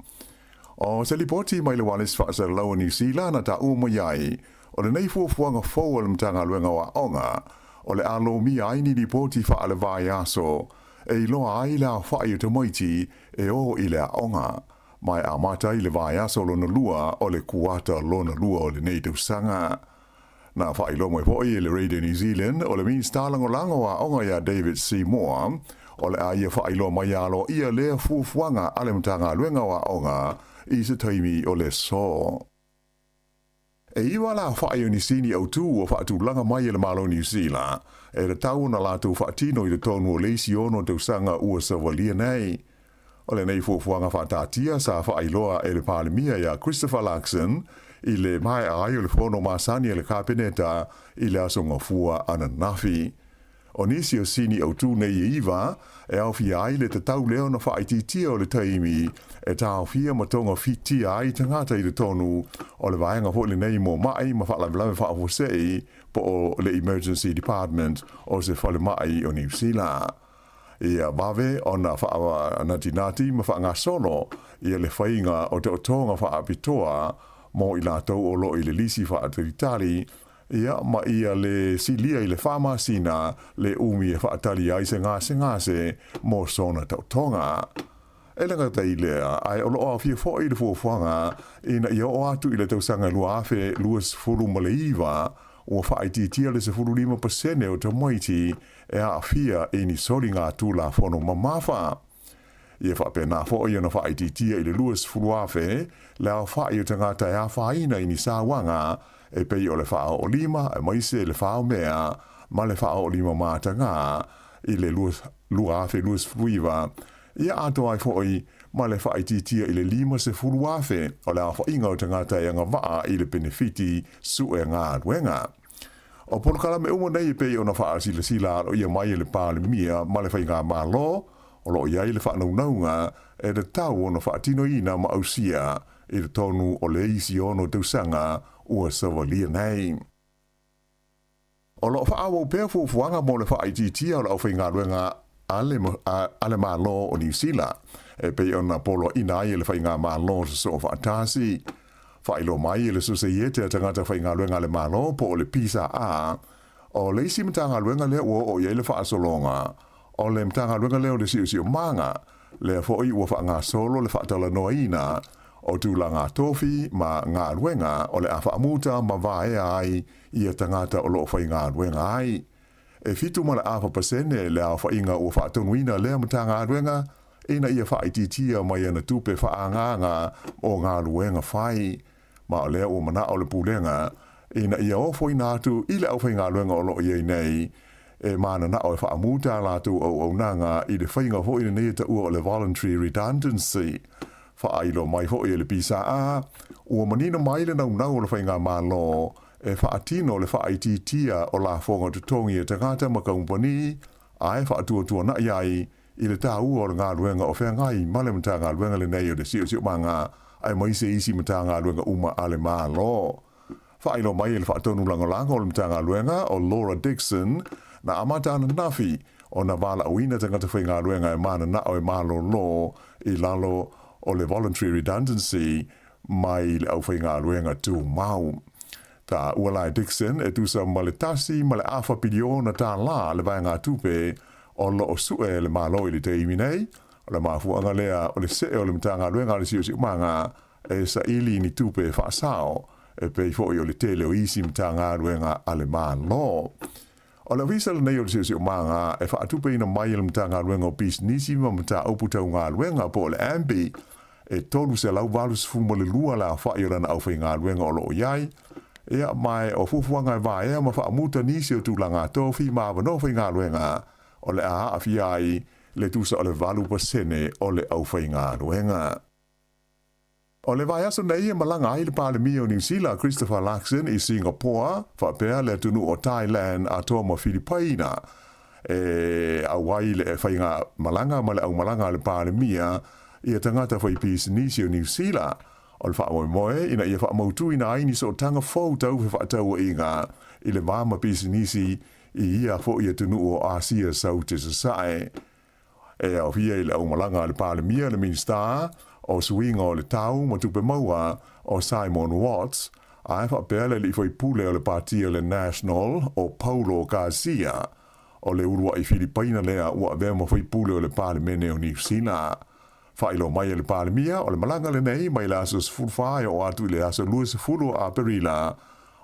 O se li poti mai le walis wha asara lawa New Zealand na ta uma iai, o le nei fuafuanga fau al mtanga luenga wa onga, o le alo mi aini li poti wha ale vai aso, e I loa ai la wha I te maiti e o I le onga, mai a mata I le vai aso lona lua o le kuata lona lua o le nei tausanga. Na wha I lo mai poi le Radio New Zealand o le min stalango lango wa onga ia David Seymour, o le aia wha I lo mai alo ia lea fuafuanga ale mtanga luenga wa onga, I se taimi o le so. E iwa la whae o ni sini au tū o whaatu langa mai e le malo New Zealand, e le tau na lātou whaatino I le tonu o leisi ono tau sanga ua sawalia nei. O le nei fuafuanga whaatatia sa whaailoa e le pālemia ia Christopher Luxon, I le mai ai o le whono masani e le kāpeneta I le asonga fua ana nafi. O nisi o sini au tū nei e iwa, e au fia ai le tatau leo na whaititia o le taimi, e ta au fia matonga fitia ai tangata I le tonu, o le vaenga ho le nei mo mai ma whaalawelawe whaafosei po o le Emergency Department o se whale mai o New Zealand. Ia wawe o na whaatinati ma whaangasono, ia le whainga o te otonga whaapitoa, mo I lātou o lo I le lisi whaatiritari, ia ma ia le silia I le whamasina le umi e whaatali ai se ngase mo sona tautonga. E langa tai lea, ai o loa fia fo I le fuafuanga, ina ia o atu I le tausanga lua afe luas furu maleiva, o whaititia le se furu 5% o te moiti e a fia e ni sori ngā tū la whono mamafa. Ia whapena fo I ana whaititia I le luas furu afe, le a whai o te ngātai a whaina I ni sāwanga, e pei o le whao o lima, e maise le whao mea, ma le whao o lima mātanga, I le lua afe luas fruiva, ia ato ai foi ma le whaititia i le 5 afe o le awha inga o tangata e anga waa i le benefiti su e ngā ruenga. O porokala me umo nei pe o na wha sila o ia mai le pāle mia ma le whainga mālo o lo ia i le whanaunga e le tau o na whaatino ina ma ausia i le tonu o le isi ono tausanga ua savalia nei. O lo whaawo pēr fuanga mo le whaititia o le au whainga ruenga ale mālo o New Zealand. E pe ona polo ina ai le whainga mālo so whaatasi. Whailo mai le suseiete a tangata whainga luenga le mālo po o le pisa a. O le isi mtanga luenga le o ia le whaasolonga. O le mtanga luenga leo le siu manga. Le fo i ua whaanga solo le whaatala noa ina. O tūla ngā tofi ma ngā luenga o le a whaamuta ma vae ai ia tangata o lo whainga luenga ai. E fitu ma le a whapasene le a whainga ua whaatonuina le mtanga luenga. Ina ia whaititia mai ana tupe whaanganga o ngā luenga whai. Ma o lea o mana o le pūlenga. Ina ia ofo i nātu i le au whainga luenga o lo iei nei. E mana na o e whaamuta lātu au nanga i le whainga ho i le neita ua o le voluntary redundancy. Whaailo mai ho i le pisa a. Ua manina mai le nau o le whainga mālo. E whaatino le whaititia o la whonga tutongi e tangata ma kaumpani. Ai whaatua na iai. I le tāu o ngā luenga o whengai male mta ngā luenga le nei o le siu manga ai mai se isi mta ngā luenga uma ale mālo. Whailo mai le whaatonu lango o le mta ngā luenga o Laura Dixon na amata ana nafi o na wala awina tangata whai ngā luenga e mana na o e mālo lo i lalo o le voluntary redundancy mai le au whai ngā luenga tū mau. Ta Ualai Dixon e tusa ma le tasi ma le awha piliona tā la le vai ngā tupe o lo o sue le malo i le te imi nei, o le mafuanga lea o le se o le mtanga luenga le siu manga e sa ili ni tupe whaasao e pei foi o le tele o isi mtanga luenga ale malo. O le visa le nei o le siu manga e whaatupe ina mai le mtanga luenga o pis nisi ma mta oputau ngā luenga po le ambi e tolu se lau valus fuma le lua la wha i rana au whai ngā luenga o lo o iai ea mai o fufuanga e vaea ma whaamuta nisi o tūlanga tofi ma wano whai ngā luenga o le a afiai le tusa o le valu pasene o le au whainga ruenga. O le vai aso nei e malanga ai le pālemi o New Zealand Christopher Luxon i Singapore, whapea le tunu o Thailand a toma Filipaina. E awai le whainga malanga ma le au malanga le pālemia i a tangata whai pisinisi o New Zealand. O le wha moe ina ia wha mautu ina aini so tanga fau tau wha tau inga i le mama pisinisi i ia fo ia tunu o Asia sau te sasae. E au hia i le au malanga le pālemia le minista o suinga o le tau ma tupe maua o Simon Watts a e whapele li foi pule o le partia le National o Paulo Garcia o le urua i Filipaina lea ua vema foi pule o le pālemene o New Zealand. Whailo mai le pālemia o le malanga le nei mai le aso sfulwhae o atu le aso luas fulu a perila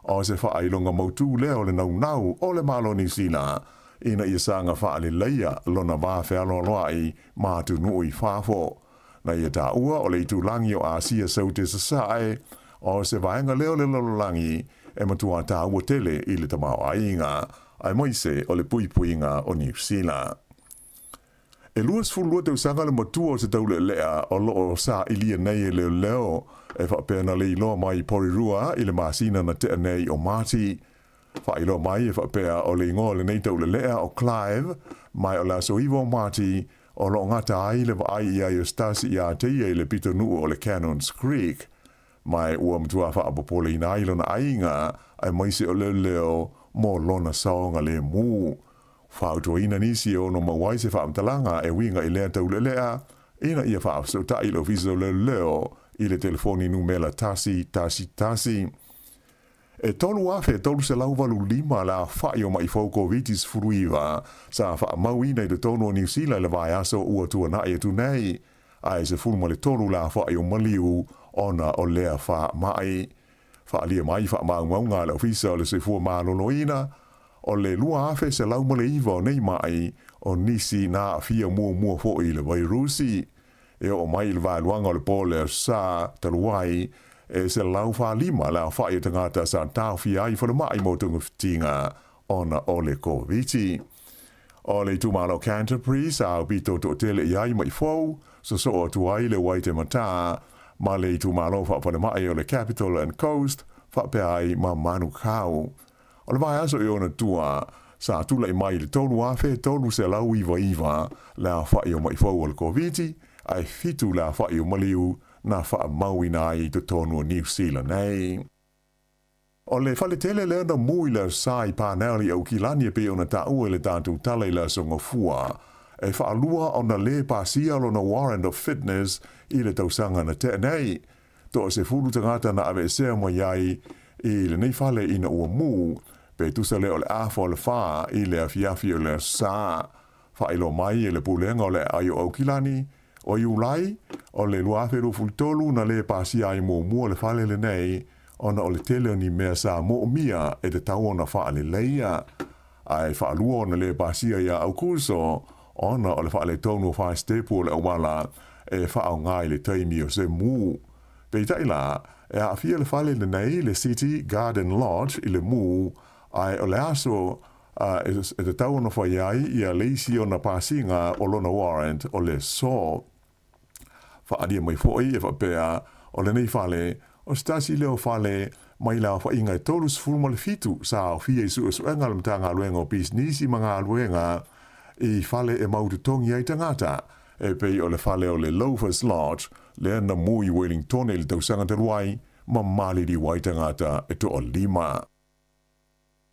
o se whailonga mautu lea o le nau o le malo New Zealand ina ia sanga whaale leia lona wāwhe alo loai mātu nui whāwho. Na ia tā ua o le itulangi o Asia sau te sasae o se vaenga leo le lololangi e matua tā ua tele i le tamau ainga ai moise o le puipuinga o New Zealand. E luas fulua te usanga le matua o se taule lea o loo sa ilia nei e leo leo e whapena le iloa mai porirua i le masina na te nei o Māti. Whailo mai e whapea o le ingoa le nei taule lea o Clive mai o la soivo Māti o lo ngata ai le vai ia Stasi ia te ia le pito nuu o le Cannons Creek. Mai ua mtua whaapopole ina ilo na ainga ai maise o leo mo lona saonga le mu. Whautua ina nisi o no mawai se whaamtalanga e winga i lea taule lea ina ia whaafsauta ilo viso leo i le telefoni numela tasi. E tolu afe, tolu se lauvalu lima la whai o mai fauko vitis furuiva sa wha mauina i le tono o New Zealand le vai aso ua tua na e tu nei. Ai se fulma le tolu la whai o maliu ona o lea wha mai. Wha lia mai wha maunga le ofisa o le se fua maloloina o le lua afe se laumale iwa o nei mai o nisi na fia mua fo i le vairusi. E o mai le vai luanga o le pole sa taluai e se lau wha lima la wha i tangata sa tau fia i whana mai mo tunga fitinga ona o le koviti. O le tu malo Canterbury sa bito to tele iai mai fou, so o tuai le waite mata, ma le tu malo fa pa mai o le Capital and Coast, fa pe ai ma manu kau. O le vai aso i ona tua, sa tula i mai le tonu afe, tonu se lau iwa, la fa i o mai fou o le COVID, ai fitu la fa i o maliu, na fa maui na i to tonu o New Zealand nei. O le fale tele le na mui la sai paneli au kilani pe ona ta ue le tatu tale la songo fua. E fa alua o na le pasia lo na warrant of fitness i le tausanga na te nei. To se fulu tangata na ave sea mo yai i le nei fale ina ua mu. Pe tu se le o le afo le fa i le afiafi o le sa. Fa ilo mai e le pulenga o le ayo au kilani. O iulai o le luafe lo fultolu na le pasia i mo mua le fale le nei. Ona o le tele ni mea sa mo mia e te tau ona wha le leia. Ai wha alua ona le pasia ia au kurso, ona o le wha le tonu wha stepu o le awala e wha au ngai le taimi o se mu. Pei taila, e a fia le whale le nei le City Garden Lodge i le mu, ai o le aso e te tau ona wha iai ia leisi ona pasinga o lona warrant o le so. Wha adia mai foi e wha pea o le nei whale o stasi leo fale mai la fa inga tolus fulma le fitu sa o fia isu enga le mtanga luenga o bisnisi mga luenga i fale e mautu tongi ai tangata e pei o le fale o le Loafers Lodge le na mui Wellington e le tausanga te ruai ma mali di wai tangata e to o lima.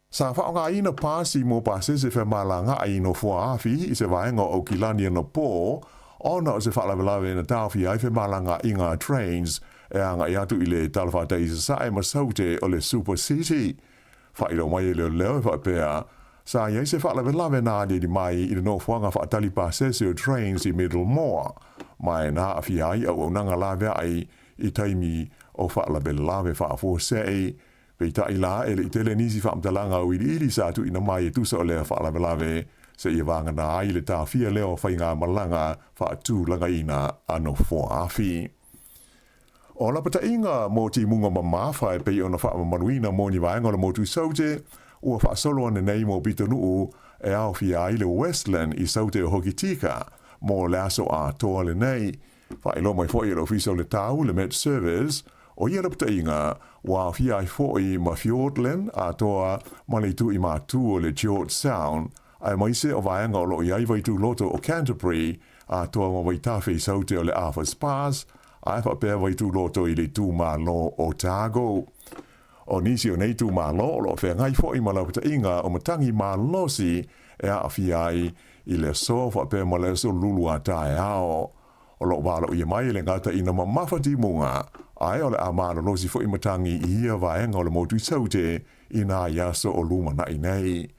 Sa fa nga ina pasi mo pase se fe malanga ai no fua afi i se vaenga o kilani na po ona o se fa lavelave na taufi ai fe malanga inga trains e anga i atu i le talawhata i sa e masaute o le Super City. Whairo mai e leo leo e whapea, sa iei se whalawe lawe nā di mai i le no whanga whaatali pasese o trains i Middlemore. Mai nā a whiai au au nanga lawe ai i taimi o whalawe lawe whaafo sei. Pei ta i la e le i tele nisi whaamtalanga o ili sa atu ina mai e tusa o lea whalawe lawe se i wanga nā ai le tā whia leo whainga malanga whaatu langa ina ano whaafi. O la pata inga mo ti munga mamafa e pei ona wha manuina mo ni vaenga le motu saute, ua wha solo ane nei mo bita nuu e au fia i le Westland i saute o Hokitika, mo le aso a toa le nei. Wha ilo mai fo i le ofisa le tau le Met Service, o ia la pata inga, wa fia i fo i ma Fiordland a toa mali tu i ma tu o le George Sound, ai maise o vaenga o lo iai vaitu loto o Canterbury, a toa ma waitafe i saute o le Arthur's Pass, ai fa pe vai tu loto i le tu malo Otago. O nisi o nei tu malo o lo fe ngai fo i malapita inga o matangi malo si e a fiai i le so fa pe male so lulu atae ao. O lo walo i mai le ngata ina mamawhati munga ai o le amano lo si fo i matangi i ia vaenga o le motu saute i nā yaso o luma na i nei.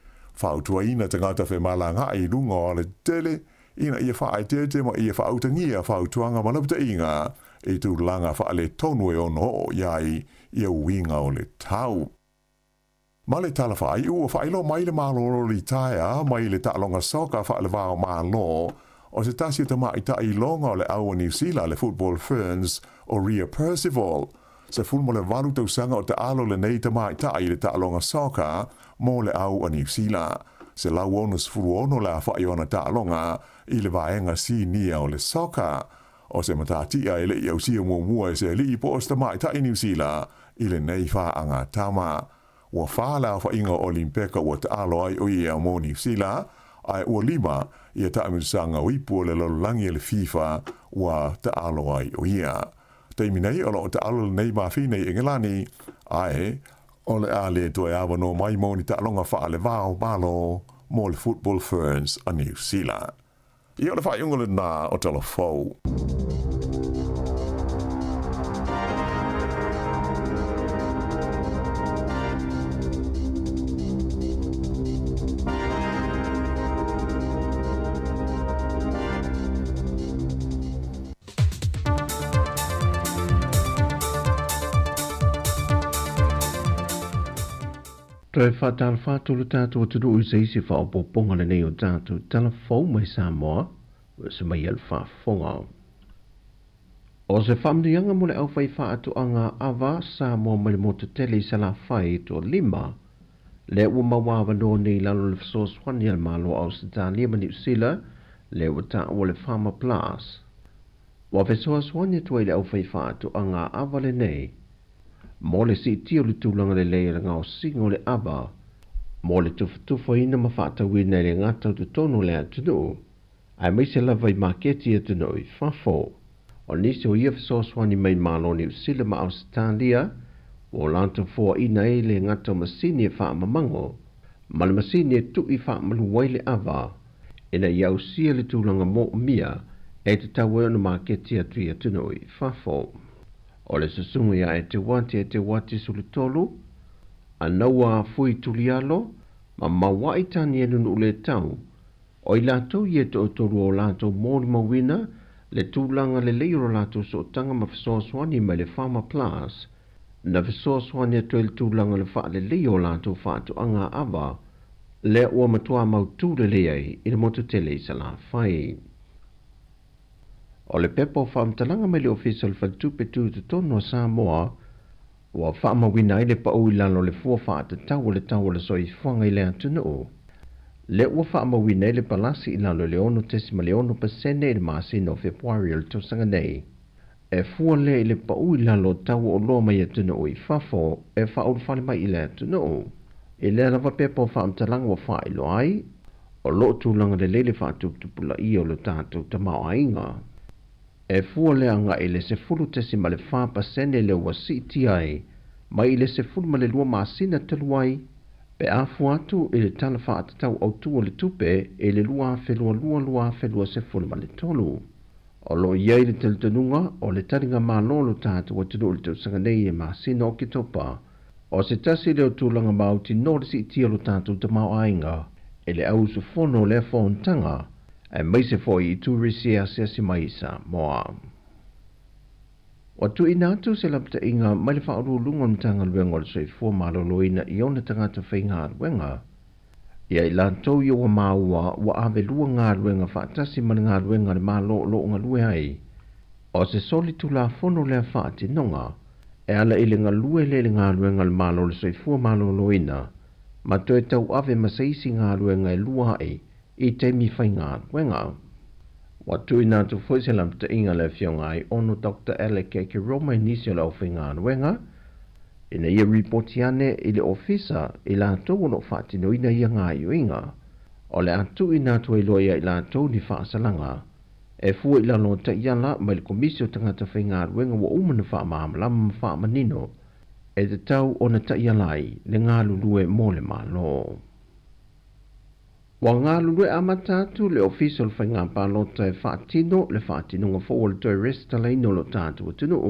Whautua ina tangata fe malanga i lunga o le tele ina ia wha ai tete ma ia wha autangia whautuanga malapita inga e tu langa wha le tonu e ono iai ia winga o le tau. Ma le tala whai ua whailo mai le malo li taia mai le ta'alonga soka wha le wao malo o se tasi ta mai ta i longa o le aua New Zealand le Football Ferns o Ria Percival. Se fulmo le walu tau sanga o te alo le nei ta mai ta i le ta'alonga soka mo le aua New Zealand. Se lau onus furu ono la wha i ona ta'alonga i le vaenga si nia o le soka. O se matatia e le i au sia mua e se li i po o sta mai ta i New Zealand i le nei wha anga tama. Ua whala wha inga Olimpeka ua ta alo ai o ia mo New Zealand, ai ua lima ia ta amirsanga o ipu o le lololangi e le FIFA ua ta alo ai o ia. Teimi nei o lo ta alo le nei mafi nei Engelani, ai o le a le to e awa no mai mo ni ta alonga wha le vao malo mo le Football Ferns a New Zealand. I o le wha iungole nā o tala fau. Toi whatal whātulu tātou turu u seisi wha opo ponga le nei o tātou tala fau mai Samoa, se mai al whaafonga. O se whamdianga mo le au whai whaatu anga awa Samoa mai le moto tele i sala whai to lima, le ua mawawa no nei lalo le fesoswani al malo Australia ma New Zealand le ua ta ua le Farmer Plus. Wa fesoswani tua i le au whaifatu a ngā awa le nei. Mo le si tio le tūlanga le leia ngā o singo le aba. Mo le tufu ina ma whaatawina le ngātau tu tono le atunu. Ai mai se lava i maketi atunu i whafo. O nisi o ia fesoswani mai malo New Zealand ma Australia. O lanto fua ina e le ngata masini e wha mamango, ma le masini e tu i wha malu waile ava, e na iau sia le tūlanga mo mia, e te tawe ona maketi atu i atuno i whafo. O le susungu ia e te wati sulu tolu, a naua fui tulialo, ma mawai tani enu nu le tau, o i lato i e to tolu o lato mōri mawina, le tūlanga le leiro lato so tanga ma fesoswani mai le Farmer Plus, na fesoswani atu le tūlanga le wha le leo lato whaatu anga ava, le ua matua mautu le leai i le motu tele i sala whai. O le pepo whaamtalanga mai le official whatupetu te tono Samoa, ua whaamawina i le pau i lalo le fua whaata tau le soi whanga i le atunu. Le ua whaamawina i le palasi i lalo le ono tesima le ono pasene i le maasino Februari o le tosanga nei. E fua le i le pau i lalo tau o loa mai atunu i whafo e whaur whale mai i le atunu. I le lava pepo whaamtalanga wa wha i loai, o loo tūlanga le lele whaatuptupula i o lo tātou tamau ainga. E fua le anga i le se fulu tesima le whapasene le ua CTI, mai i le se fulu ma le lua maasina taluai, pe a fuatu i le tala whaatatau au tua le tupe i le lua felua se fulu ma le tolu. O lo iei le teletanunga o le taringa malolo tātou atunu le tausanga nei e maasina o ki topa, o se tasi leo tūlanga mauti no le si tia lo tātou tamau ainga, e le au su fono le whontanga, e mai se foi i tūrisi a seasi mai sa moa. O tu inatu se lapta inga mai le whaoru lungon tanga luenga le soi fua maloloina i ona tangata whainga luenga. Ia i lantou i oa maua wa ave lua ngā luenga whaatasi mani ngā luenga le malo lo ngā lue ai. O se soli tu la fono le whaati nonga, e ala ili ngā lue le ngā luenga le malo le soi fua maloloina, ma toe tau ave masaisi ngā luenga e lua ai, i teimi whai ngā luenga. Watu ina tu foi se lamta inga le fionga ai ono Dr. Alec ke Roma inisio la whai ngā luenga, ina ia reportiane i le ofisa i la tau ono whaatino ina ia ngā iuinga, o le atu ina tu e loia i la tau ni whaasalanga, e fua i la no ta iala mai le komisio tangata whai ngā luenga wa umana whaamamalama whaamanino, e te tau ona ta ialai le ngā lulue mo le malo. Wa ngā lulue amatatu le official whai ngā palota e whaatino le whaatino ngā fōa le toi resta la ino lo tātu atunu,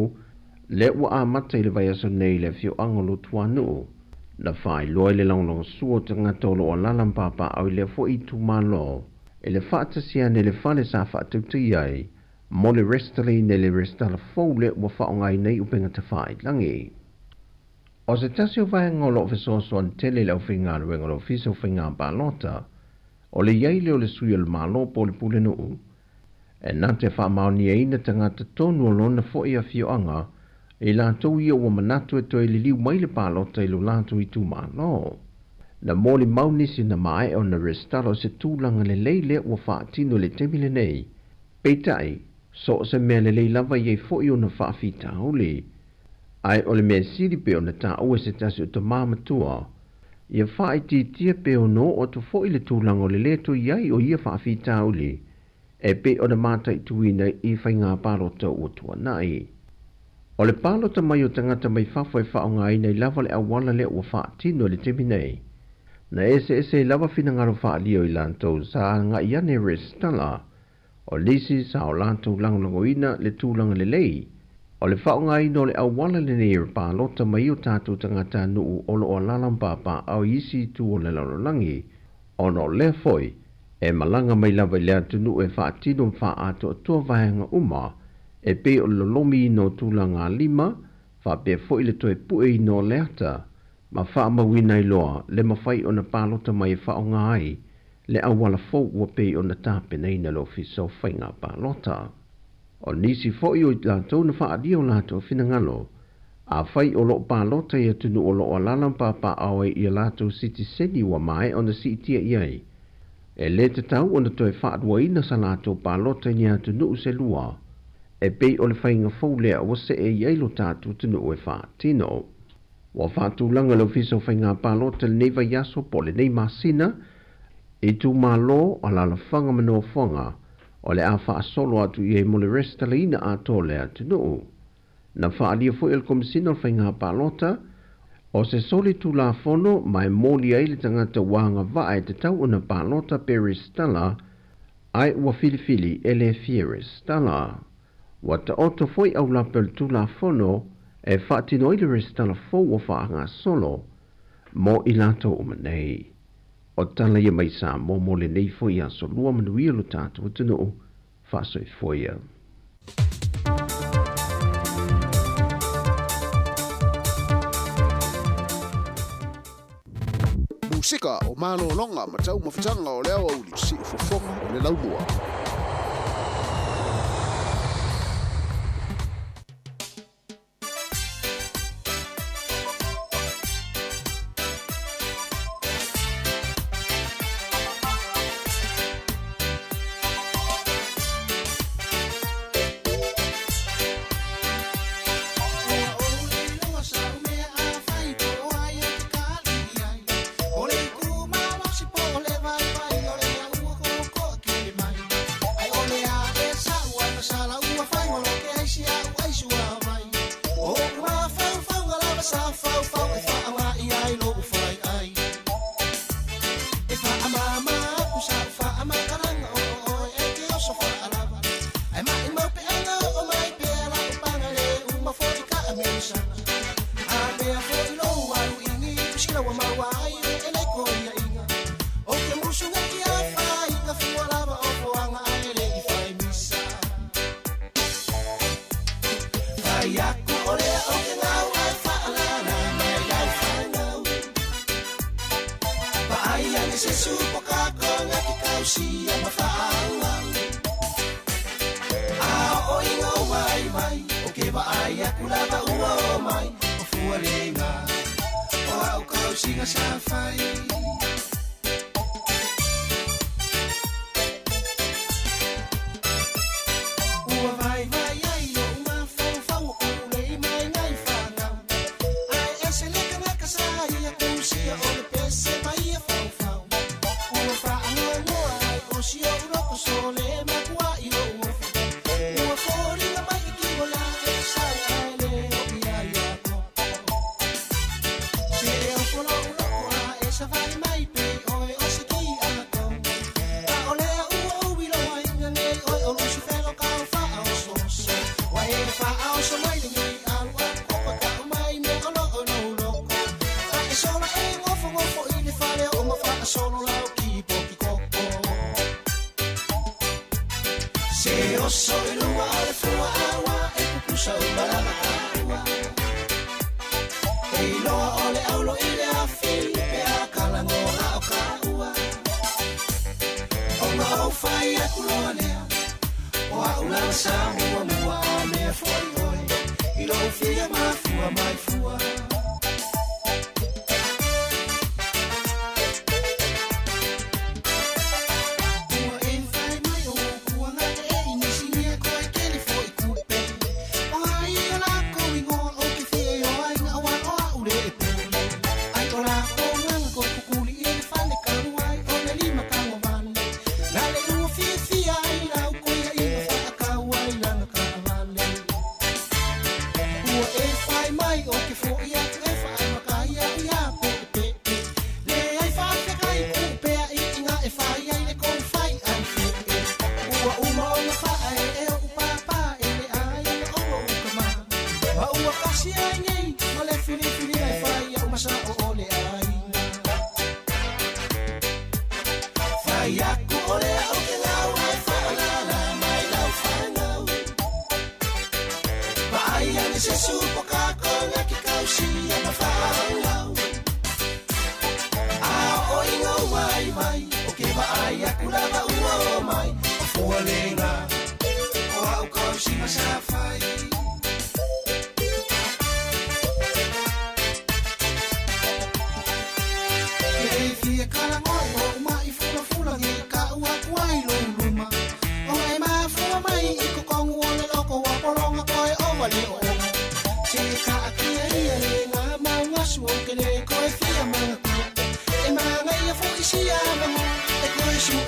le ua amata i le vai aso nei le fio angolo tuanu, na whai loa le launong suo tangata o lo lalampapa au i le fo i tu malo, e le whaatasiane le whale sa whaatauti ai, mo le restali ne le restala fau le ua whaongai nei upenga te whai langi. O se tasi o vai ngolo fesoso an tele le au whinga ruenga lo fiso whinga palota, o le iai leo le sui o le malo po le pule nuu, e nante wha maoni e ina tangata tonu o lona fo i a fio anga, e lātou ia ua manatu e toi li liu mai le palota i lo lātou i tu malo. Na mōli maunisi na mai o na restalo se tūlanga le leile ua whaatino le temile nei, peitai, so se mea le lei lava i e fo i o na whaafita huli. Ai o le mea siripe o na tā ua se tasi o ta māmatua, ia whaiti tia pe o no o tu fo i le tūlanga o le leto iai o ia whaafita huli, e pe o na mata i tuina i whainga palota o tua nai. O le palota mai o tangata mai whawhai whaonga i nei lava le awala le ua whaatino le temi nei. Na ese lava fina ngaro whaalio i lantou sa ngā iane restala, o lisi sa o lantou langolangoina le tūlanga le lei, o le whaonga i no le awala le nei palota mai o tātou tangata nuu o lo o lalampapa au isi tu o le lalolangi, o no le foi, e malanga mai lava i le atunu e whaatino whaato atua vahenga uma, e pe o lolomi no tūlanga lima, wha pe fo i le toe pue i no leata, ma wha mawina i loa le mawhai o na palota mai e wha o ngai, le awala fo ua pe o na tāpe nei na lo fiso whainga palota. O nisi fo i o lātou na wha adio lātou finangalo, A fai o loo pālota ia tunu o loo alalam papa awe ia lato sitiseni wa mai o na siitia iai. E le te tau o na toe whaadwaina sa lato pālota ni atu nuu se lua. E pei o le whainga fōlea o se e iai lo tātu tunu o e whaatino. Wa whaatulanga le ofiso whainga pālota le neiva yaso po le nei masina e tu malo o la whanga mano whanga o le a whaasolo atu i e mo le resta le ina a tole atu nuu. Na whaalia fo il komisina o whainga pālota o se soli tu la fono mai moli ai le tangata wanga vae te tau una pālota Perry Stella ai ua filifili ele Fieres Stella. Wa ta oto foi au la pel tu la fono e whaatino i le Stella fo o whaanga solo mo i lato umanei. O tala ia mai sa mo mo le nei foi a so lua manuia lo tātu o tunu whaasoi foi a. Musika o malo longa ma tau mawhitanga o leo au li si ufofonga o le laumua.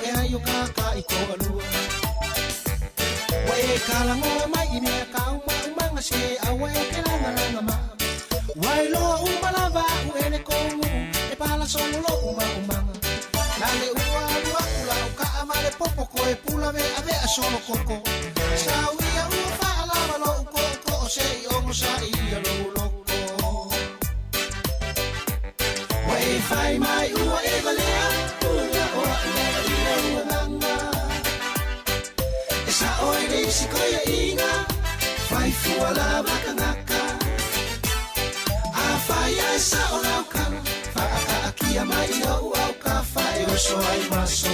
e ai o ka I ko alua Wai kalango mai I mea ka umanga se awe ke langa ma Wai lo umalava u ene kongu e pala solo lo umanga Nale ua ula o ka amale popo ko e pula me ave a solo koko Sauia ua whaalava lo koko o se I ongo sa I lo loko Wai whai mai ua e valea Ua o ia ua nanga E sa oe reisi koia inga Wai fua lava kangaka A whai ai sa o laukana Whaaka akia mai au au ka whai o so ai maso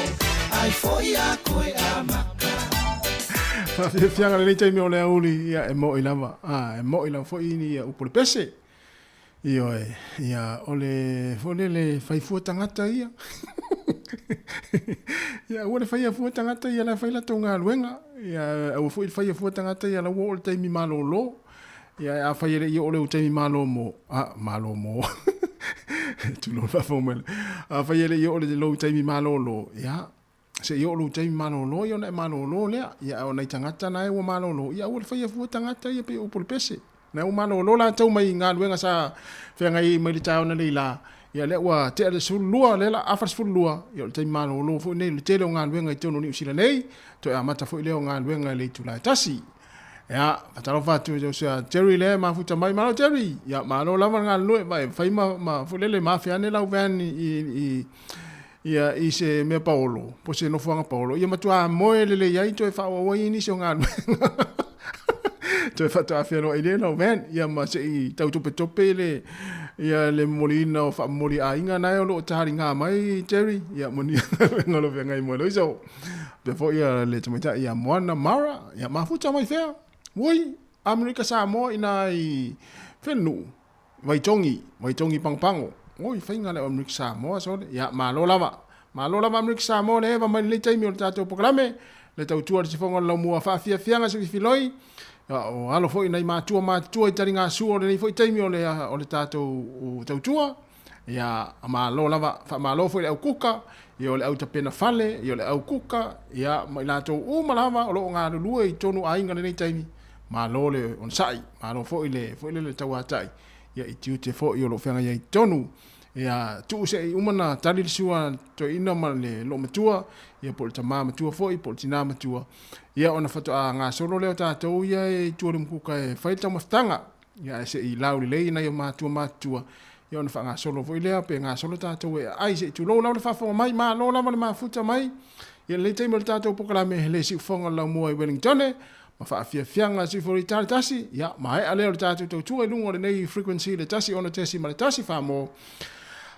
Ai foi a koe a maka Fianga le tai me o le auli ia e mo I lava. E mo I lava foi ni ia upole pese. Io ia ole le fai fu tangata ia. Ia ole fai fu tangata ia la fai la tonga luenga. Ia o foi fai fu tangata ia la wo tai mi malo lo. Ia a fai le ia ole tai mi malo mo. Malo mo. Tu lo fa fomel. A fai le ia ole lo tai mi malo lo. Ia se yo lu tai malo lo yo na malo lo le ya o na tangata na e o malo lo ya o fai fu tangata ya pe o por pese na o malo lo la tau mai nga luenga sa fe nga I mai tau na leila ya le wa te le sul lua le la afas fu lua yo tai malo lo fu nei le te le nga luenga I tono ni usila nei to ya mata fu le nga luenga le tu la tasi ya patalo fa tu jo sa Jerry le ma fu mai malo Jerry ya malo la nga lu vai fai ma fu le ma fe ane la van ia I se me Paolo, po se no fuanga Paolo. Ia matua moe lele ia to e fa wa ini so ngan. To e fa to afia no ile no ven, ia ma se I tau tope le ia le molina o fa moli a inga na lo tari nga mai Jerry, ia moni ngalo venga I mo lo so. Before ia le tomita ia mona Mara, ia ma futa mai fea. Woi, America sa mo ina I fenu. Vai tongi pangpango. Oi fainga le America sa mo so ya malo lava America sa mo le va mai le tai mi o tato programe le tau tua se fonga la mua fa fianga se filoi ya o alo foi nei matua I taringa su o le foi tai mi o le tato o tau tua ya malo lava fa malo foi le kuka yo le au tapena fale yo le au kuka ya mai lato o malava o lo nga lu I tonu ainga nei tai mi malo le on sai malo foi le tau atai ia I tiu te fo I o lo whenga ia I tonu. Ia tu se I umana tali sua to ina ma le lo matua. Ia pol ta maa matua fo I pol tina matua. Ia ona fato a ngā solo leo tātou ia e tua le mkuka e whaita maftanga. Ia se I lau li lei na ia matua. Ia ona wha ngā solo fo I lea pe ngā solo tātou e ai se I tu lau lau le whafonga mai maa lau lau le maa futa mai. Ia le teimo le tātou pokalame le si ufonga lau mua I Wellingtone. Ma fa fianga si fori tasi ya mai ale o tatu to tu e lungo le nei frequency le tasi ona tesi ma le tasi fa mo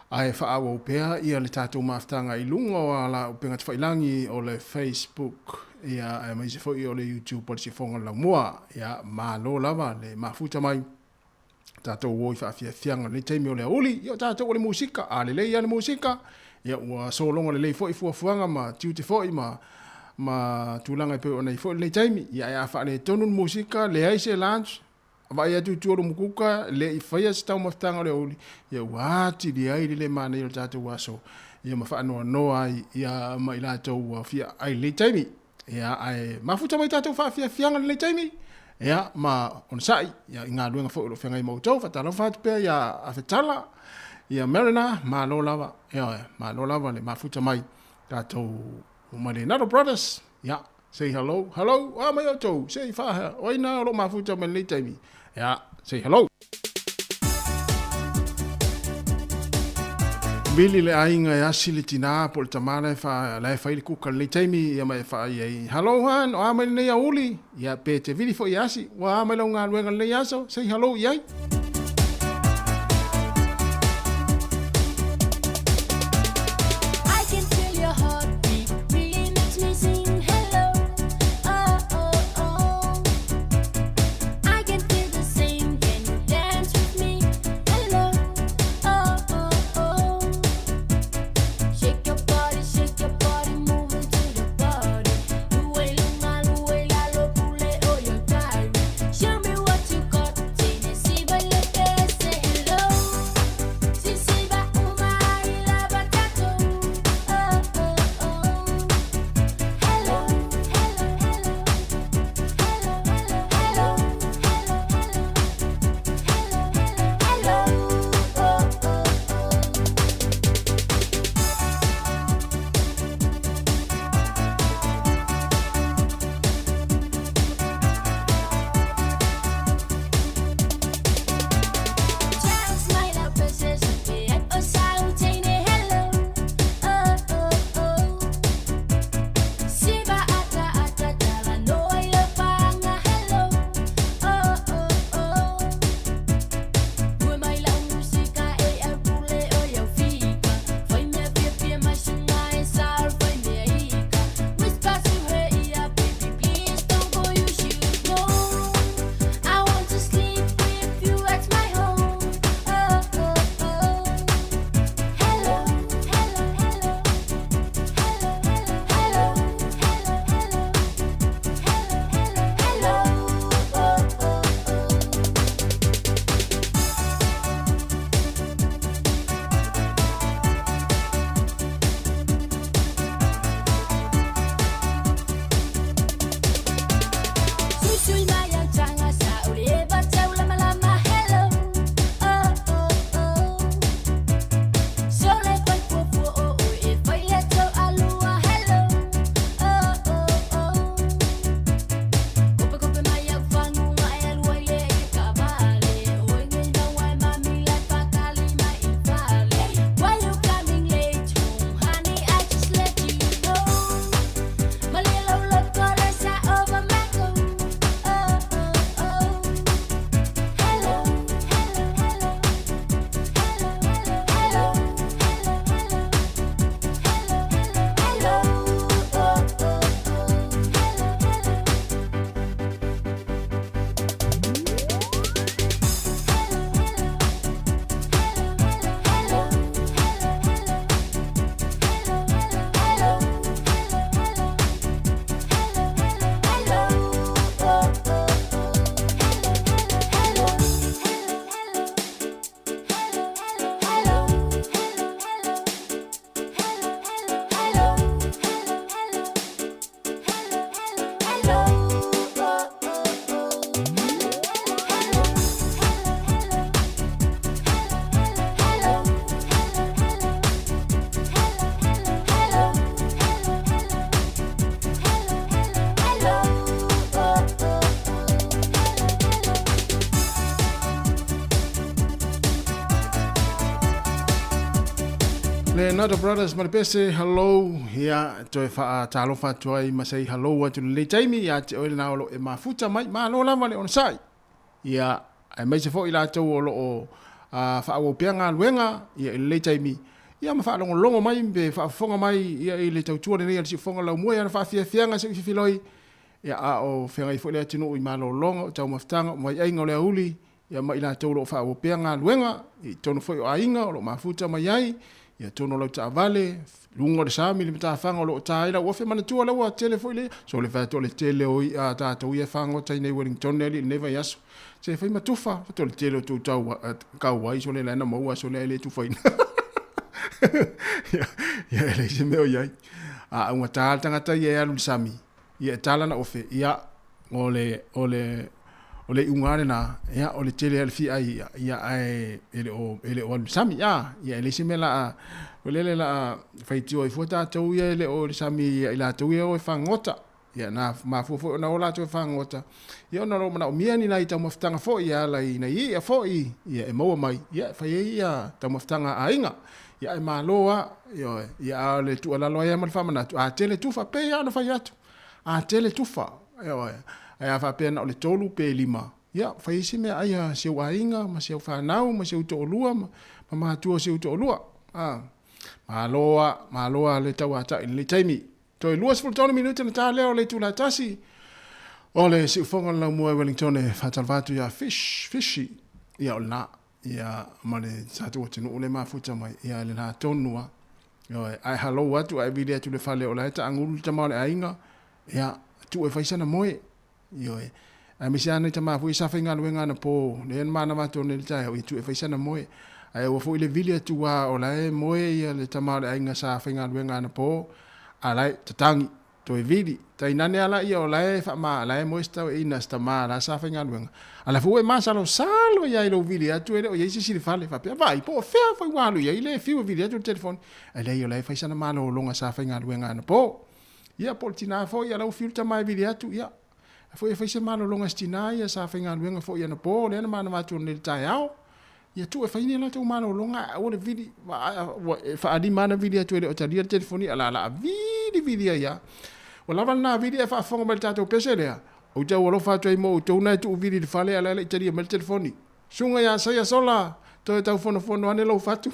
ai fa awo pea ia le tatu maftanga I lungo ala o penga tfailangi o le Facebook ia ai mai se foi o le YouTube por si fonga la mua ya ma lo lava le mafuta mai tatu wo fa fianga le taimi o le uli ia tatu o le musika ale le ia le musika ia wa so longo le foi fuanga ma tuti foi ma tulanga pe ona I fo le taimi ia fa le tonu musika le ai se lunch vai atu tuoro mukuka le I faia sta mo tanga le oli ia wati di ai le mana I tatu waso ia ma fa no ai ia ma ila to fia ai le taimi ia ai ma futa mai tatu fa fia fianga le taimi ia ma on sai ia nga luenga fo lo fenga I mo to fa talo fa pe ia afetala ia merina ma lo lava ia ma lo lava le ma futa mai tatu Umale Nado Brothers, yeah, say hello, my auto, say faha, oi na lo mafuta me le taimi, yeah, say hello. Billy le ainga ya silitina pol tamana fa la fa ile kuka le taimi ya mai fa ye hello han o amai ne ya uli ya pete vili fo yasi wa amai lo nga luenga le yaso say hello yai. Show me what you got, Tennessee, Tornado Brothers Malipese, hello, ia toi wha talo whatua I masai hello atu le Jamie, ia te oile na olo e mafuta mai, ma lo lama le on sai. Ia, ai mai se fo I la tau olo o wha awo peanga luenga, ia le Jamie. Ia ma wha longo mai, be wha fonga mai, ia I le tau tua ne ia si fonga lau mua, ia na wha fianga se filoi. Ia a o whenga I fo le atinu I malo longo, tau maftanga, mai ainga o le auli, ia mai la tau olo wha awo peanga luenga, I tono fo I ainga, olo mafuta mai ai, ia tono lau ta vale lungo de sami le ta fanga lo ta ila wo fe mana tu ala wa telefone so le fa to le tele o a ta to ia fanga ta nei Wellington le neva yaso se fa ma tufa to le tele to ta ka wa so le na mo wa so le tufa ya le se me o ya a un ta tanga ta ia lu sami ia tala na ofe ia ole ungare na ia ole tele al fi ai ia ai ele o sami ia ele se me la ole la faitio I fota tau ia ele o sami ila tau ia o fangota ia na mafufo na ola to fangota ia na ro mana o mia ni na ita maftanga fo ia la ina ia fo ia e mo mai ia fa ia ta maftanga ainga ia e maloa ia le tu ala loia mal famana a tele tu fa pe ia na fa yatu a tele tu fa ia ai fa pena o le tolu pe lima ia fa isi me ai se wainga ma se fa nau ma se to lua ma tu se to lua maloa le tau ata le taimi to luas ful tonu minuto na ta leo le tu la tasi ole se fonga la mo Wellington e fatal vatu ya fishy ia ona ia male satu tenu ole ma futa mai ia le na tonua yo ai hello watu ai video tu le fale ola ta angulu ta male ainga ia tu e faisana moe yo ai misiana ta ma fu sa finga luenga na po le mana ma to le ta tu e faisana moe ai o fo ile vilia tu wa ola e moe ia le tamale ainga sa finga luenga na po alai tatangi to e vidi tai nane ala ia ola e fa ma ala e moe sta ina sta ma la sa finga luenga ala fu e ma salo ia ilo vilia tu e o ye si fale fa pe vai po fe fa walu ia ile fiu vilia tu telefone ala ia ola e fa sana ma lo longa sa finga luenga na po ia portina fo ia lo filta mai vilia tu ia fo e fa sana ma lo longa stina ia sa finga luenga fo ia na po le na ma tu ne tai ao ia tu e faini la tu malo longa o le vidi fa adi mana vidi tu o tadia telefoni ala vidi ia o lava na vidi fa fonga bel tato pesele o te o lo fa tu mo tu na tu vidi fale ala le tadia mel telefoni sunga ya saya sola to ta fono ane lo fa tu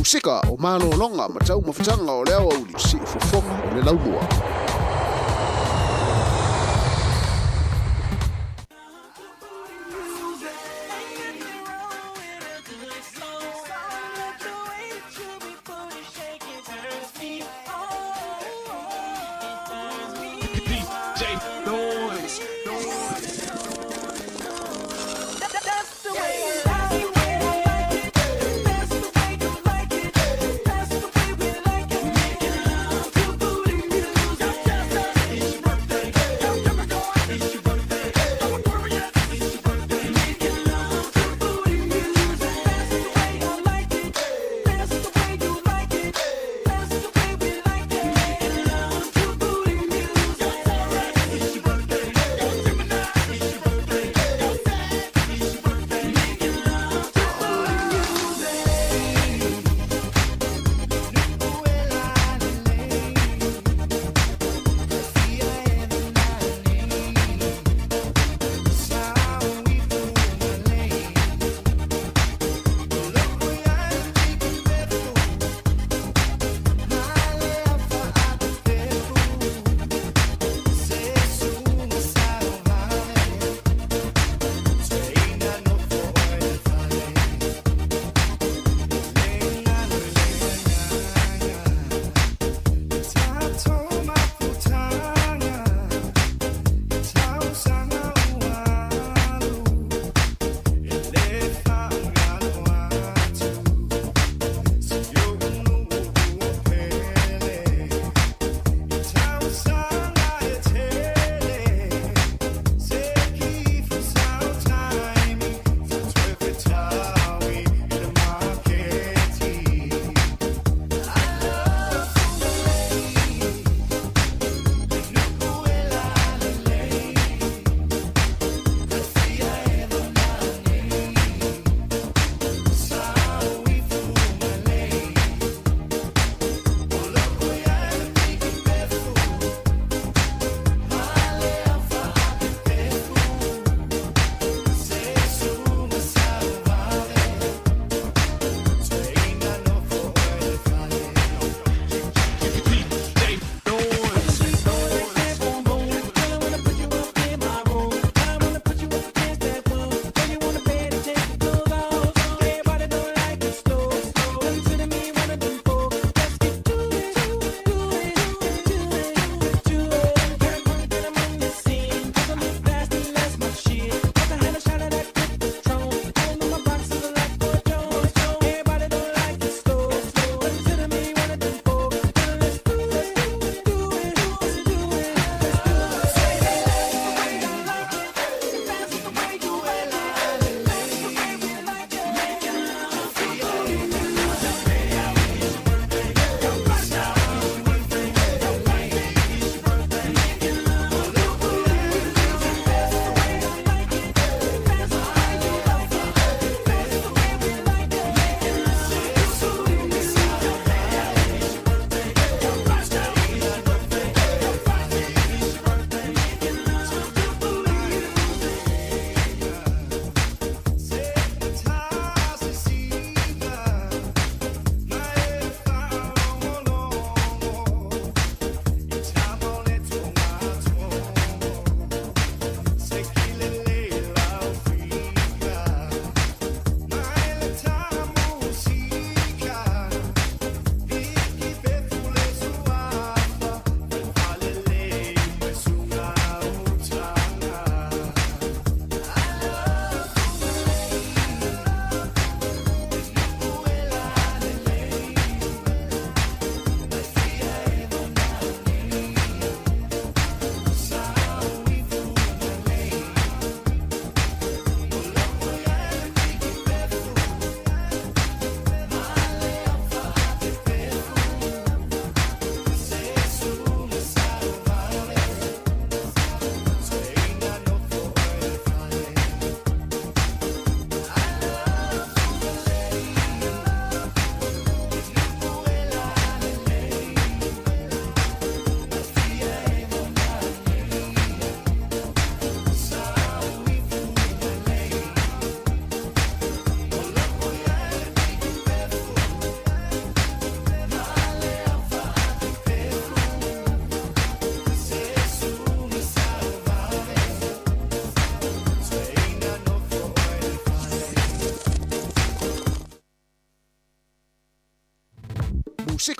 Musika o malolonga ma tau mawhitanga o leo au li si fofonga o le laumua.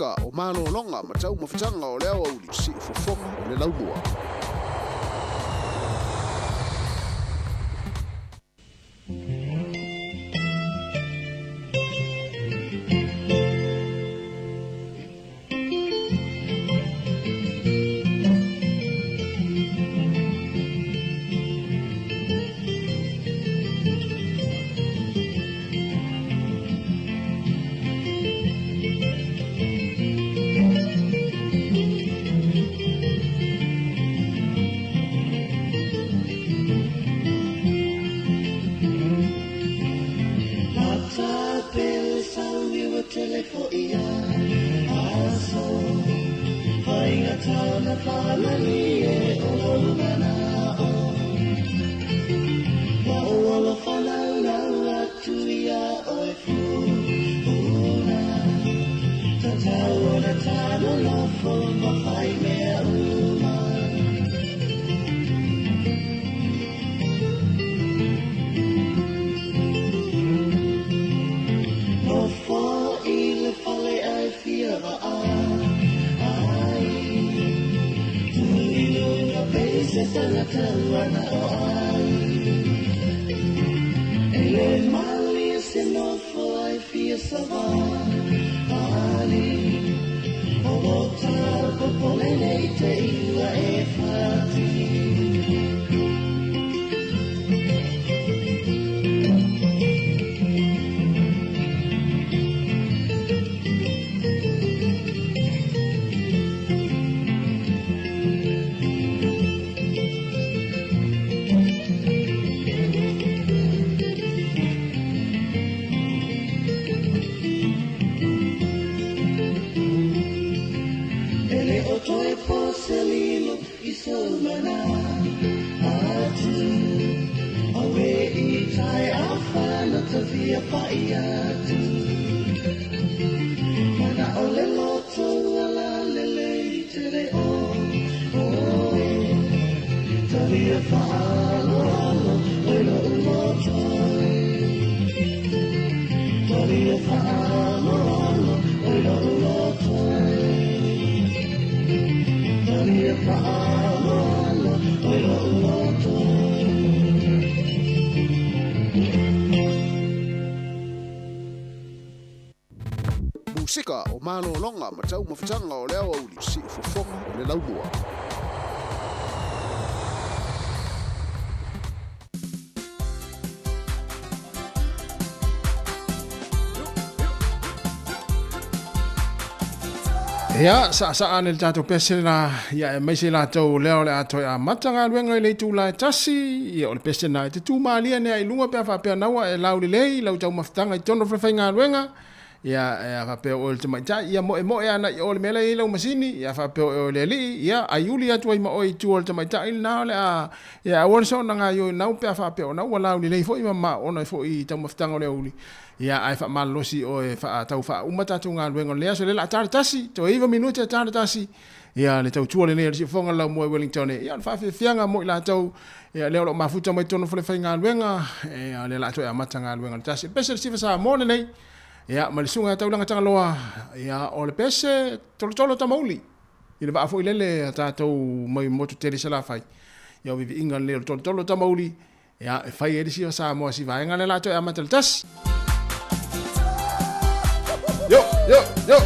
Musika o malo longa matau mawhitanga o leo au li si fofonga o le laumua. Musika o malo longa matau mawhitanga o leo au li si fofonga o le laumua. Ia, sa ane le tātou pese na, ia e maise la tau leo le atoi a matanga luenga i le tū la e tasi, ia o le pese na e te tū maalia nea i lunga pia whapea naua e lau li lei, lau tau mawhitanga i tono whawhai ngā luenga, ia e whapea o le tamaita, ia moe ana i o le mele i lau masini, ia whapea o le li, ia a iuli atua i maoi tū o le tamaita i nao le a, ia a wone so na ngā yo nau pia whapea o nau a lau li lei fo i mama ona i fo i tau mawhitanga o le uli. Ia ai fa malosi o e fa tau fa umata tu nga luenga le so le la tasi to iva minuti tasi ia le tau tuole le si fonga la mo Wellington ia fa fianga mo la tau ia le lo mafuta mai tono fle fa nga luenga ia le la to ia mata nga luenga tasi pese si fa sa mo nei ia malisunga tau langa tanga loa ia o le pese tolo tamauli ia va fo ile ta tau mai moto tele sala fai ia vi inga le tolo tamauli ia fa ia si sa mo si va nga le la to ia mata tasi Yo.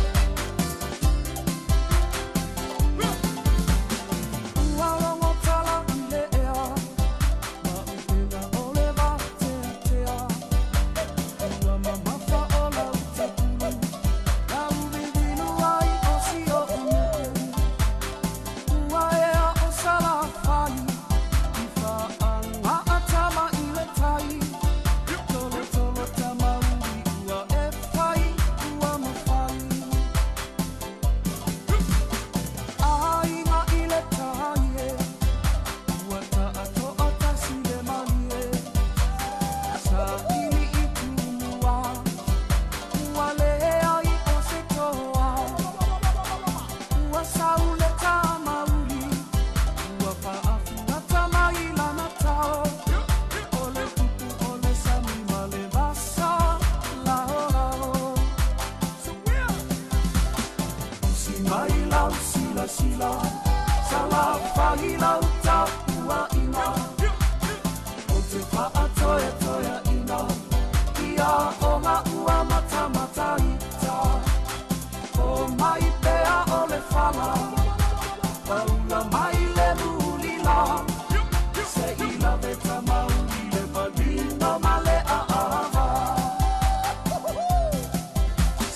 i lau tapua ina o te paa toia toia ina ia o ngā ua mata mata ita o mai pea o le whala paula mai le lulila se ila ve tamau i le valino ma le aava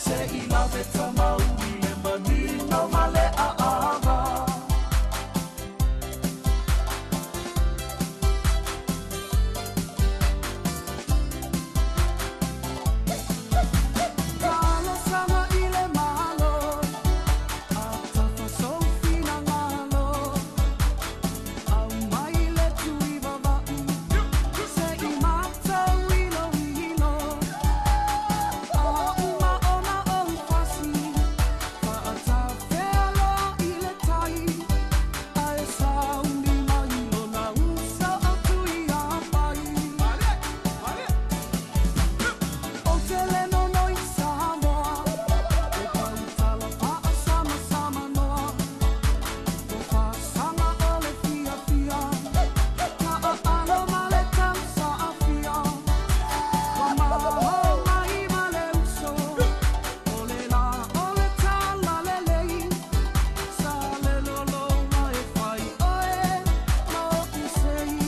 se ila ve tamau i le valino ma le aava Kala sama i le malo a tafa sofina ngalo au mai le tui vavai se i mata wilo wilo a uma ona o fasi fa ata felo i le tai a e sa umi mai no na usa a tui a pai o te leno noi Samoa e pautala paa sama sama noa o whasanga o le fia fia ka a alo ma le tausa a fia wa maho mai ma le uso o le la o le tala le lei sa le lolo ma e whai oe ma o ki sei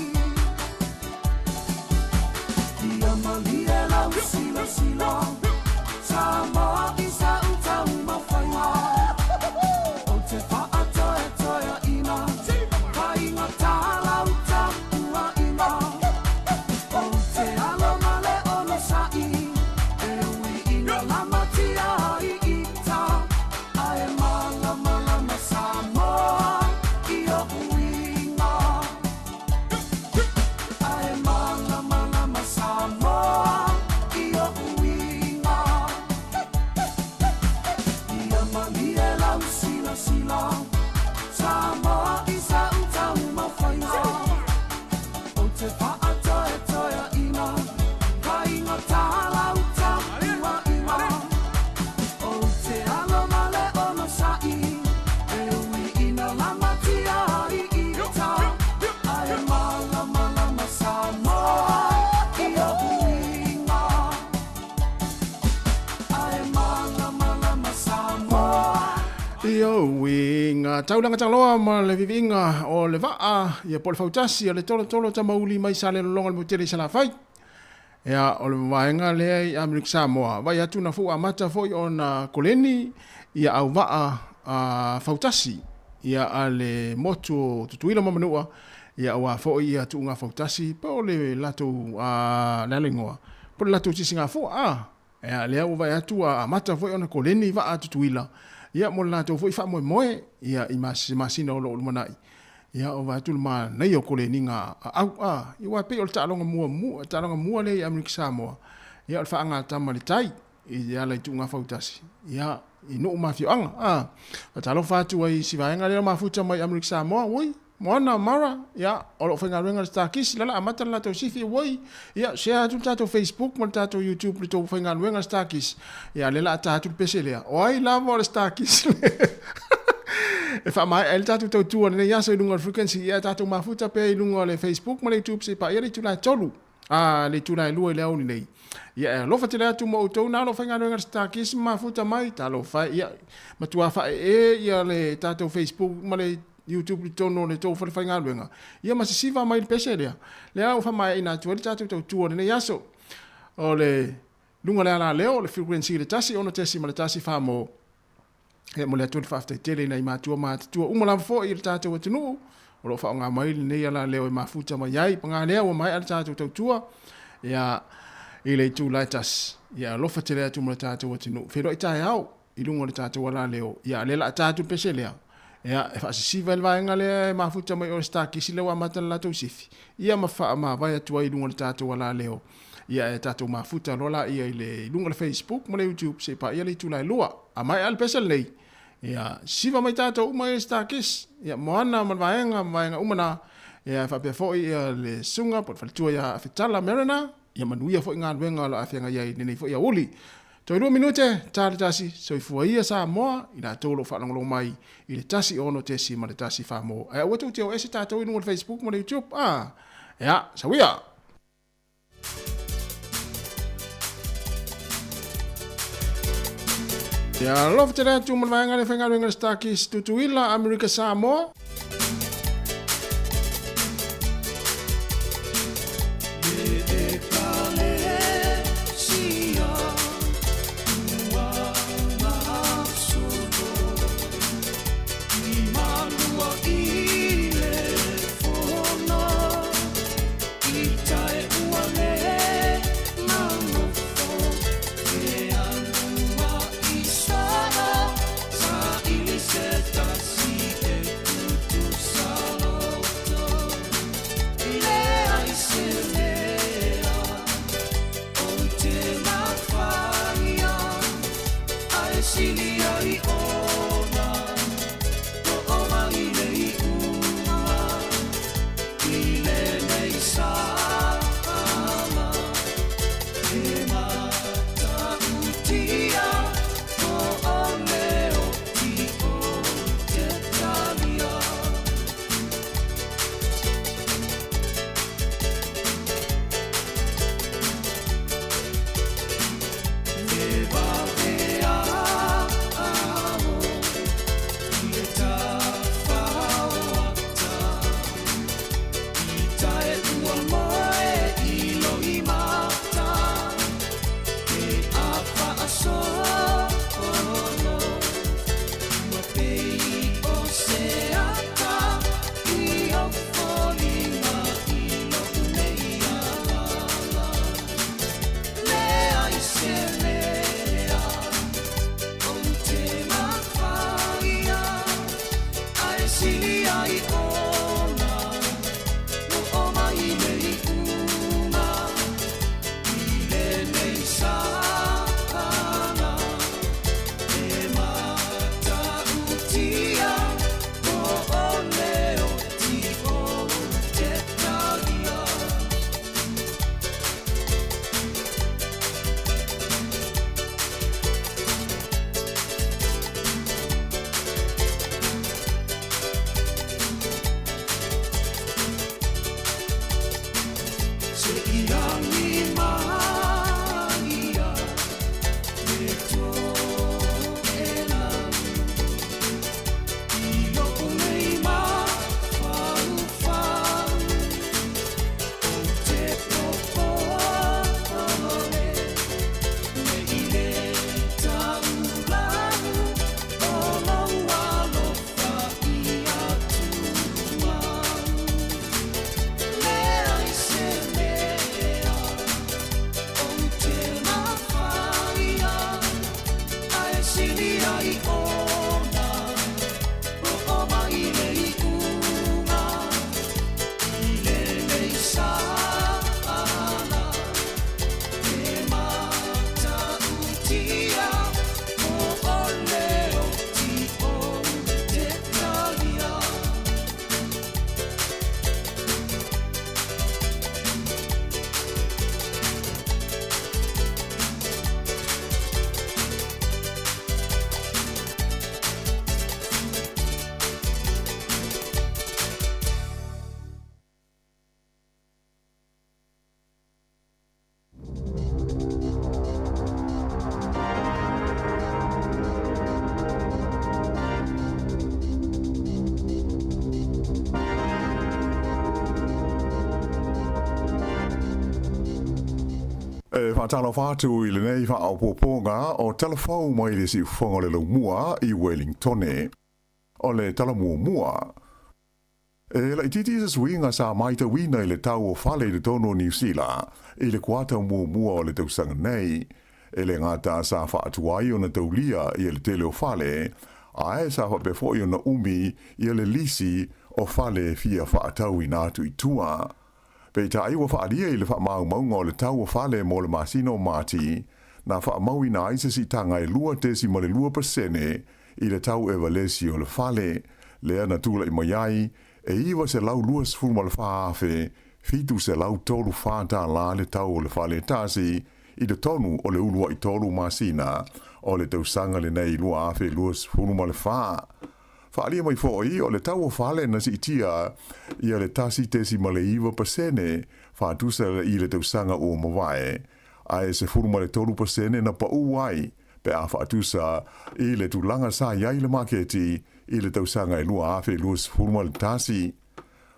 Ia malia lau sila sila Samoa i sa uta uma whainga O te wha toia toia ina Painga tā lau tapua ina O te alo male ono sai E ui ina lamatia i ita Ae mala mala ma Samoa i o uinga Ae mala mala ma Samoa i o uinga Ia malia lau sila sila Samoa i sa uta uma whainga O te wha toia toia ina Painga tā lau tapua ina O te alo male ono sai E ui ina lamatia i ita Ae mala mala ma Samoa i o uinga Ae mala mala ma Samoa Ia ui ngā tauranga taloa ma le vivinga o le vaa ia po le fautasi a le tolo tolo ta mauli mai sa le lolonga le mutele sa la fai. Ia o le waenga lea i Amerika Samoa. Vai atu na fu a mata foi o na koleni ia au vaa a fautasi ia a le motu tutuila mamanua ia au a foi ia tu ngā fautasi po le lato a lalingoa. Po le lato tisi ngā fu a ia lea u vai atu a mata foi o na koleni vaa tutuila. Ia mo lato foi fa moe moe ia i masina o lo manai. Ia o va tu ma nei o kole ninga au i wa pe o talonga mua le i Amerika Samoa. Ia o fa anga tama le tai ia le tu nga fautasi. Ia i no mafio anga talo fa tu ai si vaenga le mafuta mai Amerika Samoa woi Moana mara ia o lo fenga renga sta kis lala amata la to sifi woi ia share tu tato Facebook mo tato YouTube le to fenga renga sta kis ia le la tato peselea oi la mo sta kis e fa mai el tato to tu ne ia so lunga frequency ia tato mafuta pe lunga le Facebook mo le YouTube se pa ia le tu la tolu le tu la lu le au nei ia lo fa tele tu mo to na lo fenga renga sta kis mafuta mai talo fa ia ma tu fa ia le tato Facebook mo le YouTube tono le to fa fainga luenga ia ma si va mai pese le au fa mai ina tu tatu tu ne yaso o le lunga la leo le frequency le tasi ono tesi ma le tasi fa mo e mo le tu fa te tele na ma tu uma la fo il tatu tunu o lo fa nga mai ne ya la leo ma futa mai ai panga leo mai al tatu tu ia ile tu la tas ia lo fa tele tu ma tatu tunu fe lo ita au i lunga le tatu wala leo ia le la tatu pese le ia e fa si vel vai ngale ma futa mai o sta ki sile wa mata la to sifi ia ma fa ma vai atu ai lunga tato wala leo ia e tato ma futa lola ia ile lunga le Facebook mo le YouTube se pa ia le tu lai lua a mai al pesel nei ia si va mai tato mai sta kis ia moana ma vai nga umana ia fa pe fo ia le sunga por fa tu ia fitala merana ia manuia fo nga wenga la afenga ia nei fo ia uli Toi 2 minute, tāre tasi, soifua ia sa moa, i nā tōlo whanangolo mai, i le tasi ono te si ma le tasi whamo. E watu te o ese tātou inu le Facebook mo le YouTube, ea, sawia. Ia lofa te rea tu manvaenga le whengaru inga le stakis tutuila Amerika Samoa. Whaatalo whātu I le nei wha au pōponga o telefau mai le si whonga le mua I Wellingtone o le talamua mua. E la ititi sa swinga sa maita wina I le tau o whale le tono New Zealand I le kuata mua o le tausanga nei. E le ngata sa whaatuai o na taulia I le tele o whale a e sa whapefoi o na umi I le lisi o whale fia whaatau I nātu I tua. Pei ta iwa whaaria I le whaamau maunga o le tau o whale mo le masino mati, na whaamau I na aisa si tanga I lua tesi mo le 2% I le tau e valesi o le whale, le ana tula I maiai, e iwa se lau lua sfuru mo le whaafe, fitu se lau tolu whāta la le tau o le whale tasi, i le tonu o le ulua i tolu masina o le tausanga le nei lua afe luas funu ma le faa. Whaalia mai fōi o le tau o whale na si itia ia le tasi tesi ma le iwa pasene whaatusa i le tausanga o mawae. Ai se funu ma le tolu pasene na pa uai pe a whaatusa i le tulanga sa iai le maketi i le tausanga i lua afe luas funu ma le tasi.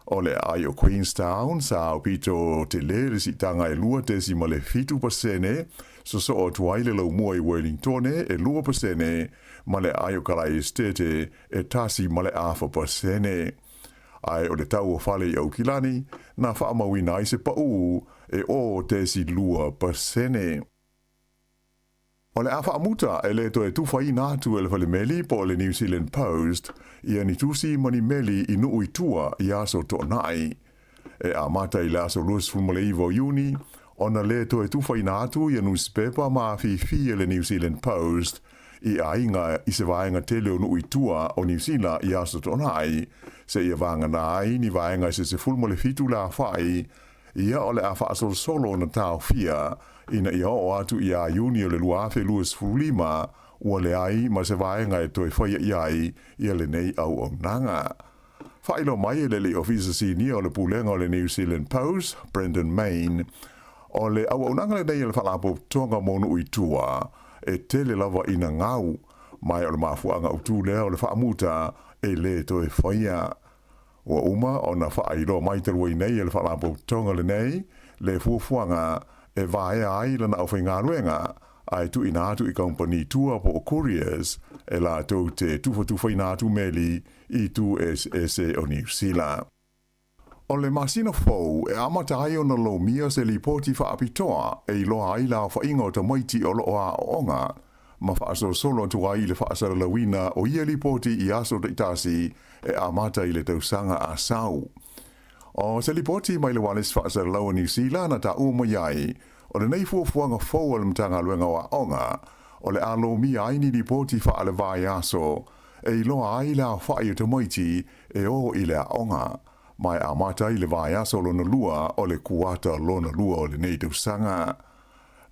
O le ai o Queenstown sa o pito te le si tanga e lua tesi ma le fitu pasene so o tuai le lau mua i Wellington e lua pasene ma le ai o Kalai Estate e tasi ma le afa pasene. Ai o le tau o whale i Aukilani na whaamawina i se pau e o tesi lua pasene. O le afa amuta e le to e tufai nātu e le whale meli po le New Zealand Post ia ni tusi mani meli i nuu i tua i aso to nai. E a mata i le aso luas fulmale iwo Juni, ona le to e tufai nātu i a newspaper ma fi le New Zealand Post i a inga i se vaenga tele o nuu i tua o New Zealand i aso to nai, se ia vanga nai ni vaenga se fulmale fitu la fai, ia o le afa asol solo na tau fia, ina ia o atu ia Juni o le luafe luas fulima, ua le ai ma se vaenga e toi whaia iai ia le nei au o nanga. Whailo mai e le ofisa senior o le pulenga o le New Zealand Post, Brendan Main, o le au o nanga le nei le whalapo tonga monu i tua, e tele lava ina ngau, mai o le mafuanga o tu lea o le whaamuta e le toi whaia. Ua uma o na whailo mai te rua i nei le whalapo tonga le nei, le fuafuanga e vae ai lana au whainga ruenga, ai tu inatu i company tua po o couriers e la tau te tufa inatu meli i tu SSA o New Zealand. O le masina fau e amatai o na lo mia se li poti wha apitoa e i loa ai la wha ingo ta maiti o loa o onga ma wha aso solo tu ai le wha asara lawina o ia li poti i aso te itasi e amata i le tausanga a sau. O se li poti mai le walis wha asara lawa New Zealand na ta uma iai o le nei fuafuanga fau o le mtanga luenga wa onga, o le alo mi aini li poti wha ale vai aso, e i loa ai la whai o te moiti e o i le onga, mai a mata i le vai aso lona lua o le kuata lona lua o le nei tausanga.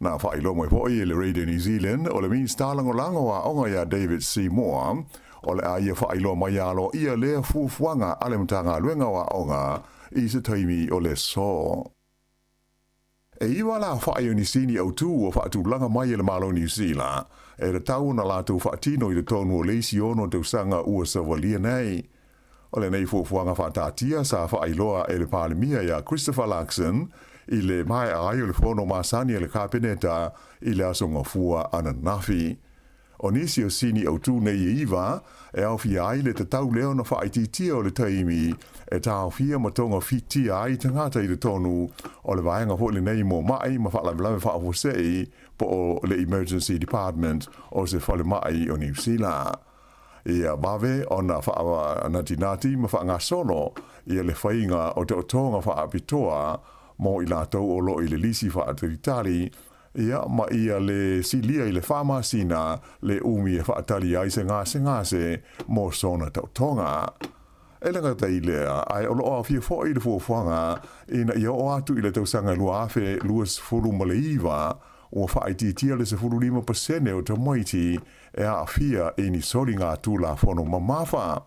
Na whai lo mai poi e le Radio New Zealand o le min stalango lango wa onga ya David Seymour, o le aia whai lo mai alo ia lea fuafuanga ale mtanga luenga wa onga i se taimi o le so. E iwa la whae o ni sini au tū o whaatu langa mai e le malo New Zealand, e re tau na lātou whaatino i le tonu o leisi ono te usanga ua savalia nei. O le nei fuafuanga whaatatia sa whaailoa e le palemia ia Christopher Luxon i le mai ai o le whono masani e le kāpeneta i le asonga fua ana nafi. O nisi o sini au tū nei e iwa, e au fia ai le te tau leo na whaititia o le taimi, e tau fia matonga fitia ai tangata i le tonu, o le vaenga ho le nei mo mai ma whaalawe whaafosei po o le Emergency Department o se whale mai o New Zealand. Ia bawe o na whaawa natinati ma whaanga solo, ia le whainga o te otonga whaapitoa, mo i lātou o lo i le lisi whaatiritari, ia ma ia le silia i le whamasina le umi e whaatari ai se ngase mo sona tautonga. E langa tei lea, ai o loa fia fo i le fuafuanga, ina ia o atu i le tausanga lua afe luas furu maleiva, o whaititia le se furu 5% o te moiti e a fia e ni sori ngā tū la fono mamafa.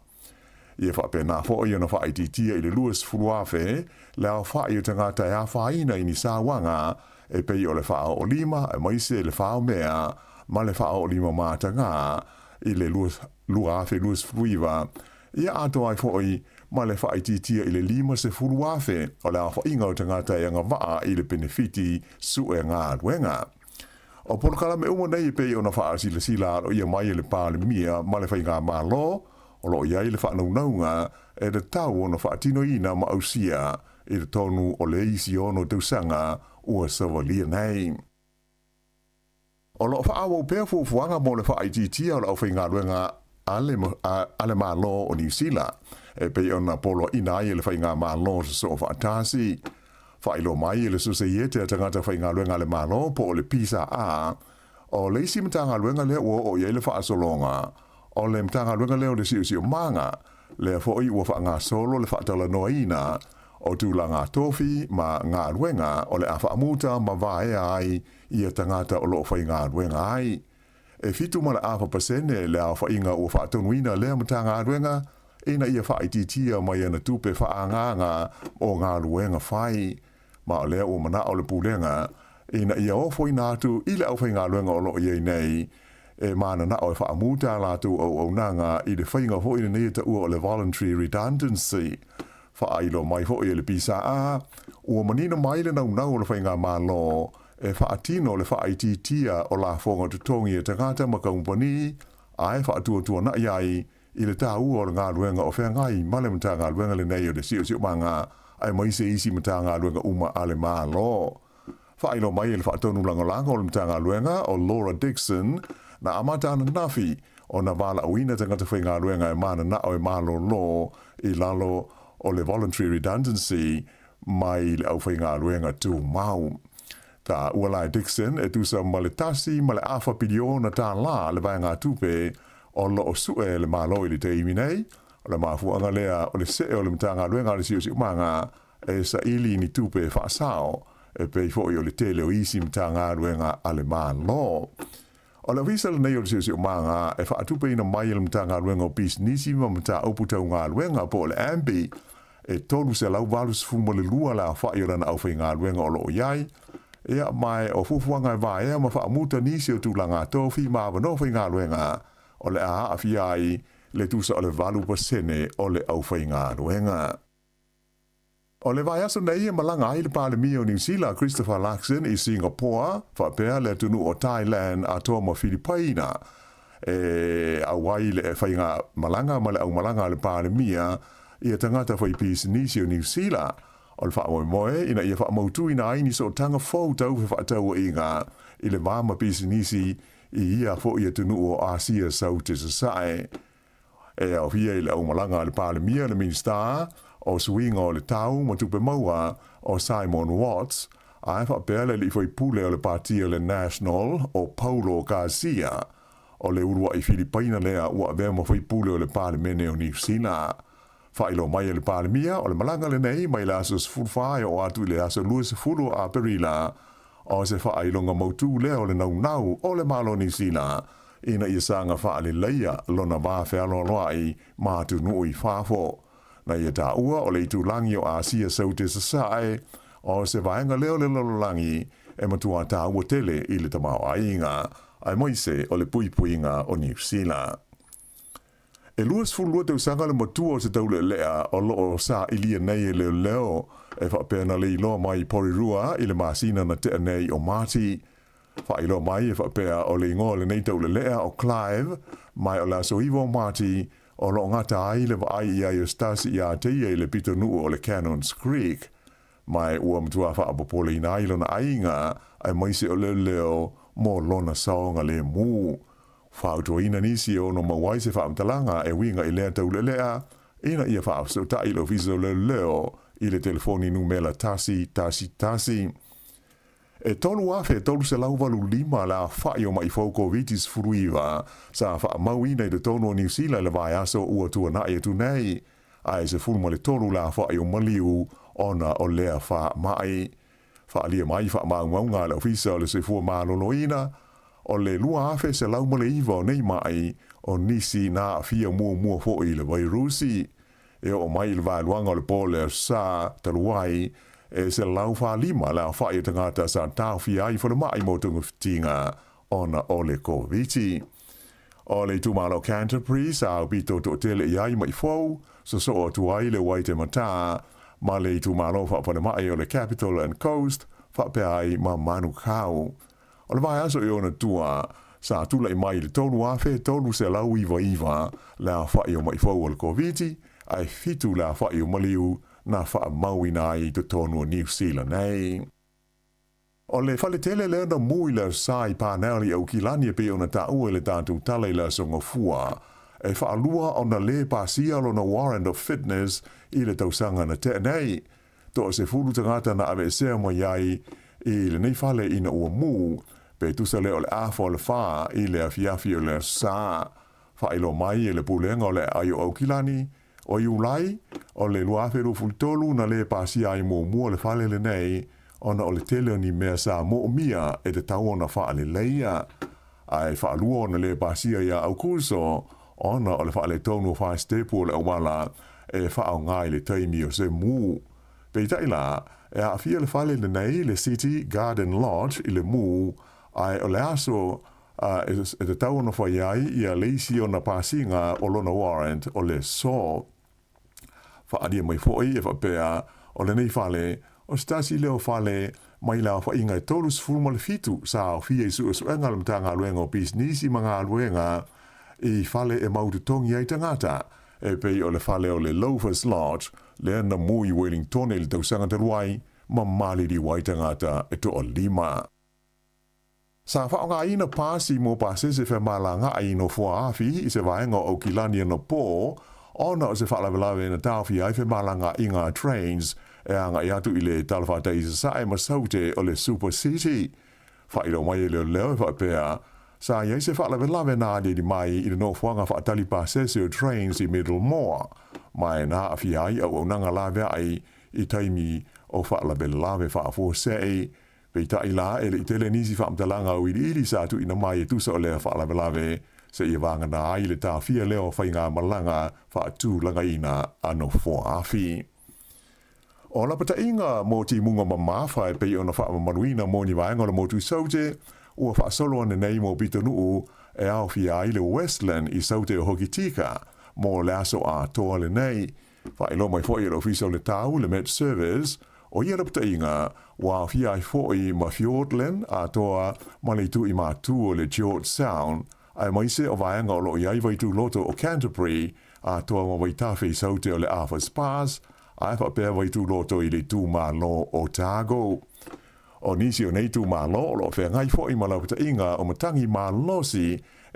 Ia whapena fo i ana whaititia i le luas furu afe, le a whai o tangata e a whaina i ni sāwanga, e pei o le whao o lima, e maise le whao mea, ma le whao o lima mātanga, i le lua afe luas fuiva, ia ato ai foi, ma le whaititia i le lima se furu afe, o le a whainga o tangata e anga waa i le benefiti su e ngā ruenga. O polokala me umo nei pei o na wha sila o ia mai le pāle mia, ma le whainga mā lo, o lo iai le whanaunaunga, e le tau o na whaatino ina ma ausia, i le tonu o le isi ono tausanga, ua savalia nei. O lo whaawo pēr fuafuanga mo le whaititia o le au whainga ruenga ale malo o New Zealand. E pei ona polo ina ai le whainga malo se so whaatasi. Whailo mai le suseiete a tangata whainga ruenga ale malo po o le pisa a. O le isi mtanga ruenga lea ua o iei le whaasolonga. O le mtanga ruenga leo le siu manga. Le fo i ua whaanga solo le whaatala noaina. o tūlanga tofi ma ngā ruenga o le awhaamuta ma vae ai i a tangata o loo whai ngā ruenga ai. E fitu ma le awha pasene le awha inga ua whaatonuina lea mata ngā ruenga, ina ia whaititia mai ana tupe whaanganga o ngā ruenga whai, ma o lea ua mana o le pūlenga, ina ia ofo ina atu i le au whai ngā ruenga o loo iei nei, e mana na o e whaamuta lātu au nanga i le whainga hoi le nei ta ua o le voluntary redundancy, whaailo mai hoi le pisa a, ua manina mai le nau le whainga malo, e whaatino le whaititia o la whonga tutongi e tangata ma kaumpani, ai whaatua na iai i le tā ua o le ngā ruenga o whengai male mata ngā ruenga le nei o le sio manga, ai mai se isi mata ngā ruenga uma ale malo. Whaailo mai e le whaatonu langa o le mata ngā ruenga o Laura Dixon, na amata ana nafi o na wala awina tangata whai ngā ruenga e mana na o e malo lo i lalo o le voluntary redundancy mai le au whai ngā ruenga tū mau. Ta Ualai Dixon e tusa ma le tasi ma le awha pidio na tā la le vai ngā tupe o lo o sue le malo i le te imi nei, o le mafuanga lea o le se o le mta ngā ruenga le sio manga e sa ili ni tupe whaasao e pei fo i o le tele o isi mta ngā ruenga a le malo. O le visa le nei o le sio manga e whaatupe ina mai le mta ngā ruenga o pis nisi ma mta uputau ngā ruenga po le ambi e tolu se lau valus fuma le lua la whai o lana au whai ngā ruenga o lo iai, ea mai o fufuanga e vai ea ma whaamuta nisi o tūlanga tofi ma wano whai ngā ruenga o le a awhiai le tusa o le valu pasene o le au whai ngā ruenga. O le vai aso nei e malanga ai le Palemia o New Zealand Christopher Luxon i Singapore, whapea le tunu o Thailand a toa ma Filipina. E awai le whai ngā malanga ma le au malanga le Palemia i a tangata whai pis nisi o New Zealand. O le wha moe ina ia wha mautu ina aini so tanga fau tau he wha tau i ngā i le mama pisi nisi i ia fo ia tunu o Asia sau te sasae. E au hia i le au malanga le Palemia le Minsta o suinga o le tau ma tupe maua o Simon Watts a e wha pēle li fwai pule o le partia le National o Paulo Garcia o le urua i Filipina lea ua vea ma fwai pule o le Palemene o New Zealand. Whailo mai le Palemia o le malanga le nei mai le aso sfurwhae o atu le aso luas furu a perila o se whailonga mautu leo le nau o le malo New Zealand ina ia sanga whaale leia lona wawhea loai mātu nui whafo. Na ia tā ua o le itu langi o Asia sau te sasae o se vaenga leo le lololangi e matua tā ua tele i le tamau ainga ai moise o le puipuinga o New Zealand. E luas fulua tau sanga le matua o se taule lea o loo sa ilia nei e leo e whapena le iloa mai porirua i le masina na te nei o Mati. Whailo mai e whapea o le ingoa le nei taule lea o Clive mai o la soiva o Mati o loo ngata ai le wa ai ia Eustasi i a teia i le pito nuu o le Cannons Creek. Mai ua mtua whaapopole ina ilo na ainga ai maise o leo mo lona saonga le muu. Whautua ina nisi o no mawai se whaamtalanga e winga i lea taule lea, ina ia whaafsota ilo viso leo i le telefoni numela tasi. E tolu afe tolu se lauvalu lima la whai o mai fauko vitis furuiva, sa wha mauina i le tonu o New Zealand le vai aso ua tua na e tu nei, ai se fulma le tolu la whai o maliu ona o lea wha mai. Wha lia mai wha maunga le ofisa o le se fua maloloina, o le lua afe se lau male iwa o nei mai o nisi na fia mua fo i le vairusi. E o mai le vailuanga o le pole sa taluai e se lau wha lima la whae tangata sa tau fia i whana mai motunga fitinga ona o le koviti. O le tumalo Canterbury sa au bito to tele iai mai fau, so o tuai le waite mata, ma le tumalo whapana mai o le Capital and Coast, whapeai ma manu kau. O le vai aso e ona tua, sa tula i mai le tonu afe, tonu se lau iwa, la whai o mai fau o le koviti, ai fitu la whai o maliu, na wha mauina i te tonu o New Zealand nei. O le whale tele leo na mui le sai pāneri au kilani e pe ona ta ue le tātou tale le songa fua, e wha alua o na le pāsia lo na warrant of fitness i le tausanga na te nei, to se fulu tangata na ave sea mo iai i le nei whale ina ua mu, pe tusa leo le afo le wha i le afiafi o le sa, wha ilo mai e le pulenga o le ayo au kilani, o iulai, o le lua feru fultolu na le pasia ai mua le fale le nei, ona o le tele ni mea sa mo mia e te tau ona wha le leia. Ai wha lua na le pasia ia au kurso, ona o le wha le tonu wha stepu le awala e wha au ngai le taimi o se mu. Peitai la, e a fia le fale le nei le City Garden Lodge i le mu, ai o le aso e te tau ona wha iai ia leisi o na pasinga o lona warrant o le so. Wha adia mai fwoi e wha pea o le nei fale, o stasi leo fale mai la wha inga e tolus fulma le fitu sa o fia isu su enga le mtanga aluenga o bisnisi mga aluenga i fale e mautu tongi ai tangata e pei o le fale o le Loafers Lodge le ana mui Wellington e le tausanga te ruai ma mali di wai tangata e to o lima. Sa wha ngā ina pāsi mo pāsese wha malanga ai no fua afi i se vaenga o kilani no pō ona o se whalawelawe na tawhi ai wha malanga i ngā trains e anga i atu i le talawhata i se sae masaute o le Super City. Whairo mai e leo leo e whapea, sa iei se whalawelawe nā di mai i le no fuanga whaatali pāsese o trains i Middlemore. Mai nā awhi ai au nanga lawe ai i taimi o whalawelawe whaafosei. Peita i la e le itele nisi whaamtalanga o ili sa atu ina mai e tusa o lea whalawelawe se i wanga na ai le tāwhia leo whai ngā malanga whaatu langa ina ano fua afi. O la pata inga mo ti munga mamawha e pei ona wha manuina mo ni waenga o le motu saute ua wha solo ane nei mo pito nuu e au fia ai le Westland i saute o Hokitika mo le aso a toa le nei. Wha ilo mai fwoi e le ofiso le tau le Met Service o ia pata inga wa fia ai fwoi ma Fiordland a toa ma le tu i matu o le George Sound ai maise o waenga o lo iai vaitu loto o Canterbury a toa ma waitafe i saute o le Arthur's Pass ai wha pēr waitu loto i le tū mālo o Otago. O nisi o nei tū mālo o lo whea ngai fo i malauta inga o matangi mālosi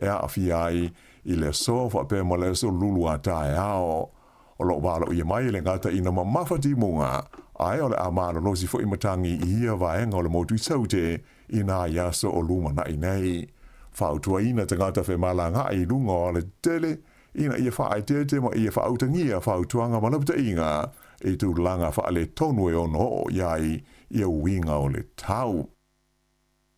e a awhi ai i le so wha pēr ma le so lulu a tae ao. O lo wālo i mai le ngata ina ma mawhati munga ai o le a mālosi fo i matangi i hia vaenga o le motu saute i nā yaso o luma na i nei. Whautua ina te ngata whe malanga i lunga o le tele ina ia wha ai tete ma ia wha autangia whautuanga malauta inga e tu langa wha le tonu e ono o iai ia winga o le tau.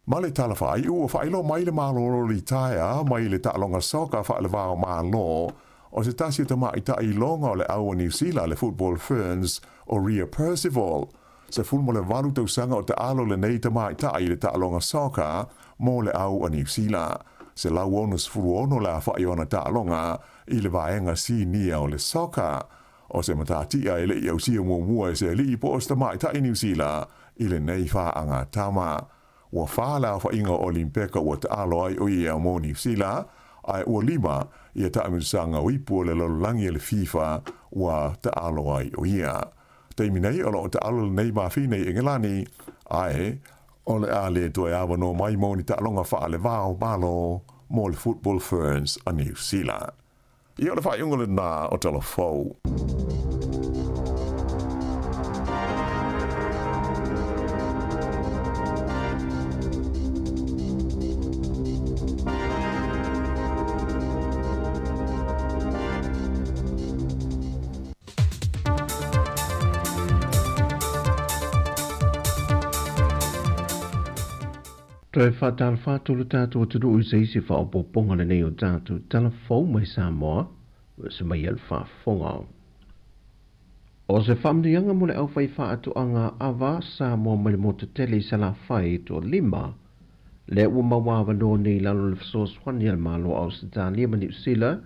Ma le tala whai ua whailo mai le māloro li taia mai le ta'alonga soka wha le wāo mālo o se tasi ta mai ta i longa o le aua New Zealand le Football Ferns o Ria Percival. Se fulmo le walu tausanga o te alo le nei ta mai ta i le ta'alonga soka mo le aua New Zealand. Se lau ono se furu ono la whai ona ta'alonga i le vaenga si nia o le soka. O se matatia e le i au sia mua e se li i posta mai ta i New Zealand i le nei wha anga tama. Ua whala wha inga Olimpeka ua te alo ai o ia mo New Zealand, ai ua lima i a ta amirsanga o ipu le lololangi le FIFA ua te alo ai o ia. Teimi nei o lo te alo nei mawhine i Engelani, ai o le a le toi awa no mai mo ni ta alonga wha le vāo malo mo le Football Ferns a New Zealand. I o le wha iunga le nā o tala fau. Toi whatal whātulu tātou turu ui se isi wha o poponga le nei o tātou tala fau mai Samoa, se mai al whafonga. O se whamdianga mole au whai whaatu anga awa Samoa mai mo te tele sala whai to lima, le ua mawawa no nei lalo le wsos whani al malo au se tālia mani usila,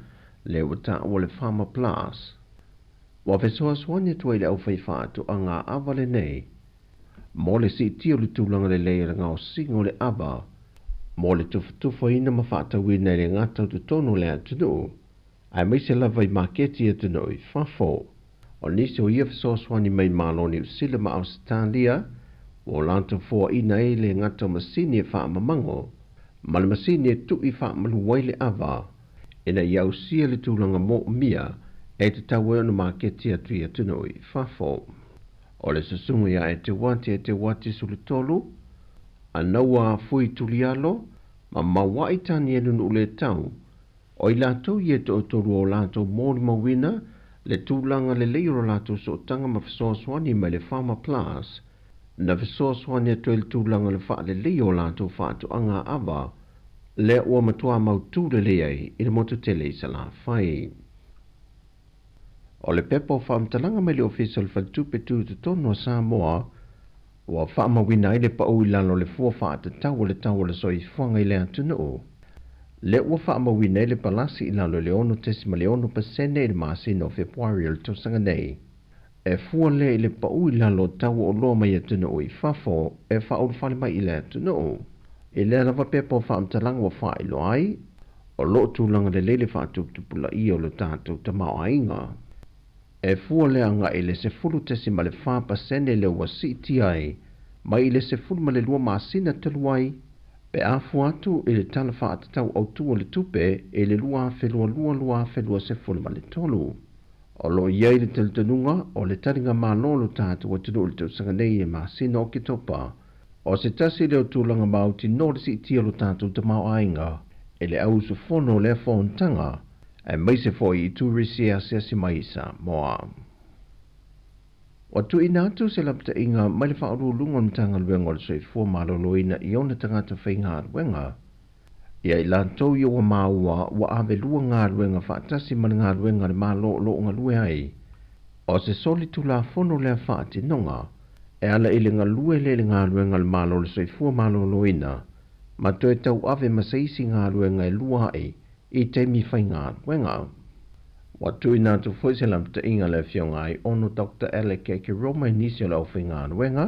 le ua tā ua le Farmer Plus. Wa whesoa swani tuai le au whai whaatu anga awa le nei, mo le si tio le tūlanga le leira ngā o singo le aba, mo le tufa ina ma whaatawina le ngata tu tono le atunu, ai mai se lava i maketi atunu i whafo, o nisi o ia whasoswani mai maloni usila ma au Australia, o lanto fua ina e le ngata masini e wha mamango, ma le masini e tu i wha maluwai le aba, ina i au sia le tūlanga mo mia, e te tawe ona maketi atu i atunu i whafo. O le sasunga ia e te wati sulu tolu, a naua fui tulialo, ma mawai tani e nunu le tau, o i lato i e te otolu o lato mōri mawina, le tūlanga le leiro lātou so tanga ma fesoasoani mai le Farmer Plus, na fesoasoani atu le tūlanga le wha le leiro lātou whaatu anga awa, le ua matua mautu le leai i le motu tele i sa la whai. O le pepa o whaamtalanga mai le official whaltupetu te tono Samoa, ua whaamawina i le pau i lalo le fua whaata tau le soi whanga i le atunu. Le ua whaamawina i le palasi i lalo le 1.1% i le masina o Februari le tosanga nei. E fua le i le pau i lalo tau o loa mai atunu i whafo e whaul whale mai i le atunu. I le lava pepa o whaamtalanga wa wha ilo ai, o loo tūlanga le lele whaatuptupula i o le tātou tamau ainga. E fua le anga i le se fulu tesi ma le 5% le ua siti ai, mai i le se fulu ma le lua masina taluai, pe a fuatu i le tala whaatatau au tua le tupe i le lua felua se fulu ma le tolu. O lo iei le teltanunga o le taringa malolo tātou o tunu le tausanga nei e masina o ki topa, o se tasi leo tūlanga mauti no le siti alo tātou tamau ainga, e le au su fono le fontanga, e mai se foi i tūrisi a se maisa moa. O tu inatu se lapta inga mai le whaoru lungon tanga luenga le soi fua maloloina i ona tangata whainga luenga. Ia i lantou i o maua wa ave lua ngā luenga whaatasi man ngā luenga le malo lo ngā lue ai. O se soli tu la fono lea whaati nonga, e ala ili ngā lue le ngā luenga le malo le soi fua maloloina, ma toe tau ave masaisi ngā luenga e lua ai, i te mi whainga wenga. Watu i nātu fwoi se lamta inga le fionga ai ono Dr. Alec ke Roma inisi o lau whainga wenga.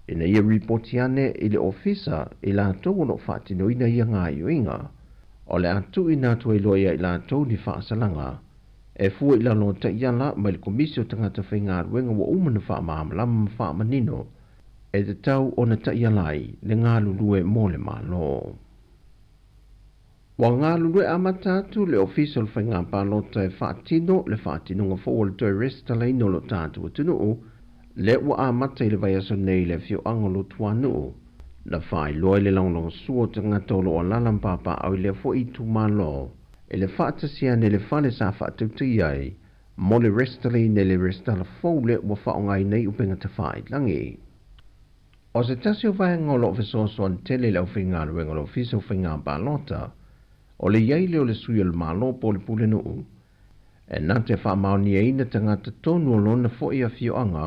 Ina ia reportiane i le ofisa i lātou ono whaatino ina ia ngā iuinga. O le atu i nātu i loia i lātou ni whaasalanga. E fua i lalo ta iala mai le komisio tangata whainga wenga wa umana whaamamalama whaamanino. E te tau o na ta ialai le ngā lulue mo le malo. Wa ngā lulue amatatu le official whainga pālota e whaatino le whaatino ngā fōle toi resta leino lo tātu atunu le ua amata i le vai aso nei le fio angolo tuanu na whai loa le launong suo te ngatolo o lalampapa au le fo i tu malo e le whaatasia ne le whale sa whaatauti ai mo le resta leine le resta la fōle ua whaongai nei upenga te whai langi. O se tasio vai ngolo fesoasoan tele le au whainga ruenga lo official whainga pālota o le iai leo le sui al malo po le pule nuu. E nā te whaamaoni e ina tangata tonu o lona fo ia fio anga,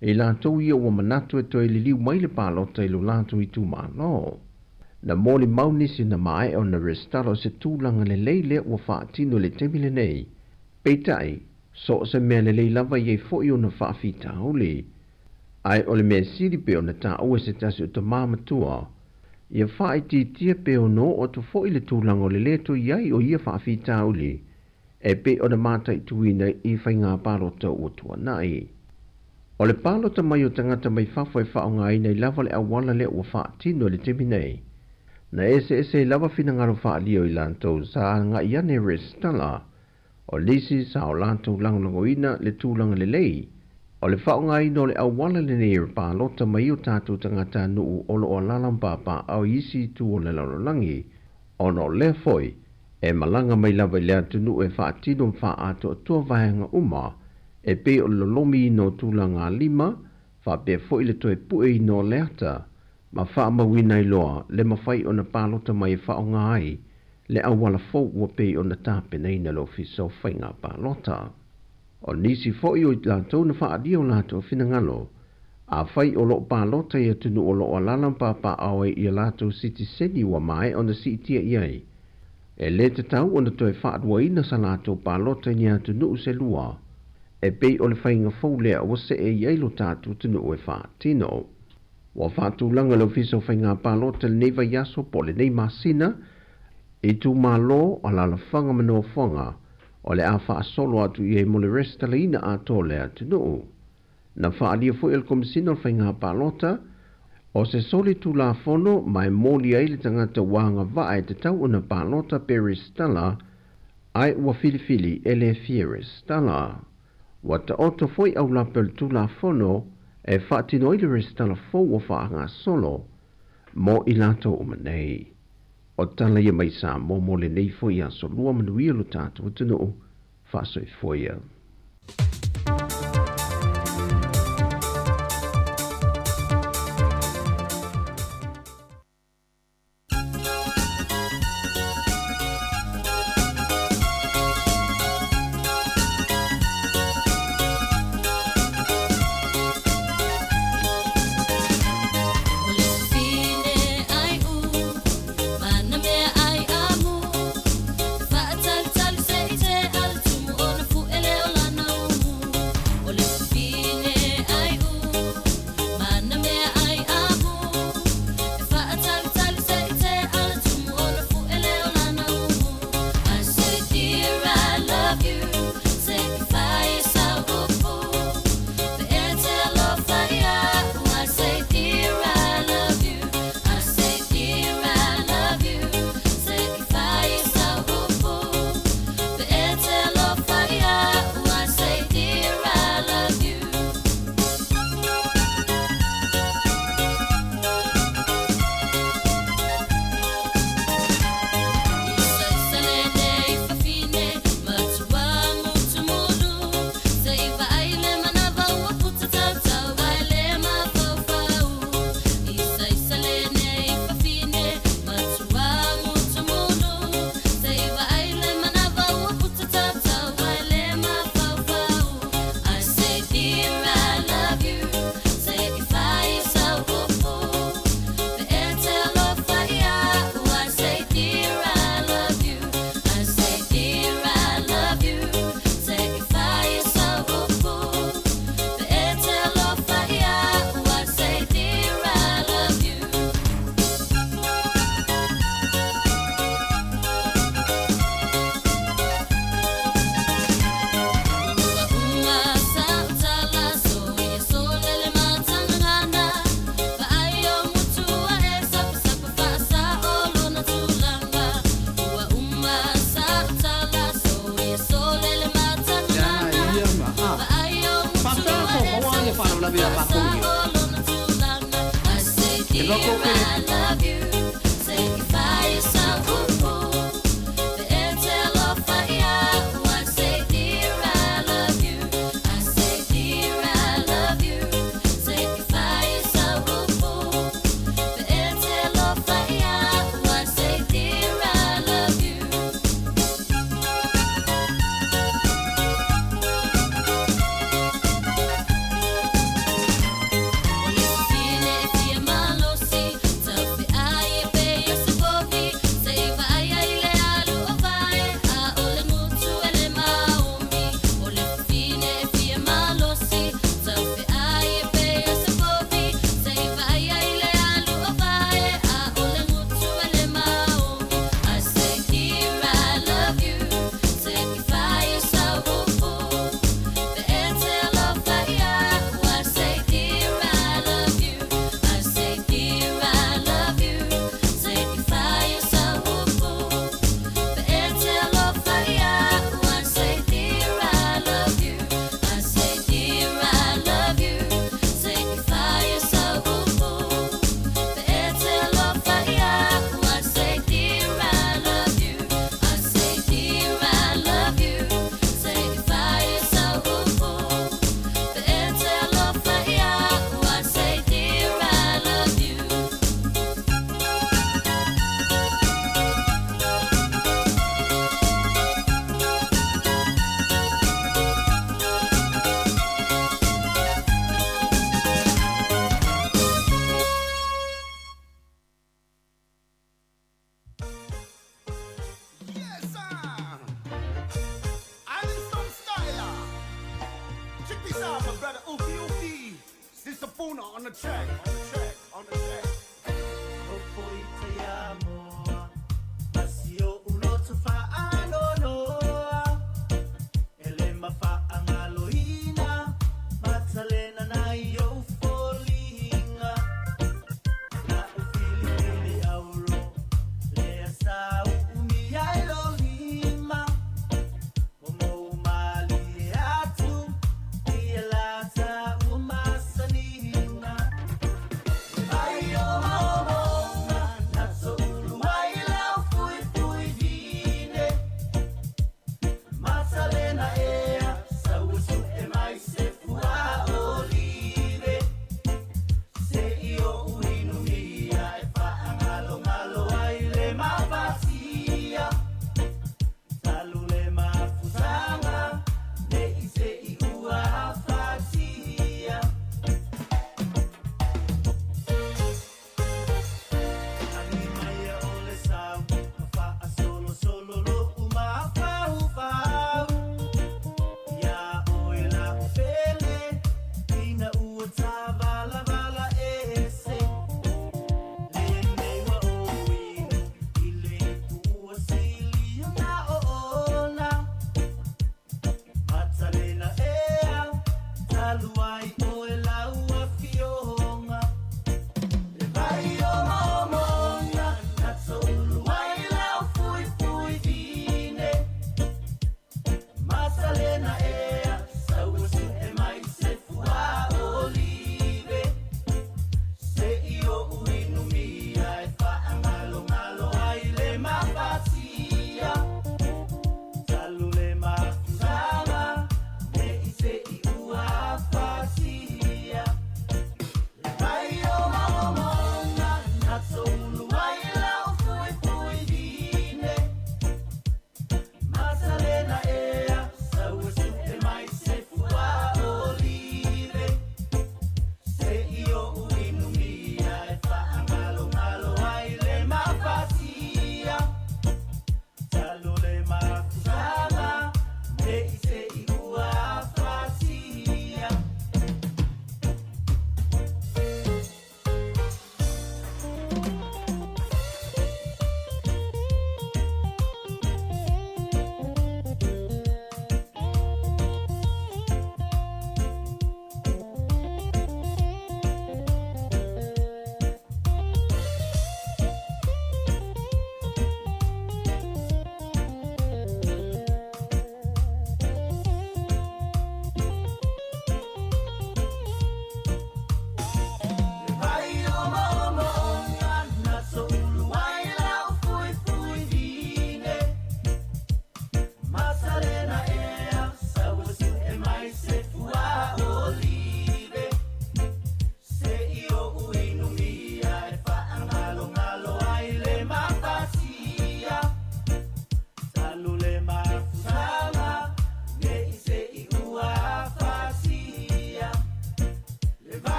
e lātou ia ua manatu e toi li liu mai le pālota i lo lātou i tū malo. Na mōli maunisi na mai o na restalo se tūlanga le leile ua whaatino le temile nei. Peitai, so se mea le lei lava iei fo i o na whaafita huli. Ai o le mea siripe o na tā ue se tasi o ta māmatua, ia whae tia pe o no o tu fo i le tūlanga o le leto iai o ia whaafita uli, e pe o na mātai tuina i whainga pālota o tua nai. O le pālota mai o tangata mai whawhai whaonga ina i lava le awala le ua whaatino le temi nei. Na ese lava fina ngaro whaalio i lantou sa ngā iane restala, o lisi sa o lantou langolangoina le tūlanga le lei, o le whaonga ino le awala le nei pālota mai o tātou tangata nuu o lo o lalampapa au isi tu o le lalolangi, o no le foi, e malanga mai lava le atu nu e whaatino mwha ato atua vahanga uma, e pe o lolomi ino tūlanga lima, wha pe foi le toe pue ino le ata, ma wha mawina i loa le mawhai o na pālota mai whaonga ai, le awala fau ua pe o na tāpena ina lo fiso whainga pālota. O nisi fo i o lātou na whaadio lātou finangalo, a whai o lo pālota i atunu o lo o lalampapa awe i lātou siti seni wa mai o na sitia iai. E le te tau o na toi whaadua ina sa lātou pālota ni atunu se lua, e pei o le whainga fōlea o se e iai lo tātou tunu o e whaatino. Wa whaatulanga lo fiso whainga pālota le neiva yaso po le nei masina, e tu malo o la whanga mano whanga, o le a wha solo atu i e mo le resta le ina ato le atu nuu. Na whaalia fu il komisina o whainga pālota, o se soli tu la fono mai mōli ai le tangata wanga vae te tau una pālota peristala, ai ua filifili e le fieristala. Wa ta oto foi au la pel tu la fono, e whaatino i le restala fo o whaanga solo, mo i lato umanei. O tala ia mai sa mo le nei foi a so lua manuia lo tātou tunu, whasoi foia.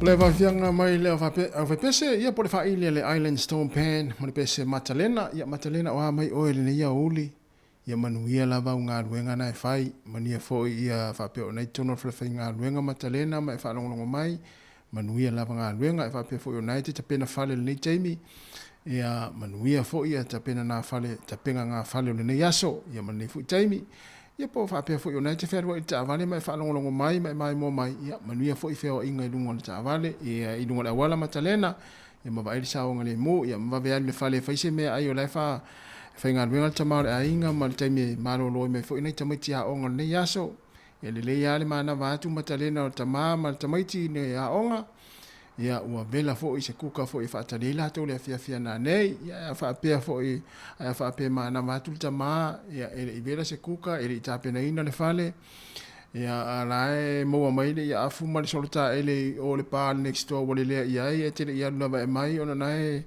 Le vavianga mai le va pese ia po le faile le Island Stone Pan mo le pese Matalena ia Matalena wa mai o le ia uli ia manuia lava unga luenga na fai mania fo ia fa pe ona tono fle nga luenga Matalena mai fa longo mai manuia lava nga luenga fa pe fo United te pena fale le Jamie ia manuia fo ia te pena na fale te penga nga fale le ne yaso ia mani fu Jamie ia po fa pe fo United fer wa ta vale mai fa longo mai mo mai ia manuia fo i fe o inga lungo ta vale ia i lungo la wala Matalena ia ma vai sa o ngale mo ia ma ve le fale fa se me ai o la fa nga luenga ta ma ainga ma te me malo lo me fo ina ta mai tia o ngale yaso ia le ia le mana va tu Matalena o ta ma ta mai ti ne a onga ia ua vela fo i se kuka fo i fa ta le la to le fia na nei ia fa pe fo i fa pe ma na ma tu ta ma ia i vela se kuka i ta pe na ina le fale ia ala e mo mai le ia fu ma le solta ele o le pa next door wole le ia e te ia no mai ona nai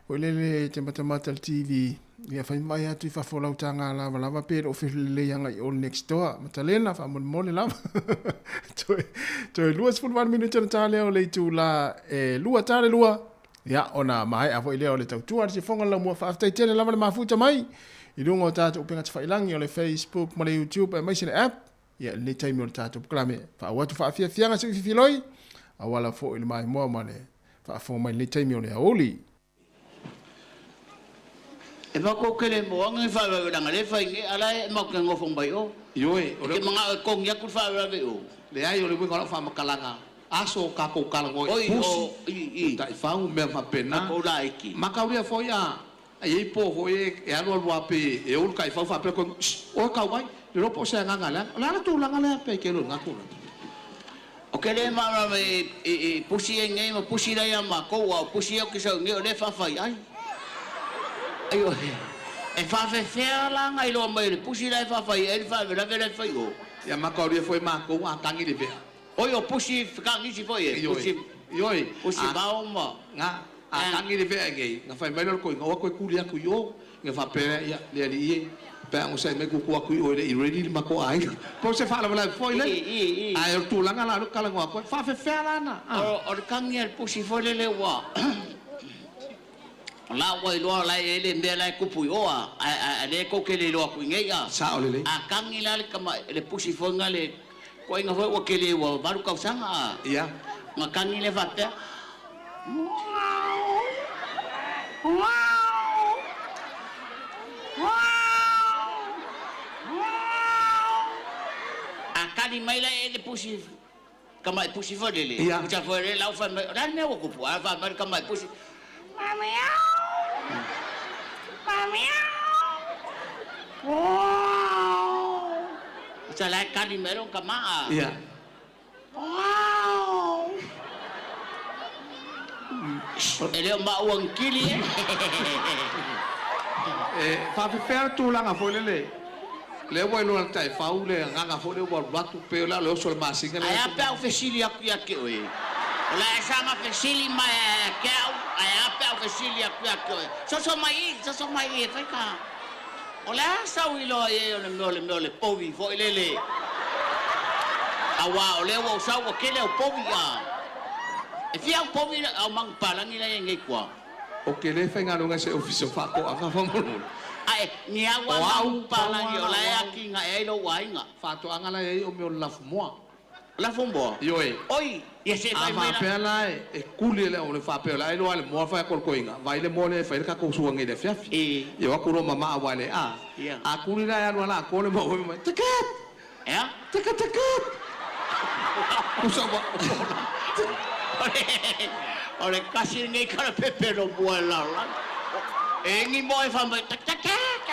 o le te mata TV ia fa mai atu fa fo lauta nga lava pe o fe le yanga o next door Matalena fa mo le lava to luas fu 1 minute na tale o le tu la lua tale lua ia ona mai a fo ile o le tau tu se fonga la mo fa after tele lava le mafuta mai i lungo tata upenga te failangi o le Facebook mo le YouTube e mai se app ia le time o tata klame fa watu fa fia fianga se filoi a wala fo ile mai mo male fa fo mai le time o le oli e va ko kele mo ang fa la ngale fa nge ala e ma ko ngofong bai o Ioi, ke mga kong ya ku fa la ve o le ai o le ko fa makalanga aso ka ko kalango i ta fa un me fa pena ko la iki makauria fo ya ai po fo e alo lo ape e ul kai fa pe ko o ka wai le po se nga ngala la tu la ngala pe ke lo ngaku o kele ma e pusi nge ma pusi la ya ma ko wa pusi o ke so nge le fa fa ai ayo e fa fe la ngai lo mai le pusi la fa fa e fa la vela fa yo ya makauria fo ma ko a tangi le ve oi o pusi ka ngi si fo e pusi ba o ma nga a tangi le ve ngai nga fa mai lo ko nga ko kulia ku yo nga fa pe ya le li pe ang sai me ku ku o le i ready ma ko ai po se fa la fo le ai tu la nga la kala nga ko fa fe la na o kangi el pusi fo le wa la wai lo la ele me la ku pu o a le ko ke le lo ku ngai a sa o le a kangi la le kama le pusi fo nga le ko inga fo ke le wa baru ka sanga ya ma kangi le fa pe a kali mai la ele pusi kama pusi fo le ku cha fo le la fa la me o ku pu a fa kama pusi Salah kali merong kama. Iya. Wow. Ele mbak uang kili. Fa fe tu la nga fo le wo lo tai fa u le nga fo le wo batu pe la lo so ma singa le. Ai apa ofisili aku ya ke oi. La sama ofisili ma ke ai apa ofisili aku ya ke. So mai fa ka. Ola sa wilo ye le povi fo ilele. Awa ole wo sa wo kele o povi ya. E fia o povi au mang palangi la ngai kwa. O kele fa nga nga se ofiso fa ko anga fa mo. Ai ni awa mang palangi ola ya ki nga e lo wa nga. Fa to anga la ye o me la fmo. La fombo. Yo e. Oi, ye se fa me pe la e kuli le o le fa pe la e lo ale mo fa ko inga. Vai le mo le fa ka ko suanga de fiaf. E. Yo ko ro mama wa le a. A kuli la ya no la ko le mo mo. Tiket. Ya? Tiket. Ku sa ba. Ole kasi ngai kara pepe no buala la. E ngi mo e fa mai tiket.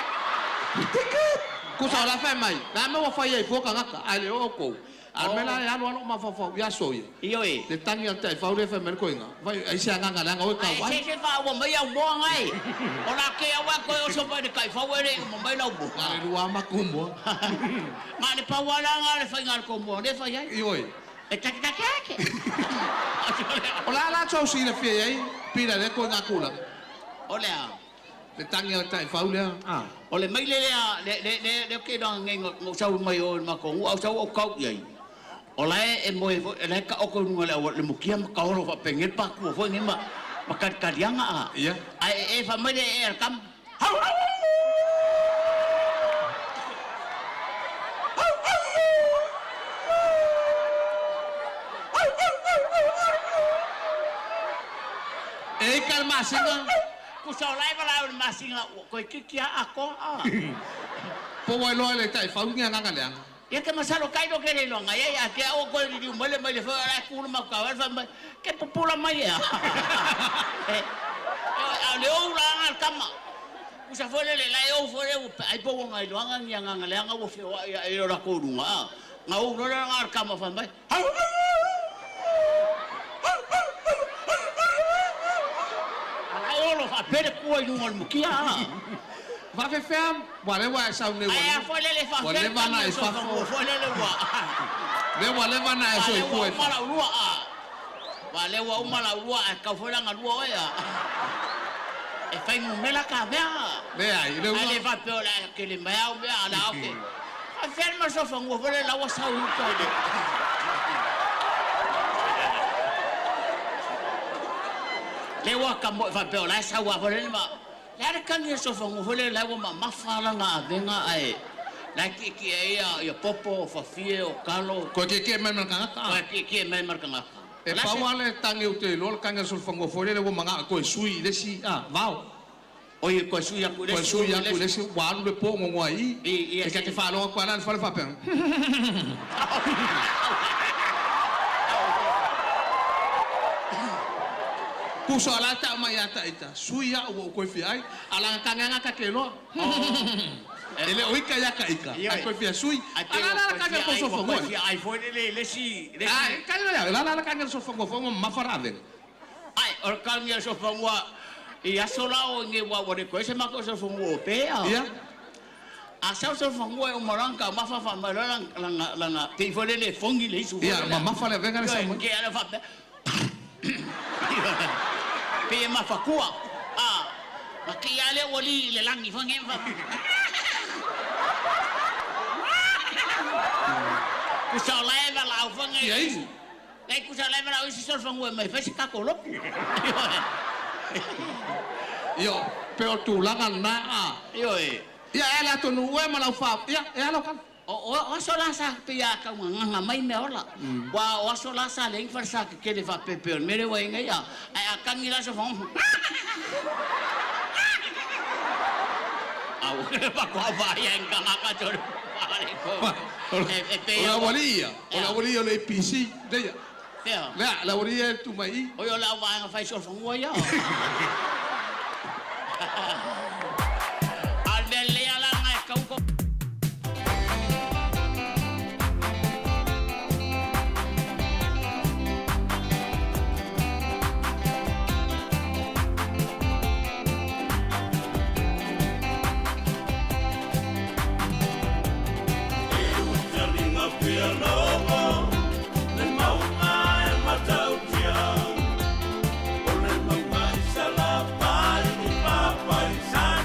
Ku sa la fa mai. Na me wa fa ye fo ka ngaka ale o ko. Almela ya no ma fa ya so ye. Iyo e. Le tangi al tai fa le fa mer ko inga. Vai ai se nga nga o ka wa. Se fa wa mai au mo ngai. Ora ke awa ko o so pai kai fa wele mo mai na bu. Ale ruwa ma kumbo. Ma le pa wala nga le fa ngal ko mo le fa ya. Iyo e. E tak ke. Ola la so si le fie ai. Pila le ko nga kula. Olea. Le tangi al tai fa le. Ah. Ole mai le ke dong ngai ngo sau mai o ma ko au sau o kau ye. O lai e moe fo, e lai ka oko nunga le mukia ma ka oro fa pengel pa kua fo ngima. Makan karianga a. Ia. Ai e fa mai e al kam. E kal masinga. Ku sa lai bala masinga ko kikia ako a. Po wai loa le tai fa ngia nga leang. Ya que masalo caído que le longa ya que o ko di mole mole fa la ku ma ka fa que popula mai ya. Le o la al kama. Usa fole le la o fole ai po ngai longa nga leanga o fe ya e ora ko dunga. Nga o no la al kama fa mai. Ai o lo fa pere ko i dunga mukia. Va fe fam, wale wa sa ne wa. Ai fole le fa. Wale va na fa. Fole le wa. Le wale va na so i ko. Mala lua a. Wale wa mala lua ka fole nga lua ya. E fai mo mela ka bea. Le ai, le wa. Ale va pe la que le mea o bea la o ke. A ferma so fa ngo fole la wa sa u ko de. Le wa ka mo fa pe la sa wa fole ma. Lara kan ye so fango hole la wa ma fala nga venga ai. La ki ya popo fa fie o kalo. Ko ke men ka. Ko ke men ka. E pa wale tangi o te lol kanga so fango hole le wa manga ko sui le si vao. O ye ko sui aku le. Ko sui aku le si wa le po ngo ai. E ka te fa lo ko ala fa fa pe. Kuso ala ta mai ata ita suia o ko fi ai ala kanga ka kelo ele o ika ya ka ika ko fi sui ala ka ka ko so fo mo ai foi le si ai ka la ka so fo mo ma farade ai or kanga so fo mo e asola o nge wa ko se ma ko so fo mo pe ya a so fo mo o moranka ma fa fa ma la te foi le fongi le su ya ma fa le venga le sa mo ke ala fa pe ma fakua makiale wali le langi fangen fa kusa leva la fangen yes ai kusa leva la isi sol fangu mai fa ka ko lo yo pero tu la na yo ya ela to no we ma la fa ya ela kan o sola sa pia ka nga mai me ola wa o sola sa le farsa que le fa pepe mere wa nga ya ai akangira so fon au pa ko va ya nga ka chor pare ko la bolilla le pisi de ya la bolilla tu mai o yo la va nga fa so fon wa ya al delle ala nga ka ko Papa,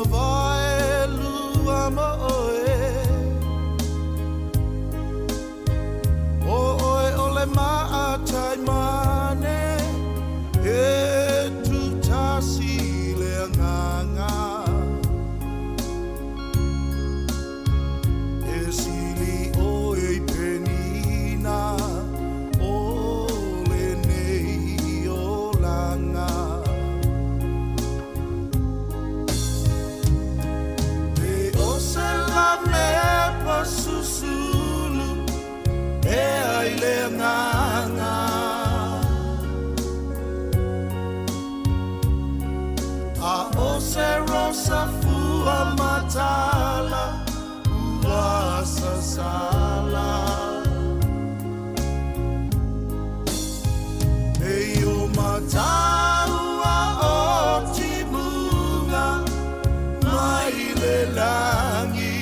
vai lua moe o le maatai mane e tu tasi le nganga e sili o e penina o le nei o langa e o se la me pasusulu e ai le nganga a o se rosa fua matala ua sasala e o mataua o timunga mai le langi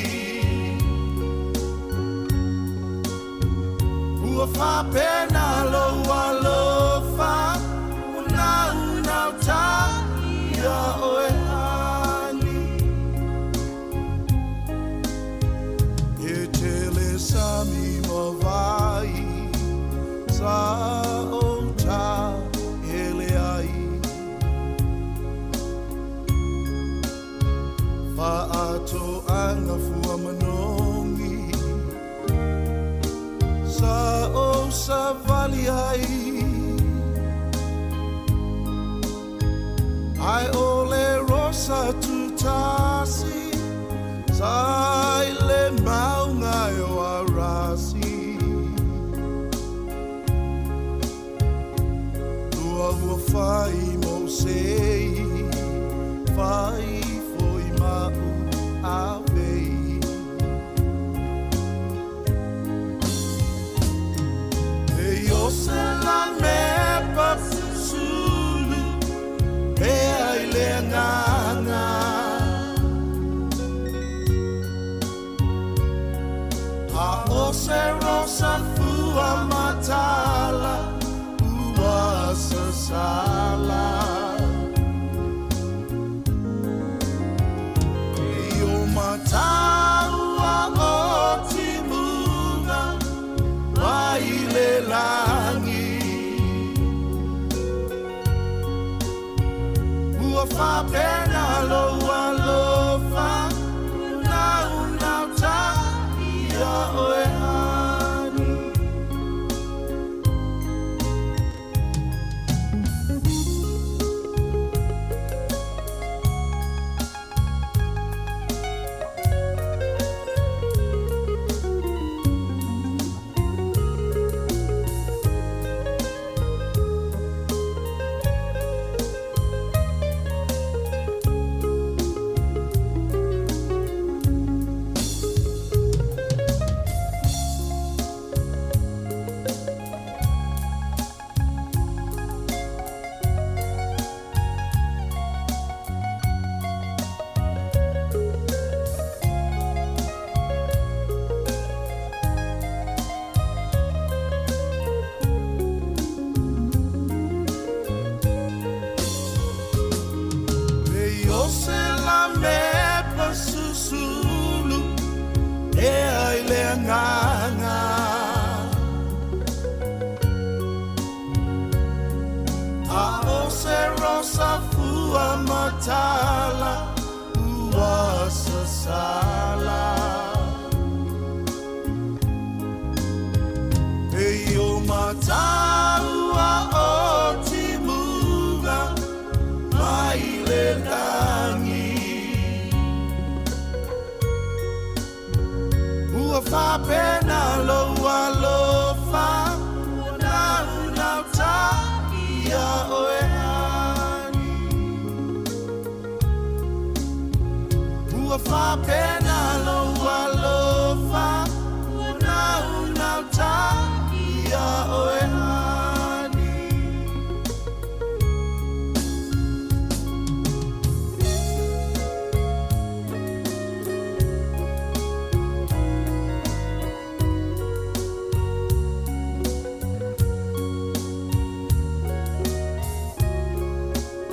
ua fa pena loa lofa una ta ia oe ani e tele sami mawai sa o ta ele ai fa ato anga fua manongi sa o sa vali ai ai ole rosa tutasi sai le maunga o arasi lua ua fai mo sei fai foi mau avei e o se la me pasulu e ai le nganga a o se rosa fua matala ua sasala e o mataua o timunga mai le langi ua fa pena loa lofa una ta ia oe ani matala ua sasala e o mataua o timunga mai le langi ua fa pena loa lofa una ta ia oe fa pena loa lofa una ta ia oe ani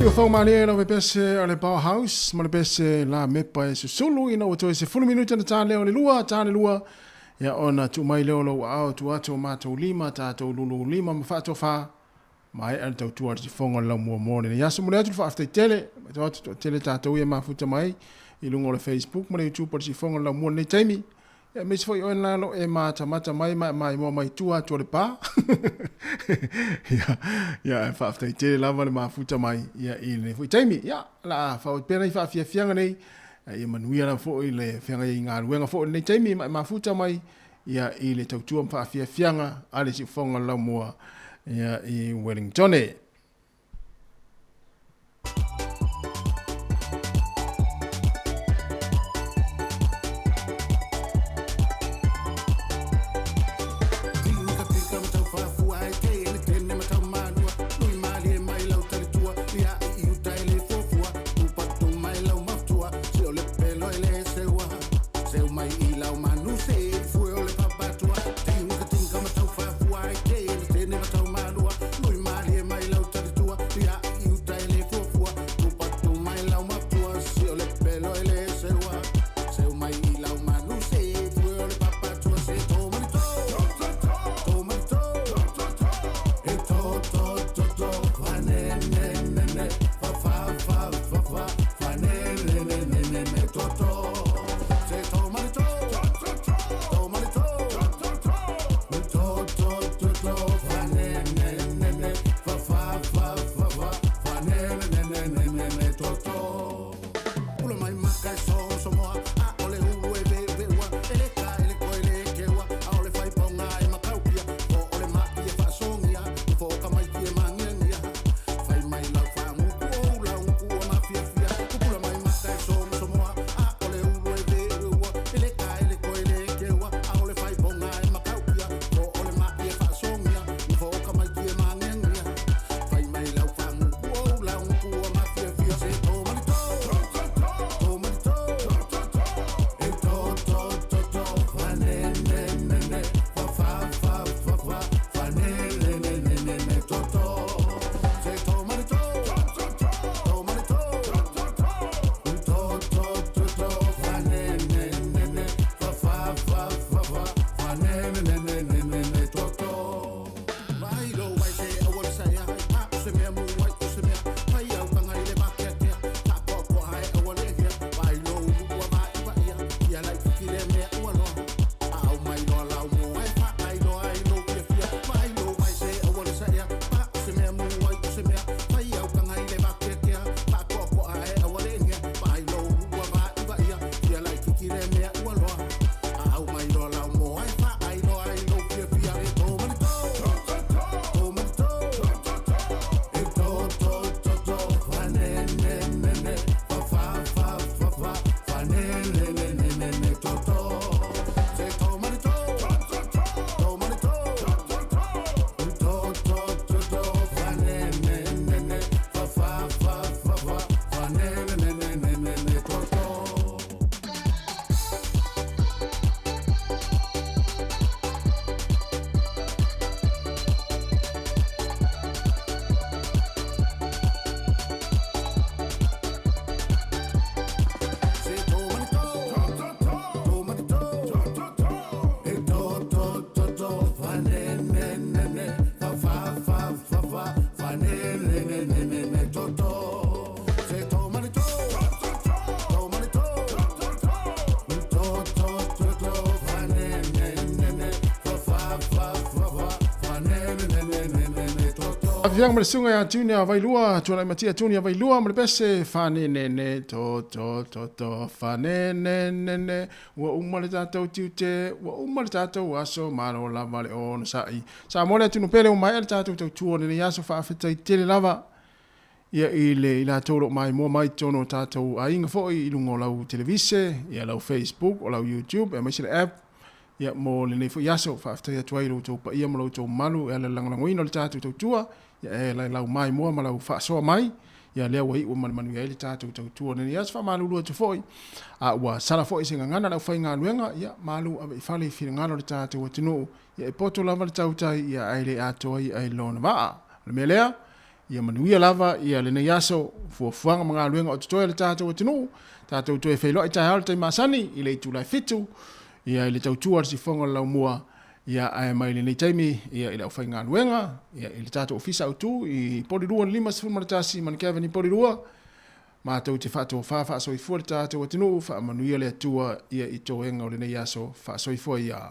Io fau male la pese ale Powerhouse, ma pese la mepa e susulu ina o toe se 10 minuta na tale o le lua. Ya ona tu mai leo lo au tu ato mato lima tato lulu lima mafato fa mai al tau tu arti fonga la mua mone. Ya so mo atu fa after tele, to tele tato ia mafuta mai i lungo le Facebook, mo le YouTube arti fonga la mua ne taimi. Ya me foi ona lo e mata mai mo mai tu ato le pa. Ya fa after tele lava le mafuta mai ya i le foi taimi. Ya la fa pera fa fianga nei. Ia manuia la fo ile fianga i ngā ruenga fo nei taimi mafuta mai ia i le tautua mpawhia fianga ale si fonga lau mua ia i Wellington. Yang mersunga ya tunia vailua tuna matia tunia vailua mlepese fane nene to fane nene wa umale tato tiute wa umale tato waso maro la vale on sai sa mole tunu pele o mai tato to tuone ne yaso fa afeta tele lava ia ile ila tolo mai mo mai tono tato ainga fo i lungo lau televise ia lau Facebook o lau YouTube e mai sile app ia mo le ne fo yaso fa afeta tuailo to pa ia mo to malu ala langangoino tato to tua ya la lau mai mo malau fa so mai ya le wai o manu ya le tatu tu ne ya fa malu lu tu foi a wa sala foi singa ngana la fa nga luenga ya malu a fa le fi ngana le tatu o tinu ya poto la va tau tai ya ai le ato ai lona va le melea ia manuia lava ia le nei aso fuafuanga mga luenga o tutoe le tātou atinu, tātou tue whailo i tai hao le tai masani, i le tūlai fitu, ia i le tautua le sifonga lau mua, ia ai mai le nei taimi, ia i le aufai ngā luenga, ia i le tātou ofisa autu, i porirua lima sifun maratasi, man Kevin i porirua, mātou te whātua whāwha soifua le tātou atinu, wha manuia le atua ia i toenga o le nei aso, wha soifua ia.